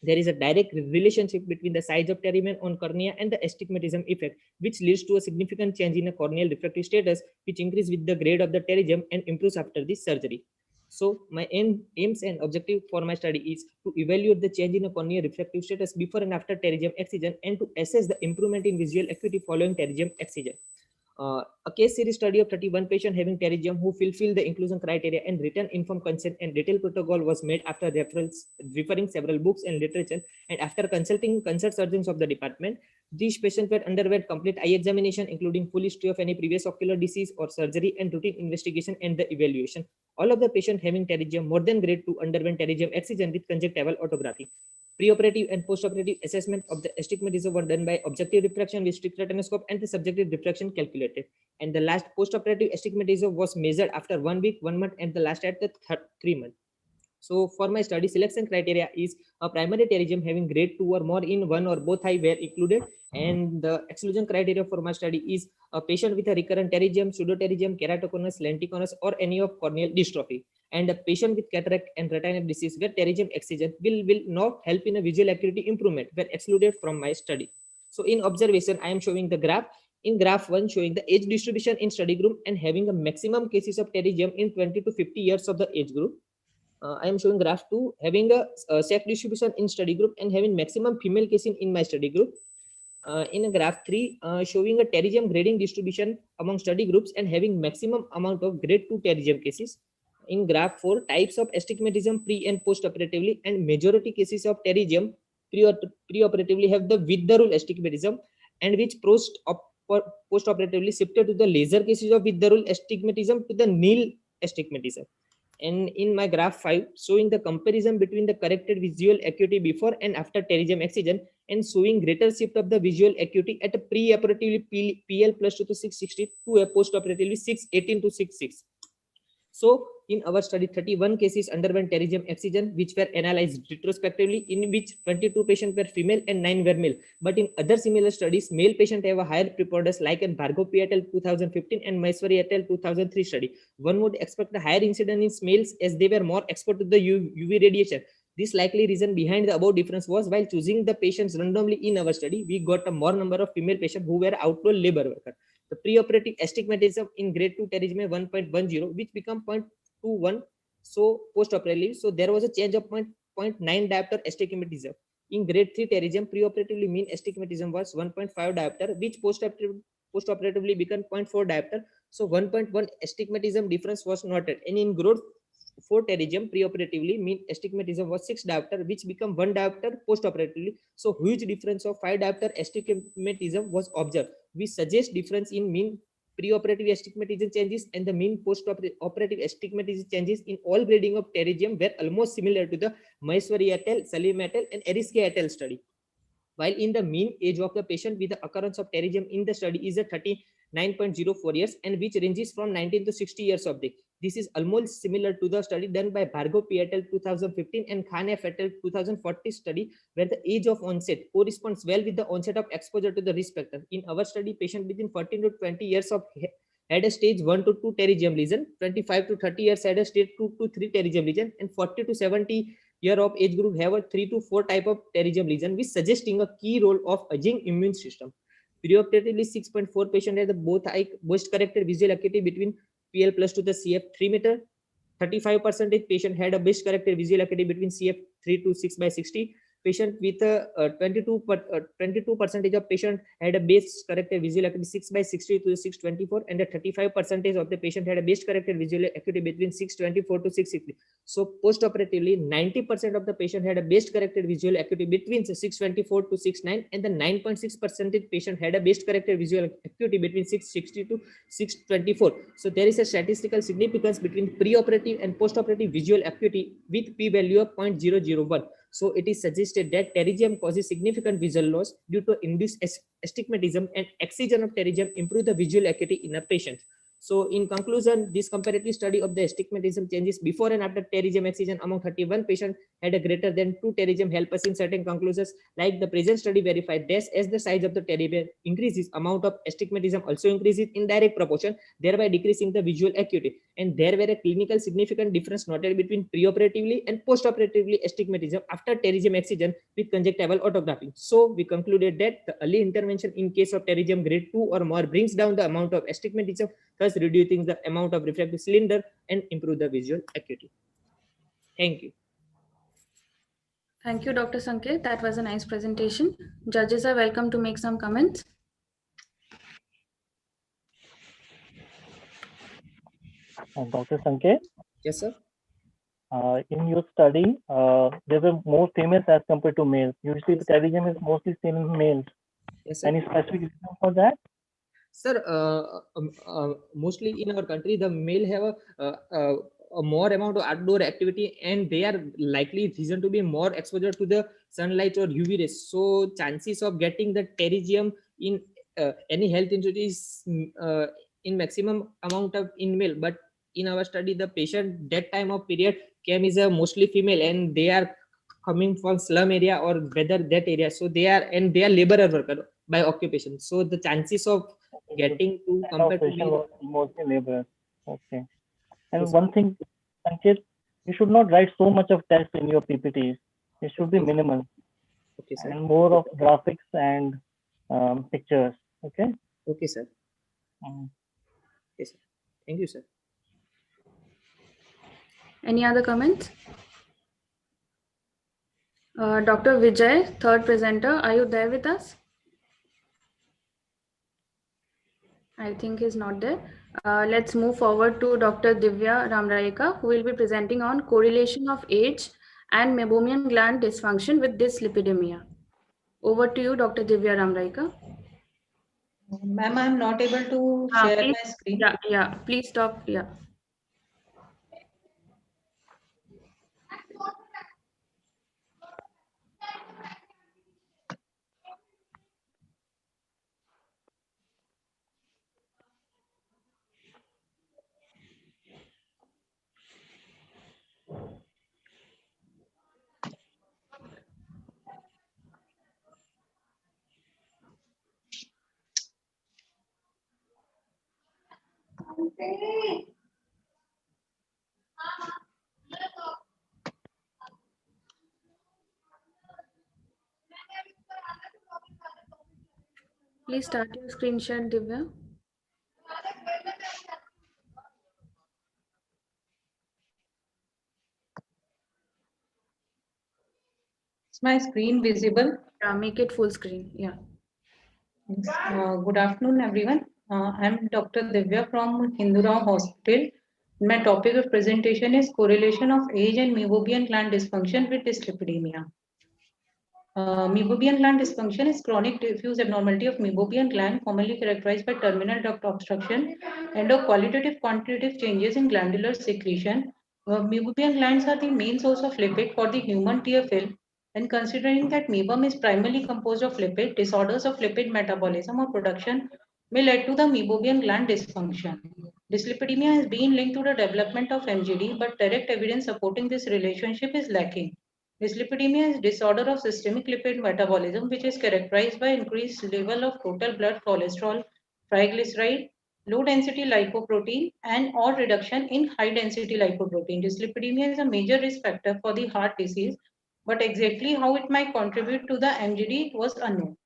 There is a direct relationship between the size of pterygium on cornea and the astigmatism effect, which leads to a significant change in a corneal refractive status, which increases with the grade of the pterygium and improves after the surgery. So my aims and objective for my study is to evaluate the change in a corneal refractive status before and after pterygium excision and to assess the improvement in visual acuity following pterygium excision. A case series study of 31 patients having pterygium who fulfill the inclusion criteria and written informed consent and detailed protocol was made after referring several books and literature and after consulting consult surgeons of the department. These patients were underwent complete eye examination, including full history of any previous ocular disease or surgery and routine investigation and the evaluation. All of the patients having pterygium more than grade 2 underwent pterygium excision with conjunctival autography. Preoperative and postoperative assessment of the astigmatism were done by objective diffraction with strict retinoscope and the subjective diffraction calculated. And the last postoperative astigmatism was measured after 1 week, 1 month, and the last at the 3 months. So for my study selection criteria is a primary pterygium having grade 2 or more in one or both eye were included, and the exclusion criteria for my study is a patient with a recurrent pterygium, pseudopterygium, keratoconus, lenticonus, or any of corneal dystrophy, and a patient with cataract and retinal disease where pterygium excision will not help in a visual acuity improvement were excluded from my study. So in observation, I am showing the graph. In graph 1 showing the age distribution in study group and having a maximum cases of pterygium in 20 to 50 years of the age group. I am showing graph 2 having a sex distribution in study group and having maximum female cases in my study group. In graph 3 showing a pterygium grading distribution among study groups and having maximum amount of grade 2 pterygium cases. In graph 4 types of astigmatism pre and post operatively, and majority cases of pterygium pre-operatively have the with the rule astigmatism, and which post operatively shifted to the laser cases of with the rule astigmatism to the nil astigmatism. And in my graph 5 showing the comparison between the corrected visual acuity before and after pterygium excision and showing greater shift of the visual acuity at a pre-operatively PL plus 2 to 660 to a post-operatively 618 to 66. So in our study, 31 cases underwent pterygium excision, which were analyzed retrospectively, in which 22 patients were female and 9 were male. But in other similar studies, male patients have a higher preponderance, like in Bhargava et al. 2015 and Maheshwari et al. 2003 study. One would expect a higher incidence in males as they were more exposed to the UV radiation. This likely reason behind the above difference was while choosing the patients randomly in our study, we got a more number of female patients who were outdoor labor workers. The preoperative astigmatism in grade 2 pterygium 1.10, which become 0.21, so postoperatively, so there was a change of 0.9 diopter astigmatism. In grade 3 pterygium, preoperatively mean astigmatism was 1.5 diopter, which postoperatively became 0.4 diopter. So 1.1 astigmatism difference was noted. And in grade 4 pterygium, preoperatively mean astigmatism was 6 diopter, which become 1 diopter postoperatively. So huge difference of 5 diopter astigmatism was observed. We suggest difference in mean preoperative astigmatism changes and the mean post-operative astigmatism changes in all grading of pterygium were almost similar to the Maheshwari et al., Salim et al., and Eriske et al. Study. While in the mean age of the patient with the occurrence of pterygium in the study is a 39.04 years and which ranges from 19 to 60 years of age. This is almost similar to the study done by Bhargav P et al. 2015 and Khan et al. 2040 study, where the age of onset corresponds well with the onset of exposure to the risk factor. In our study, patient within 14 to 20 years of had a stage 1 to 2 pterygium lesion, 25 to 30 years had a stage 2 to 3 pterygium lesion, and 40 to 70 year of age group have a 3 to 4 type of pterygium lesion, which suggesting a key role of aging immune system. Preoperatively, 6.4 patient had the both eye best corrected visual acuity between PL plus to the CF 3 meter. 35% patient had a best corrected visual acuity between CF 3 to 6/60. Patient with a 22% of patient had a base corrected visual acuity 6/60 to 624, and a 35% of the patient had a base corrected visual acuity between 624 to 660. So post-operatively, 90% of the patient had a base corrected visual acuity between 624 to 69, and the 9.6% patient had a base corrected visual acuity between 660 to 624. So there is a statistical significance between preoperative and post-operative visual acuity with p-value of 0.001. So it is suggested that pterygium causes significant visual loss due to induced astigmatism, and excision of pterygium improve the visual acuity in a patient. So in conclusion, this comparative study of the astigmatism changes before and after pterygium excision among 31 patients had a greater than 2 pterygium help us in certain conclusions, like the present study verified that as the size of the pterygium increases, amount of astigmatism also increases in direct proportion, thereby decreasing the visual acuity. And there were a clinical significant difference noted between preoperatively and postoperatively astigmatism after pterygium excision with conjunctival autography. So we concluded that the early intervention in case of pterygium grade 2 or more brings down the amount of astigmatism, thus reducing the amount of refractive cylinder and improve the visual acuity. Thank you. Thank you, Dr. Sanket. That was a nice presentation. Judges are welcome to make some comments. Dr. Sanket? Yes, sir. In your study, there were more females as compared to males. Usually the pterygium is mostly seen in males. Yes, sir. Any specific reason for that? Sir, mostly in our country, the male have a more amount of outdoor activity, and they are likely reason to be more exposure to the sunlight or UV rays. So chances of getting the pterygium in any health injury is in maximum amount of in male. But in our study, the patient that time of period came is a mostly female, and they are coming from slum area or whether that area. So they are laborer worker by occupation. So the chances of getting to compare to mostly laborers. Okay. And Yes, one thing, Sanket, you should not write so much of text in your PPTs. It should be minimal. Okay, sir. And more of graphics and pictures. Okay. Okay, sir. Yes, sir. Thank you, sir. Any other comments? Dr. Vijay, third presenter, are you there with us? I think he's not there. Let's move forward to Dr. Divya Ramraika, who will be presenting on correlation of age and meibomian gland dysfunction with dyslipidemia. Over to you, Dr. Divya Ramraika. Ma'am, I'm not able to share Please, my screen. yeah, please stop. Yeah. Please start your screen share, Divya. Is my screen visible? Yeah, make it full screen. Yeah. Good afternoon, everyone. I'm Dr. Divya from Hindurao Hospital. My topic of presentation is correlation of age and meibomian gland dysfunction with dyslipidemia. Meibomian gland dysfunction is chronic diffuse abnormality of meibomian gland, commonly characterized by terminal duct obstruction and of quantitative changes in glandular secretion. Meibomian glands are the main source of lipid for the human TFL. And considering that meibum is primarily composed of lipid, disorders of lipid metabolism or production may lead to the meibomian gland dysfunction. Dyslipidemia has been linked to the development of MGD, but direct evidence supporting this relationship is lacking. Dyslipidemia is disorder of systemic lipid metabolism, which is characterized by increased level of total blood cholesterol, triglyceride, low density lipoprotein, and or reduction in high density lipoprotein. Dyslipidemia is a major risk factor for the heart disease, but exactly how it might contribute to the MGD was unknown.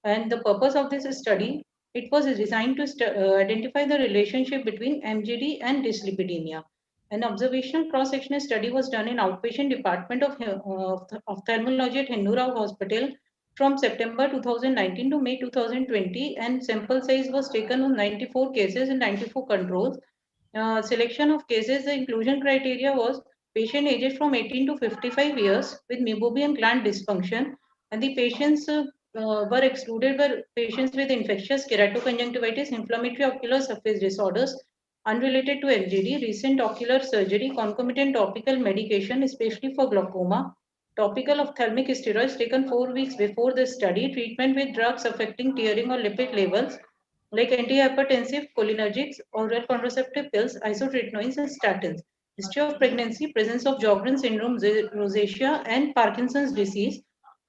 And the purpose of this study, it was designed to identify the relationship between MGD and dyslipidemia. An observational cross-sectional study was done in outpatient department of ophthalmology at Hindurao Hospital from September 2019 to May 2020, and sample size was taken on 94 cases and 94 controls. Selection of cases, the inclusion criteria was patient ages from 18 to 55 years with meibomian gland dysfunction, and the patients were excluded were patients with infectious keratoconjunctivitis, inflammatory ocular surface disorders, unrelated to MGD, recent ocular surgery, concomitant topical medication, especially for glaucoma, topical ophthalmic steroids taken 4 weeks before the study, treatment with drugs affecting tearing or lipid levels, like antihypertensive, cholinergics, oral contraceptive pills, isotretinoins, and statins. History of pregnancy, presence of Sjogren syndrome, rosacea, and Parkinson's disease.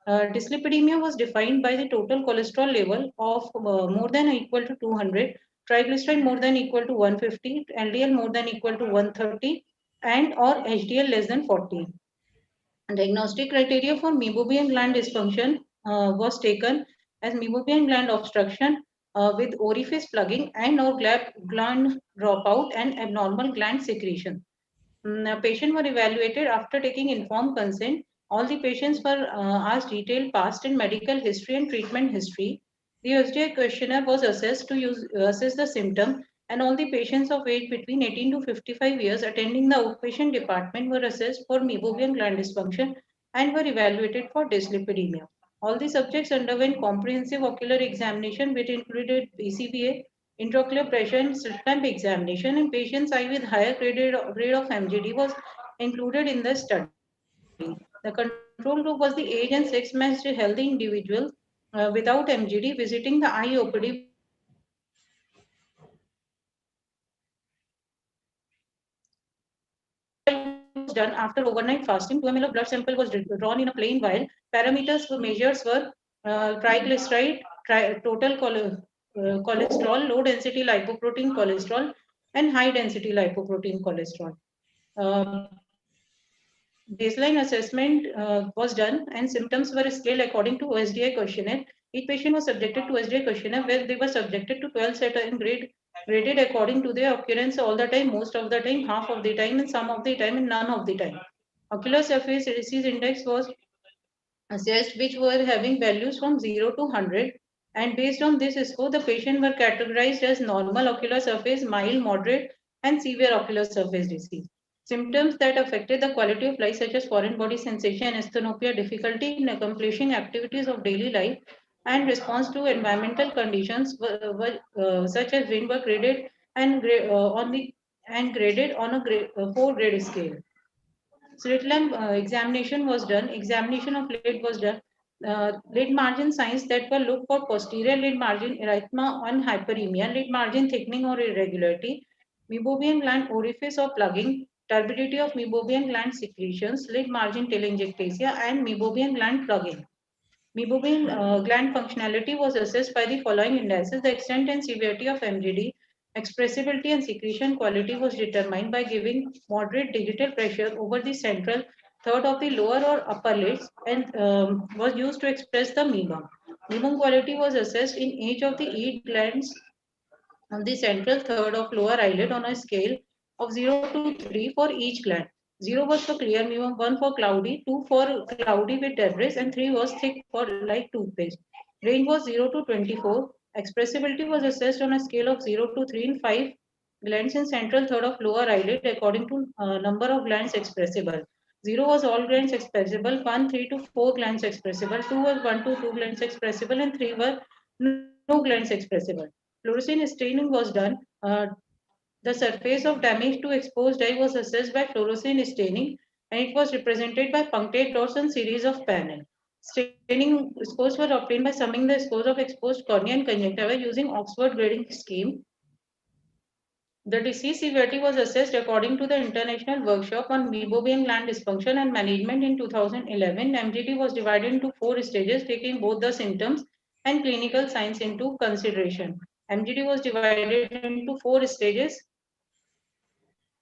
Dyslipidemia was defined by the total cholesterol level of more than or equal to 200, triglyceride more than or equal to 150, LDL more than or equal to 130, and or HDL less than 40. Diagnostic criteria for meibomian gland dysfunction was taken as meibomian gland obstruction with orifice plugging and or gland dropout and abnormal gland secretion. Patients were evaluated after taking informed consent. All the patients were asked detailed past and medical history and treatment history. The USDI questionnaire was assessed to assess the symptom, and all the patients of age between 18 to 55 years attending the outpatient department were assessed for meibomian gland dysfunction and were evaluated for dyslipidemia. All the subjects underwent comprehensive ocular examination, which included BCVA, intraocular pressure and slit lamp examination, and patients eye with higher grade of MGD was included in the study. The control group was the age and sex matched healthy individual without MGD visiting the eye OPD was done after overnight fasting. 2 ml of blood sample was drawn in a plain vial. Parameters for measures were triglyceride, total cholesterol, low density lipoprotein cholesterol, and high density lipoprotein cholesterol. Baseline assessment was done and symptoms were scaled according to OSDI questionnaire. Each patient was subjected to OSDI questionnaire where they were subjected to 12 set and graded according to their occurrence all the time, most of the time, half of the time, and some of the time, and none of the time. Ocular surface disease index was assessed, which were having values from 0 to 100. And based on this score, the patient were categorized as normal ocular surface, mild, moderate, and severe ocular surface disease. Symptoms that affected the quality of life, such as foreign body sensation, asthenopia, difficulty in accomplishing activities of daily life, and response to environmental conditions, such as wind, were graded and graded on a 4-grade scale. Slit lamp examination was done. Examination of lid was done. Lid margin signs that were looked for: posterior lid margin erythema and hyperemia, lid margin thickening or irregularity, meibomian gland orifice or plugging, turbidity of meibomian gland secretions, lid margin telangiectasia, and meibomian gland plugging. Meibomian gland functionality was assessed by the following indices: the extent and severity of MGD, expressibility and secretion quality was determined by giving moderate digital pressure over the central third of the lower or upper lids and was used to express the meibum. Minimum quality was assessed in each of the 8 glands of the central third of lower eyelid on a scale of 0 to 3 for each gland. 0 was for clear minimum, 1 for cloudy, 2 for cloudy with debris, and 3 was thick for like toothpaste. Range was 0 to 24. Expressibility was assessed on a scale of 0 to 3 in 5 glands in central third of lower eyelid according to number of glands expressible. 0 was all glands expressible, 1, 3 to 4 glands expressible, 2 was 1 to 2 glands expressible, and 3 were no glands expressible. Fluorescein staining was done. The surface of damage to exposed eye was assessed by fluorescein staining, and it was represented by punctate dots and series of panel. Staining scores were obtained by summing the scores of exposed cornea and conjunctiva using Oxford grading scheme. The disease severity was assessed according to the International Workshop on Meibomian gland dysfunction and management in 2011. MGD was divided into 4 stages, taking both the symptoms and clinical signs into consideration. MGD was divided into 4 stages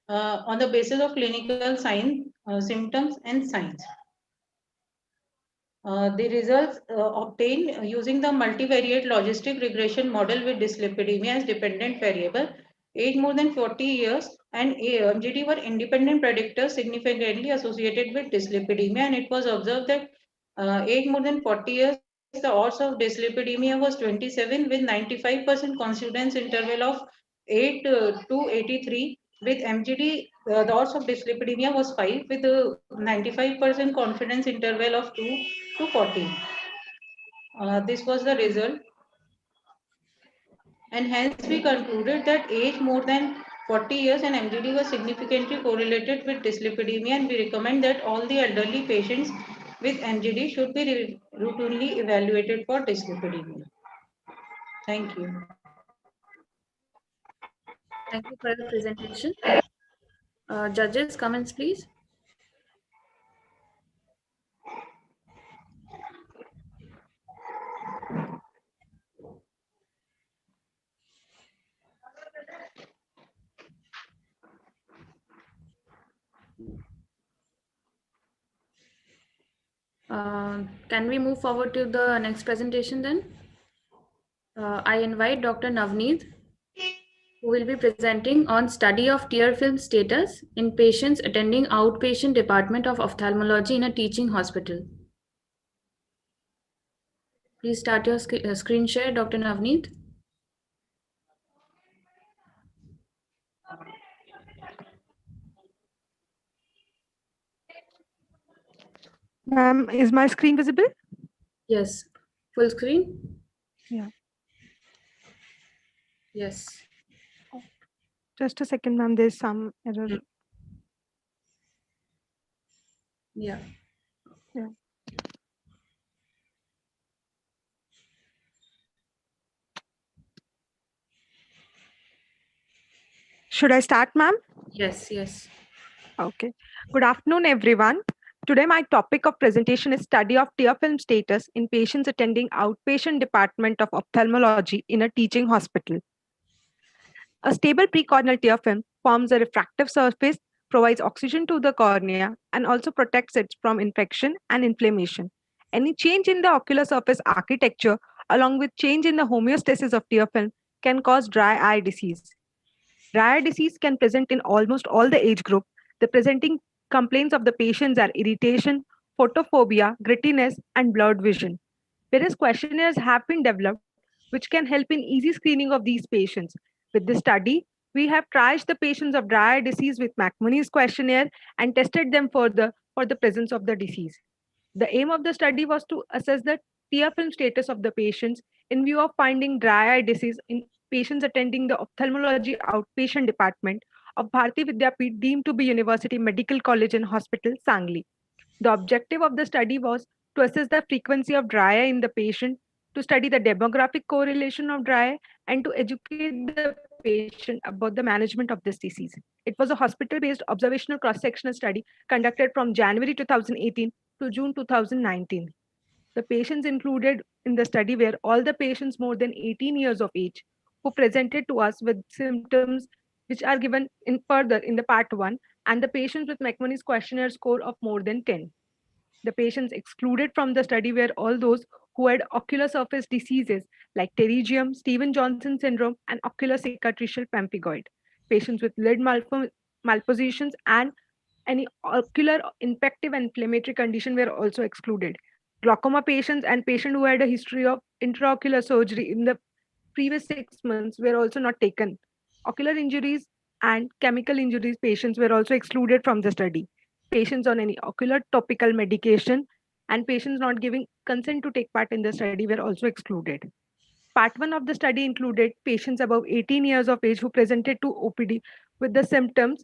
on the basis of clinical signs, symptoms, and signs. The results obtained using the multivariate logistic regression model with dyslipidemia as dependent variable, age more than 40 years, and MGD were independent predictors significantly associated with dyslipidemia, and it was observed that age more than 40 years, the odds of dyslipidemia was 27 with 95% confidence interval of 8 to 83. With MGD, the odds of dyslipidemia was 5 with a 95% confidence interval of 2 to 14. This was the result. And hence we concluded that age more than 40 years and MGD was significantly correlated with dyslipidemia, and we recommend that all the elderly patients with MGD should be routinely evaluated for dyslipidemia. Thank you. Thank you for the presentation. Judges, comments, please. Can we move forward to the next presentation then? I invite Dr. Navneet, who will be presenting on study of tear film status in patients attending outpatient department of ophthalmology in a teaching hospital. Please start your screen share, Dr. Navneet. Ma'am, is my screen visible? Yes, full screen. Yeah. Yes. Just a second, ma'am. There's some error. Yeah. Yeah. Should I start, ma'am? Yes, yes. Okay. Good afternoon, everyone. Today, my topic of presentation is study of tear film status in patients attending outpatient department of ophthalmology in a teaching hospital. A stable precorneal tear film forms a refractive surface, provides oxygen to the cornea, and also protects it from infection and inflammation. Any change in the ocular surface architecture, along with change in the homeostasis of tear film, can cause dry eye disease. Dry eye disease can present in almost all the age group. The presenting complaints of the patients are irritation, photophobia, grittiness, and blurred vision. Various questionnaires have been developed which can help in easy screening of these patients. With this study, we have triaged the patients of dry eye disease with McMoney's questionnaire and tested them further for the presence of the disease. The aim of the study was to assess the tear film status of the patients in view of finding dry eye disease in patients attending the ophthalmology outpatient department of Bharati Vidyapeeth deemed to be University Medical College and Hospital, Sangli. The objective of the study was to assess the frequency of dry eye in the patient, to study the demographic correlation of dry eye, and to educate the patient about the management of this disease. It was a hospital-based observational cross-sectional study conducted from January 2018 to June 2019. The patients included in the study were all the patients more than 18 years of age who presented to us with symptoms which are given in further in the part 1, and the patients with McMoney's questionnaire score of more than 10. The patients excluded from the study were all those who had ocular surface diseases like pterygium, Stevens-Johnson syndrome, and ocular cicatricial pemphigoid. Patients with lid malpositions and any ocular infective and inflammatory condition were also excluded. Glaucoma patients and patients who had a history of intraocular surgery in the previous 6 months were also not taken. Ocular injuries and chemical injuries patients were also excluded from the study. Patients on any ocular topical medication and patients not giving consent to take part in the study were also excluded. Part 1 of the study included patients above 18 years of age who presented to OPD with the symptoms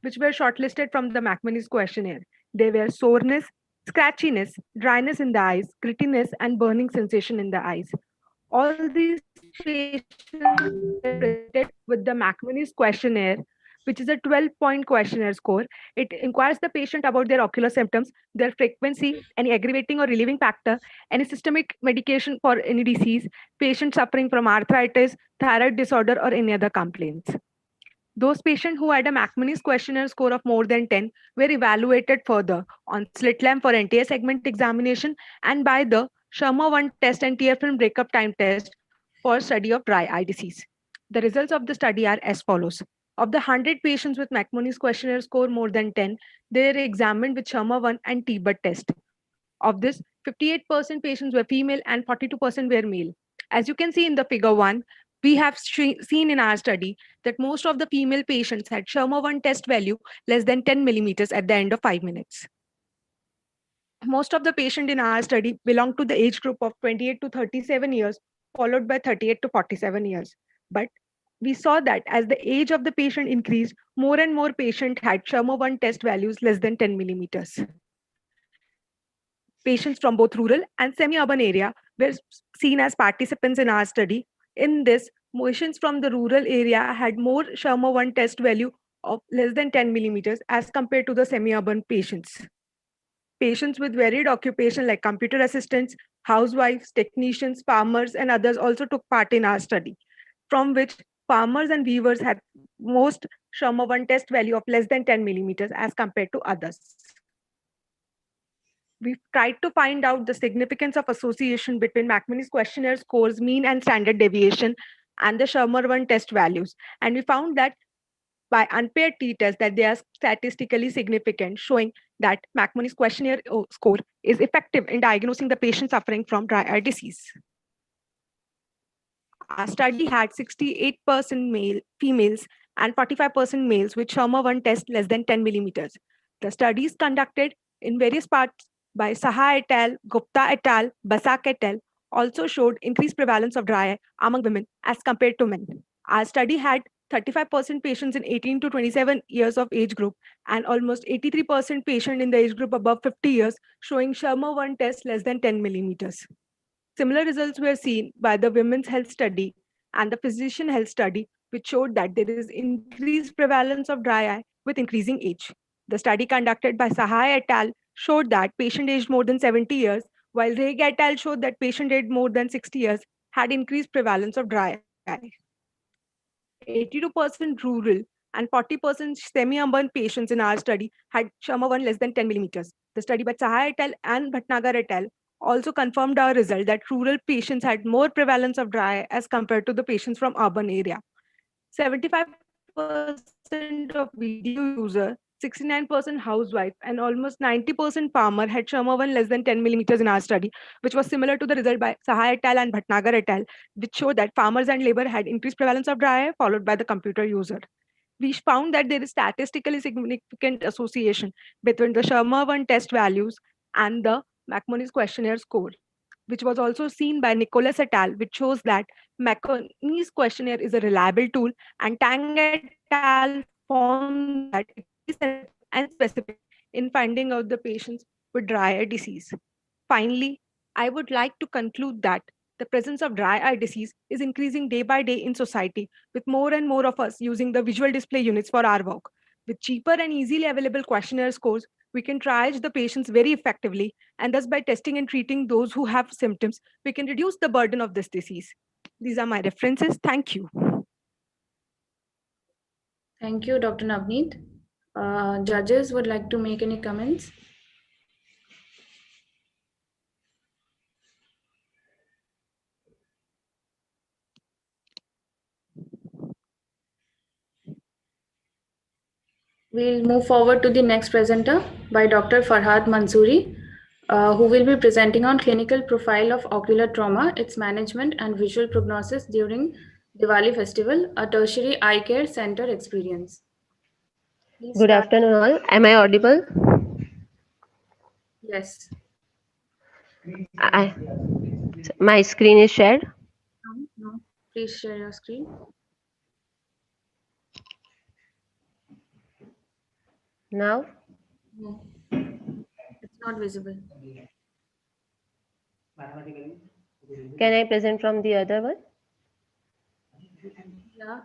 which were shortlisted from the McManus questionnaire. They were soreness, scratchiness, dryness in the eyes, grittiness, and burning sensation in the eyes. All these patients were presented with the McManus questionnaire, which is a 12-point questionnaire score. It inquires the patient about their ocular symptoms, their frequency, any aggravating or relieving factor, any systemic medication for any disease, patient suffering from arthritis, thyroid disorder, or any other complaints. Those patients who had a McManus questionnaire score of more than 10 were evaluated further on slit lamp for anterior segment examination and by the Schirmer-1 test and tear film breakup time test for study of dry eye disease. The results of the study are as follows. Of the 100 patients with McManus questionnaire score more than 10, they were examined with Schirmer-1 and T-BUT test. Of this, 58% patients were female and 42% were male. As you can see in the figure 1, we have seen in our study that most of the female patients had Schirmer-1 test value less than 10 millimeters at the end of 5 minutes. Most of the patients in our study belong to the age group of 28 to 37 years, followed by 38 to 47 years. But we saw that as the age of the patient increased, more and more patients had Schirmer-1 test values less than 10 millimeters. Patients from both rural and semi-urban area were seen as participants in our study. In this, patients from the rural area had more Schirmer-1 test value of less than 10 millimeters as compared to the semi-urban patients. Patients with varied occupation like computer assistants, housewives, technicians, farmers, and others also took part in our study, from which farmers and weavers had most Schirmer-1 test value of less than 10 millimeters as compared to others. We've tried to find out the significance of association between McManus questionnaire scores, mean and standard deviation, and the Schirmer-1 test values. And we found that by unpaired t-test that they are statistically significant, showing that McManus questionnaire score is effective in diagnosing the patient suffering from dry eye disease. Our study had 68% females and 45% males with Schirmer-1 test less than 10 millimeters. The study is conducted in various parts by Saha et al., Gupta et al., Basak et al. Also showed increased prevalence of dry eye among women as compared to men. Our study had 35% patients in 18 to 27 years of age group and almost 83% patient in the age group above 50 years showing Schirmer-1 test less than 10 millimeters. Similar results were seen by the women's health study and the physician health study, which showed that there is increased prevalence of dry eye with increasing age. The study conducted by Saha et al. Showed that patient aged more than 70 years, while Reg et al. Showed that patient aged more than 60 years had increased prevalence of dry eye. 82% rural and 40% semi-urban patients in our study had Schirmer-1 less than 10 millimeters. The study by Saha et al. And Bhatnagar et al. Also confirmed our result that rural patients had more prevalence of dry eye as compared to the patients from urban area. 75% of video user, 69% housewife, and almost 90% farmer had Schirmer-1 less than 10 millimeters in our study, which was similar to the result by Saha et al. And Bhatnagar et al., which showed that farmers and labor had increased prevalence of dry eye, followed by the computer user. We found that there is statistically significant association between the Schirmer-1 test values and the McManus questionnaire score, which was also seen by Nicholas et al., which shows that McManus questionnaire is a reliable tool, and Tang et al. Found that it is and specific in finding out the patients with dry eye disease. Finally, I would like to conclude that the presence of dry eye disease is increasing day by day in society, with more and more of us using the visual display units for our work. With cheaper and easily available questionnaire scores, we can triage the patients very effectively, and thus by testing and treating those who have symptoms, we can reduce the burden of this disease. These are my references. Thank you. Thank you, Dr. Navneet. Judges would like to make any comments? We'll move forward to the next presenter by Dr. Farhad Mansoori, who will be presenting on clinical profile of ocular trauma, its management and visual prognosis during Diwali festival, a tertiary eye care center experience. Please Good start. afternoon, all. Am I audible? Yes. My screen is shared. No. Please share your screen. Now, No. It's not visible. can I present from the other one? Yeah.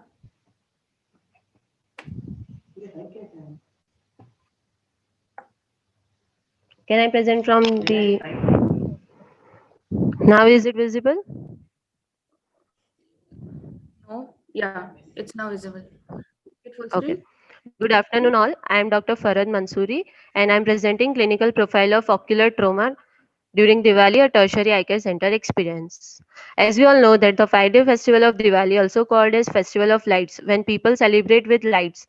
Can I present from the... Now is it visible? No. Yeah. It's now visible. It full Okay. screen. Good afternoon, all. I am Dr. Farhad Mansoori, and I am presenting clinical profile of ocular trauma during Diwali, a tertiary eye care center experience. As we all know that the 5-day festival of Diwali, also called as Festival of Lights, when people celebrate with lights,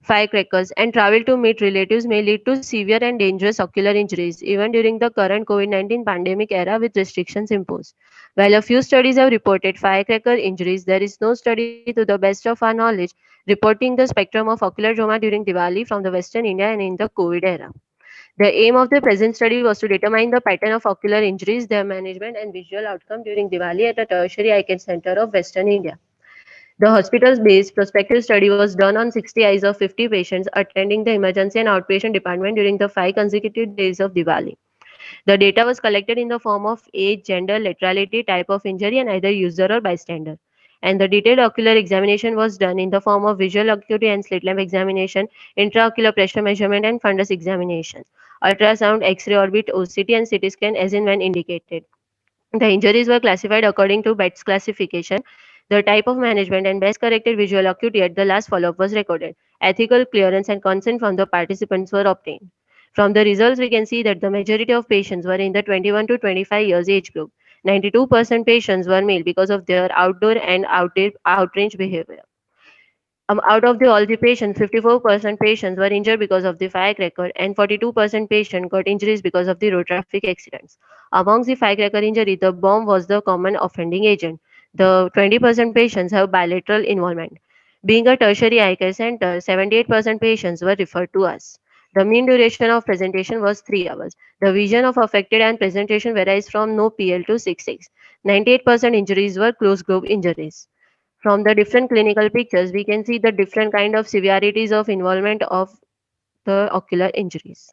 firecrackers, and travel to meet relatives may lead to severe and dangerous ocular injuries, even during the current COVID-19 pandemic era with restrictions imposed. While a few studies have reported firecracker injuries, there is no study, to the best of our knowledge, reporting the spectrum of ocular trauma during Diwali from the Western India and in the COVID era. The aim of the present study was to determine the pattern of ocular injuries, their management, and visual outcome during Diwali at a tertiary eye care center of Western India. The hospital-based prospective study was done on 60 eyes of 50 patients attending the emergency and outpatient department during the 5 consecutive days of Diwali. The data was collected in the form of age, gender, laterality, type of injury, and either user or bystander. And the detailed ocular examination was done in the form of visual acuity and slit lamp examination, intraocular pressure measurement, and fundus examination, ultrasound, X-ray orbit, OCT, and CT scan as in when indicated. The injuries were classified according to BETS classification. The type of management and best corrected visual acuity at the last follow-up was recorded. Ethical clearance and consent from the participants were obtained. From the results, we can see that the majority of patients were in the 21 to 25 years age group. 92% patients were male because of their outdoor and outrange behavior. Out of all the patients, 54% patients were injured because of the firecracker and 42% patients got injuries because of the road traffic accidents. Amongst the firecracker injury, the bomb was the common offending agent. The 20% patients have bilateral involvement. Being a tertiary eye care center, 78% patients were referred to us. The mean duration of presentation was 3 hours. The vision of affected and presentation varies from no PL to 6/6. 98% injuries were closed globe injuries. From the different clinical pictures, we can see the different kind of severities of involvement of the ocular injuries.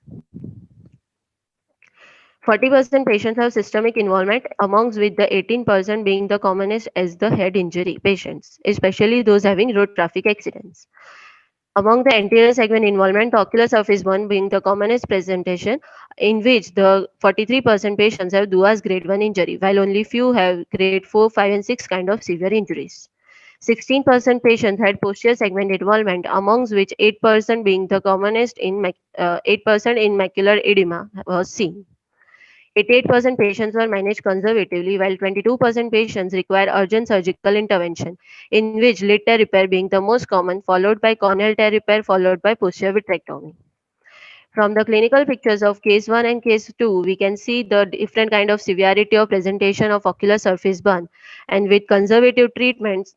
40% patients have systemic involvement, amongst with the 18% being the commonest as the head injury patients, especially those having road traffic accidents. Among the anterior segment involvement, the ocular surface burn being the commonest presentation, in which the 43% patients have DUAS grade 1 injury, while only few have grade 4, 5, and 6 kind of severe injuries. 16% patients had posterior segment involvement, amongst which 8% being the commonest in 8% in macular edema was seen. 88% patients were managed conservatively, while 22% patients require urgent surgical intervention, in which lid tear repair being the most common, followed by corneal tear repair, followed by posterior vitrectomy. From the clinical pictures of case 1 and case 2, we can see the different kind of severity of presentation of ocular surface burn. And with conservative treatments,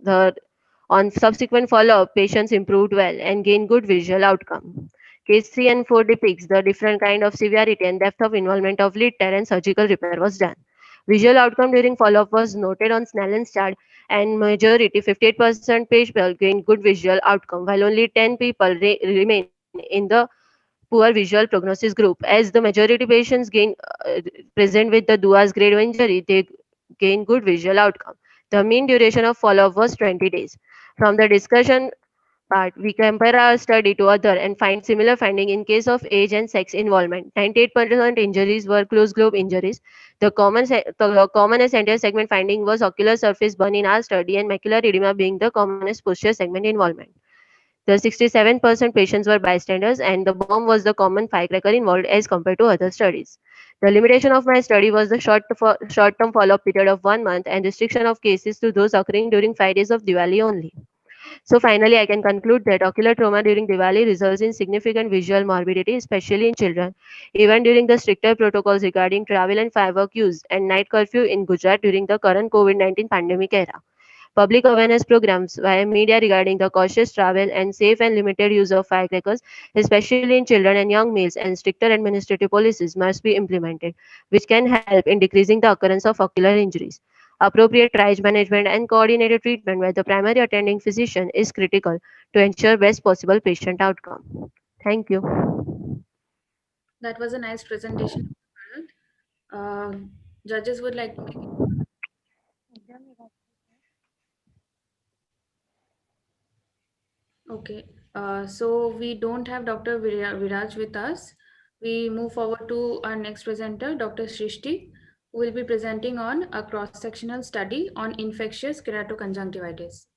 on subsequent follow-up, patients improved well and gained good visual outcome. Case 3 and 4 depicts the different kind of severity and depth of involvement of lid tear and surgical repair was done. Visual outcome during follow-up was noted on Snellen's chart, and majority, 58% people gained good visual outcome, while only 10 people remain in the poor visual prognosis group. As the majority patients present with the DUAS grade 1 injury, they gain good visual outcome. The mean duration of follow-up was 20 days. From the discussion part, we compare our study to other and find similar finding in case of age and sex involvement. 98% injuries were closed globe injuries. The commonest anterior segment finding was ocular surface burn in our study, and macular edema being the commonest posterior segment involvement. The 67% patients were bystanders, and the bomb was the common firecracker involved as compared to other studies. The limitation of my study was the short-term follow-up period of 1 month and restriction of cases to those occurring during 5 days of Diwali only. So finally, I can conclude that ocular trauma during Diwali results in significant visual morbidity, especially in children. Even during the stricter protocols regarding travel and firework use and night curfew in Gujarat during the current COVID-19 pandemic era. Public awareness programs via media regarding the cautious travel and safe and limited use of firecrackers, especially in children and young males, and stricter administrative policies must be implemented, which can help in decreasing the occurrence of ocular injuries. Appropriate triage management and coordinated treatment by the primary attending physician is critical to ensure best possible patient outcome. Thank you. That was a nice presentation. Judges would like to make Okay, so we don't have Dr. Viraj with us. We move forward to our next presenter, Dr. Srishti, who will be presenting on a cross-sectional study on infectious keratoconjunctivitis.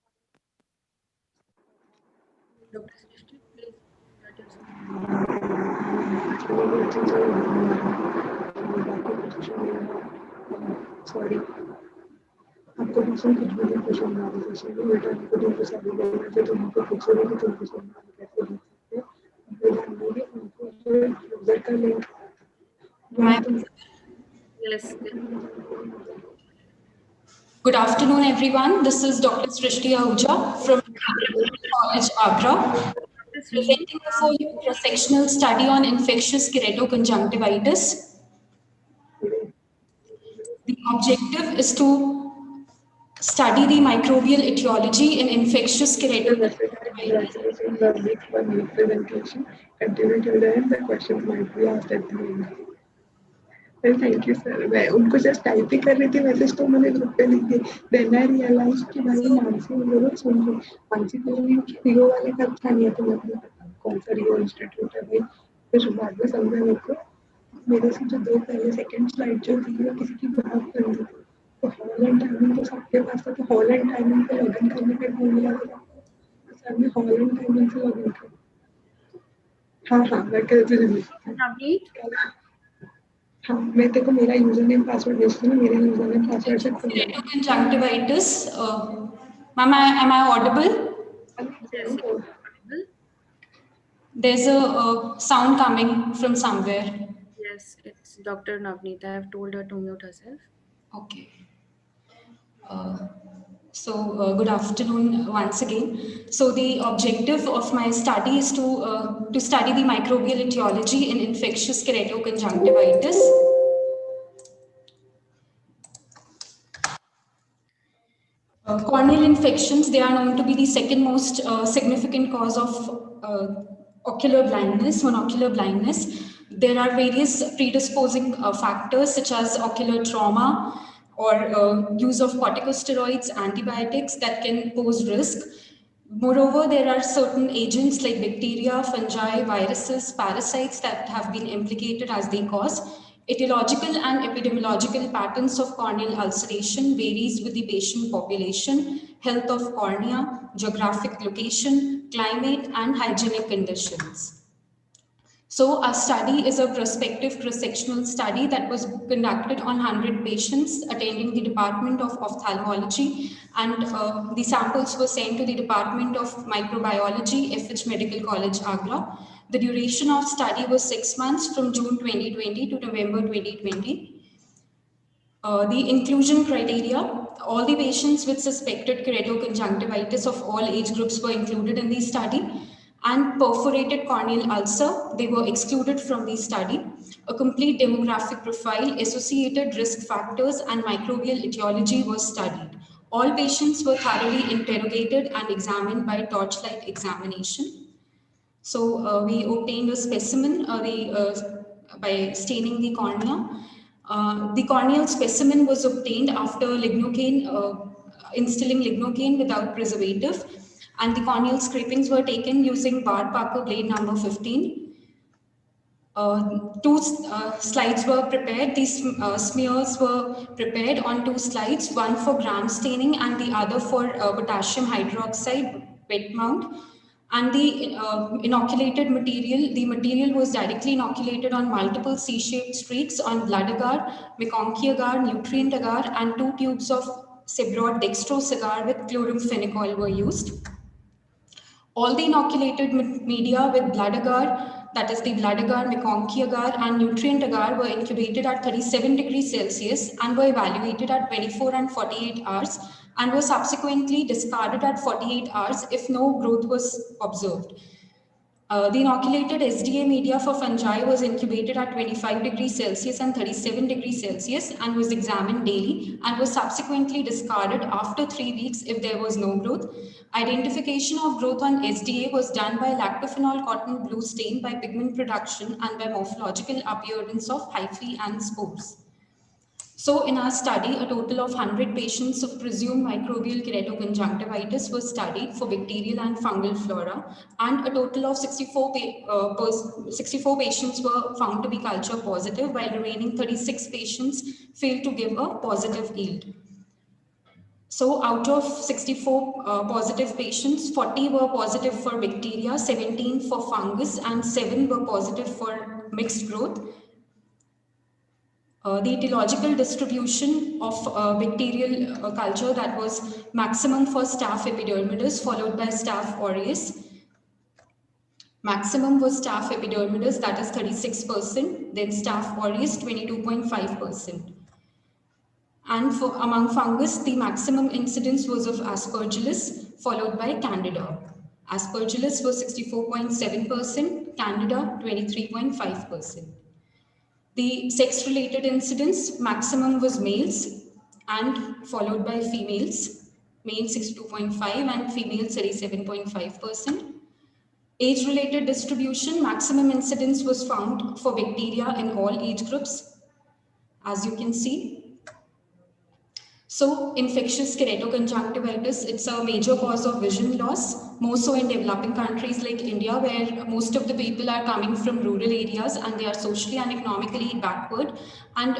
Dr. Srishti, please start your Sorry. आपको question कुछ भी नहीं question बना दे सकते बेटा आपको दिन को सारी देना चाहिए तो हमको पूछो कि तुम क्वेश्चन कैसे लिख सकते हो फिर जानोगे उनको यूजर का link Yes. Good afternoon, everyone. This is Dr. Srishti Ahuja from College, Agra, presenting before you a cross-sectional study on infectious keratoconjunctivitis. The objective is to study the microbial etiology in infectious keratoconjunctivitis. presentation continue till the end. The questions might be asked at the end. Thank you sir मैं उनको just type ही कर रही थी message तो मैंने group पे लिख दी then I realise कि भाई मानसी उन लोग सुन रही मानसी को रियो वाले का अच्छा नहीं है तो मैं कौन सा रियो इंस्टीट्यूट है भाई फिर बाद में समझा मेरे को मेरे से जो दो पहले सेकंड स्लाइड जो थी वो किसी की बहुत बन थी तो हॉल एंड टाइमिंग तो सबके पास था तो हॉल एंड टाइमिंग पे लॉगिन करने पे फोन मिला था सर मैं हॉल एंड टाइमिंग से लॉगिन कर हाँ मैं कर रही हाँ मैं तेरे को मेरा यूजर नेम पासवर्ड भेज दूँ मेरे यूजर नेम पासवर्ड से Keratoconjunctivitis. Ma'am, am I audible? Yes. There's a sound coming from somewhere. Yes, it's Dr. Navneet. I have told her to mute herself. Okay. Good afternoon once again. So the objective of my study is to study the microbial etiology in infectious keratoconjunctivitis. Corneal infections, they are known to be the second most significant cause of ocular blindness, monocular blindness. There are various predisposing factors such as ocular trauma, or use of corticosteroids, antibiotics that can pose risk. Moreover, there are certain agents like bacteria, fungi, viruses, parasites that have been implicated as the cause. Etiological and epidemiological patterns of corneal ulceration varies with the patient population, health of cornea, geographic location, climate, and hygienic conditions. So our study is a prospective cross-sectional study that was conducted on 100 patients attending the Department of Ophthalmology, and the samples were sent to the Department of Microbiology, FH Medical College, Agra. The duration of study was 6 months from June 2020 to November 2020. The inclusion criteria, all the patients with suspected keratoconjunctivitis of all age groups were included in the study, and perforated corneal ulcer, they were excluded from the study. A complete demographic profile, associated risk factors, and microbial etiology was studied. All patients were thoroughly interrogated and examined by torchlight examination. So we obtained a specimen by staining the cornea. The corneal specimen was obtained after lignocaine, instilling lignocaine without preservative, and the corneal scrapings were taken using Bard-Parker blade number 15. Two slides were prepared. These smears were prepared on 2 slides, one for gram staining and the other for potassium hydroxide wet mount. And the inoculated material, the material was directly inoculated on multiple C-shaped streaks on blood agar, McConkey agar, nutrient agar, and 2 tubes of Sebrod dextrose agar with chloramphenicol were used. All the inoculated media with blood agar, that is the blood agar, McConkey agar, and nutrient agar were incubated at 37 degrees Celsius and were evaluated at 24 and 48 hours and were subsequently discarded at 48 hours if no growth was observed. The inoculated SDA media for fungi was incubated at 25 degrees Celsius and 37 degrees Celsius and was examined daily and was subsequently discarded after 3 weeks if there was no growth. Identification of growth on SDA was done by lactophenol cotton blue stain by pigment production and by morphological appearance of hyphae and spores. So in our study, a total of 100 patients of presumed microbial keratoconjunctivitis was studied for bacterial and fungal flora, and a total of 64 patients were found to be culture positive, while remaining 36 patients failed to give a positive yield. So out of 64 positive patients, 40 were positive for bacteria, 17 for fungus, and 7 were positive for mixed growth. The etiological distribution of bacterial culture, that was maximum for Staph epidermidis followed by Staph aureus. Maximum was Staph epidermidis, that is 36%, then Staph aureus 22.5%. And for among fungus, the maximum incidence was of Aspergillus followed by Candida. Aspergillus was 64.7%, Candida 23.5%. The sex-related incidence, maximum was males and followed by females, male 62.5 and female 37.5%. Age-related distribution, maximum incidence was found for bacteria in all age groups, as you can see. So infectious keratoconjunctivitis, it's a major cause of vision loss, more so in developing countries like India, where most of the people are coming from rural areas and they are socially and economically backward, and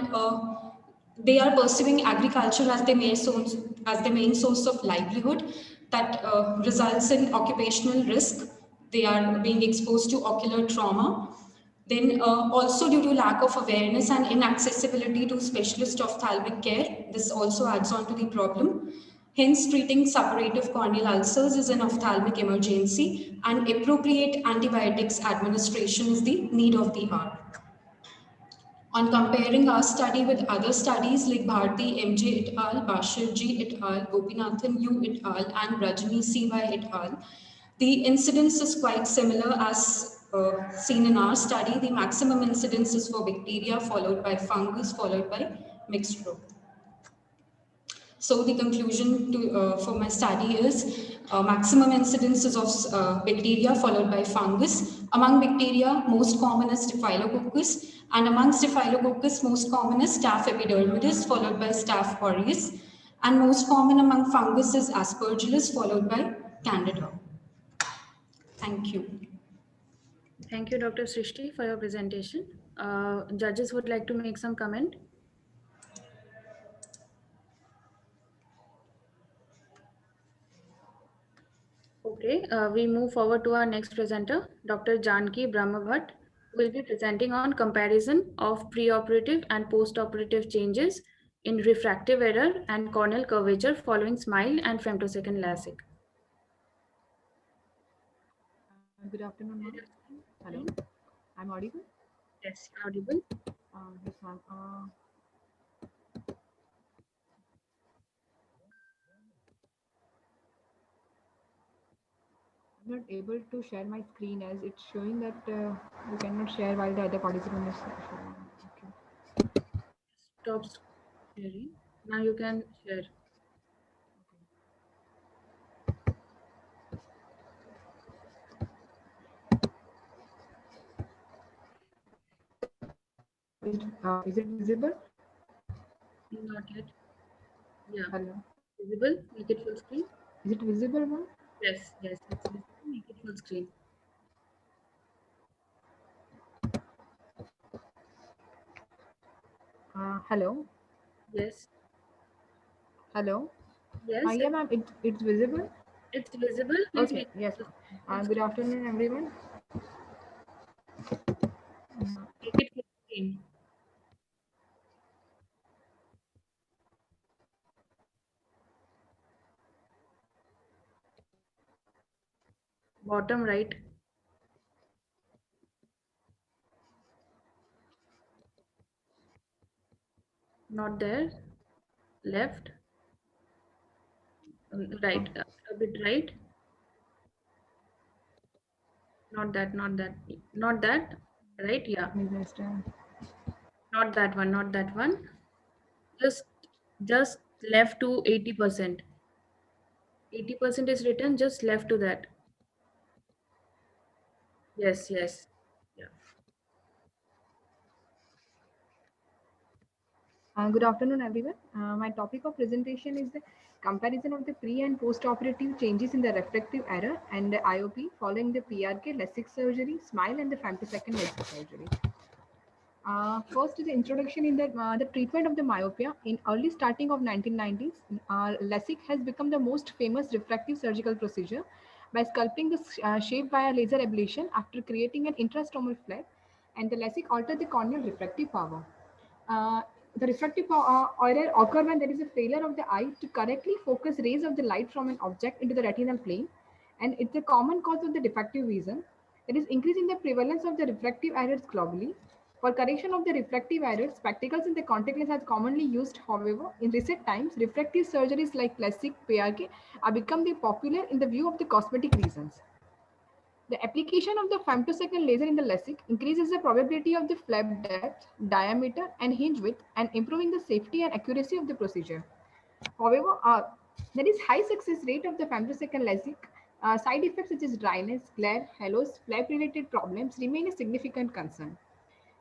they are pursuing agriculture as their main source of livelihood. That results in occupational risk. They are being exposed to ocular trauma. Then also due to lack of awareness and inaccessibility to specialist ophthalmic care, this also adds on to the problem. Hence, treating suppurative corneal ulcers is an ophthalmic emergency, and appropriate antibiotics administration is the need of the hour. On comparing our study with other studies like Bharti MJ et al., Bashir G et al., Gopinathan U et al., and Rajani CY et al., the incidence is quite similar as seen in our study. The maximum incidence is for bacteria, followed by fungus, followed by mixed growth. So the conclusion for my study is maximum incidences of bacteria followed by fungus. Among bacteria, most common is Staphylococcus, and among Staphylococcus, most common is Staph epidermidis followed by Staph aureus, and most common among fungus is Aspergillus followed by Candida. Thank you. Thank you, Dr. Srishti, for your presentation. Judges would like to make some comment. Okay, we move forward to our next presenter, Dr. Janki Brahmabhat, who will be presenting on comparison of preoperative and postoperative changes in refractive error and corneal curvature following SMILE and femtosecond LASIK. Good afternoon, ma'am. Hello, I'm audible? Yes, audible. This one. I'm not able to share my screen as it's showing that you cannot share while the other participant is showing. Okay. Stop sharing. Now you can share. Is it visible? Not yet. Yeah. Hello. Visible? Make it full screen. Is it visible, ma'am? Yes, yes, it's visible. Make it full screen. Hello. Yes. Hello. Yes. Yeah, ma'am. It's visible. It's visible. Please Okay. Yes. Good afternoon, everyone. Make it full screen. Bottom right. Not there. Left. Right. A bit right. Not that. Not that. Not that. Right. Yeah. Not that one. Not that one. Just left to 80%. 80% is written. Just left to that. Yes. Yes. Yeah. Good afternoon, everyone. My topic of presentation is the comparison of the pre and post-operative changes in the refractive error and the IOP following the PRK, LASIK surgery, SMILE, and the femtosecond LASIK surgery. First is the introduction in the treatment of the myopia. In early starting of 1990s, LASIK has become the most famous refractive surgical procedure by sculpting the shape via laser ablation after creating an intrastromal flap, and the LASIK altered the corneal refractive power. The refractive error occurs when there is a failure of the eye to correctly focus rays of the light from an object into the retinal plane, and it's a common cause of the defective vision. There is increase in the prevalence of the refractive errors globally. For correction of the refractive errors, spectacles in the contact lens are commonly used. However, in recent times, refractive surgeries like LASIK, PRK are becoming popular in the view of the cosmetic reasons. The application of the femtosecond laser in the LASIK increases the probability of the flap depth, diameter, and hinge width, and improving the safety and accuracy of the procedure. However, there is high success rate of the femtosecond LASIK. Side effects such as dryness, glare, halos, flap-related problems remain a significant concern.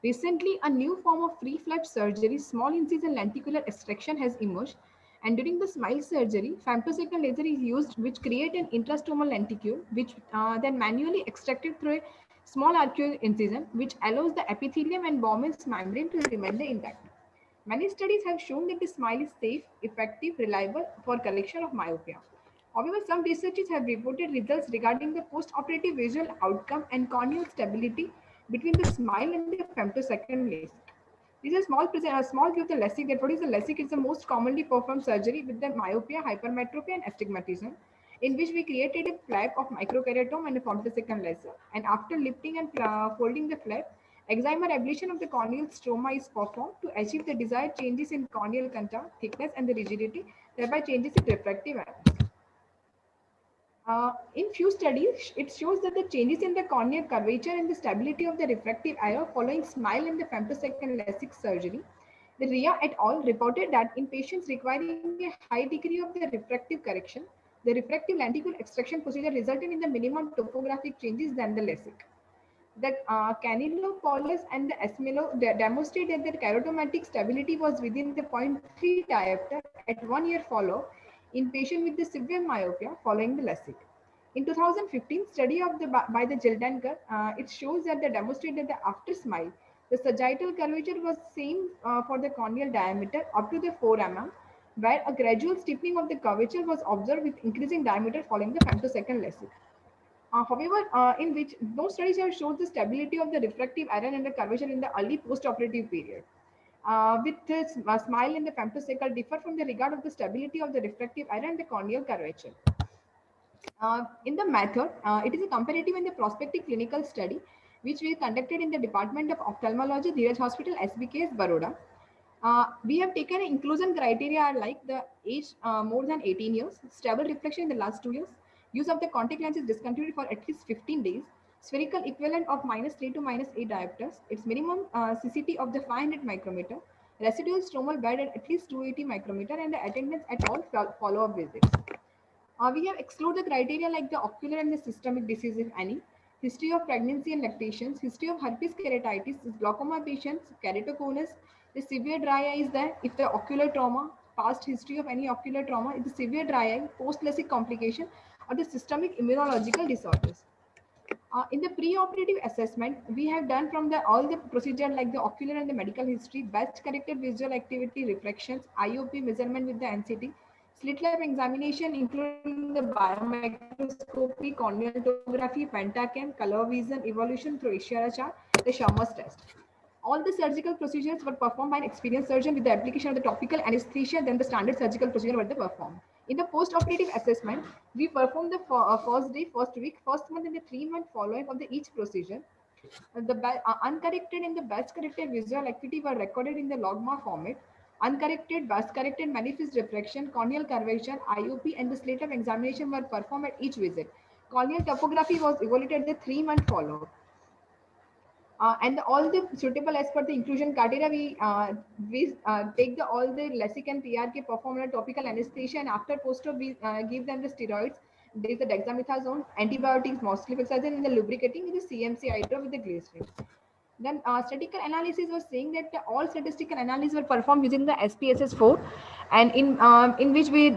Recently, a new form of free flap surgery, small incision lenticular extraction, has emerged. And during the SMILE surgery, femtosecond laser is used, which create an intrastromal lenticule, which then manually extracted through a small arcuate incision, which allows the epithelium and Bowman's membrane to remain intact. Many studies have shown that the SMILE is safe, effective, reliable for correction of myopia. However, some researchers have reported results regarding the post-operative visual outcome and corneal stability between the SMILE and the femtosecond LASIK. This is a small view of the LASIK. That what is the LASIK? Is the most commonly performed surgery with the myopia, hypermetropia, and astigmatism, in which we created a flap of microkeratome and a femtosecond laser. And after lifting and folding the flap, excimer ablation of the corneal stroma is performed to achieve the desired changes in corneal contour, thickness, and the rigidity, thereby changes in refractive error. In few studies, it shows that the changes in the corneal curvature and the stability of the refractive error following SMILE and the femtosecond LASIK surgery. The RIA et al. Reported that in patients requiring a high degree of the refractive correction, the refractive lenticule extraction procedure resulted in the minimum topographic changes than the LASIK. The Canelo-Paulus and the Esmelo demonstrated that keratomatic stability was within the 0.3 diopter at 1 year follow-up in patients with the severe myopia following the LASIK. In 2015, study of by the Gildanger, it shows that they demonstrated that after SMILE, the sagittal curvature was same for the corneal diameter up to the 4 mm, where a gradual steepening of the curvature was observed with increasing diameter following the femtosecond LASIK. However, in which no studies have shown the stability of the refractive error and the curvature in the early post-operative period. With this SMILE and the femtosecond differ from the regard of the stability of the refractive error and the corneal curvature. In the method, it is a comparative and the prospective clinical study which we conducted in the Department of Ophthalmology, Dheeraj Hospital, SBKS, Baroda. We have taken an inclusion criteria like the age more than 18 years, stable reflection in the last 2 years, use of the contact lens is discontinued for at least 15 days, spherical equivalent of -3 to -8 diopters, its minimum CCT of the 500 micrometer, residual stromal bed at least 280 micrometer, and the attendance at all follow-up visits. We have excluded the criteria like the ocular and the systemic disease, if any, history of pregnancy and lactations, history of herpes keratitis, glaucoma patients, keratoconus, the severe dry eye is there, if the ocular trauma, past history of any ocular trauma, if the severe dry eye, post-LASIK complication, or the systemic immunological disorders. In the pre-operative assessment, we have done from all the procedure like the ocular and the medical history, best corrected visual activity, refractions, IOP measurement with the NCT, slit lamp examination including the biomicroscopy, corneal tomography, pentacam, color vision, evolution through Ishara chart, the Shermer's test. All the surgical procedures were performed by an experienced surgeon with the application of the topical anesthesia, then the standard surgical procedure were performed. In the post-operative assessment, we perform the first day, first week, first month, and the 3-month following of each procedure. The uncorrected and the best corrected visual acuity were recorded in the logMAR format. Uncorrected, best corrected manifest refraction, corneal curvature, IOP, and the slate of examination were performed at each visit. Corneal topography was evaluated at the 3-month follow-up. And all the suitable as per the inclusion criteria, we take all the LASIK and PRK, perform a topical anesthesia, and after post-op we give them the steroids. There is the dexamethasone, antibiotics, mostly fixation, and the lubricating with the CMC hydro with the glycerin. Then statistical analysis was saying that all statistical analysis were performed using the SPSS4, and in which we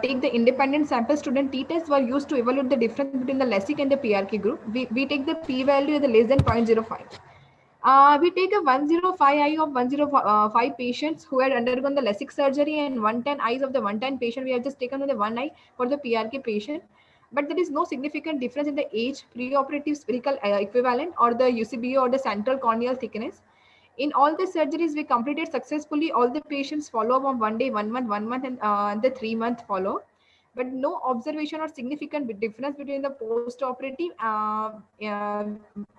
take the independent sample student t-tests were used to evaluate the difference between the LASIK and the PRK group. We take the p-value as less than 0.05. We take a 105I of 105 patients who had undergone the LASIK surgery, and 110 eyes of the 110 patient. We have just taken the 1 eye for the PRK patient. But there is no significant difference in the age, preoperative spherical equivalent, or the UCBO or the central corneal thickness. In all the surgeries, we completed successfully all the patients follow-up of 1 day, 1 month, and the 3-month follow-up. But no observation or significant difference between the post-operative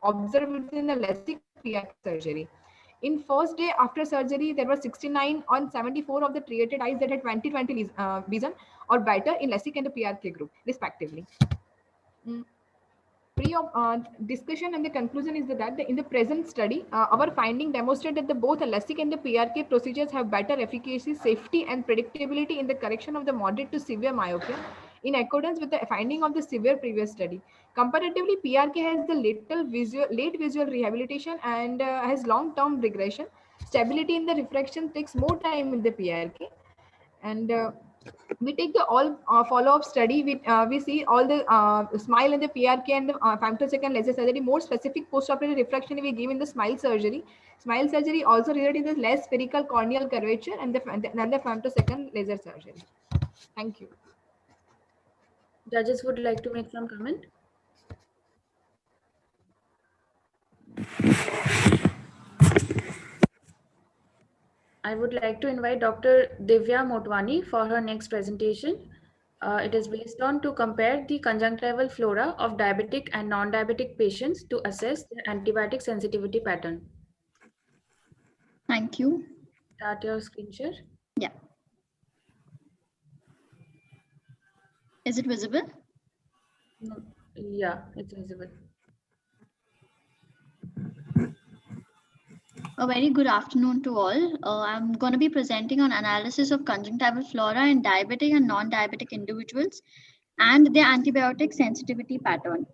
observed within the LASIK PRK surgery. In first day after surgery, there were 69 on 74 of the treated eyes that had 20/20 vision or better in LASIK and the PRK group, respectively. Discussion and the conclusion is that in the present study, our finding demonstrated that both the LASIK and the PRK procedures have better efficacy, safety, and predictability in the correction of the moderate to severe myopia, in accordance with the finding of the severe previous study. Comparatively, PRK has the late visual rehabilitation and has long-term regression. Stability in the refraction takes more time in the PRK. And we take the all follow-up study. We see all the SMILE and the PRK and the femtosecond laser surgery. More specific post-operative refraction we give in the SMILE surgery. SMILE surgery also resulted in the less spherical corneal curvature and the femtosecond laser surgery. Thank you. Judges would like to make some comment. I would like to invite Dr. Divya Motwani for her next presentation. It is based on to compare the conjunctival flora of diabetic and non-diabetic patients to assess their antibiotic sensitivity pattern. Thank you. Start your screen share. Yeah. Is it visible? No. Yeah, it's visible. A very good afternoon to all. I'm going to be presenting on analysis of conjunctival flora in diabetic and non-diabetic individuals and their antibiotic sensitivity pattern.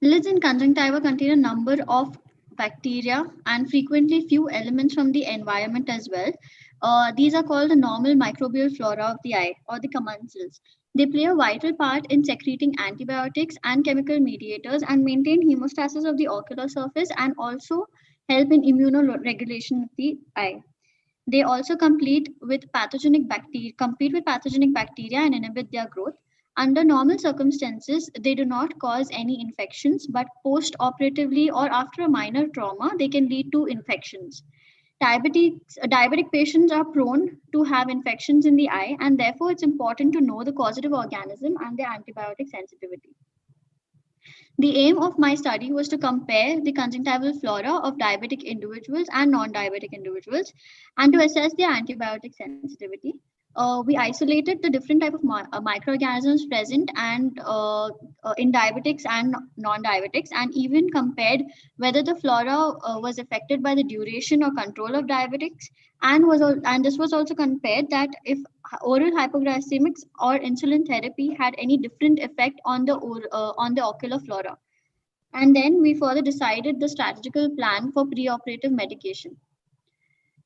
Lids in conjunctiva contain a number of bacteria and frequently few elements from the environment as well. These are called the normal microbial flora of the eye, or the commensals. They play a vital part in secreting antibiotics and chemical mediators and maintain hemostasis of the ocular surface and also help in immunoregulation of the eye. They also compete with pathogenic bacteria and inhibit their growth. Under normal circumstances, they do not cause any infections, but post-operatively or after a minor trauma, they can lead to infections. Diabetic patients are prone to have infections in the eye, and therefore it's important to know the causative organism and their antibiotic sensitivity. The aim of my study was to compare the conjunctival flora of diabetic individuals and non-diabetic individuals and to assess their antibiotic sensitivity. We isolated the different type of microorganisms present and in diabetics and non-diabetics, and even compared whether the flora was affected by the duration or control of diabetics, and this was also compared that if oral hypoglycemics or insulin therapy had any different effect on the ocular flora. And then we further decided the strategical plan for preoperative medication.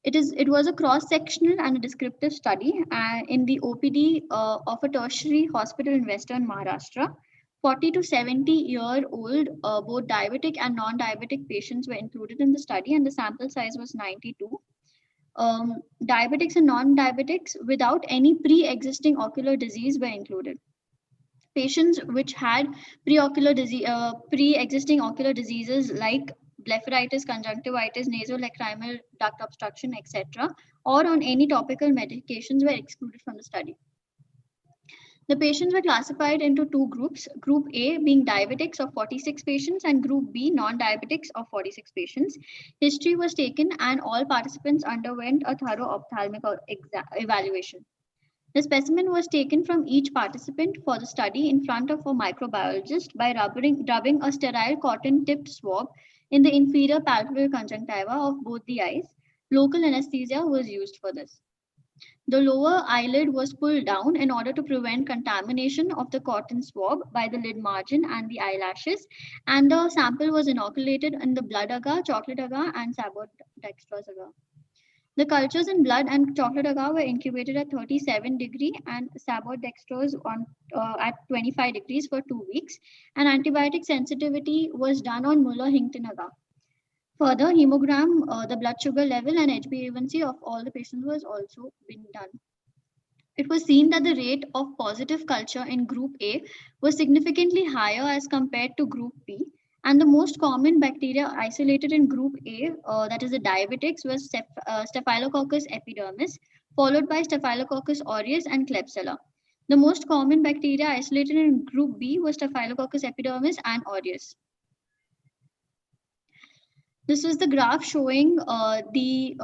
It was a cross-sectional and a descriptive study in the OPD of a tertiary hospital in Western Maharashtra. 40 to 70-year-old both diabetic and non-diabetic patients were included in the study, and the sample size was 92. Diabetics and non-diabetics without any pre-existing ocular disease were included. Patients which had pre-existing ocular diseases like blepharitis, conjunctivitis, nasolacrimal duct obstruction, etc., or on any topical medications were excluded from the study. The patients were classified into two groups, Group A being diabetics of 46 patients and Group B non-diabetics of 46 patients. History was taken and all participants underwent a thorough ophthalmic evaluation. The specimen was taken from each participant for the study in front of a microbiologist by rubbing a sterile cotton-tipped swab in the inferior palpebral conjunctiva of both the eyes. Local anesthesia was used for this. The lower eyelid was pulled down in order to prevent contamination of the cotton swab by the lid margin and the eyelashes, and the sample was inoculated in the blood agar, chocolate agar, and sabodextrose agar. The cultures in blood and chocolate agar were incubated at 37 degrees and sabodextrose at 25 degrees for 2 weeks, and antibiotic sensitivity was done on Muller-Hinton agar. Further, hemogram, the blood sugar level and HbA1c of all the patients was also been done. It was seen that the rate of positive culture in Group A was significantly higher as compared to Group B, and the most common bacteria isolated in Group A, that is the diabetics, was Staphylococcus epidermis, followed by Staphylococcus aureus and Klebsiella. The most common bacteria isolated in Group B was Staphylococcus epidermis and aureus. This was the graph showing the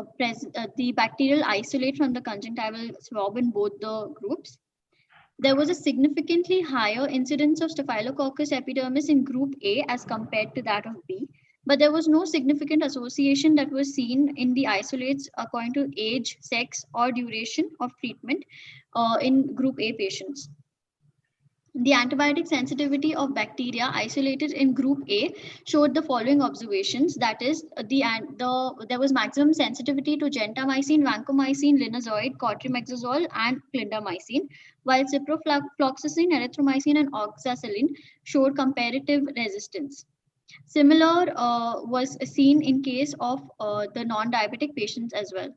bacterial isolate from the conjunctival swab in both the groups. There was a significantly higher incidence of Staphylococcus epidermis in Group A as compared to that of B, but there was no significant association that was seen in the isolates according to age, sex, or duration of treatment in Group A patients. The antibiotic sensitivity of bacteria isolated in Group A showed the following observations. That is, there was maximum sensitivity to gentamicin, vancomycin, linezolid, cotrimoxazole, and clindamycin, while ciprofloxacin, erythromycin, and oxacillin showed comparative resistance. Similar was seen in case of the non-diabetic patients as well.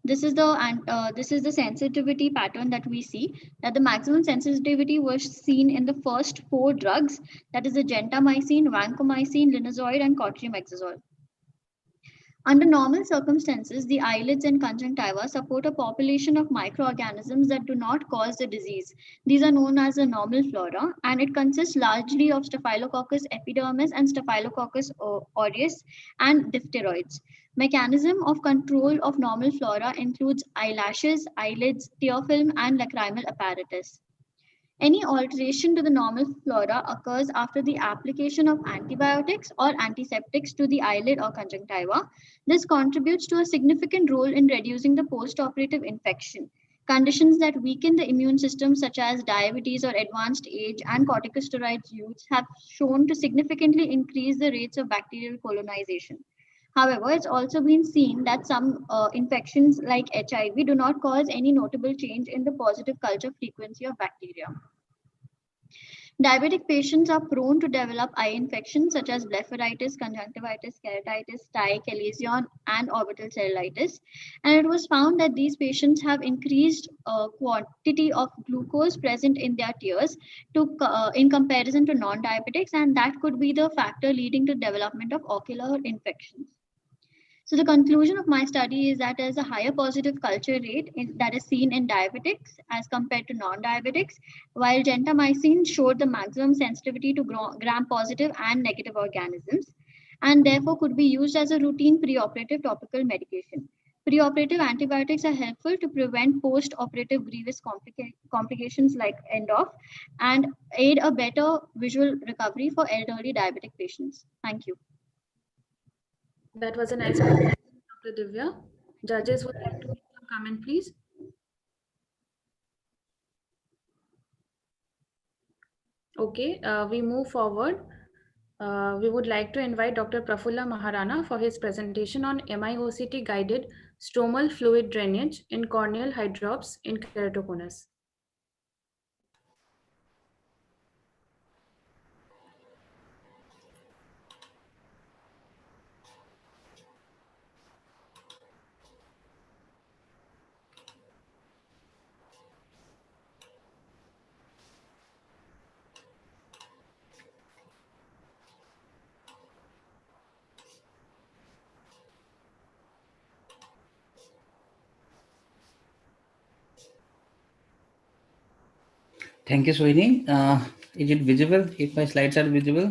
This is the sensitivity pattern that we see, that the maximum sensitivity was seen in the first 4 drugs, that is the gentamicin, vancomycin, linezolid, and cotrimoxazole. Under normal circumstances, the eyelids and conjunctiva support a population of microorganisms that do not cause the disease. These are known as the normal flora, and it consists largely of Staphylococcus epidermis and Staphylococcus aureus and diphtheroids. Mechanism of control of normal flora includes eyelashes, eyelids, tear film, and lacrimal apparatus. Any alteration to the normal flora occurs after the application of antibiotics or antiseptics to the eyelid or conjunctiva. This contributes to a significant role in reducing the post-operative infection. Conditions that weaken the immune system, such as diabetes or advanced age and corticosteroids use, have shown to significantly increase the rates of bacterial colonization. However, it's also been seen that some infections like HIV do not cause any notable change in the positive culture frequency of bacteria. Diabetic patients are prone to develop eye infections such as blepharitis, conjunctivitis, keratitis, stye, chalazion, and orbital cellulitis. And it was found that these patients have increased quantity of glucose present in their tears in comparison to non-diabetics, and that could be the factor leading to development of ocular infections. So the conclusion of my study is that there is a higher positive culture rate that is seen in diabetics as compared to non-diabetics, while gentamicin showed the maximum sensitivity to gram-positive and negative organisms, and therefore could be used as a routine preoperative topical medication. Preoperative antibiotics are helpful to prevent post-operative grievous complications like ENDOF and aid a better visual recovery for elderly diabetic patients. Thank you. That was a nice presentation, Dr. Divya. Judges would like to make some comment, please. Okay, we move forward. We would like to invite Dr. Prafulla Maharana for his presentation on MIOCT guided stromal fluid drainage in corneal hydrops in keratoconus. Thank you, Sohini. Is it visible? If my slides are visible?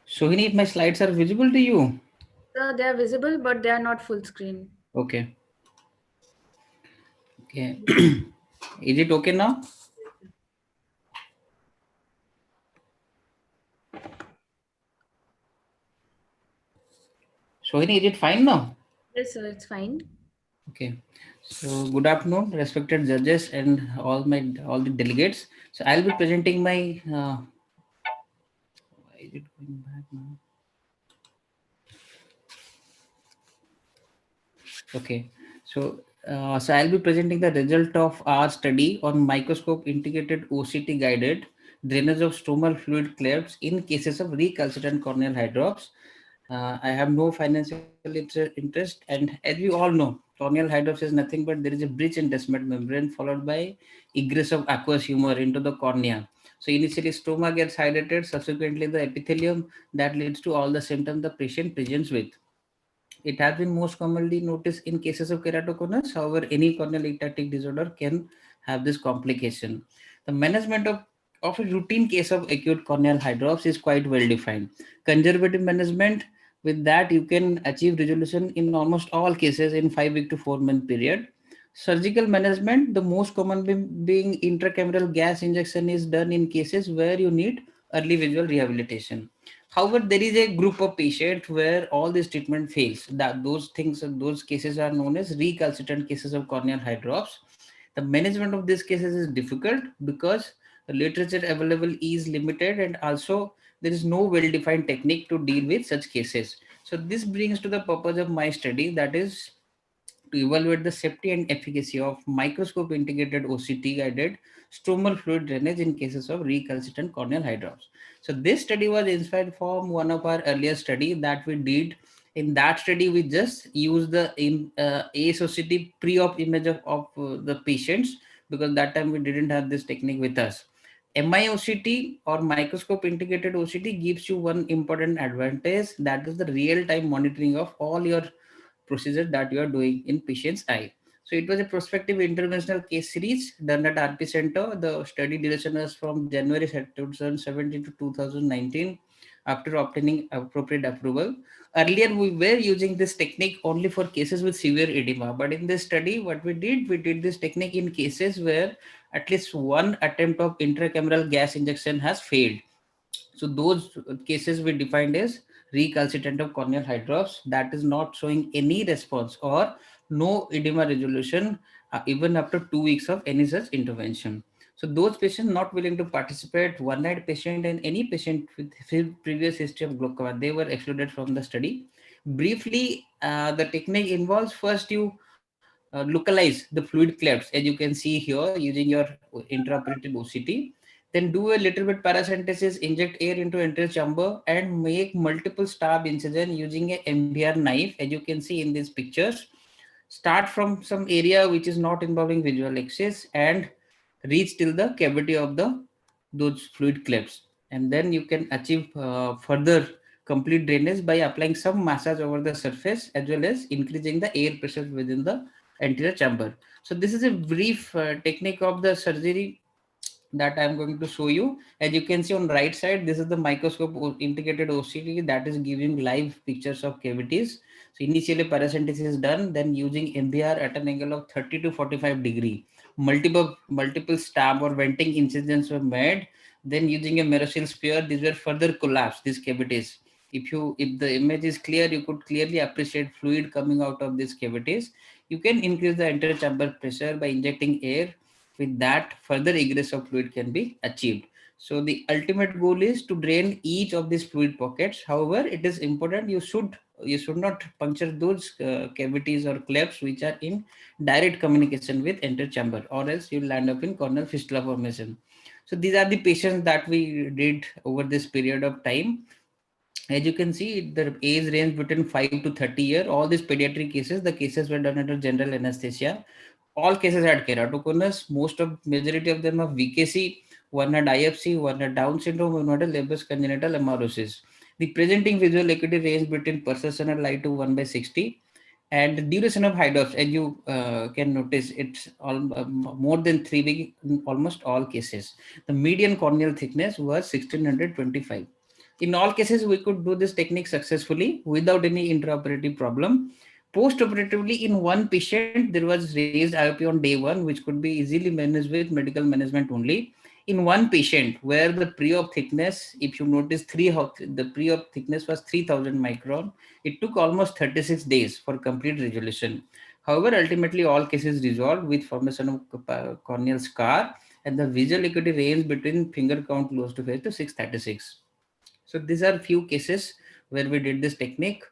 Sohini, if my slides are visible to you? So they are visible, but they are not full screen. Okay. Okay. Is it okay now? Sohini, is it fine now? Yes, sir, it's fine. Okay. So good afternoon, respected judges and all the delegates. So I'll be presenting my. Why is it going back now? Okay. So I'll be presenting the result of our study on microscope integrated OCT guided drainage of stromal fluid clefts in cases of recalcitrant corneal hydrops. I have no financial interest, and as we all know, corneal hydrops is nothing but there is a breach in descemet membrane followed by egress of aqueous humor into the cornea. So initially stroma gets hydrated, subsequently the epithelium, that leads to all the symptoms the patient presents with. It has been most commonly noticed in cases of keratoconus. However, any corneal ectatic disorder can have this complication. The management of a routine case of acute corneal hydrops is quite well defined. Conservative management, with that you can achieve resolution in almost all cases in 5 week to 4 month period. Surgical management, the most common being intracameral gas injection, is done in cases where you need early visual rehabilitation. However, there is a group of patients where all this treatment fails. Those cases are known as recalcitrant cases of corneal hydrops. The management of these cases is difficult because the literature available is limited, and also there is no well-defined technique to deal with such cases. So this brings to the purpose of my study, that is to evaluate the safety and efficacy of microscope integrated OCT guided stromal fluid drainage in cases of recalcitrant corneal hydrops. So this study was inspired from one of our earlier study that we did. In that study, we just used the ASOCT pre-op image of the patients, because that time we didn't have this technique with us. MIOCT or microscope integrated OCT gives you one important advantage, that is the real-time monitoring of all your procedure that you are doing in patient's eye. So it was a prospective interventional case series done at RP Center. The study duration was from January 2017 to 2019 after obtaining appropriate approval. Earlier, we were using this technique only for cases with severe edema. But in this study, what we did this technique in cases where at least one attempt of intracameral gas injection has failed. So those cases we defined as recalcitrant of corneal hydrops that is not showing any response or no edema resolution even after 2 weeks of any such intervention. So those patients not willing to participate, one-eyed patient and any patient with previous history of glaucoma, they were excluded from the study. Briefly, the technique involves first you localize the fluid clefts, as you can see here using your intraoperative OCT. Then do a little bit paracentesis, inject air into anterior chamber and make multiple stab incision using a MBR knife, as you can see in these pictures. Start from some area which is not involving visual axis and reach till the cavity of those fluid clefts. And then you can achieve further complete drainage by applying some massage over the surface as well as increasing the air pressure within the anterior chamber. So this is a brief technique of the surgery that I'm going to show you. As you can see on right side, this is the microscope integrated OCT that is giving live pictures of cavities. So initially paracentesis is done, then using MBR at an angle of 30 to 45 degree. Multiple stab or venting incisions were made. Then using a Merocil spear, these were further collapsed, these cavities. If the image is clear, you could clearly appreciate fluid coming out of these cavities. You can increase the anterior chamber pressure by injecting air. With that, further egress of fluid can be achieved. So the ultimate goal is to drain each of these fluid pockets. However, it is important you should not puncture those cavities or clefts which are in direct communication with anterior chamber, or else you'll land up in corneal fistula formation. So these are the patients that we did over this period of time. As you can see, the age range between 5 to 30 years. All these pediatric cases, the cases were done under general anesthesia. All cases had keratoconus. Majority of them have VKC One had IFC, one had Down syndrome, one had a Leber's congenital amaurosis. The presenting visual acuity range between perception light to 1/60, and the duration of hydrops, as you can notice, it's more than 3 weeks in almost all cases. The median corneal thickness was 1625. In all cases, we could do this technique successfully without any intraoperative problem. Post-operatively, in one patient, there was raised IOP on day 1, which could be easily managed with medical management only. In one patient, where the pre-op thickness, if you notice, the pre-op thickness was 3000 micron, it took almost 36 days for complete resolution. However, ultimately, all cases resolved with formation of corneal scar, and the visual acuity range between finger count close to face to 636. So these are few cases where we did this technique.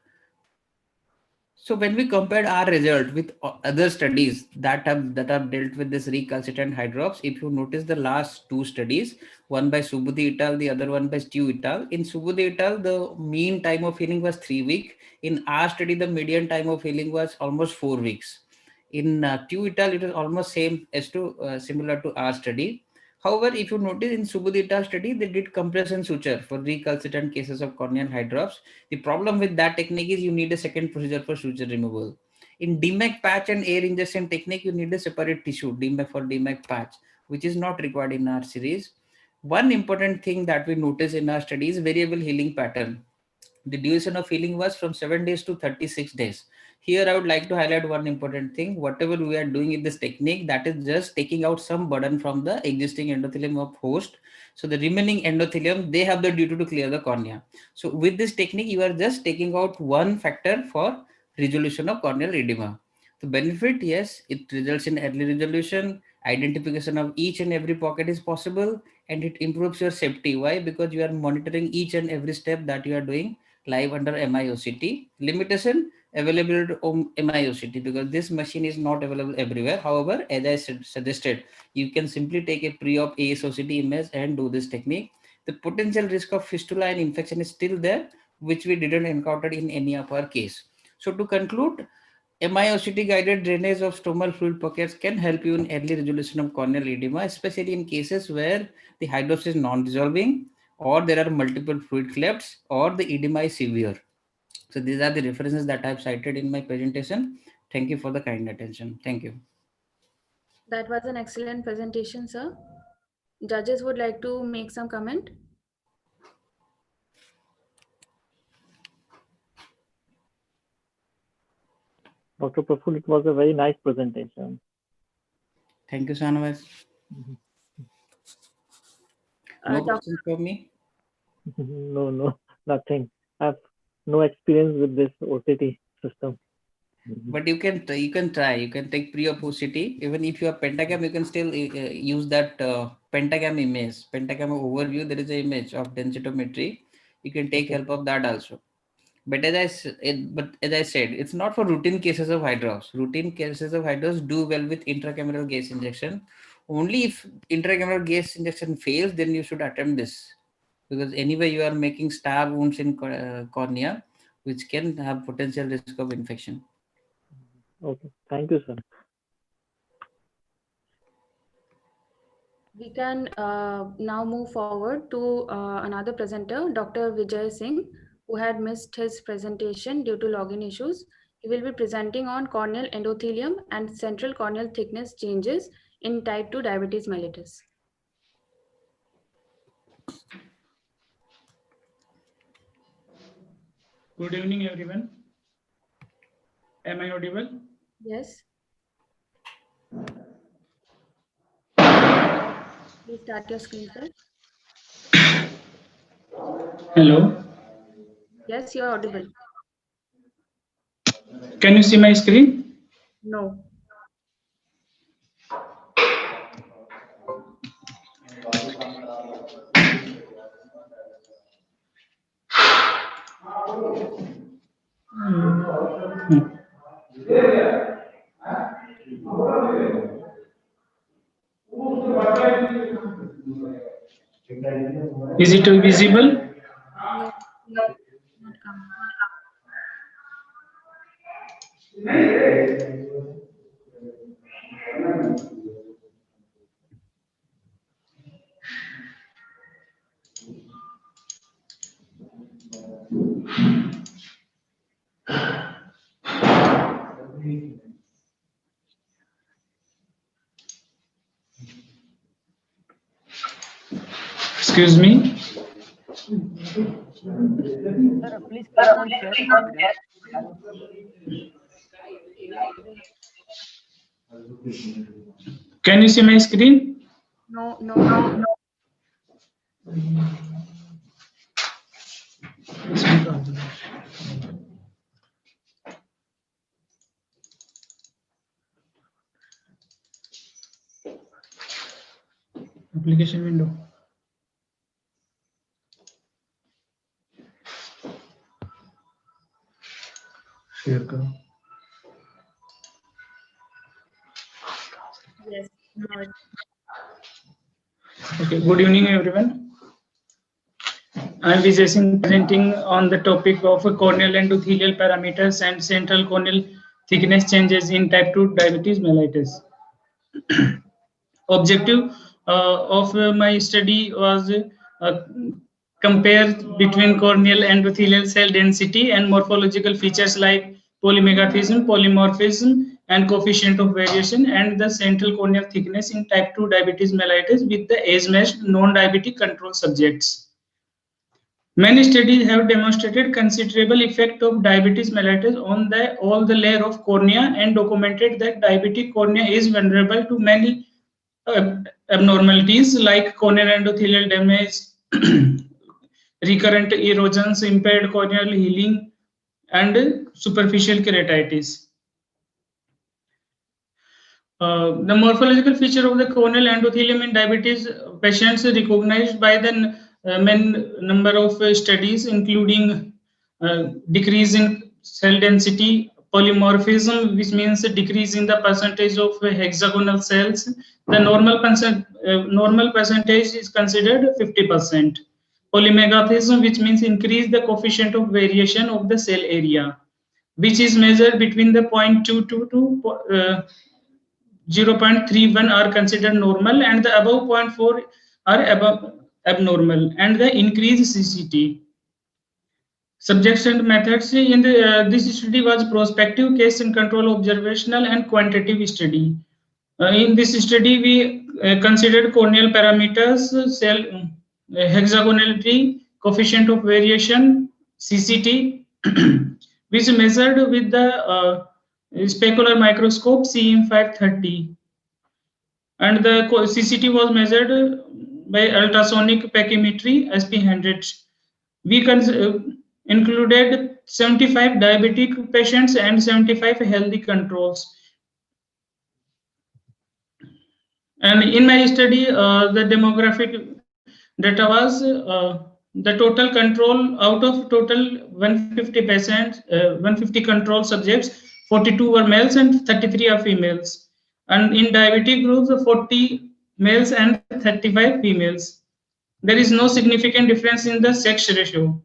So when we compared our result with other studies that have dealt with this recalcitrant hydrops, if you notice the last two studies, one by Subudhi et al., the other one by Stu et al. In Subudhi et al., the mean time of healing was 3 weeks. In our study, the median time of healing was almost 4 weeks. In Stu et al., it was almost same as to similar to our study. However, if you notice in Subudhi et al. Study, they did compression suture for recalcitrant cases of corneal hydrops. The problem with that technique is you need a second procedure for suture removal. In DMAC patch and air injection technique, you need a separate tissue, DMAC for DMAC patch, which is not required in our series. One important thing that we notice in our study is variable healing pattern. The duration of healing was from 7 days to 36 days. Here, I would like to highlight one important thing. Whatever we are doing in this technique, that is just taking out some burden from the existing endothelium of host. So the remaining endothelium, they have the duty to clear the cornea. So with this technique, you are just taking out one factor for resolution of corneal edema. The benefit, yes, it results in early resolution, identification of each and every pocket is possible, and it improves your safety. Why? Because you are monitoring each and every step that you are doing live under MIOCT. Limitation, availability of MIOCT, because this machine is not available everywhere. However, as I suggested, you can simply take a pre-op ASOCT image and do this technique. The potential risk of fistula and infection is still there, which we didn't encounter in any of our case. So to conclude, MIOCT guided drainage of stromal fluid pockets can help you in early resolution of corneal edema, especially in cases where the hydrops is non-resolving, or there are multiple fluid clefts, or the edema is severe. So these are the references that I have cited in my presentation. Thank you for the kind attention. Thank you. That was an excellent presentation, sir. Judges would like to make some comment. Dr. Praful, it was a very nice presentation. Thank you, Sanavas. No questions for me? No, nothing. I have no experience with this OCT system. But you can try. You can take pre-op OCT. Even if you have pentagam, you can still use that pentagam image. Pentagam overview, there is an image of densitometry. You can take help of that also. But as I said, it's not for routine cases of hydrops. Routine cases of hydrops do well with intracameral gas injection. Only if intracameral gas injection fails, then you should attempt this. Because anyway, you are making stab wounds in cornea, which can have potential risk of infection. Okay, thank you, sir. We can now move forward to another presenter, Dr. Vijay Singh, who had missed his presentation due to login issues. He will be presenting on corneal endothelium and central corneal thickness changes in type 2 diabetes mellitus. Good evening, everyone. Am I audible? Yes. Please start your screen, sir. Hello. Yes, you are audible. Can you see my screen? No. Is it visible? No. No. Excuse me. Sir, please click on share screen. Can you see my screen? No, no. Application window. Share करो. Yes. No. Okay. Good evening, everyone. I am Vijay Singh presenting on the topic of corneal endothelial parameters and central corneal thickness changes in type 2 diabetes mellitus. Objective of my study was compare between corneal endothelial cell density and morphological features like polymorphism, and coefficient of variation, and the central corneal thickness in type 2 diabetes mellitus with the age-matched non-diabetic control subjects. Many studies have demonstrated considerable effect of diabetes mellitus on all the layer of cornea and documented that diabetic cornea is vulnerable to many abnormalities like corneal endothelial damage, recurrent erosions, impaired corneal healing, and superficial keratitis. The morphological feature of the corneal endothelium in diabetes patients recognized by the main number of studies, including decrease in cell density, polymorphism, which means a decrease in the percentage of hexagonal cells. The normal percentage is considered 50%. Polymorphism, which means increase the coefficient of variation of the cell area, which is measured between the 0.22 to 0.31 are considered normal, and the above 0.4 are abnormal, and the increased CCT. Subjects and methods in this study was prospective, case and control, observational, and quantitative study. In this study, we considered corneal parameters, cell hexagonality, coefficient of variation, CCT, which measured with the specular microscope CM530, and the CCT was measured by ultrasonic pachymetry SP100. We included 75 diabetic patients and 75 healthy controls. And in my study, the demographic data was the total control out of total 150 patients, 150 control subjects, 42 were males and 33 are females. And in diabetic groups, 40 males and 35 females. There is no significant difference in the sex ratio.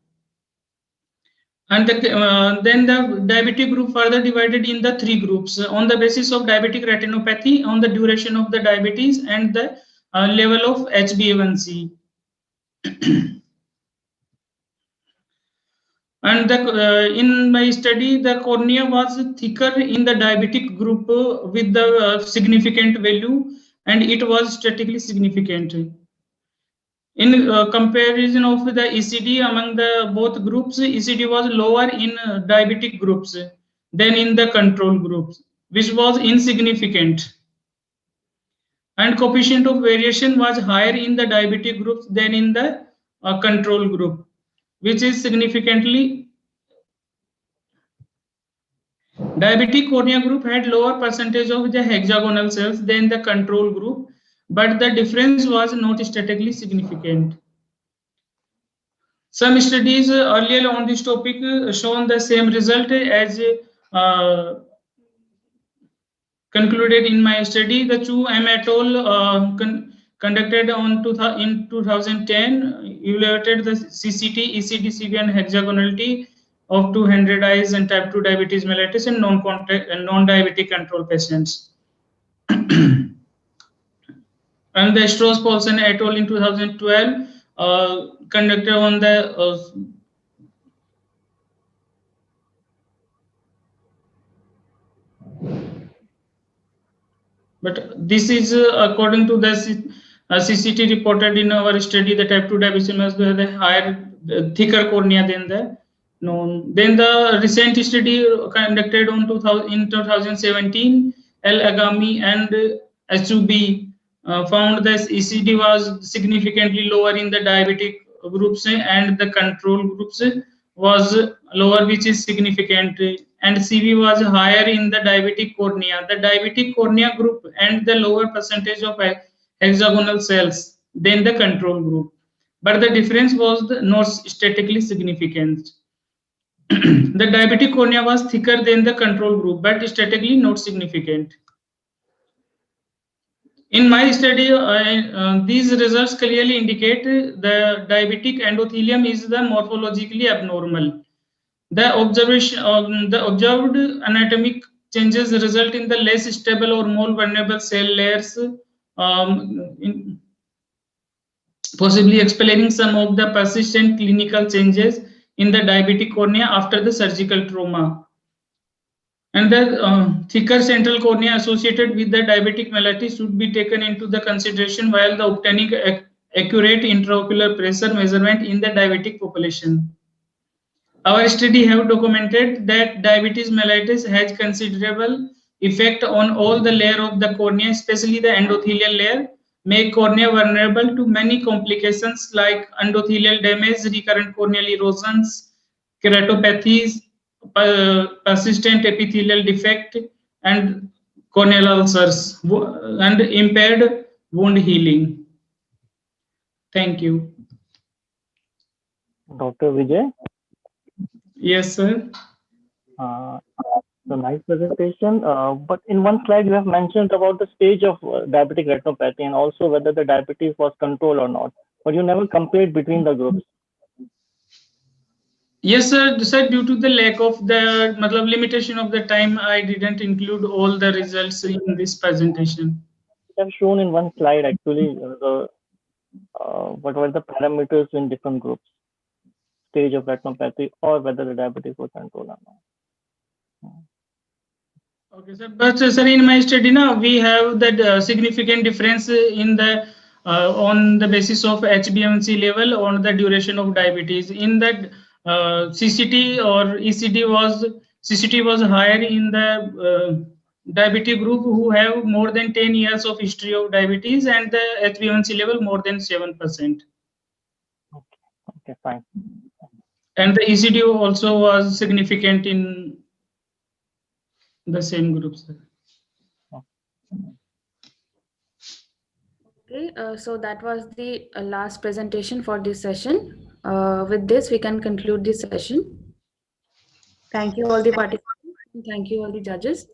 And then the diabetic group further divided in the 3 groups on the basis of diabetic retinopathy, on the duration of the diabetes, and the level of HbA1c. And in my study, the cornea was thicker in the diabetic group with the significant value, and it was statistically significant. In comparison of the ECD among the both groups, ECD was lower in diabetic groups than in the control groups, which was insignificant. And coefficient of variation was higher in the diabetic groups than in the control group, which is significantly. Diabetic cornea group had lower percentage of the hexagonal cells than the control group, but the difference was not statistically significant. Some studies earlier on this topic shown the same result as concluded in my study. The Chu M et al. Conducted in 2010 evaluated the CCT, ECD, CV, and hexagonality of 200 eyes and type 2 diabetes mellitus in non-diabetic control patients. And the Strauss Paulsen et al. In 2012 conducted on the But this is according to the CCT reported in our study, the type 2 diabetes must have the higher, thicker cornea than the known. Then the recent study conducted on 2017, L. Agami and HUB found that ECD was significantly lower in the diabetic groups and the control groups was lower, which is significant, and CV was higher in the diabetic cornea. The diabetic cornea group and the lower percentage of hexagonal cells than the control group, but the difference was not statistically significant. The diabetic cornea was thicker than the control group, but statistically not significant. In my study, these results clearly indicate the diabetic endothelium is the morphologically abnormal. The observed anatomic changes result in the less stable or more vulnerable cell layers, possibly explaining some of the persistent clinical changes in the diabetic cornea after the surgical trauma. And the thicker central cornea associated with the diabetic mellitus should be taken into the consideration while the obtaining accurate intraocular pressure measurement in the diabetic population. Our study have documented that diabetes mellitus has considerable effect on all the layer of the cornea, especially the endothelial layer, make cornea vulnerable to many complications like endothelial damage, recurrent corneal erosions, keratopathies, persistent epithelial defect, and corneal ulcers, and impaired wound healing. Thank you. Dr. Vijay? Yes, sir. So nice presentation. But in one slide, you have mentioned about the stage of diabetic retinopathy and also whether the diabetes was controlled or not. But you never compared between the groups. Yes, sir. Due to the lack of the limitation of the time, I didn't include all the results in this presentation. You have shown in one slide actually what were the parameters in different groups, stage of retinopathy, or whether the diabetes was controlled or not. Okay, sir. But sir, in my study now we have that significant difference in the on the basis of HbA1c level on the duration of diabetes. In that CCT or ECD was higher in the diabetic group who have more than 10 years of history of diabetes, and the HbA1c level more than 7%. Okay, fine. And the ECD also was significant in the same groups. Okay, so that was the last presentation for this session. With this, we can conclude this session. Thank you all the participants. Thank you all the judges.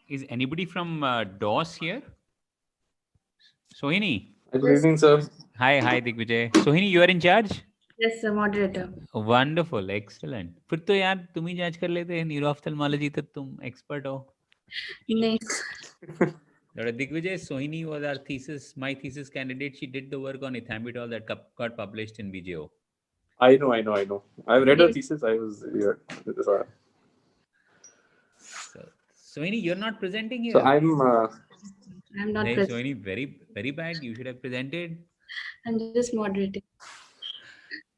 is anybody from DOS here? Sohini. Good evening, sir. Hi, Digvijay. Sohini, you are in charge? Yes, sir, moderator. Wonderful, excellent. फिर तो यार तुम ही जांच कर लेते हैं न्यूरोऑफ्थल्मोलॉजी तो तुम एक्सपर्ट हो. Nice. Dr. Digvijay, Sohini was our my thesis candidate. She did the work on ethambutol that got published in BJO. I know. I've read her thesis. I was here. So, Sohini, you're not presenting here. So I'm not hey, present. Sohini, very, very bad. You should have presented. I'm just moderating.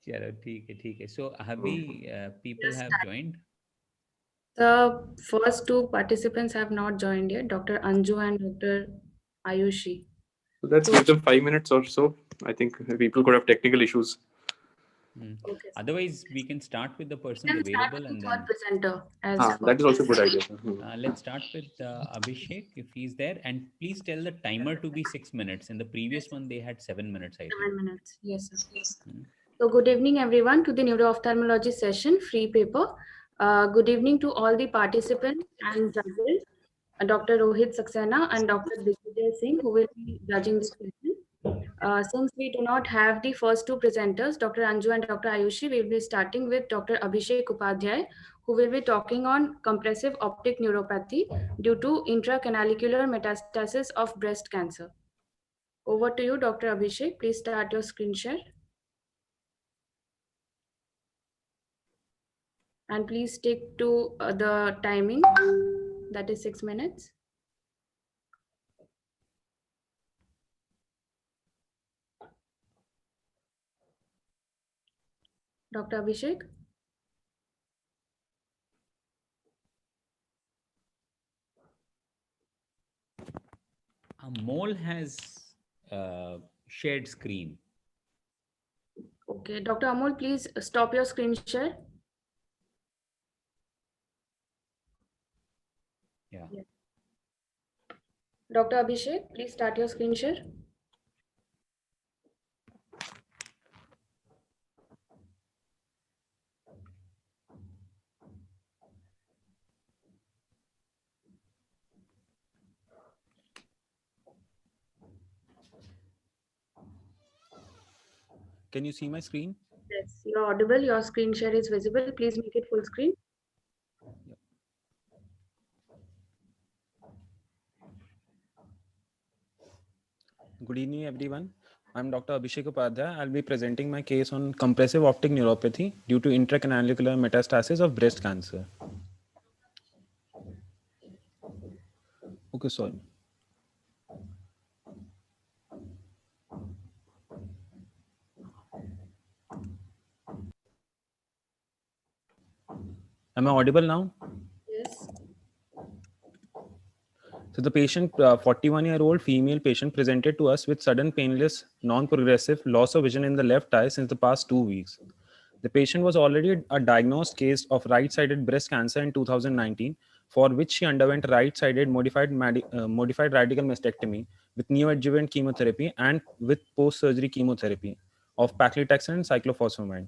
Chalo, theek hai. So, have we people have joined? The first two participants have not joined yet, Dr. Anju and Dr. Ayushi. So let's give them 5 minutes or so. I think people could have technical issues. Okay. Otherwise, we can start with the person Then start available with and the then. third presenter. That is also a good idea. Let's start with Abhishek if he's there, and please tell the timer to be 6 minutes. In the previous one, they had 7 minutes. I think. 7 minutes. Yes, sir. So good evening, everyone, to the neuro-ophthalmology session, free paper. Good evening to all the participants and judges, Dr. Rohit Saxena and Dr. Digvijay Singh, who will be judging this session. Since we do not have the first two presenters, Dr. Anju and Dr. Ayushi, we will be starting with Dr. Abhishek Upadhyay, who will be talking on compressive optic neuropathy due to intracanalicular metastasis of breast cancer. Over to you, Dr. Abhishek. Please start your screen share. And please stick to the timing, that is 6 minutes. Dr. Abhishek? Mole has shared screen. Okay, Dr. Amol, please stop your screen share. Yeah. Dr. Abhishek, please start your screen share. Can you see my screen? Yes, you're audible. Your screen share is visible. Please make it full screen. Good evening, everyone. I'm Dr. Abhishek Upadhyay. I'll be presenting my case on compressive optic neuropathy due to intracanalicular metastasis of breast cancer. Okay, sorry. Am I audible now? Yes. So the patient, 41-year-old female patient, presented to us with sudden painless, non-progressive loss of vision in the left eye since the past 2 weeks. The patient was already a diagnosed case of right-sided breast cancer in 2019, for which she underwent right-sided modified radical mastectomy with neoadjuvant chemotherapy and with post-surgery chemotherapy of paclitaxel and cyclophosphamide.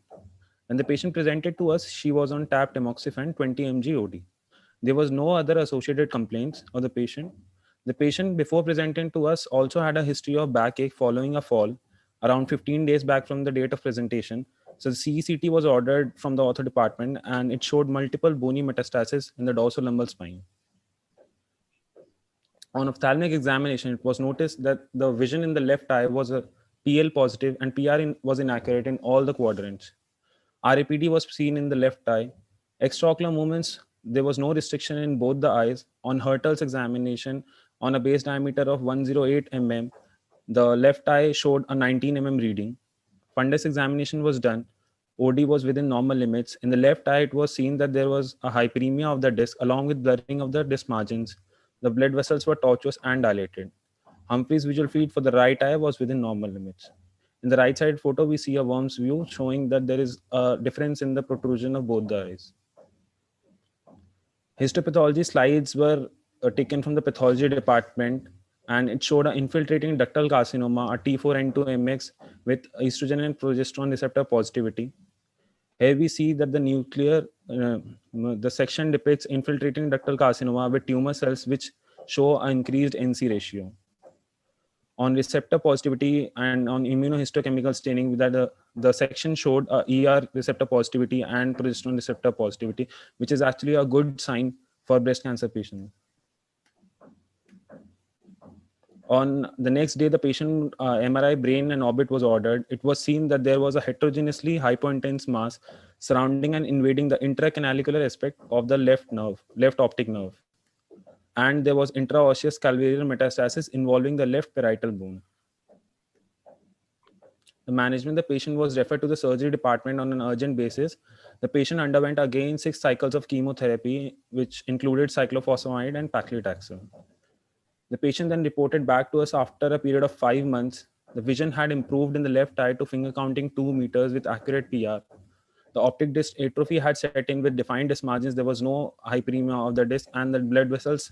When the patient presented to us, she was on TAP tamoxifen 20 mg OD. There was no other associated complaints of the patient. The patient, before presenting to us, also had a history of backache following a fall around 15 days back from the date of presentation. So the CECT was ordered from the ortho department and it showed multiple bony metastases in the dorsolateral spine. On ophthalmic examination, it was noticed that the vision in the left eye was a PL positive and PR was inaccurate in all the quadrants. RAPD was seen in the left eye. Extraocular movements, there was no restriction in both the eyes. On Hertel's examination, on a base diameter of 108 mm, the left eye showed a 19 mm reading. Fundus examination was done. OD was within normal limits. In the left eye, it was seen that there was a hyperemia of the disc along with blurring of the disc margins. The blood vessels were tortuous and dilated. Humphrey's visual field for the right eye was within normal limits. In the right side photo, we see a worm's view showing that there is a difference in the protrusion of both the eyes. Histopathology slides were taken from the pathology department and it showed an infiltrating ductal carcinoma, a T4N2MX with estrogen and progesterone receptor positivity. Here we see that the nuclear, the section depicts infiltrating ductal carcinoma with tumor cells which show an increased NC ratio. On receptor positivity and on immunohistochemical staining, that the section showed ER receptor positivity and progesterone receptor positivity, which is actually a good sign for breast cancer patients. On the next day, the patient MRI brain and orbit was ordered. It was seen that there was a heterogeneously hypointense mass surrounding and invading the intracanalicular aspect of the left optic nerve. And there was intraosseous calvareal metastasis involving the left parietal bone. The management, the patient was referred to the surgery department on an urgent basis. The patient underwent again 6 cycles of chemotherapy, which included cyclophosphamide and paclitaxel. The patient then reported back to us after a period of 5 months. The vision had improved in the left eye to finger counting 2 meters with accurate PR. The optic disc atrophy had set in with defined disc margins. There was no hyperemia of the disc, and the blood vessels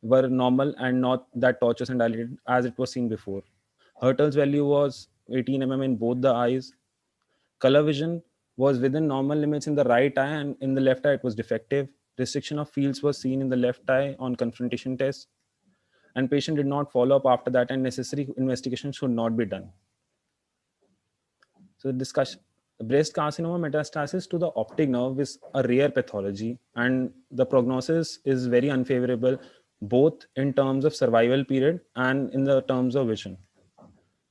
were normal and not that tortuous and dilated as it was seen before. Hertel's value was 18 mm in both the eyes. Color vision was within normal limits in the right eye, and in the left eye it was defective. Restriction of fields was seen in the left eye on confrontation test, and patient did not follow up after that, and necessary investigation should not be done. So the discussion, breast carcinoma metastasis to the optic nerve is a rare pathology, and the prognosis is very unfavorable, both in terms of survival period and in the terms of vision.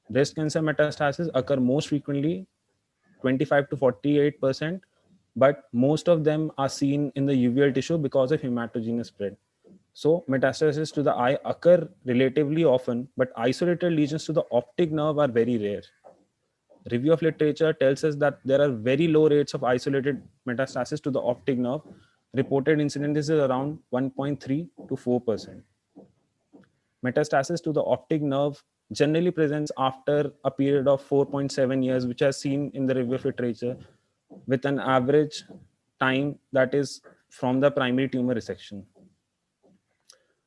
Breast cancer metastases occur most frequently, 25 to 48%, but most of them are seen in the uveal tissue because of hematogenous spread. So metastases to the eye occur relatively often, but isolated lesions to the optic nerve are very rare. Review of literature tells us that there are very low rates of isolated metastasis to the optic nerve. Reported incidence is around 1.3 to 4%. Metastasis to the optic nerve generally presents after a period of 4.7 years, which is seen in the review of literature, with an average time that is from the primary tumor resection.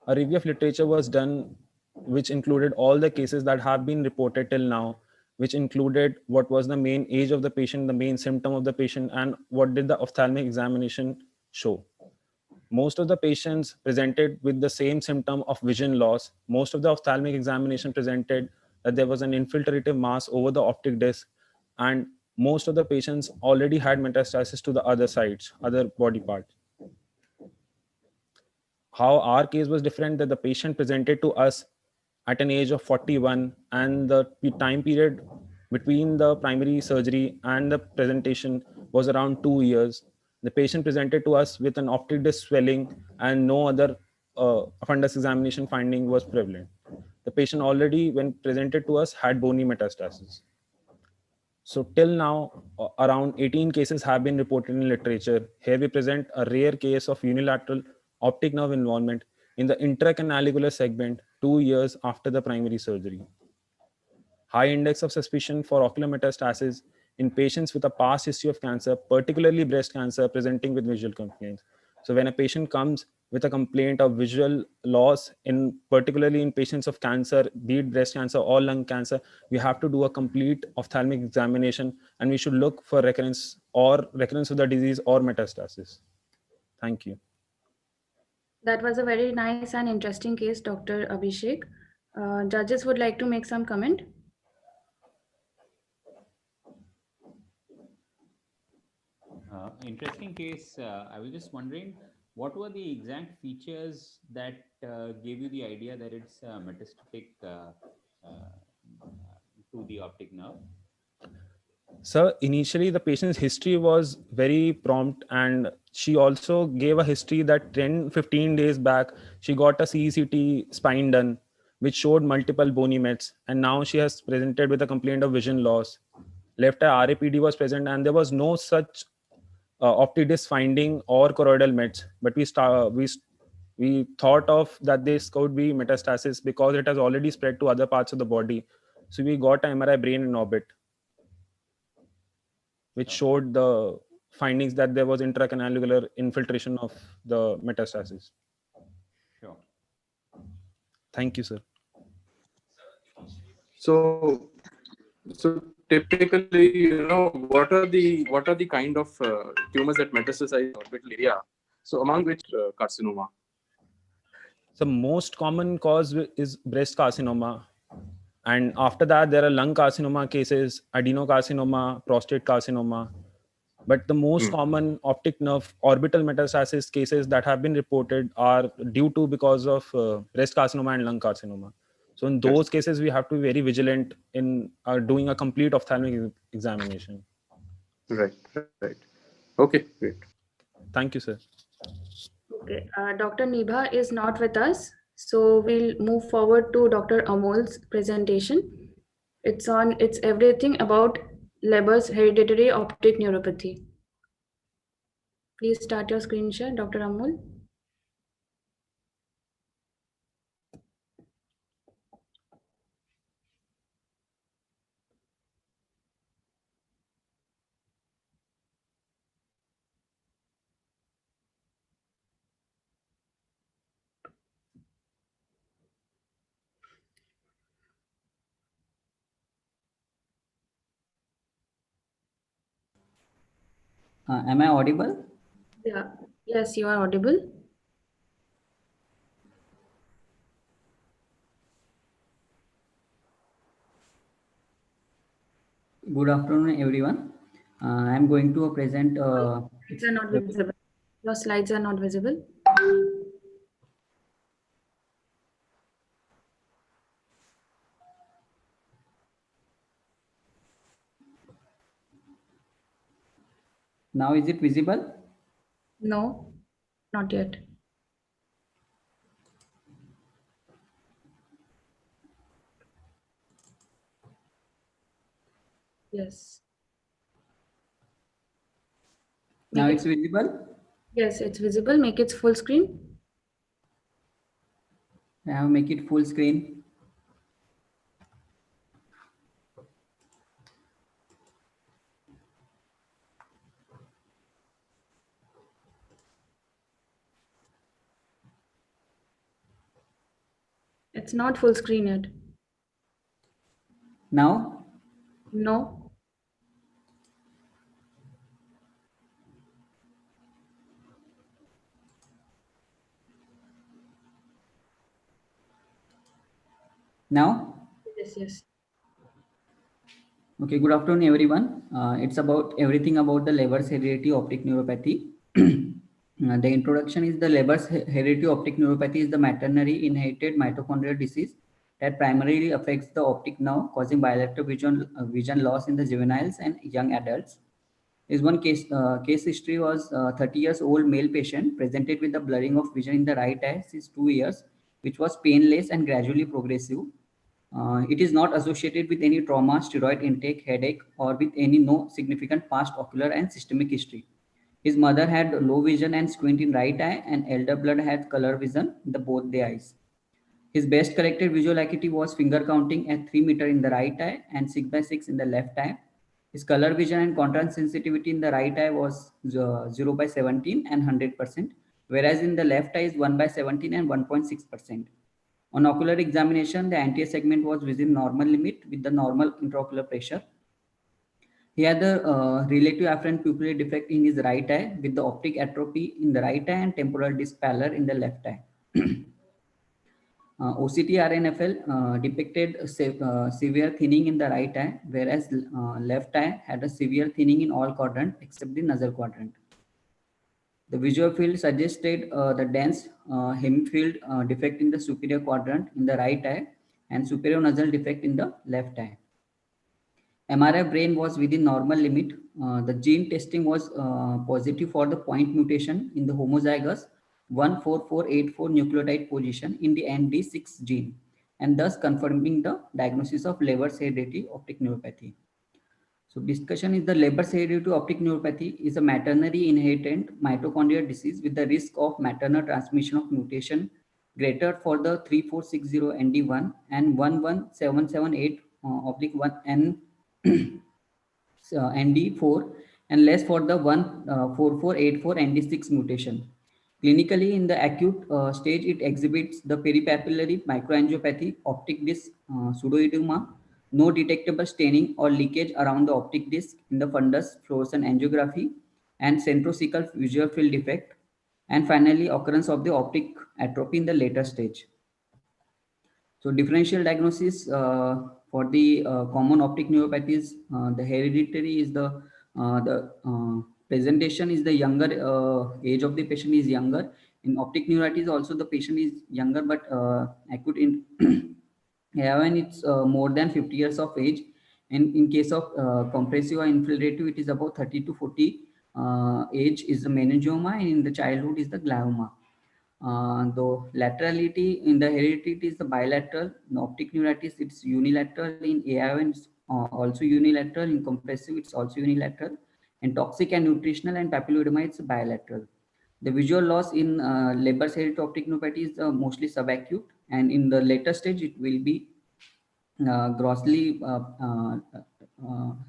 A review of literature was done, which included all the cases that have been reported till now, which included what was the main age of the patient, the main symptom of the patient, and what did the ophthalmic examination show. Most of the patients presented with the same symptom of vision loss. Most of the ophthalmic examination presented that there was an infiltrative mass over the optic disc, and most of the patients already had metastasis to the other sides, other body parts. How our case was different, that the patient presented to us at an age of 41, and the time period between the primary surgery and the presentation was around 2 years. The patient presented to us with an optic disc swelling, and no other fundus examination finding was prevalent. The patient already, when presented to us, had bony metastasis. So till now, around 18 cases have been reported in literature. Here we present a rare case of unilateral optic nerve involvement in the intracanalicular segment 2 years after the primary surgery. High index of suspicion for ocular metastasis in patients with a past history of cancer, particularly breast cancer, presenting with visual complaints. So when a patient comes with a complaint of visual loss, particularly in patients of cancer, be it breast cancer or lung cancer, we have to do a complete ophthalmic examination, and we should look for recurrence of the disease or metastasis. Thank you. That was a very nice and interesting case, Dr. Abhishek. Judges would like to make some comment. Interesting case. I was just wondering, what were the exact features that gave you the idea that it's metastatic to the optic nerve? So initially the patient's history was very prompt, and she also gave a history that 10-15 days back, she got a CECT spine done, which showed multiple bony mets, and now she has presented with a complaint of vision loss. Left eye RAPD was present, and there was no such optic disc finding or choroidal mets, but we thought of that this could be metastasis because it has already spread to other parts of the body. So we got an MRI brain in orbit, which showed the findings that there was intracanalicular infiltration of the metastasis. Sure. Thank you, sir. So typically, what are the kind of tumors that metastasize in orbital area? So among which carcinoma? So most common cause is breast carcinoma. And after that, there are lung carcinoma cases, adenocarcinoma, prostate carcinoma. But the most common optic nerve orbital metastasis cases that have been reported are due to because of breast carcinoma and lung carcinoma. So in those cases, we have to be very vigilant in doing a complete ophthalmic examination. Right. Okay, great. Thank you, sir. Okay, Dr. Nibha is not with us, so we'll move forward to Dr. Amol's presentation. It's everything about Leber's hereditary optic neuropathy. Please start your screen share, Dr. Amol. Am I audible? Yeah. Yes, you are audible. Good afternoon, everyone. I'm going to present. Slides are not visible. Your slides are not visible. Now, is it visible? No, not yet. Yes. Now it's visible? Yes, it's visible. Make it full screen. I have make it full screen. It's not full screen yet. Now? No. Now? Yes. Okay, good afternoon, everyone. It's about everything about the Leber's hereditary optic neuropathy. The introduction is the Leber's hereditary optic neuropathy is the maternally inherited mitochondrial disease that primarily affects the optic nerve, causing bilateral vision loss in the juveniles and young adults. Is one case history was 30 years old male patient presented with the blurring of vision in the right eye since 2 years, which was painless and gradually progressive. It is not associated with any trauma, steroid intake, headache, or with any no significant past ocular and systemic history. His mother had low vision and squint in right eye, and elder blood had color vision in both the eyes. His best corrected visual acuity was finger counting at 3 meters in the right eye and 6/6 in the left eye. His color vision and contrast sensitivity in the right eye was 0/17 and 100%, whereas in the left eye is 1/17 and 1.6%. On ocular examination, the anterior segment was within normal limit with the normal intraocular pressure. He had the relative afferent pupillary defect in his right eye with the optic atrophy in the right eye and temporal disc pallor in the left eye. OCT RNFL depicted severe thinning in the right eye, whereas left eye had a severe thinning in all quadrants except the nasal quadrant. The visual field suggested the dense hemifield defect in the superior quadrant in the right eye and superior nasal defect in the left eye. MRI brain was within normal limit. The gene testing was positive for the point mutation in the homozygous 14484 nucleotide position in the ND6 gene, and thus confirming the diagnosis of Leber's hereditary optic neuropathy. So discussion is the Leber's hereditary optic neuropathy is a maternally inherited mitochondrial disease with the risk of maternal transmission of mutation greater for the 3460 ND1 and 11778/1 ND4 and less for the 14484 ND6 mutation. Clinically, in the acute stage, it exhibits the peripapillary microangiopathy, optic disc pseudoedema, no detectable staining or leakage around the optic disc in the fundus fluorescent angiography, and centrocecal visual field defect. And finally, occurrence of the optic atrophy in the later stage. So differential diagnosis for the common optic neuropathies, the hereditary is the presentation is the younger age of the patient is younger. In optic neuritis also the patient is younger, but acute in when it's more than 50 years of age. And in case of compressive or infiltrative, it is about 30 to 40 age is the meningioma, and in the childhood is the glioma. Though laterality in the heredity it is the bilateral. In optic neuritis it's unilateral. In AION it's also unilateral. In compressive it's also unilateral. And toxic and nutritional and papilloedema it's bilateral. The visual loss in Leber's hereditary optic neuropathy is mostly subacute, and in the later stage it will be grossly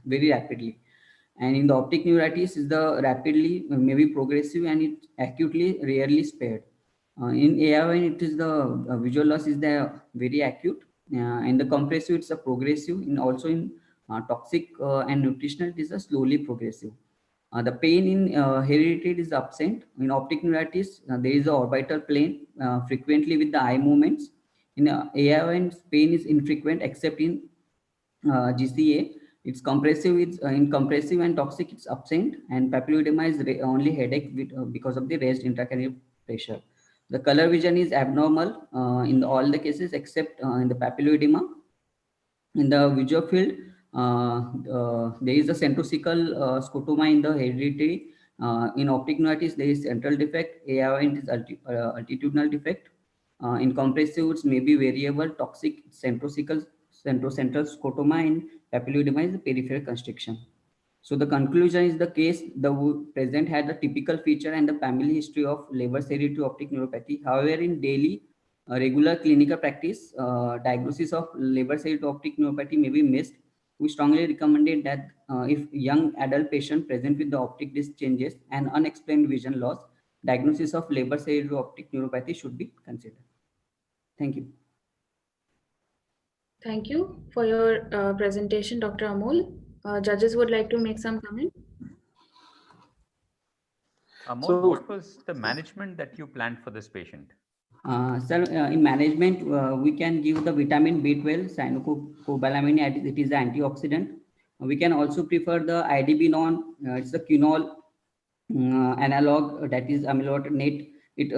very rapidly. And in the optic neuritis is the rapidly maybe progressive, and it acutely rarely spared. In AION it is the visual loss is the very acute, and the compressive it's a progressive. In also in toxic and nutritional it is a slowly progressive. The pain in hereditary is absent. In optic neuritis there is a orbital plane frequently with the eye movements. In AION pain is infrequent except in GCA. It's compressive. It's in compressive and toxic it's absent, and papilloedema is only headache with, because of the raised intracranial pressure. The color vision is abnormal in all the cases except in the papilloedema. In the visual field, there is a centrocecal scotoma in the hereditary. In optic neuritis, there is central defect. AION is altitudinal defect. In compressive, it's maybe variable. Toxic, centrocecal, centrocentral scotoma. In papilloedema is peripheral constriction. So the conclusion is the case the present had a typical feature and the family history of Leber's hereditary optic neuropathy. However, in daily regular clinical practice, diagnosis of Leber's hereditary optic neuropathy may be missed. We strongly recommended that if young adult patient present with the optic disc changes and unexplained vision loss, diagnosis of Leber's hereditary optic neuropathy should be considered. Thank you. Thank you for your presentation, Dr. Amol. Judges would like to make some comment. Amol, what was the management that you planned for this patient? Sir, in management, we can give the vitamin B12, cyanocobalamin, it is the antioxidant. We can also prefer the IDB-non, it's the quinol analog, that is amyloidinate. It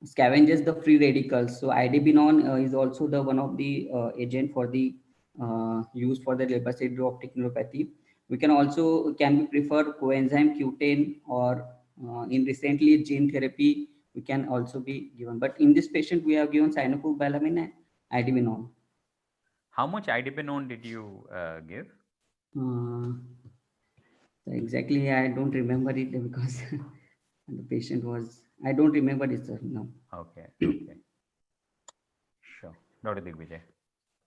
scavenges the free radicals. So IDB-non is also the one of the agent for the used for the Leber's hereditary optic neuropathy. We can also be preferred coenzyme Q10, or in recently gene therapy we can also be given. But in this patient we have given cyanocobalamin and IDB-non. How much IDB-non did you give? Exactly, I don't remember it because the patient was, I don't remember it, sir. No. Okay. Okay. Sure. Dr. Digvijay.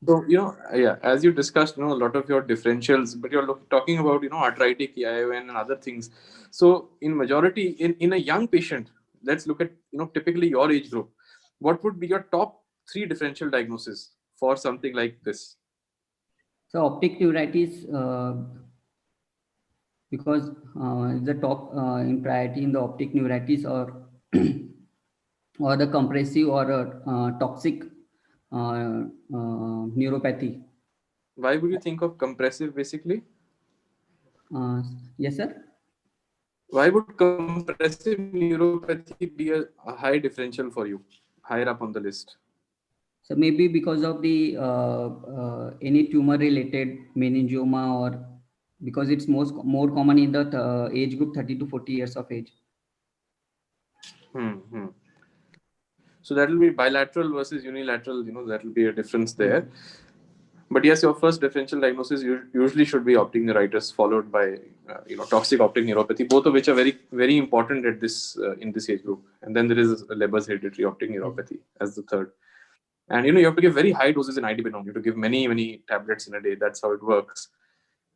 So, yeah, as you discussed, a lot of your differentials, but you're talking about, arthritic, AION and other things. So in majority, in a young patient, let's look at, typically your age group, what would be your top 3 differential diagnoses for something like this? So optic neuritis, because the top in priority in the optic neuritis or or the compressive or toxic neuropathy. Why would you think of compressive basically? Yes, sir. Why would compressive neuropathy be a high differential for you, higher up on the list? So maybe because of the any tumor-related meningioma, or because it's more common in the age group 30 to 40 years of age. So that will be bilateral versus unilateral. That will be a difference there. But yes, your first differential diagnosis usually should be optic neuritis, followed by toxic optic neuropathy, both of which are very, very important at this in this age group. And then there is Leber's hereditary optic neuropathy as the third. And you have to give very high doses in IDB-non. You have to give many tablets in a day. That's how it works.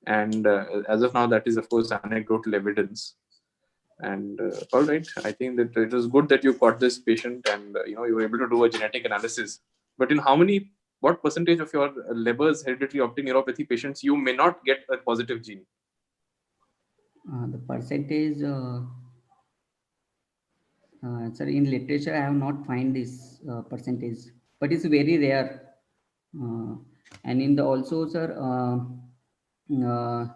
And as of now, that is of course anecdotal evidence. And all right, I think that it was good that you caught this patient and you were able to do a genetic analysis. But in what percentage of your Leber's hereditary optic neuropathy patients you may not get a positive gene? The percentage Sir, in literature, I have not find this percentage, but it's very rare. And in the also, sir, the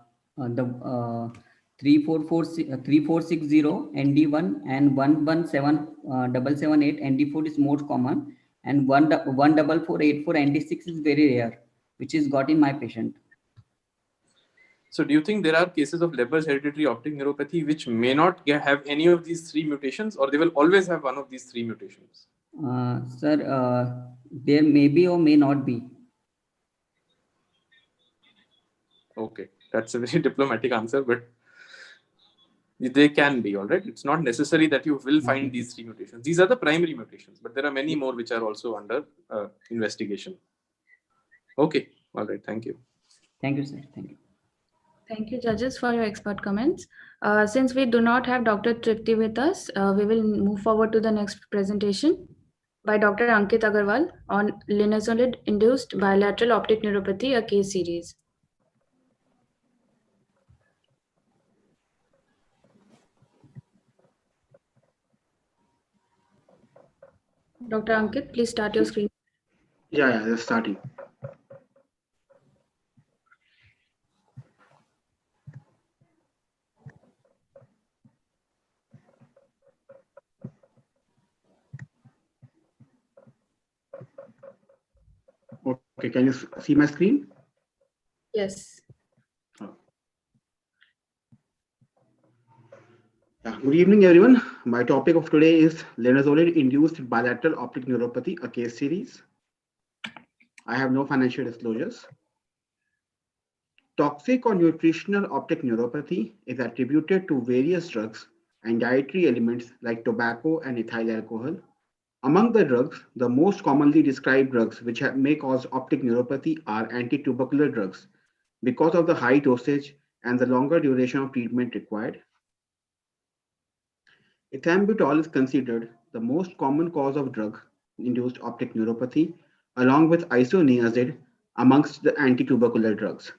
3460 ND1 and 117778 ND4 is most common, and 14484 ND6 is very rare, which is got in my patient. So do you think there are cases of Leber's hereditary optic neuropathy which may not have any of these three mutations, or they will always have one of these three mutations? Sir, there may be or may not be. Okay, that's a very diplomatic answer, but they can be, all right? It's not necessary that you will find these three mutations. These are the primary mutations, but there are many more which are also under investigation. Okay, all right, thank you. Thank you, sir. Thank you. Thank you, judges, for your expert comments. Since we do not have Dr. Tripti with us, we will move forward to the next presentation by Dr. Ankit Agarwal on linezolid-induced bilateral optic neuropathy, a case series. Dr. Ankit, please start your screen. Yeah, just starting. Okay, can you see my screen? Yes. Good evening, everyone. My topic of today is linezolid-induced bilateral optic neuropathy, a case series. I have no financial disclosures. Toxic or nutritional optic neuropathy is attributed to various drugs and dietary elements like tobacco and ethyl alcohol. Among the drugs, the most commonly described drugs which may cause optic neuropathy are anti-tubercular drugs because of the high dosage and the longer duration of treatment required. Ethambutol is considered the most common cause of drug-induced optic neuropathy, along with isoniazid amongst the anti-tubercular drugs.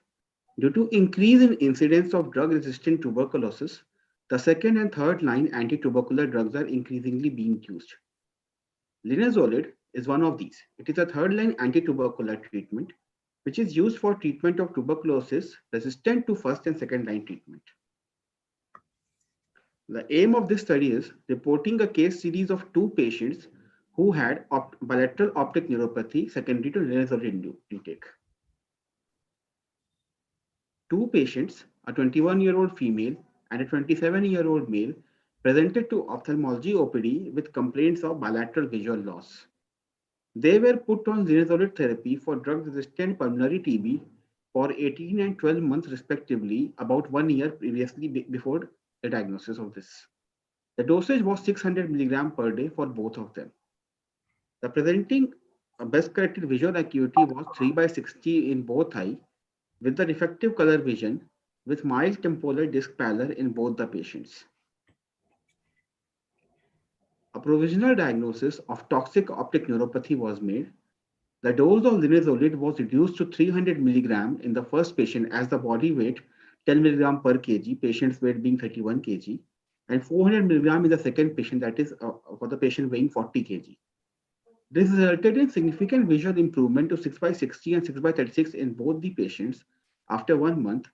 Due to increase in incidence of drug-resistant tuberculosis, the second and third line anti-tubercular drugs are increasingly being used. Linezolid is one of these. It is a third-line anti-tubercular treatment, which is used for treatment of tuberculosis resistant to first and second-line treatment. The aim of this study is reporting a case series of 2 patients who had bilateral optic neuropathy secondary to linezolid intake. 2 patients, a 21-year-old female and a 27-year-old male, presented to ophthalmology OPD with complaints of bilateral visual loss. They were put on linezolid therapy for drug-resistant pulmonary TB for 18 and 12 months respectively, about 1 year previously before the diagnosis of this. The dosage was 600 mg per day for both of them. The presenting best corrected visual acuity was 3/60 in both eye, with the refractive color vision with mild temporal disc pallor in both the patients. A provisional diagnosis of toxic optic neuropathy was made. The dose of linezolid was reduced to 300 mg in the first patient as the body weight 10 mg per kg, patient's weight being 31 kg, and 400 mg in the second patient, that is for the patient weighing 40 kg. This resulted in significant visual improvement to 6/60 and 6/36 in both the patients after 1 month,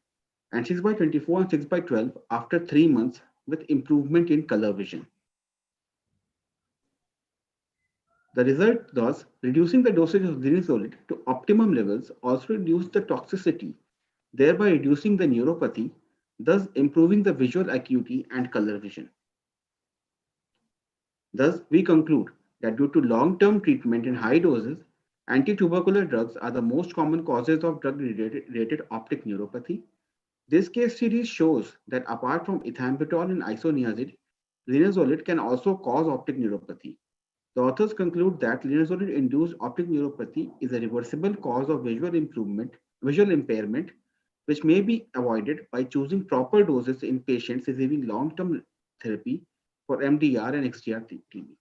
and 6/24 and 6/12 after 3 months, with improvement in color vision. The result was reducing the dosage of linezolid to optimum levels also reduced the toxicity, thereby reducing the neuropathy, thus improving the visual acuity and color vision. Thus, we conclude that due to long-term treatment in high doses, anti-tubercular drugs are the most common causes of drug-related optic neuropathy. This case series shows that apart from ethambutol and isoniazid, linezolid can also cause optic neuropathy. The authors conclude that linezolid-induced optic neuropathy is a reversible cause of visual impairment, which may be avoided by choosing proper doses in patients receiving long-term therapy for MDR and XDR TB.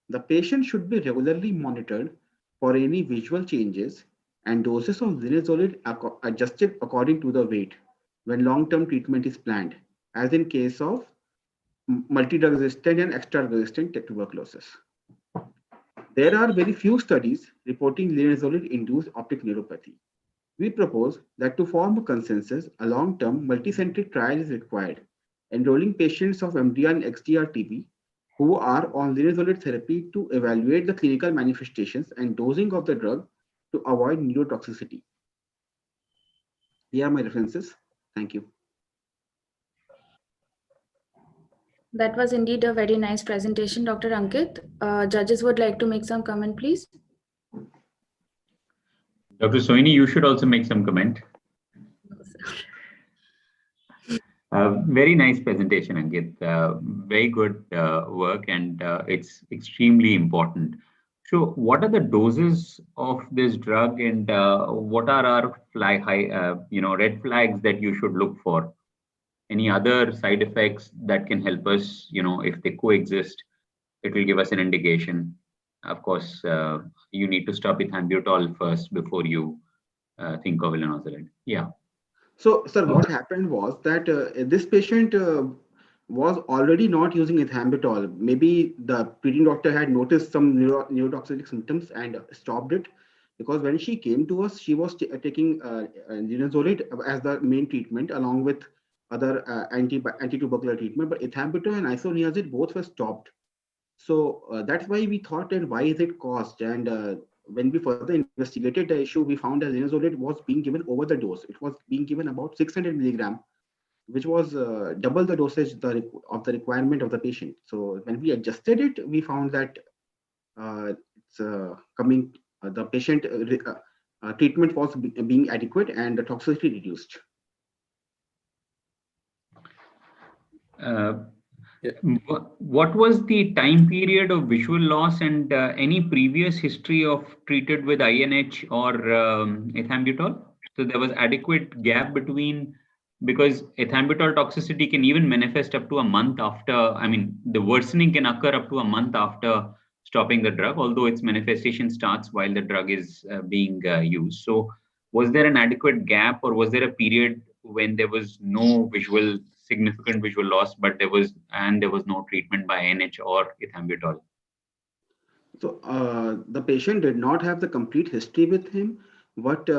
The patient should be regularly monitored for any visual changes, and doses of linezolid are adjusted according to the weight when long-term treatment is planned, as in case of multi-drug resistant and extra-drug resistant tuberculosis. There are very few studies reporting linezolid-induced optic neuropathy. We propose that to form a consensus, a long-term multi-centric trial is required, enrolling patients of MDR and XDR-TB who are on linezolid therapy to evaluate the clinical manifestations and dosing of the drug to avoid neurotoxicity. Here are my references. Thank you. That was indeed a very nice presentation, Dr. Ankit. Judges would like to make some comment, please. Dr. Soini, you should also make some comment. Very nice presentation, Ankit. Very good work, and it's extremely important. So, what are the doses of this drug, and what are our red flags that you should look for? Any other side effects that can help us? If they coexist, it will give us an indication. Of course, you need to stop ethambutol first before you think of linezolid. Yeah. So, sir, what happened was that this patient was already not using ethambutol. Maybe the treating doctor had noticed some neurotoxic symptoms and stopped it, because when she came to us, she was taking linezolid as the main treatment along with other anti-tubercular treatment, but ethambutol and isoniazid both were stopped. So that's why we thought, that why is it caused? And when we further investigated the issue, we found that linezolid was being given over the dose. It was being given about 600 milligram, which was double the dosage of the requirement of the patient. So when we adjusted it, we found that the patient treatment was being adequate and the toxicity reduced. What was the time period of visual loss, and any previous history of treated with INH or ethambutol? So there was adequate gap between, because ethambutol toxicity can even manifest up to a month after, the worsening can occur up to a month after stopping the drug, although its manifestation starts while the drug is being used. So was there an adequate gap, or was there a period when there was no significant visual loss, but there was no treatment by NH or ethambutol? So the patient did not have the complete history with him. What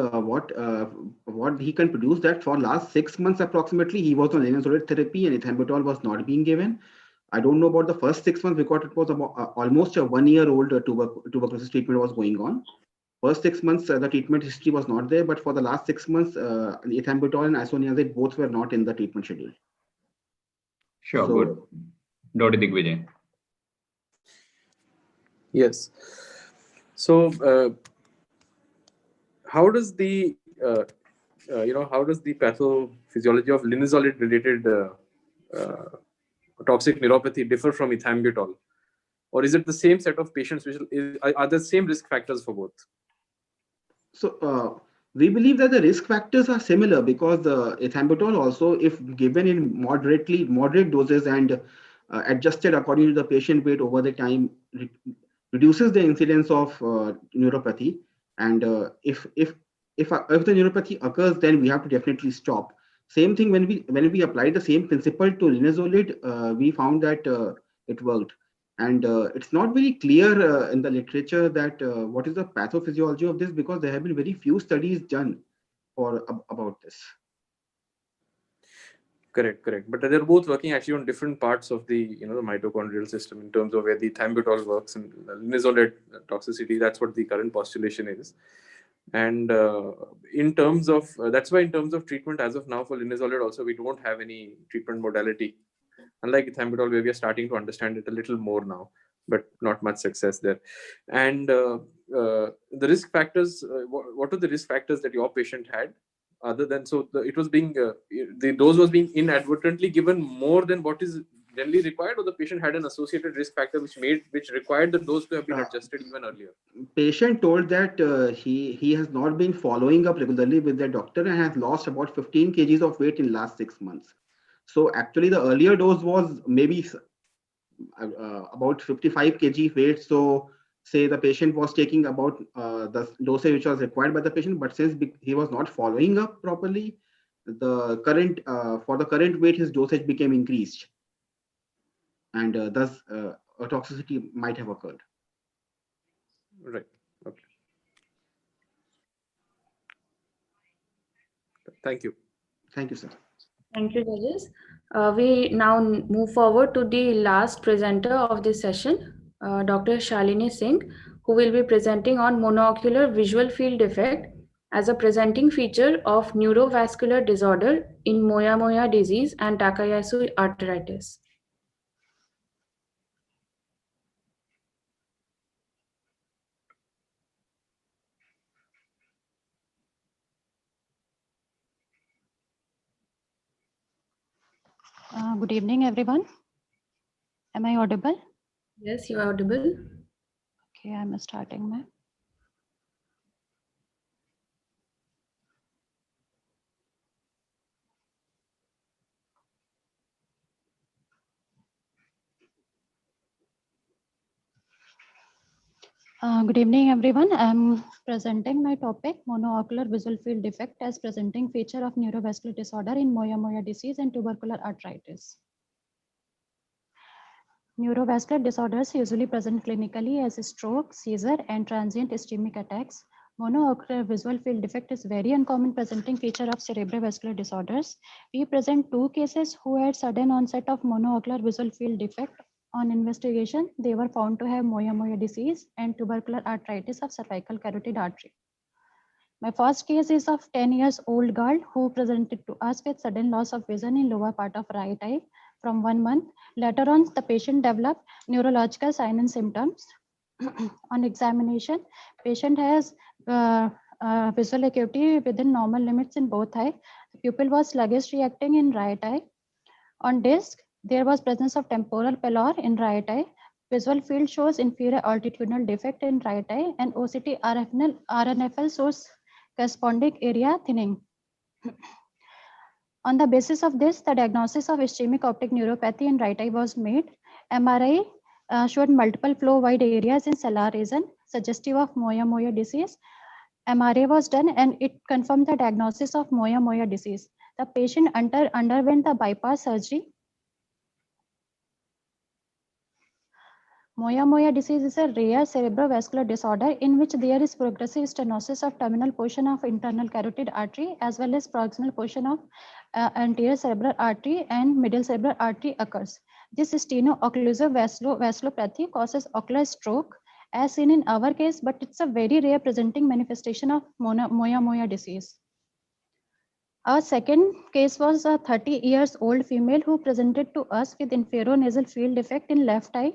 he can produce that for last 6 months approximately, he was on linezolid therapy and ethambutol was not being given. I don't know about the first 6 months, because it was about almost a 1-year-old tuberculosis treatment was going on. First 6 months, the treatment history was not there, but for the last 6 months, ethambutol and isoniazid both were not in the treatment schedule. Sure, so, good. Dr. Digvijay. Yes. So, how does the pathophysiology of linezolid-related toxic neuropathy differ from ethambutol, or is it the same set of patients? Are the same risk factors for both? So we believe that the risk factors are similar, because the ethambutol also, if given in moderate doses and adjusted according to the patient weight over the time, reduces the incidence of neuropathy. And if the neuropathy occurs, then we have to definitely stop. Same thing when we applied the same principle to linezolid, we found that it worked. And it's not very clear in the literature that what is the pathophysiology of this, because there have been very few studies done about this. Correct. But they're both working actually on different parts of the the mitochondrial system in terms of where the ethambutol works and linezolid toxicity. That's what the current postulation is. And in terms of that's why in terms of treatment as of now for linezolid also, we don't have any treatment modality, unlike ethambutol where we are starting to understand it a little more now, but not much success there. And the risk factors, what are the risk factors that your patient had, other than, so it was being the dose was being inadvertently given more than what is generally required, or the patient had an associated risk factor which required the dose to have been adjusted even earlier? Patient told that he has not been following up regularly with the doctor and has lost about 15 kgs of weight in last 6 months. So actually the earlier dose was maybe about 55 kg weight. So say the patient was taking about the dosage which was required by the patient, but since he was not following up properly, the current for the current weight, his dosage became increased. and thus a toxicity might have occurred. Right. Okay. Thank you. Thank you, sir. Thank you, judges. We now move forward to the last presenter of this session, Dr. Shalini Singh, who will be presenting on monocular visual field defect as a presenting feature of neurovascular disorder in Moyamoya disease and Takayasu arteritis. Good evening, everyone. Am I audible? Yes, you are audible. Okay, I'm starting, ma'am. Good evening, everyone. I'm presenting my topic, monoocular visual field defect as presenting feature of neurovascular disorder in Moyamoya disease and tubercular arteritis. Neurovascular disorders usually present clinically as stroke, seizure, and transient ischemic attacks. Monoocular visual field defect is very uncommon presenting feature of cerebrovascular disorders. We present 2 cases who had sudden onset of monoocular visual field defect. On investigation, they were found to have Moyamoya disease and tubercular arteritis of cervical carotid artery. My first case is of 10 years old girl who presented to us with sudden loss of vision in lower part of right eye from 1 month. Later on, the patient developed neurological signs and symptoms. On examination, patient has visual acuity within normal limits in both eye. The pupil was sluggish reacting in right eye. On disc, there was presence of temporal pallor in right eye. Visual field shows inferior altitudinal defect in right eye, and OCT RNFL shows corresponding area thinning. On the basis of this, the diagnosis of ischemic optic neuropathy in right eye was made. MRI showed multiple flow wide areas in sellar region, suggestive of Moyamoya disease. MRA was done and it confirmed the diagnosis of Moyamoya disease. The patient underwent the bypass surgery. Moyamoya disease is a rare cerebrovascular disorder in which there is progressive stenosis of terminal portion of internal carotid artery as well as proximal portion of anterior cerebral artery and middle cerebral artery occurs. This steno-occlusive vasculopathy causes ocular stroke as seen in our case, but it's a very rare presenting manifestation of Moyamoya disease. Our second case was a 30 years old female who presented to us with inferonasal field defect in left eye.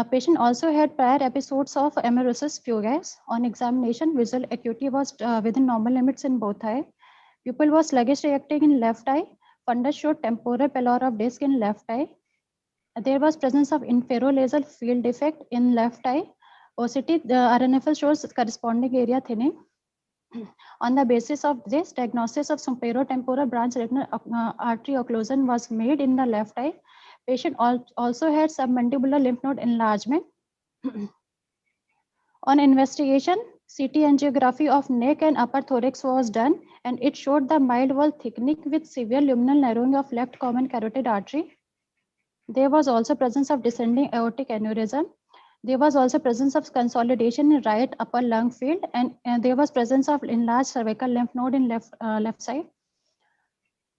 Patient also had prior episodes of amaurosis fugax. On examination, visual acuity was within normal limits in both eye. Pupil was sluggish reacting in left eye. Fundus showed temporal pallor of disc in left eye. There was presence of inferonasal field defect in left eye. OCT, the RNFL shows corresponding area thinning. On the basis of this, diagnosis of superotemporal branch retinal artery occlusion was made in the left eye. Patient also had submandibular lymph node enlargement. On investigation, CT angiography of neck and upper thorax was done, and it showed the mild wall thickening with severe luminal narrowing of left common carotid artery. There was also presence of descending aortic aneurysm. There was also presence of consolidation in right upper lung field, and there was presence of enlarged cervical lymph node in left side.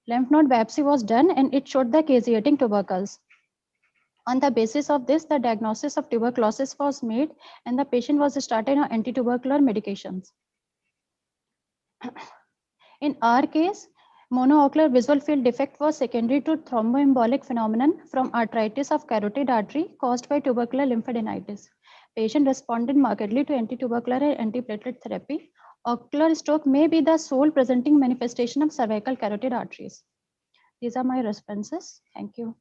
Lymph node biopsy was done and it showed the caseating tubercles. On the basis of this, the diagnosis of tuberculosis was made and the patient was started on anti-tubercular medications. In our case, monoocular visual field defect was secondary to thromboembolic phenomenon from arteritis of carotid artery caused by tubercular lymphadenitis. Patient responded markedly to anti-tubercular and antiplatelet therapy. Ocular stroke may be the sole presenting manifestation of cervical carotid arteries. These are my responses. Thank you.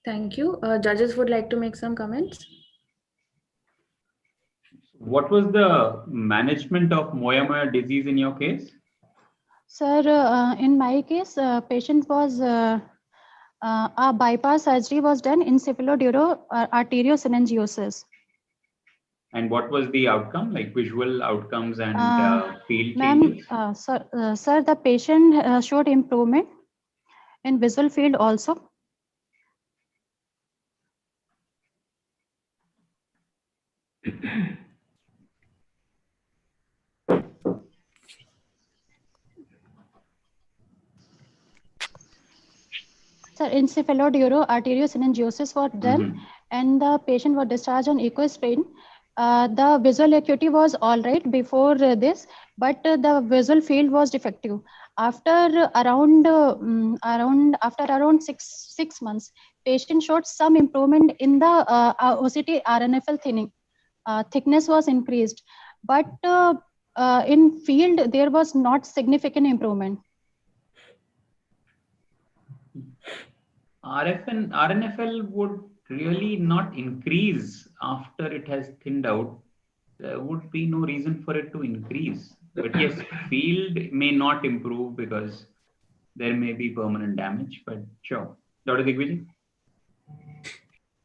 Thank you. Judges would like to make some comments. What was the management of Moyamoya disease in your case? Sir, in my case, patient was a bypass surgery was done in cephaloduro arteriosyringiosis. And what was the outcome, like visual outcomes and field Ma'am, changes? sir, the patient showed improvement in visual field also. Sir, encephaloduro-arteriosyngiosis was done, and the patient was discharged on echospin. The visual acuity was all right before this, but the visual field was defective. After around 6 months, patient showed some improvement in the OCT RNFL thinning. Thickness was increased, but in field there was not significant improvement. RNFL would really not increase after it has thinned out. There would be no reason for it to increase. But yes, field may not improve because there may be permanent damage, but sure. Dr. Digvijay?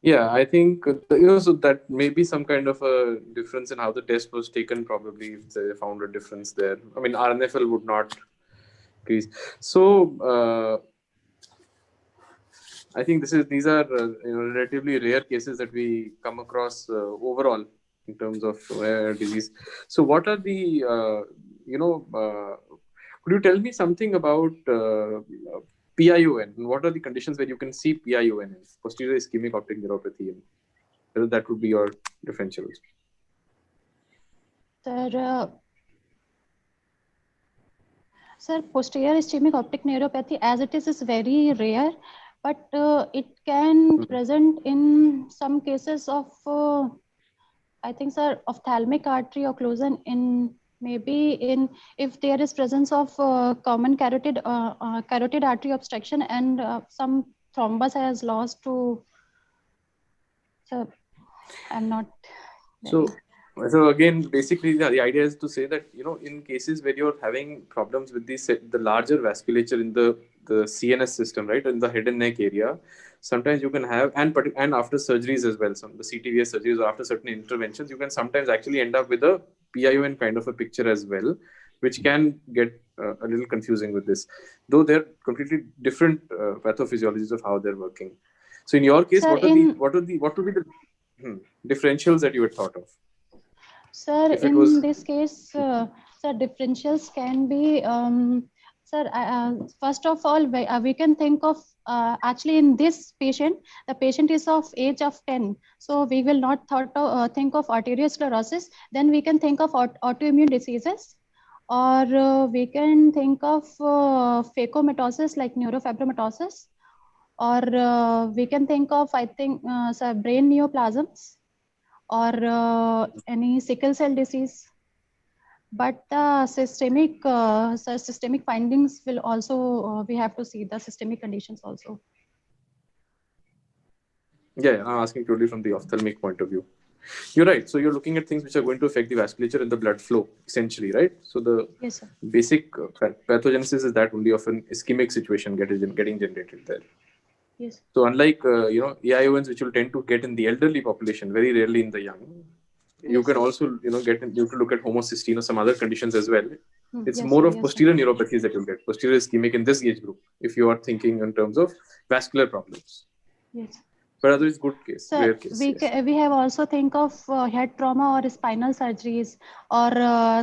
Yeah, I think, so that may be some kind of a difference in how the test was taken, probably, if they found a difference there. I mean, RNFL would not increase. So, I think these are relatively rare cases that we come across overall in terms of disease. So what are the, could you tell me something about PION? What are the conditions where you can see PION in posterior ischemic optic neuropathy? And whether that would be your differentials? Sir, posterior ischemic optic neuropathy as it is very rare, but it can present in some cases of, I think, sir, ophthalmic artery occlusion in maybe in if there is presence of common carotid artery obstruction and some thrombus has lost to. So I'm not. So again, basically, the idea is to say that, in cases where you're having problems with the larger vasculature in the CNS system, right, in the head and neck area, sometimes you can have, and after surgeries as well, the CTVS surgeries or after certain interventions, you can sometimes actually end up with a PION kind of a picture as well, which can get a little confusing with this, though they're completely different pathophysiologies of how they're working. So in your case, Sir, what would be the differentials that you had thought of? Sir, in this case, sir, differentials can be, first of all, we can think of, actually in this patient, the patient is of age of 10. So we will not think of arteriosclerosis. Then we can think of autoimmune diseases, or we can think of phacomatosis like neurofibromatosis, or we can think of, I think, brain neoplasms, or any sickle cell disease. But the systemic findings will also, we have to see the systemic conditions also. Yeah, I'm asking purely from the ophthalmic point of view. You're right. So you're looking at things which are going to affect the vasculature and the blood flow, essentially, right? So the basic pathogenesis is that only of an ischemic situation getting generated there. Yes. So unlike AIONs, which will tend to get in the elderly population, very rarely in the young, you can also you can look at homocysteine or some other conditions as well. It's more of posterior neuropathies that you'll get, posterior ischemic in this age group, if you are thinking in terms of vascular problems. Yes. But otherwise, good case, So rare case. we have also think of head trauma or spinal surgeries, or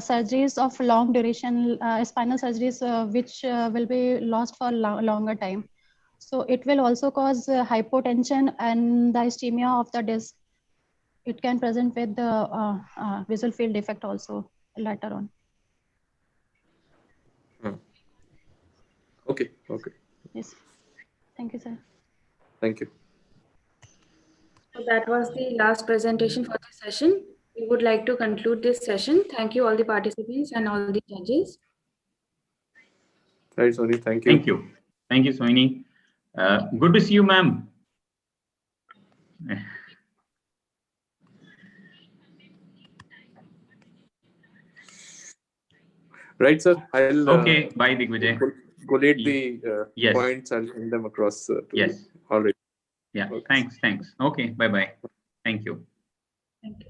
surgeries of long duration, spinal surgeries which will be lost for longer time. So it will also cause hypotension and the ischemia of the disc. It can present with the visual field defect also later on. Okay. Yes. Thank you, sir. Thank you. So that was the last presentation for this session. We would like to conclude this session. Thank you all the participants and all the judges. Right, Sony. Thank you. Thank you. Thank you, Sohini. Good to see you, ma'am. Right, sir. I'll okay. Bye, Digvijay. Collate the points and send them across. Yes. All right. Yeah. Okay. Thanks. Okay. Bye-bye. Thank you. Thank you.